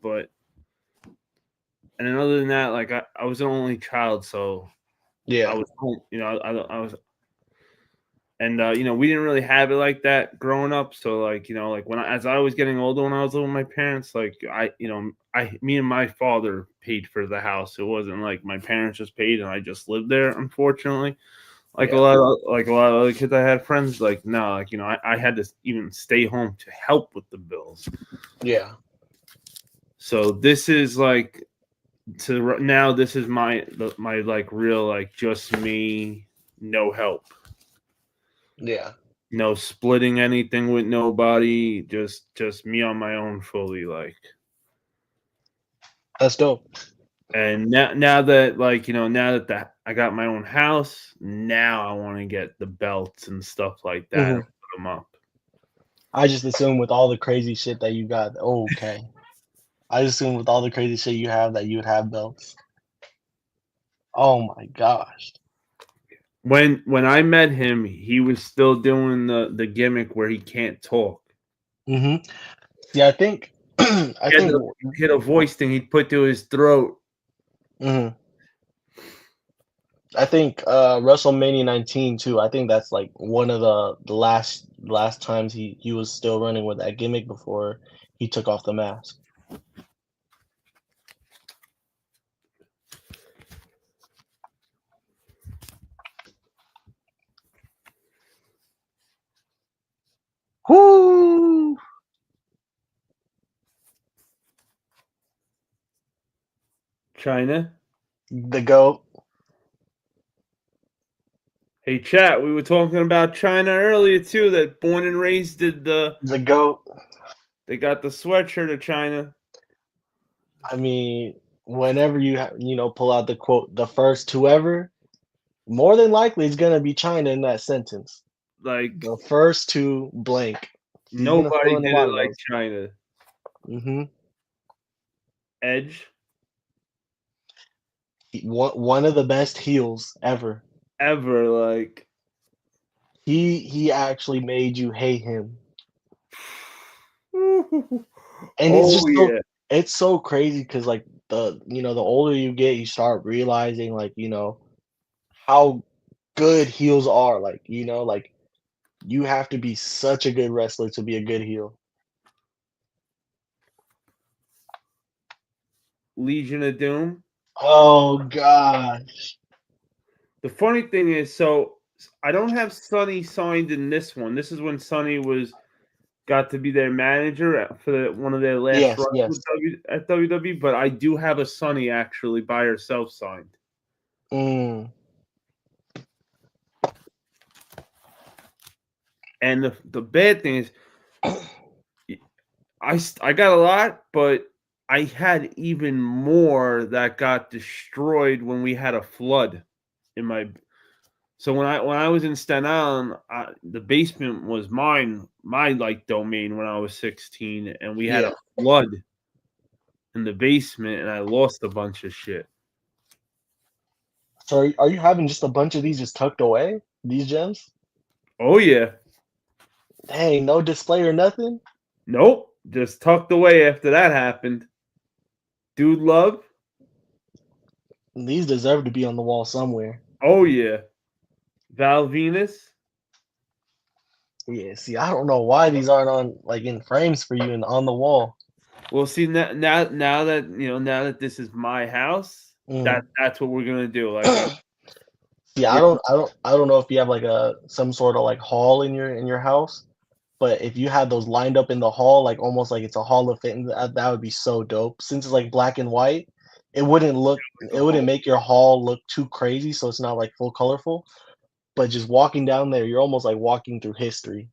and then other than that, like I was an only child, so yeah, I was home. I was, and we didn't really have it like that growing up. So as I was getting older, when I was living with my parents, me and my father paid for the house. It wasn't like my parents just paid and I just lived there. Unfortunately. A lot of other kids I had friends, I had to even stay home to help with the bills. Yeah. So this is this is my real just me, no help. Yeah. No splitting anything with nobody, just me on my own fully That's dope. And now that I got my own house, now I want to get the belts and stuff like that and put them up. I just assume with all the crazy shit that you got. Okay. I just assume with all the crazy shit you have that you would have belts. Oh my gosh. When I met him, he was still doing the gimmick where he can't talk. Mm-hmm. Yeah, I think He had a voice thing he'd put to his throat. Mm-hmm. I think WrestleMania 19 too. I think that's like one of the last times he was still running with that gimmick before he took off the mask. Whoo! China. The GOAT. Hey, chat. We were talking about China earlier too. That born and raised did The GOAT. They got the sweatshirt of China. I mean, whenever you pull out the quote, the first to ever, more than likely it's gonna be China in that sentence. Like the first to blank. Nobody did it like China. Mm-hmm. Edge. One of the best heels ever. Ever, like he actually made you hate him. And it's so crazy because like the older you get, you start realizing like how good heels are. Like like you have to be such a good wrestler to be a good heel. Legion of Doom. Oh gosh. The funny thing is, so I don't have Sonny signed in this one. This is when Sonny got to be their manager for one of their last runs at WWE. But I do have a Sonny actually by herself signed. Mm. And the bad thing is, I got a lot, but I had even more that got destroyed when we had a flood in my. So when I was in Staten Island, the basement was my domain when I was 16, and we had a flood in the basement, and I lost a bunch of shit. So are you having just a bunch of these just tucked away? These gems? Oh yeah. Dang, no display or nothing? Nope, just tucked away after that happened. Dude love. These deserve to be on the wall somewhere. Oh yeah. Val Venus. Yeah, see, I don't know why these aren't on like in frames for you and on the wall. Well, see now that this is my house, that's what we're gonna do. Like, yeah, I don't know if you have like some sort of like hall in your house, but if you had those lined up in the hall, like almost like it's a hall of fame, that would be so dope. Since it's like black and white, it wouldn't make your hall look too crazy, so it's not like full colorful. But just walking down there, you're almost like walking through history.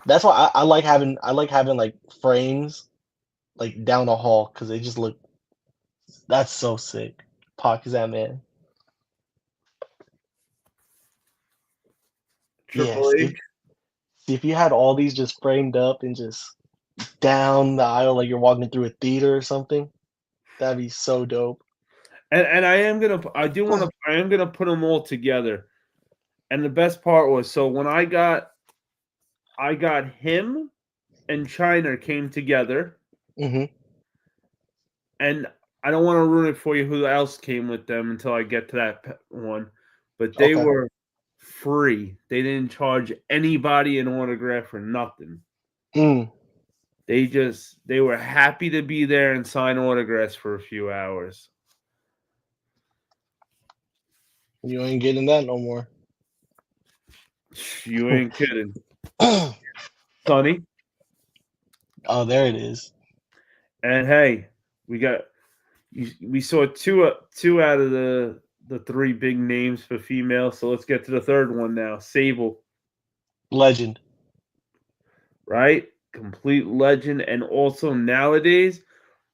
That's why I like having like frames like down the hall because they just look. That's so sick. Pac is that man. Triple H. If you had all these just framed up and just down the aisle like you're walking through a theater or something, that'd be so dope. And I am gonna put them all together. And the best part was, so when I got him and China came together. Mm-hmm. And I don't want to ruin it for you who else came with them until I get to that one. But they were free. They didn't charge anybody an autograph or nothing. They were happy to be there and sign autographs for a few hours. You ain't getting that no more. You ain't kidding. Sonny. Oh, there it is. And hey, we saw two out of the three big names for female. So let's get to the third one now. Sable. Legend. Right? Complete legend. And also nowadays,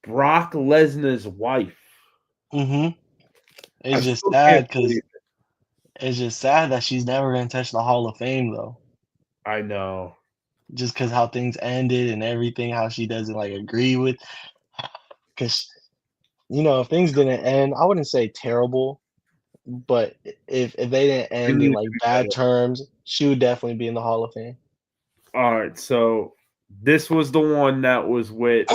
Brock Lesnar's wife. Mm-hmm. It's I just still sad can't because believe it. it's just sad that she's never gonna touch the Hall of Fame though. I know. Just because how things ended and everything, how she doesn't like agree with. Because if things didn't end, I wouldn't say terrible, but if they didn't It end in needs like to be bad better. terms, she would definitely be in the Hall of Fame. All right, so this was the one that was with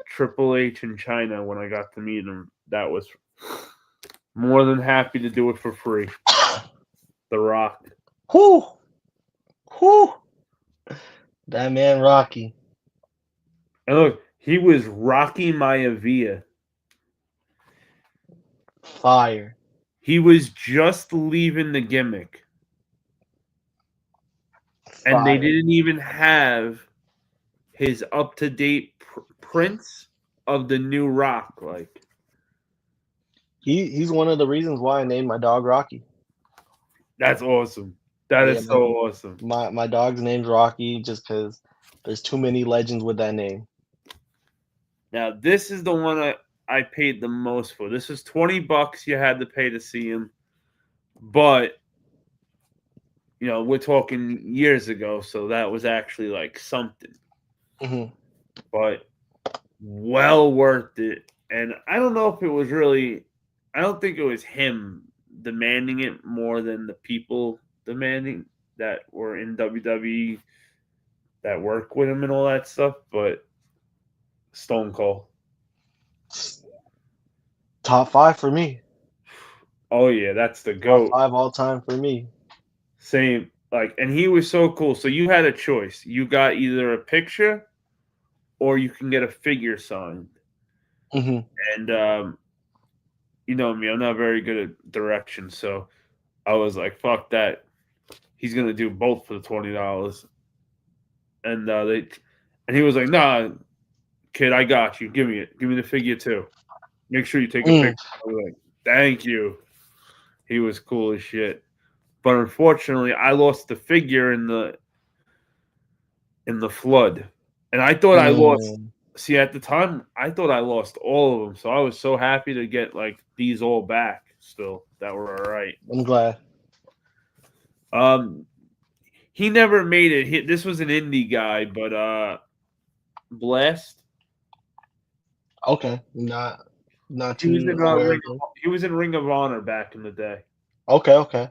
Triple H in China when I got to meet him. That was more than happy to do it for free. The Rock. Whoo, whoo, that man Rocky. And look, he was Rocky Maivia. Fire. He was just leaving the gimmick. And they Fire. didn't even have his up-to-date prints of the new Rock. Like, He's one of the reasons why I named my dog Rocky. that's awesome. That is Yeah, so awesome. My dog's name's Rocky just because there's too many legends with that name. Now, this is the one I paid the most for. This is $20 you had to pay to see him. But, we're talking years ago, so that was actually like something. Mm-hmm. But well worth it. And I don't know if it was really – I don't think it was him demanding it more than the people demanding that were in WWE that work with him and all that stuff. But Stone Cold. Top 5 for me. Oh, yeah, that's the Top GOAT. 5 all time for me. Same. And he was so cool. So you had a choice. You got either a picture or you can get a figure signed. Mm-hmm. And, you know me, I'm not very good at directions. So I was like, fuck that. He's going to do both for the $20. And he was like, nah, kid, I got you. Give me it. Give me the figure too. Make sure you take a picture. I was like, thank you. He was cool as shit. But unfortunately, I lost the figure in the flood. And I thought I lost. See, at the time, I thought I lost all of them. So I was so happy to get these all back still that were all right. I'm glad. He never made it. This was an indie guy, but Blast. Okay, not He was too in aware. he was in Ring of Honor back in the day. Okay.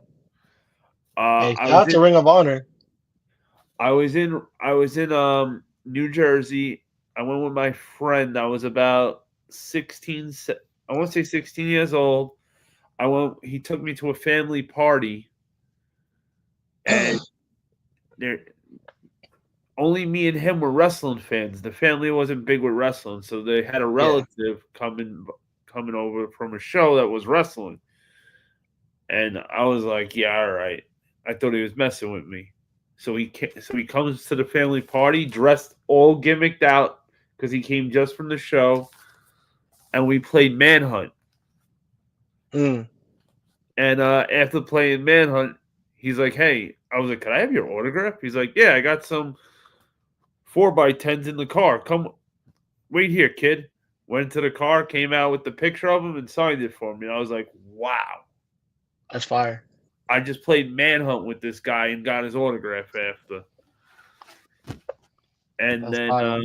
Hey, shout out to Ring of Honor. I was in New Jersey. I went with my friend. I was about 16. I want to say 16 years old. He took me to a family party, and only me and him were wrestling fans. The family wasn't big with wrestling, so they had a relative coming over from a show that was wrestling. And I was like, yeah, all right. I thought he was messing with me. So he comes to the family party dressed all gimmicked out because he came just from the show, and we played Manhunt. And after playing Manhunt, he's like, hey, I was like, can I have your autograph? He's like, yeah, I got some 4x10s in the car. Come, wait here, kid. Went to the car, came out with the picture of him, and signed it for me. And I was like, wow. That's fire. I just played Manhunt with this guy and got his autograph after. And That's then fire.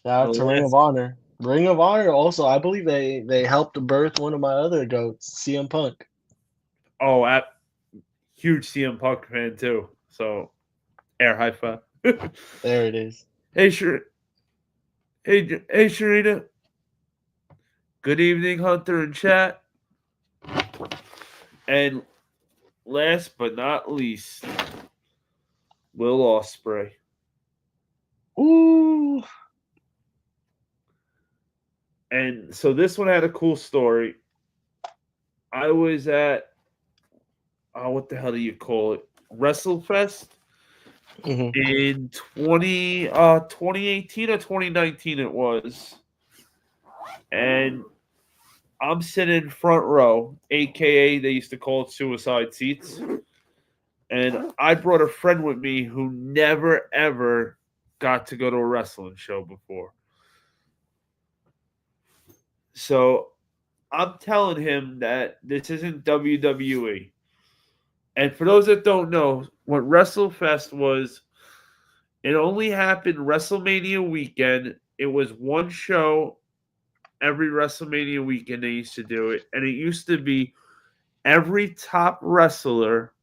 Shout out to Ring of Honor. Ring of Honor also, I believe they helped birth one of my other goats, CM Punk. Oh, huge CM Punk fan too. So, air high five. There it is. Hey, Sharita. Good evening, Hunter and chat. And last but not least, Will Ospreay. Ooh. And so this one had a cool story. I was at, what the hell do you call it? WrestleFest in 2018 or 2019 it was. And I'm sitting front row, a.k.a. they used to call it suicide seats. And I brought a friend with me who never, ever got to go to a wrestling show before. So I'm telling him that this isn't WWE. And for those that don't know, what WrestleFest was, it only happened WrestleMania weekend. It was one show every WrestleMania weekend they used to do it. And it used to be every top wrestler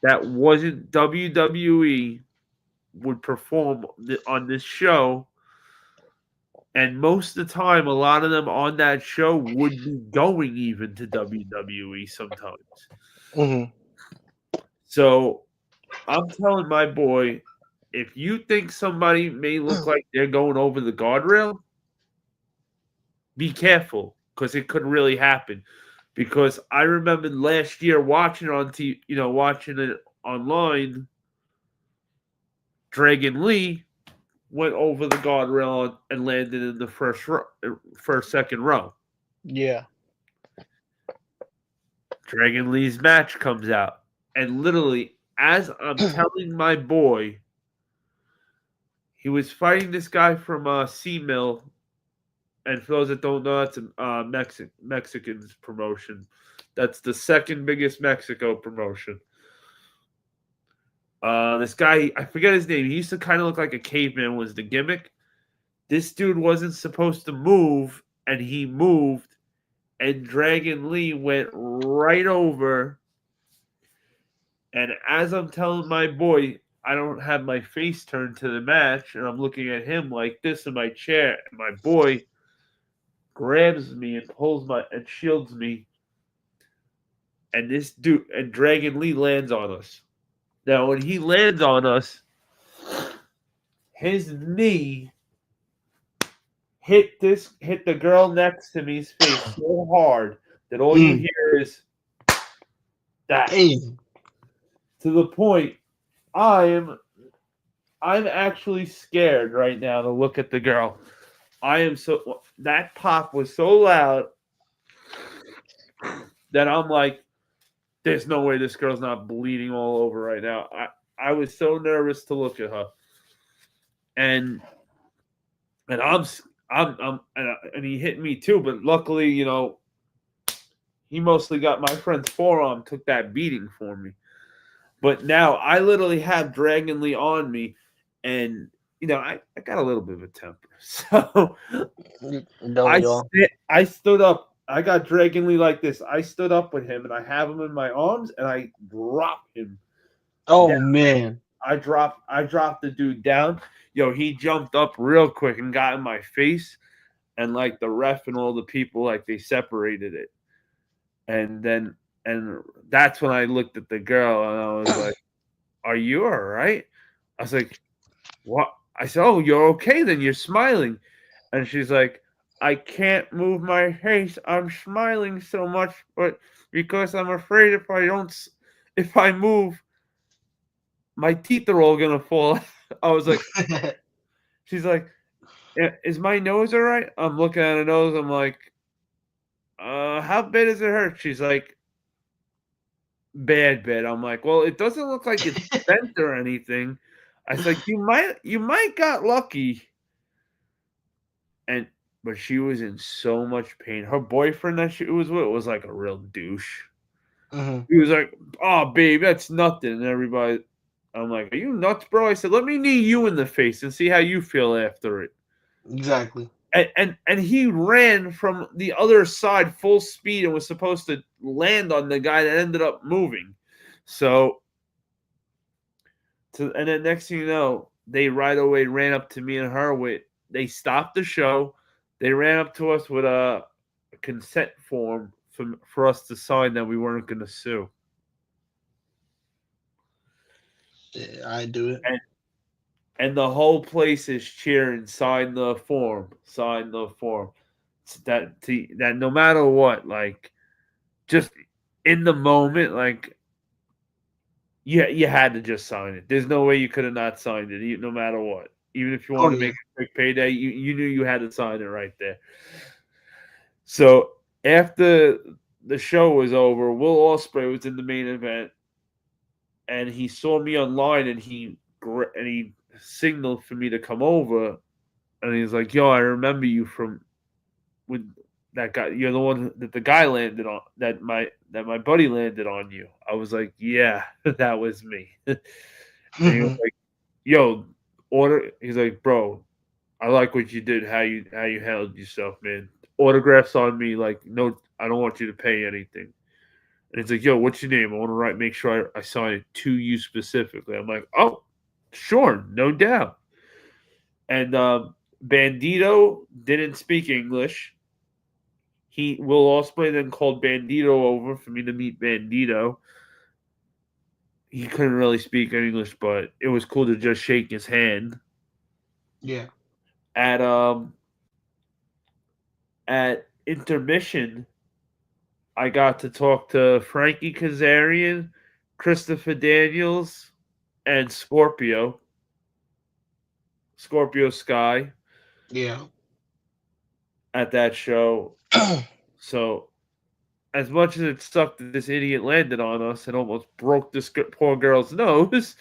that wasn't WWE would perform on this show. And most of the time, a lot of them on that show would be going even to WWE sometimes. Mhm. So I'm telling my boy, if you think somebody may look like they're going over the guardrail, be careful because it could really happen. Because I remember last year watching it on TV, watching it online. Dragon Lee went over the guardrail and landed in the second row. Yeah. Dragon Lee's match comes out, and literally, as I'm telling my boy, he was fighting this guy from C-Mill. And for those that don't know, that's a Mexican's promotion. That's the second biggest Mexico promotion. This guy, I forget his name. He used to kind of look like a caveman, was the gimmick. This dude wasn't supposed to move, and he moved, and Dragon Lee went right over. And as I'm telling my boy, I don't have my face turned to the match, and I'm looking at him like this in my chair, and my boy grabs me and and shields me, and this dude and Dragon Lee lands on us. Now, when he lands on us, his knee hit the girl next to me's face so hard that all you hear is that. Hey. To the point, I'm actually scared right now to look at the girl. That pop was so loud that I'm like, there's no way this girl's not bleeding all over right now. I was so nervous to look at her, and he hit me too. But luckily, he mostly got my friend's forearm, took that beating for me. But now I literally have Dragon Lee on me, and I got a little bit of a temper. So I stood up. I got Dragon Lee like this. I stood up with him, and I have him in my arms, and I drop him. Oh down. man! I dropped the dude down. He jumped up real quick and got in my face, and like the ref and all the people, like they separated it, and that's when I looked at the girl and I was like, "Are you all right?" I was like, "What?" I said, "Oh, you're okay then. You're smiling," and she's like, "I can't move my face. I'm smiling so much, but because I'm afraid if I move, my teeth are all gonna fall." I was like, she's like, "Is my nose all right?" I'm looking at her nose. I'm like, how bad does it hurt? She's like, bad. I'm like, well, it doesn't look like it's bent or anything. I was like, you might got lucky. But she was in so much pain. Her boyfriend that she was with was like a real douche. He was like, "Oh, babe, that's nothing." And everybody, I'm like, "Are you nuts, bro?" I said, "Let me knee you in the face and see how you feel after it." Exactly. And he ran from the other side full speed and was supposed to land on the guy that ended up moving. So, and then next thing you know, they right away ran up to me and her they stopped the show. They ran up to us with a consent form for us to sign that we weren't going to sue. Yeah, I do it. And the whole place is cheering, sign the form. That no matter what, like, just in the moment, like, you had to just sign it. There's no way you could have not signed it, no matter what. Even if you wanted to make a quick payday, you knew you had to sign it right there. So after the show was over, Will Ospreay was in the main event, and he saw me online, and he signaled for me to come over, and he's like, "Yo, I remember you from when that guy, you're the one that the guy landed on, that my buddy landed on you. I was like, yeah, that was me. And he was like, yo, order. He's like, bro, I like what you did, how you handled yourself, man. Autographs on me, like, no, I don't want you to pay anything. And it's like, yo, what's your name? I want to make sure I sign it to you specifically. I'm like, oh, sure, no doubt. And Bandito didn't speak English. Will Ospreay then called Bandito over for me to meet Bandito. He couldn't really speak English, but it was cool to just shake his hand. Yeah. At intermission, I got to talk to Frankie Kazarian, Christopher Daniels, and Scorpio Sky. Yeah. At that show. So, as much as it sucked that this idiot landed on us and almost broke this poor girl's nose,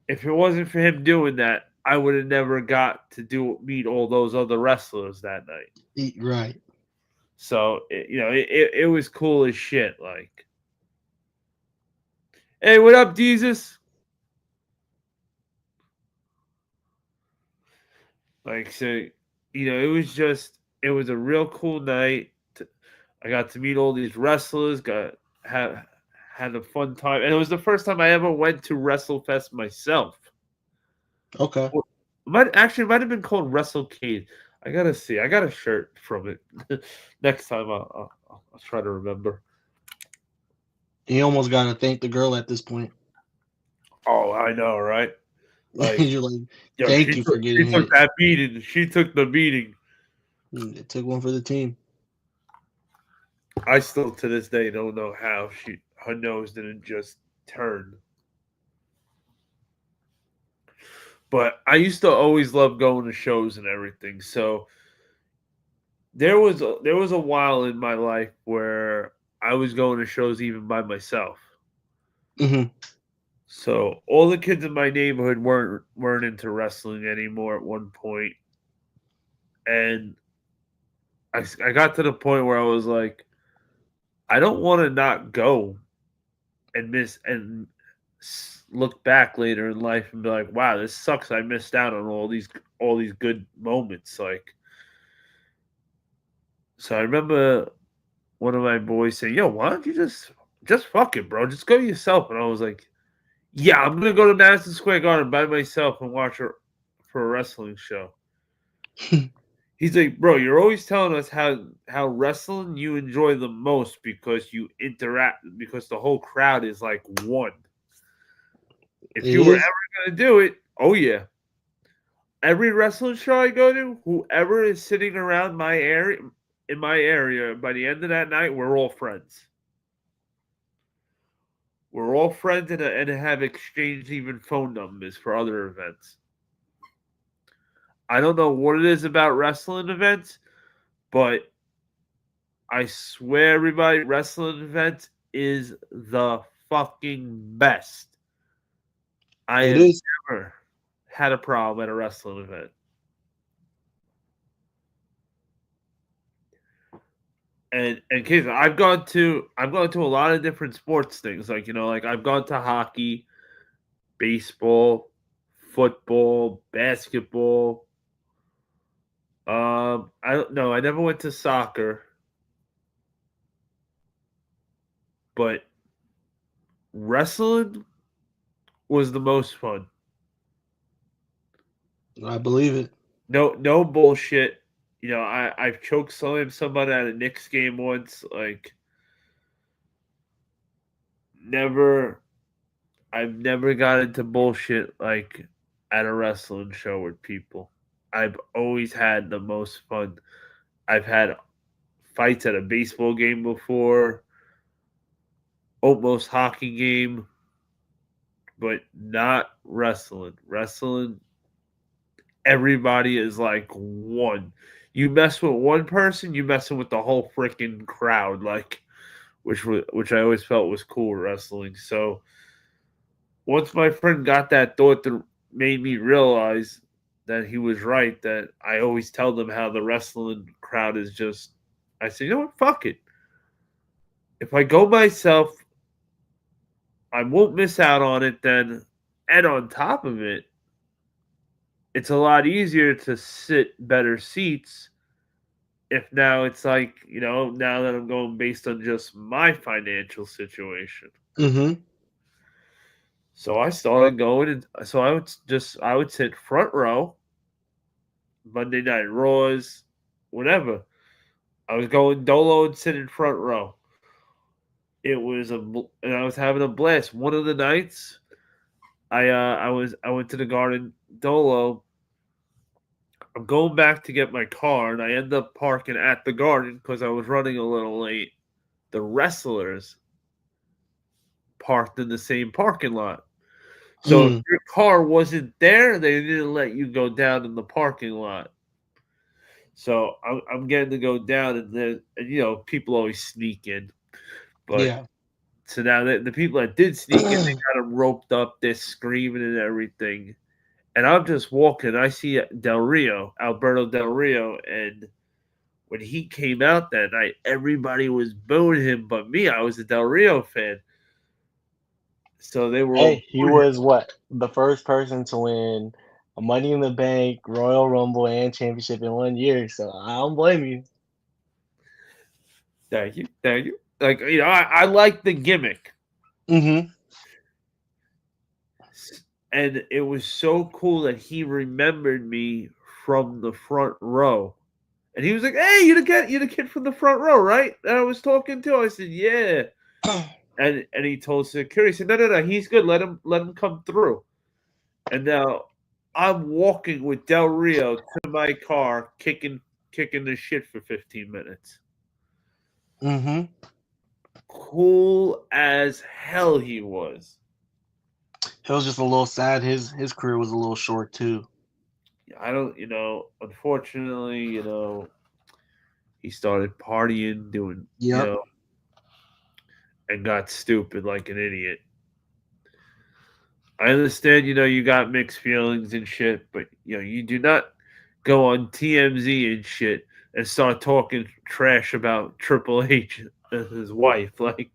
if it wasn't for him doing that, I would have never got to meet all those other wrestlers that night. Right. So, it was cool as shit. Like, hey, what up, Jesus? Like, so, it was a real cool night. I got to meet all these wrestlers, had a fun time. And it was the first time I ever went to WrestleFest myself. Okay. Might have been called WrestleCade. I gotta see. I got a shirt from it. Next time I'll try to remember. You almost gotta thank the girl at this point. Oh, I know, right? Like, you're like, thank you for getting She took that beating. She took the beating. It took one for the team. I still, to this day, don't know how her nose didn't just turn. But I used to always love going to shows and everything. So there was a while in my life where I was going to shows even by myself. Mm-hmm. So all the kids in my neighborhood weren't into wrestling anymore at one point. And I got to the point where I was like, I don't want to not go and look back later in life and be like, wow, this sucks. I missed out on all these good moments. Like, so I remember one of my boys saying, yo, why don't you just fuck it, bro? Just go yourself. And I was like, yeah, I'm going to go to Madison Square Garden by myself and watch her for a wrestling show. He's like, bro, you're always telling us how wrestling you enjoy the most because you interact, because the whole crowd is like one. If you were ever going to do it, oh yeah. Every wrestling show I go to, whoever is sitting around in my area, by the end of that night, we're all friends. We're all friends and have exchanged even phone numbers for other events. I don't know what it is about wrestling events, but I swear, everybody, wrestling events is the fucking best. I have never had a problem at a wrestling event. And Keith, I've gone to a lot of different sports things. Like, like I've gone to hockey, baseball, football, basketball. I don't know. I never went to soccer, but wrestling was the most fun. I believe it. No bullshit. I've choke slammed somebody at a Knicks game once. Like, I've never got into bullshit like at a wrestling show with people. I've always had the most fun. I've had fights at a baseball game before, almost hockey game, but not wrestling. Wrestling, everybody is like one. You mess with one person, you messing with the whole freaking crowd, like, which I always felt was cool wrestling. So once my friend got that thought that made me realize that he was right, that I always tell them how the wrestling crowd crowd is just, I said, you know what, fuck it. If I go myself, I won't miss out on it then. And on top of it, it's a lot easier to sit better seats if now it's like, now that I'm going based on just my financial situation. Mm-hmm. So I started going, and so I would sit front row, Monday Night Raws, whatever. I was going Dolo and sit in front row. It was and I was having a blast. One of the nights, I went to the Garden Dolo. I'm going back to get my car, and I end up parking at the Garden because I was running a little late. The wrestlers parked in the same parking lot. So if your car wasn't there, they didn't let you go down in the parking lot. So I'm getting to go down, and people always sneak in. But Yeah. so now the people that did sneak in, they got them roped up, they're screaming and everything. And I'm just walking. I see Alberto Del Rio, and when he came out that night, everybody was booing him but me. I was a Del Rio fan. So they were all Hey, he was what? The first person to win a Money in the Bank, Royal Rumble, and championship in 1 year. So I don't blame you. Thank you. Like, I like the gimmick. Mm-hmm. And it was so cool that he remembered me from the front row. And he was like, "Hey, you the kid from the front row, right? That I was talking to." I said, "Yeah." And he told security, he said, No, he's good. Let him come through. And now I'm walking with Del Rio to my car, kicking the shit for 15 minutes. Mm-hmm. Cool as hell he was. He was just a little sad. His career was a little short too. I don't, unfortunately, he started partying, doing, and got stupid like an idiot. I understand, you got mixed feelings and shit, but you do not go on TMZ and shit and start talking trash about Triple H and his wife. Like,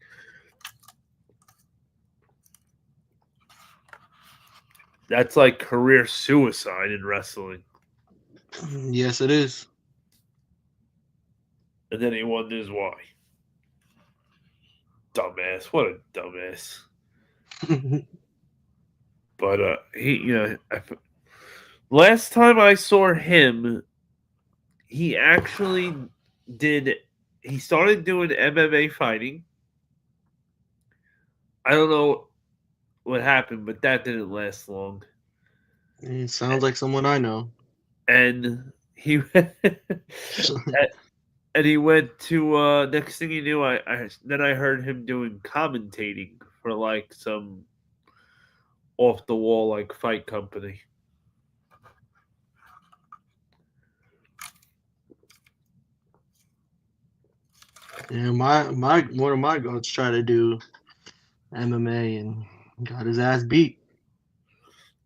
that's like career suicide in wrestling. Yes, it is. And then he wonders why. Dumbass. What a dumbass. But he, last time I saw him, he actually he started doing MMA fighting. I don't know what happened, but that didn't last long. It sounds like someone I know. And he and he went to next thing you knew, I heard him doing commentating for like some off the wall like fight company. Yeah, one of my goats tried to do MMA and got his ass beat.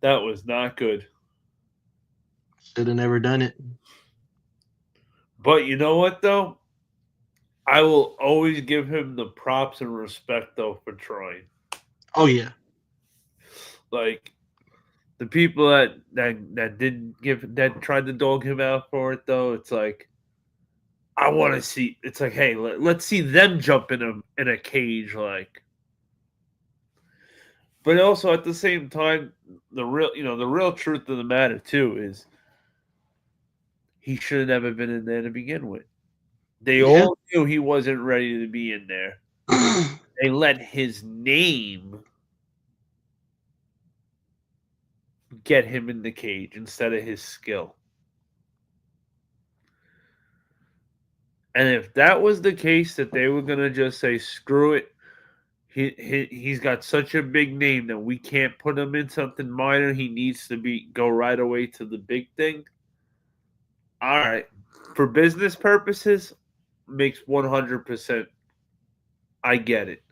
That was not good. Should have never done it. But you know what though? I will always give him the props and respect though for trying. Oh yeah. Like the people that didn't that tried to dog him out for it though, it's like I want to see. It's like, hey, let's see them jump in a cage, like. But also at the same time, the real truth of the matter too is he should have never been in there to begin with. They all knew he wasn't ready to be in there. They let his name get him in the cage instead of his skill. And if that was the case, that they were gonna just say, "Screw it," he's got such a big name that we can't put him in something minor. He needs to go right away to the big thing. All right, for business purposes, makes 100%. I get it,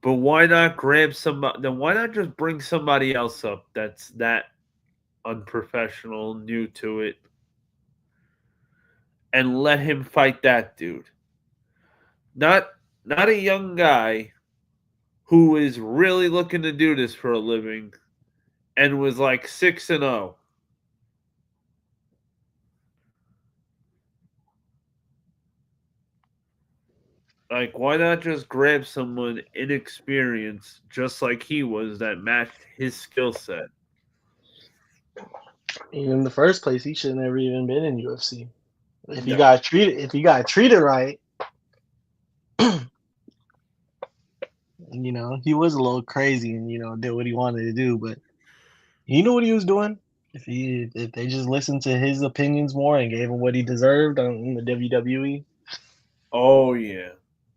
but why not grab somebody? Then why not just bring somebody else up that's that unprofessional, new to it, and let him fight that dude. Not a young guy who is really looking to do this for a living and was like 6-0. Like, why not just grab someone inexperienced, just like he was, that matched his skill set? In the first place, he should never even been in UFC. If he No. got treated right, he was a little crazy and did what he wanted to do, but he knew what he was doing. If they just listened to his opinions more and gave him what he deserved in the WWE. Oh yeah,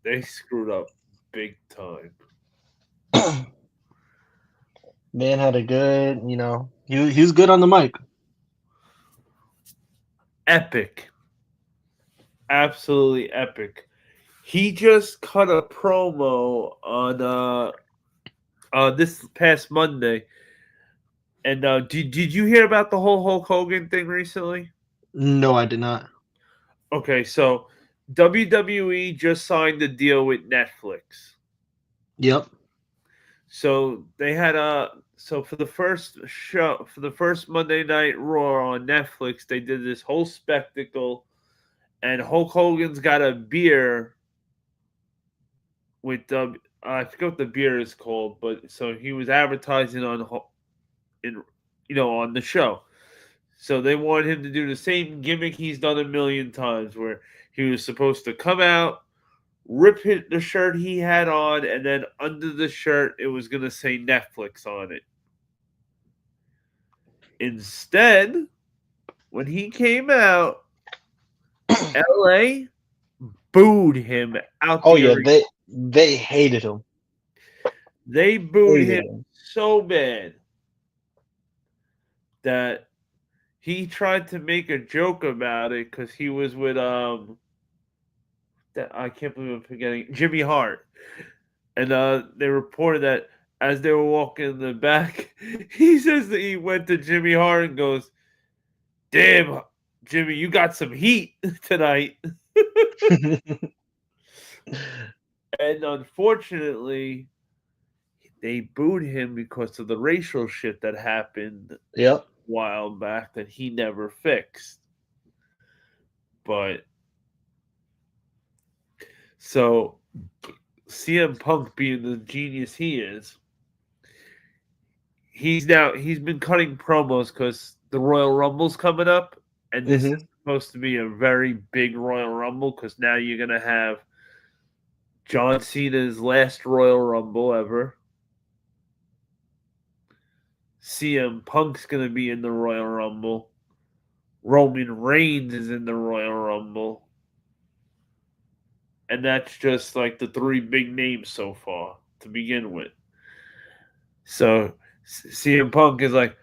they screwed up big time. Man had a good, he was good on the mic. Epic. Absolutely epic. He just cut a promo on this past Monday. And did you hear about the whole Hulk Hogan thing recently? No, I did not. Okay, so WWE just signed a deal with Netflix. Yep. So they had for the first Monday Night Raw on Netflix, they did this whole spectacle, and Hulk Hogan's got a beer with I forget what the beer is called, but so he was advertising on the show. So they wanted him to do the same gimmick he's done a million times, where he was supposed to come out, rip the shirt he had on, and then under the shirt it was going to say Netflix on it. Instead, when he came out, LA booed him out Oh the yeah, arena. they hated him. They booed him so bad that he tried to make a joke about it because he was with that I can't believe I'm forgetting, Jimmy Hart. And they reported that as they were walking in the back, he says that he went to Jimmy Hart and goes, "Damn, Jimmy, you got some heat tonight." And unfortunately, they booed him because of the racial shit that happened Yep. a while back that he never fixed. But so CM Punk, being the genius he is, he's been cutting promos because the Royal Rumble's coming up, and this is supposed to be a very big Royal Rumble because now you're gonna have John Cena's last Royal Rumble ever. CM Punk's gonna be in the Royal Rumble. Roman Reigns is in the Royal Rumble. And that's just like the three big names so far to begin with. So CM Punk is like,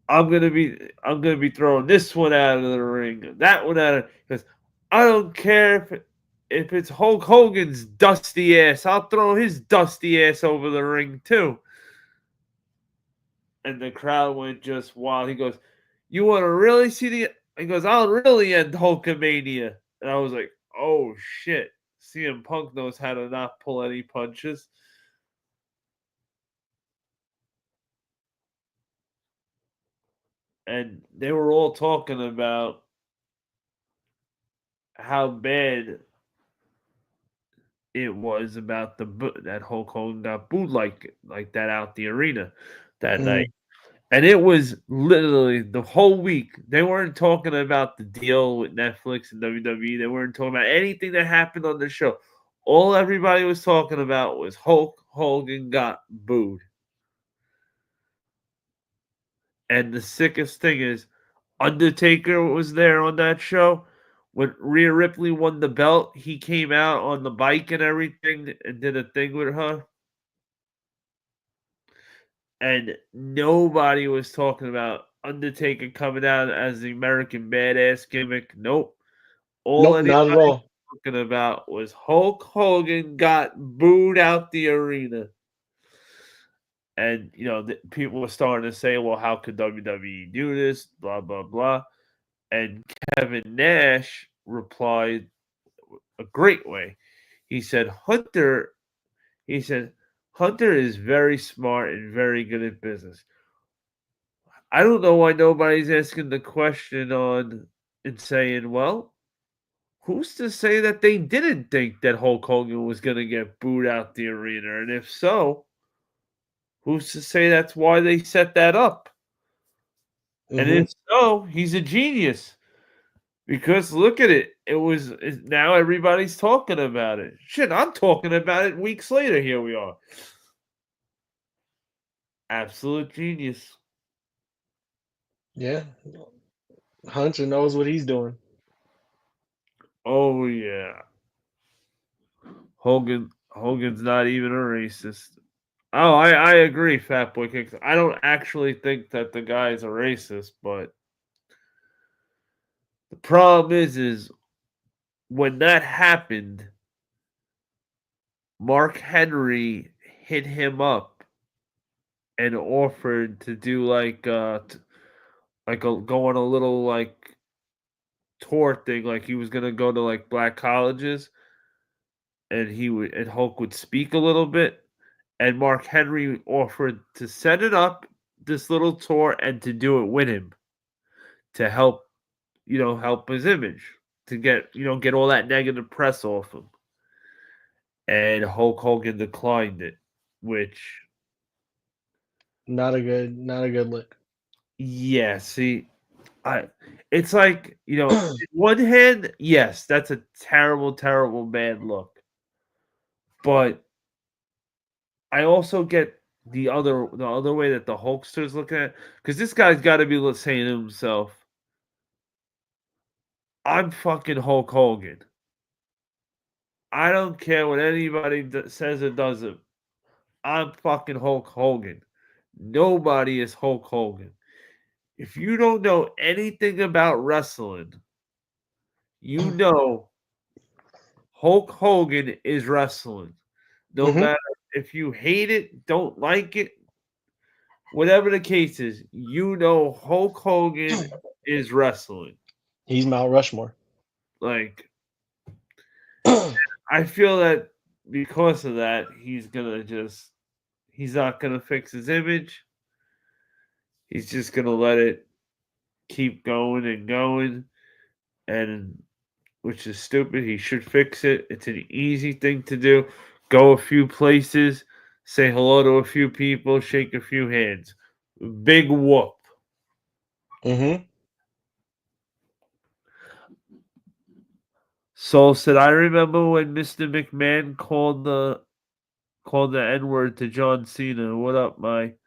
I'm gonna be throwing this one out of the ring, that one out of, because I don't care if it's Hulk Hogan's dusty ass, I'll throw his dusty ass over the ring too. And the crowd went just wild. He goes, "You want to really see the?" He goes, "I'll really end Hulkamania." And I was like, "Oh shit!" CM Punk knows how to not pull any punches. And they were all talking about how bad it was about that Hulk Hogan got booed like that out the arena that night. And it was literally the whole week. They weren't talking about the deal with Netflix and WWE. They weren't talking about anything that happened on the show. All everybody was talking about was Hulk Hogan got booed. And the sickest thing is, Undertaker was there on that show. When Rhea Ripley won the belt, he came out on the bike and everything and did a thing with her. And nobody was talking about Undertaker coming out as the American Badass gimmick. Nope. All not at all. was talking about was Hulk Hogan got booed out the arena. And, people were starting to say, well, how could WWE do this? Blah, blah, blah. And Kevin Nash replied a great way. He said, Hunter is very smart and very good at business. I don't know why nobody's asking the question on and saying, well, who's to say that they didn't think that Hulk Hogan was going to get booed out the arena? And if so, who's to say that's why they set that up? And if so, he's a genius. Because look at it. Now everybody's talking about it. Shit, I'm talking about it weeks later. Here we are. Absolute genius. Yeah. Hunter knows what he's doing. Oh yeah. Hogan's not even a racist. Oh, I agree, Fat Boy Kicks. I don't actually think that the guy's a racist, but the problem is when that happened, Mark Henry hit him up and offered to do go on a little like tour thing, like he was gonna go to like black colleges, and Hulk would speak a little bit, and Mark Henry offered to set it up, this little tour, and to do it with him to help his image, to get all that negative press off him. And Hulk Hogan declined it, which Not a good look. yeah, see, it's like, on one hand, yes, that's a terrible, terrible bad look. But I also get the other way that the Hulkster's looking at it, because this guy's got to be saying to himself, I'm fucking Hulk Hogan. I don't care what anybody says or doesn't. I'm fucking Hulk Hogan. Nobody is Hulk Hogan. If you don't know anything about wrestling, you know Hulk Hogan is wrestling. No matter if you hate it, don't like it, whatever the case is, you know Hulk Hogan is wrestling. He's Mount Rushmore. Like, I feel that because of that, he's not gonna fix his image. He's just gonna let it keep going and going, and which is stupid. He should fix it. It's an easy thing to do. Go a few places, say hello to a few people, shake a few hands. Big whoop. Soul said, I remember when Mr. McMahon called the N-word to John Cena. What up, Mike?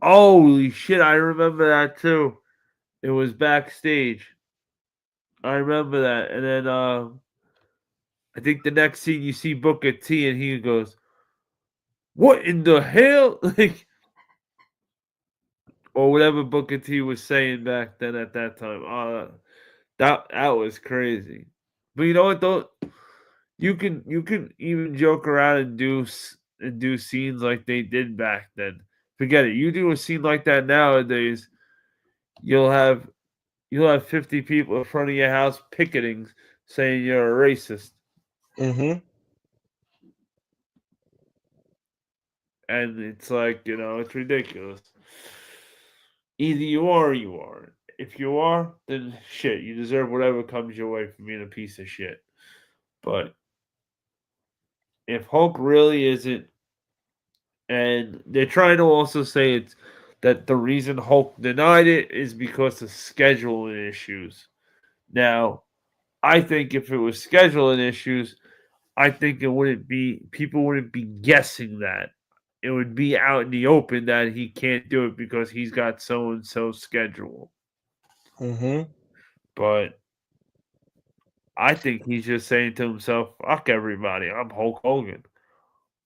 Holy shit, I remember that too. It was backstage. I remember that. And then I think the next scene you see Booker T and he goes, what in the hell? Like, or whatever Booker T was saying back then at that time. That was crazy. But you know what though? You can even joke around and do scenes like they did back then. Forget it. You do a scene like that nowadays, you'll have 50 people in front of your house picketing saying you're a racist. And it's like, it's ridiculous. Either you are or you aren't. If you are, then shit, you deserve whatever comes your way from being a piece of shit. But if Hulk really isn't, and they're trying to also say it's that the reason Hulk denied it is because of scheduling issues. Now, I think if it was scheduling issues, I think people wouldn't be guessing that. It would be out in the open that he can't do it because he's got so and so schedule. But I think he's just saying to himself, fuck everybody. I'm Hulk Hogan.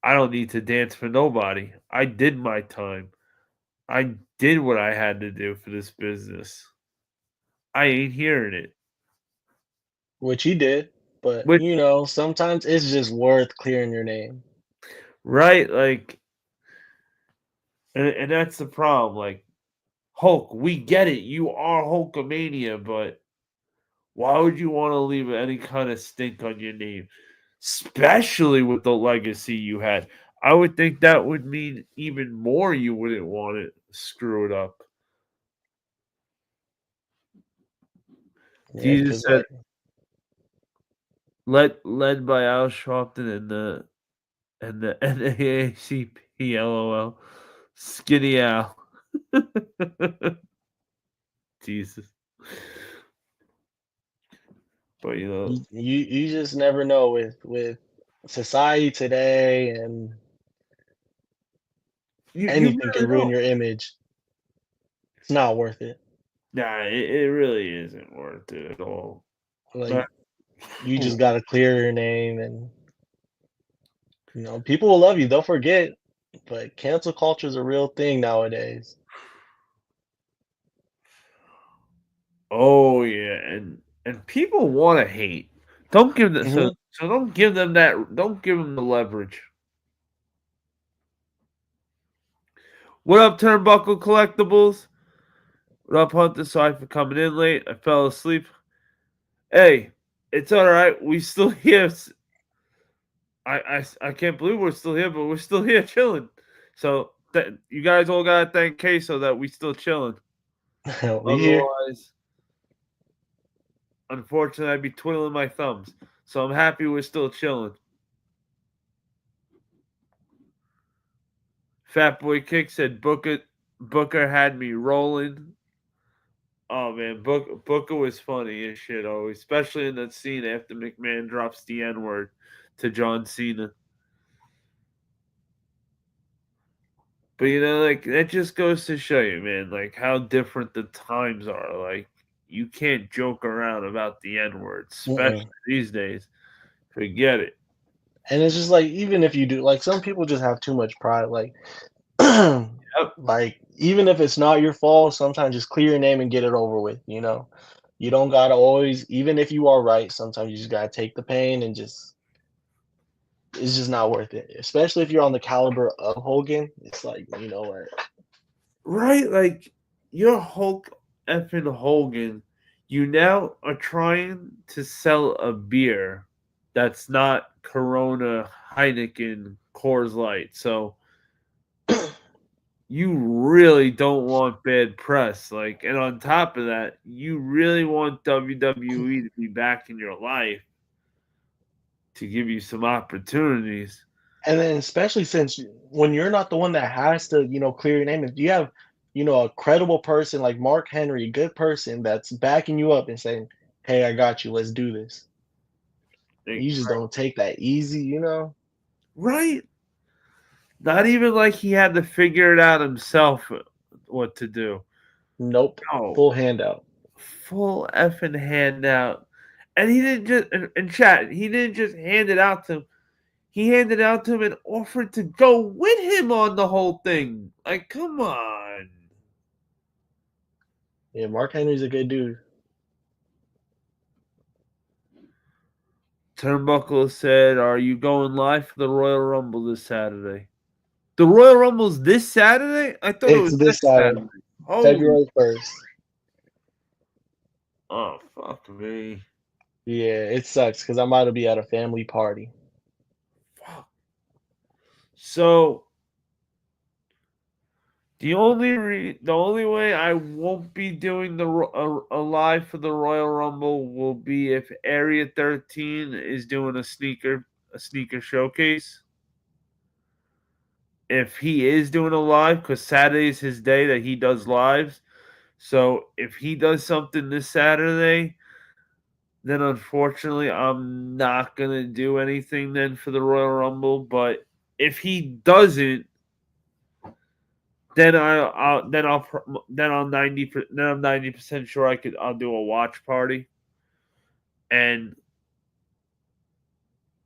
I don't need to dance for nobody. I did my time. I did what I had to do for this business. I ain't hearing it. Which he did. But, sometimes it's just worth clearing your name. Right? Like, and that's the problem. Like, Hulk, we get it. You are Hulkamania, but Why would you want to leave any kind of stink on your name? Especially with the legacy you had. I would think that would mean even more you wouldn't want to screw it up. Yeah, Jesus because said, like, led by Al Sharpton and the NAACP, LOL. Skinny Al. Jesus. But you just never know with society today, and you anything really can ruin don't. your image. It's not worth it. Nah, it really isn't worth it at all. Like, you just gotta clear your name, and people will love you. They'll forget, but cancel culture is a real thing nowadays. Oh yeah, and people want to hate. Don't give them Mhm. so don't give them that. Don't give them the leverage. What up, Turnbuckle Collectibles? What up, Hunter? Sorry for coming in late. I fell asleep. Hey, it's all right. We still here. I can't believe we're still here, but we're still here chilling. So you guys all gotta thank Queso that we still chilling. We here. Otherwise, unfortunately, I'd be twiddling my thumbs. So I'm happy we're still chilling. Fat Boy Kick said Booker had me rolling. Oh man, Booker was funny as shit always, especially in that scene after McMahon drops the N-word to John Cena. But like that just goes to show you, man, like how different the times are. Like you can't joke around about the N-word, especially these days. Forget it. And it's just like, even if you do, like, some people just have too much pride. Like, like, even if it's not your fault, sometimes just clear your name and get it over with. You don't gotta always, even if you are right, sometimes you just gotta take the pain and just, it's just not worth it. Especially if you're on the caliber of Hogan. It's like, you know what? Right? Like you're Hulk effing Hogan. You now are trying to sell a beer that's not Corona, Heineken, Coors Light. So you really don't want bad press. Like, and on top of that, you really want WWE to be back in your life to give you some opportunities. And then, especially since when you're not the one that has to, clear your name, if you have, a credible person like Mark Henry, a good person that's backing you up and saying, "Hey, I got you. Let's do this." You just don't take that easy. Right? Not even like he had to figure it out himself what to do. Nope. No. Full handout. Full effing handout. And he didn't just, in chat, he didn't just hand it out to him. He handed it out to him and offered to go with him on the whole thing. Like, come on. Yeah, Mark Henry's a good dude. Turnbuckle said, "Are you going live for the Royal Rumble this Saturday?" The Royal Rumble's this Saturday? I thought it It's was this next Saturday, Saturday. Oh, February 1st. oh, fuck me. Yeah, it sucks because I'm about to be at a family party. Fuck. So the only way I won't be doing a live for the Royal Rumble will be if Area 13 is doing a sneaker showcase. If he is doing a live, because Saturday is his day that he does lives. So if he does something this Saturday, then unfortunately I'm not gonna do anything then for the Royal Rumble. But if he doesn't, then I'm 90% sure I'll do a watch party. And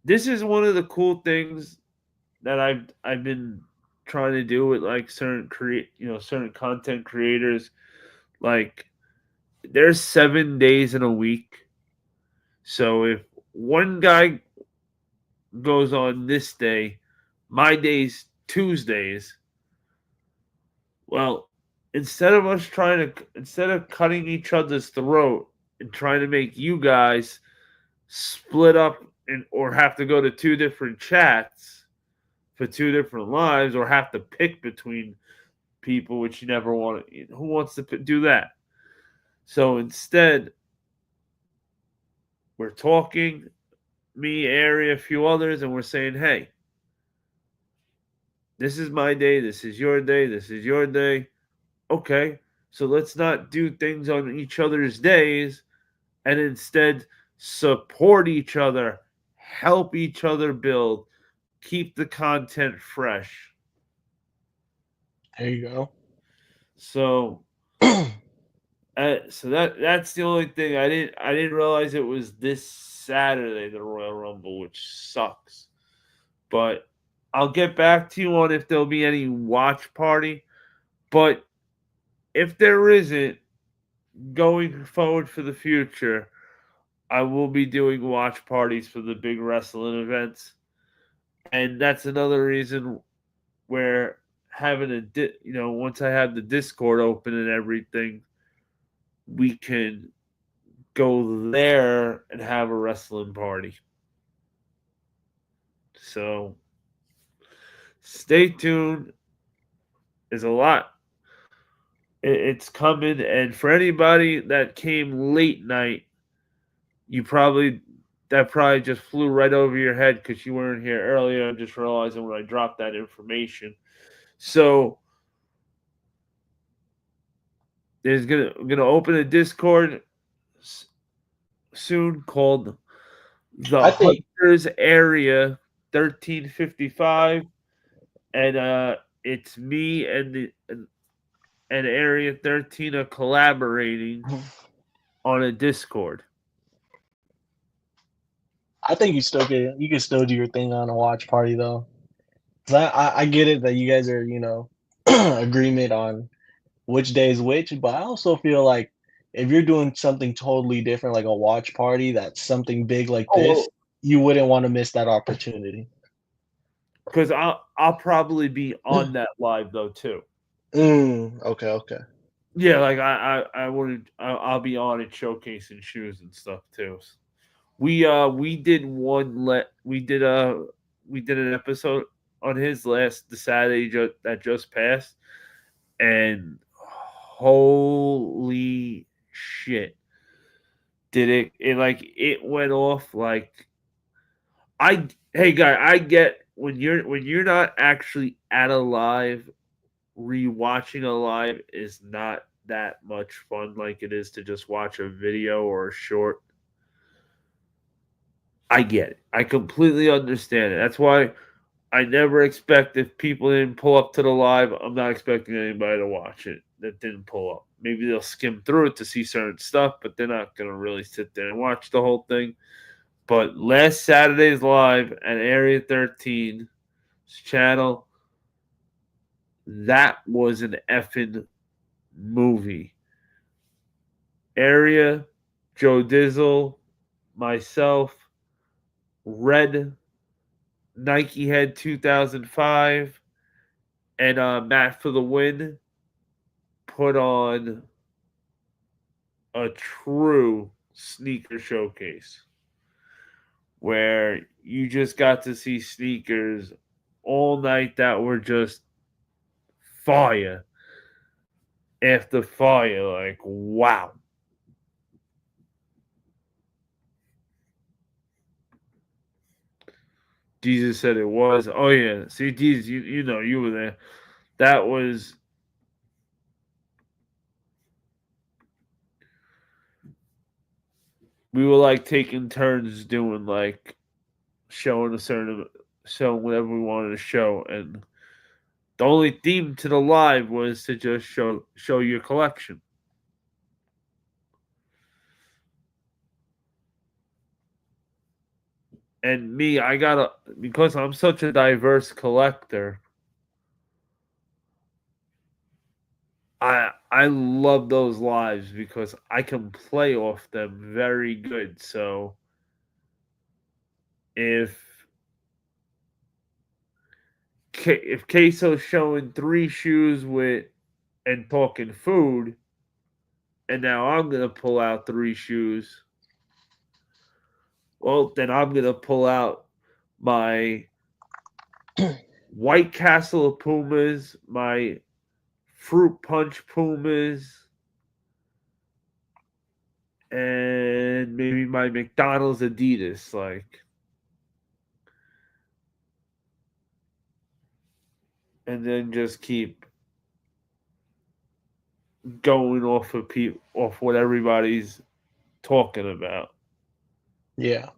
this is one of the cool things that I've been trying to do with like certain content creators. Like there's 7 days in a week. So if one guy goes on this day, my day's Tuesdays. Well, instead of cutting each other's throat and trying to make you guys split up or have to go to 2 different chats for 2 different lives, or have to pick between people, which you never want to. Who wants to do that? So instead, we're talking, me, Area, a few others, and we're saying, hey, this is my day, this is your day, this is your day. Okay, so let's not do things on each other's days, and instead support each other, help each other build, keep the content fresh. There you go. So that's the only thing I didn't realize it was this Saturday, the Royal Rumble, which sucks. But I'll get back to you on if there'll be any watch party. But if there isn't, going forward for the future, I will be doing watch parties for the big wrestling events. And that's another reason where having once I have the Discord open and everything, we can go there and have a wrestling party. So stay tuned. There's a lot. It's coming. And for anybody that came late night, that probably just flew right over your head because you weren't here earlier. I'm just realizing when I dropped that information. So I'm gonna open a Discord soon called the HuNters Area 1355, and it's me and Area 13 are collaborating on a Discord. I think you can still do your thing on a watch party though. 'Cause I get it that you guys are, agreement on which day is which, but I also feel like if you're doing something totally different, like a watch party, that's something big like this, you wouldn't want to miss that opportunity. Because I'll probably be on that live though too. Okay. Yeah, like I'll be on it showcasing shoes and stuff too. We did an episode on his the Saturday that just passed, and holy shit, did it went off like hey guy, I get when you're not actually at a live, rewatching a live is not that much fun like it is to just watch a video or a short. I get it. I completely understand it. That's why I never expect, if people didn't pull up to the live, I'm not expecting anybody to watch it that didn't pull up. Maybe they'll skim through it to see certain stuff, but they're not going to really sit there and watch the whole thing. But last Saturday's live at Area 13's channel, that was an effing movie. Area, Joe Dizzle, myself, Red, Nike Head 2005, and Matt for the Win put on a true sneaker showcase where you just got to see sneakers all night that were just fire after fire. Like, wow. Jesus said it was. Oh, yeah. See, Jesus, you know, you were there. That was... We were, like, taking turns doing, like, showing whatever we wanted to show. And the only theme to the live was to just show your collection. And me, because I'm such a diverse collector, I love those lives because I can play off them very good. So if Queso's showing 3 shoes and talking food, and now I'm going to pull out 3 shoes. Well, then I'm going to pull out my White Castle Pumas, my Fruit Punch Pumas, and maybe my McDonald's Adidas, and then just keep going off what everybody's talking about. Yeah.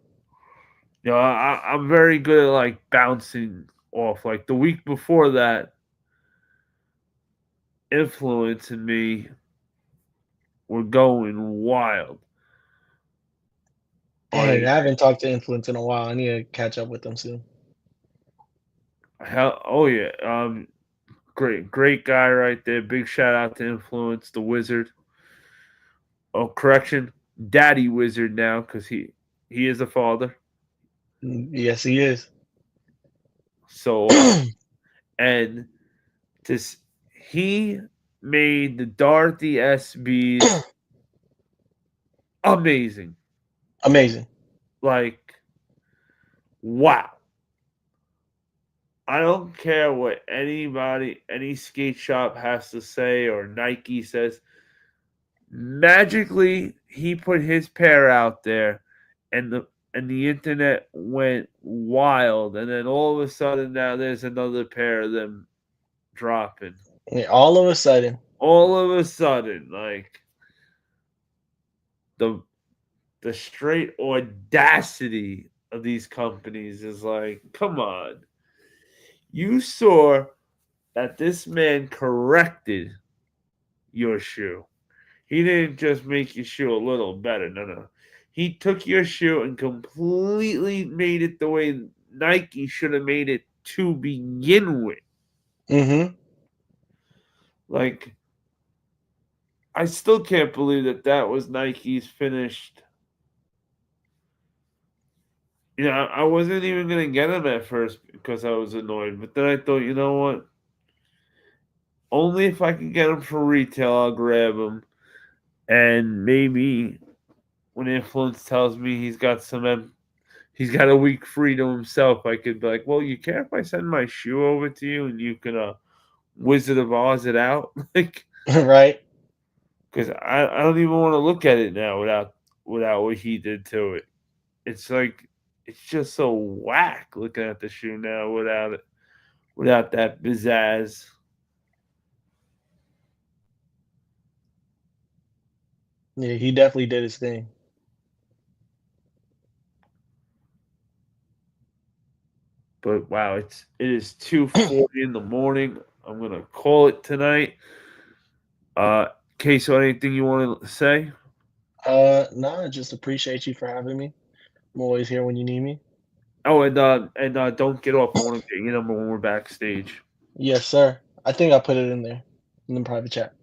I'm very good at bouncing off. Like the week before that, Influence and me were going wild. Dang, I haven't talked to Influence in a while. I need to catch up with them soon. Oh yeah, great guy right there. Big shout out to Influence, the Wizard. Oh, correction, Daddy Wizard now because he is a father. Yes, he is. So, and he made the Dorothy SBs amazing. Amazing. Wow. I don't care what any skate shop has to say or Nike says. Magically, he put his pair out there, and the internet went wild. And then all of a sudden, now there's another pair of them dropping. Yeah, all of a sudden, the straight audacity of these companies is come on. You saw that this man corrected your shoe. He didn't just make your shoe a little better. No. He took your shoe and completely made it the way Nike should have made it to begin with. Mm-hmm. I still can't believe that was Nike's finished. I wasn't even going to get them at first because I was annoyed. But then I thought, you know what? Only if I can get them for retail, I'll grab them. And maybe when Influence tells me he's got a week free to himself, I could be like, well, you care if I send my shoe over to you and you can Wizard of Oz it out? Right. Because I don't even want to look at it now without what he did to it. It's just so whack looking at the shoe now without that pizzazz. Yeah, he definitely did his thing. But wow, it is 2:40 in the morning. I'm gonna call it tonight. Queso, anything you want to say? No, I just appreciate you for having me. I'm always here when you need me. Oh, and don't get off. I want to get your number when we're backstage. Yes, sir. I think I put it in there in the private chat.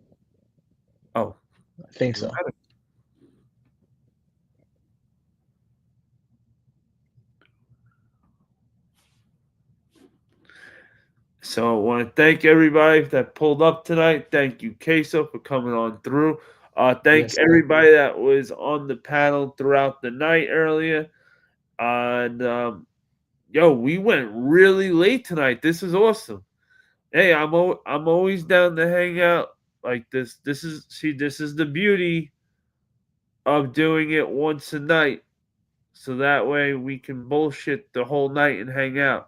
Oh, I think so. So I want to thank everybody that pulled up tonight. Thank you, Queso, for coming on through. Thank everybody that was on the panel throughout the night earlier. And we went really late tonight. This is awesome. Hey, I'm always down to hang out like this. This is the beauty of doing it once a night. So that way we can bullshit the whole night and hang out.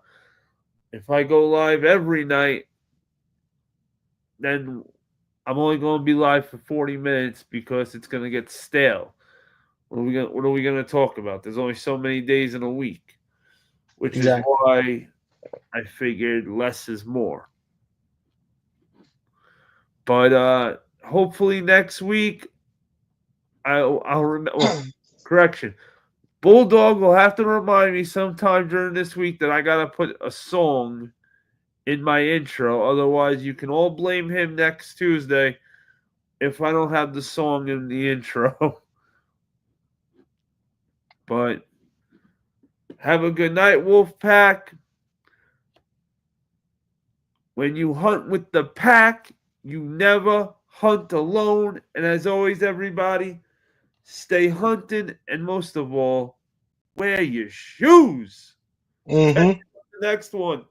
If I go live every night, then I'm only going to be live for 40 minutes because it's going to get stale. What are we going to talk about? There's only so many days in a week, which is why I figured less is more. But hopefully next week, I'll remember. Correction. Bulldog will have to remind me sometime during this week that I got to put a song in my intro. Otherwise, you can all blame him next Tuesday if I don't have the song in the intro. But have a good night, Wolfpack. When you hunt with the pack, you never hunt alone. And as always, everybody, stay hunted, and most of all, wear your shoes. Mm-hmm. The next one.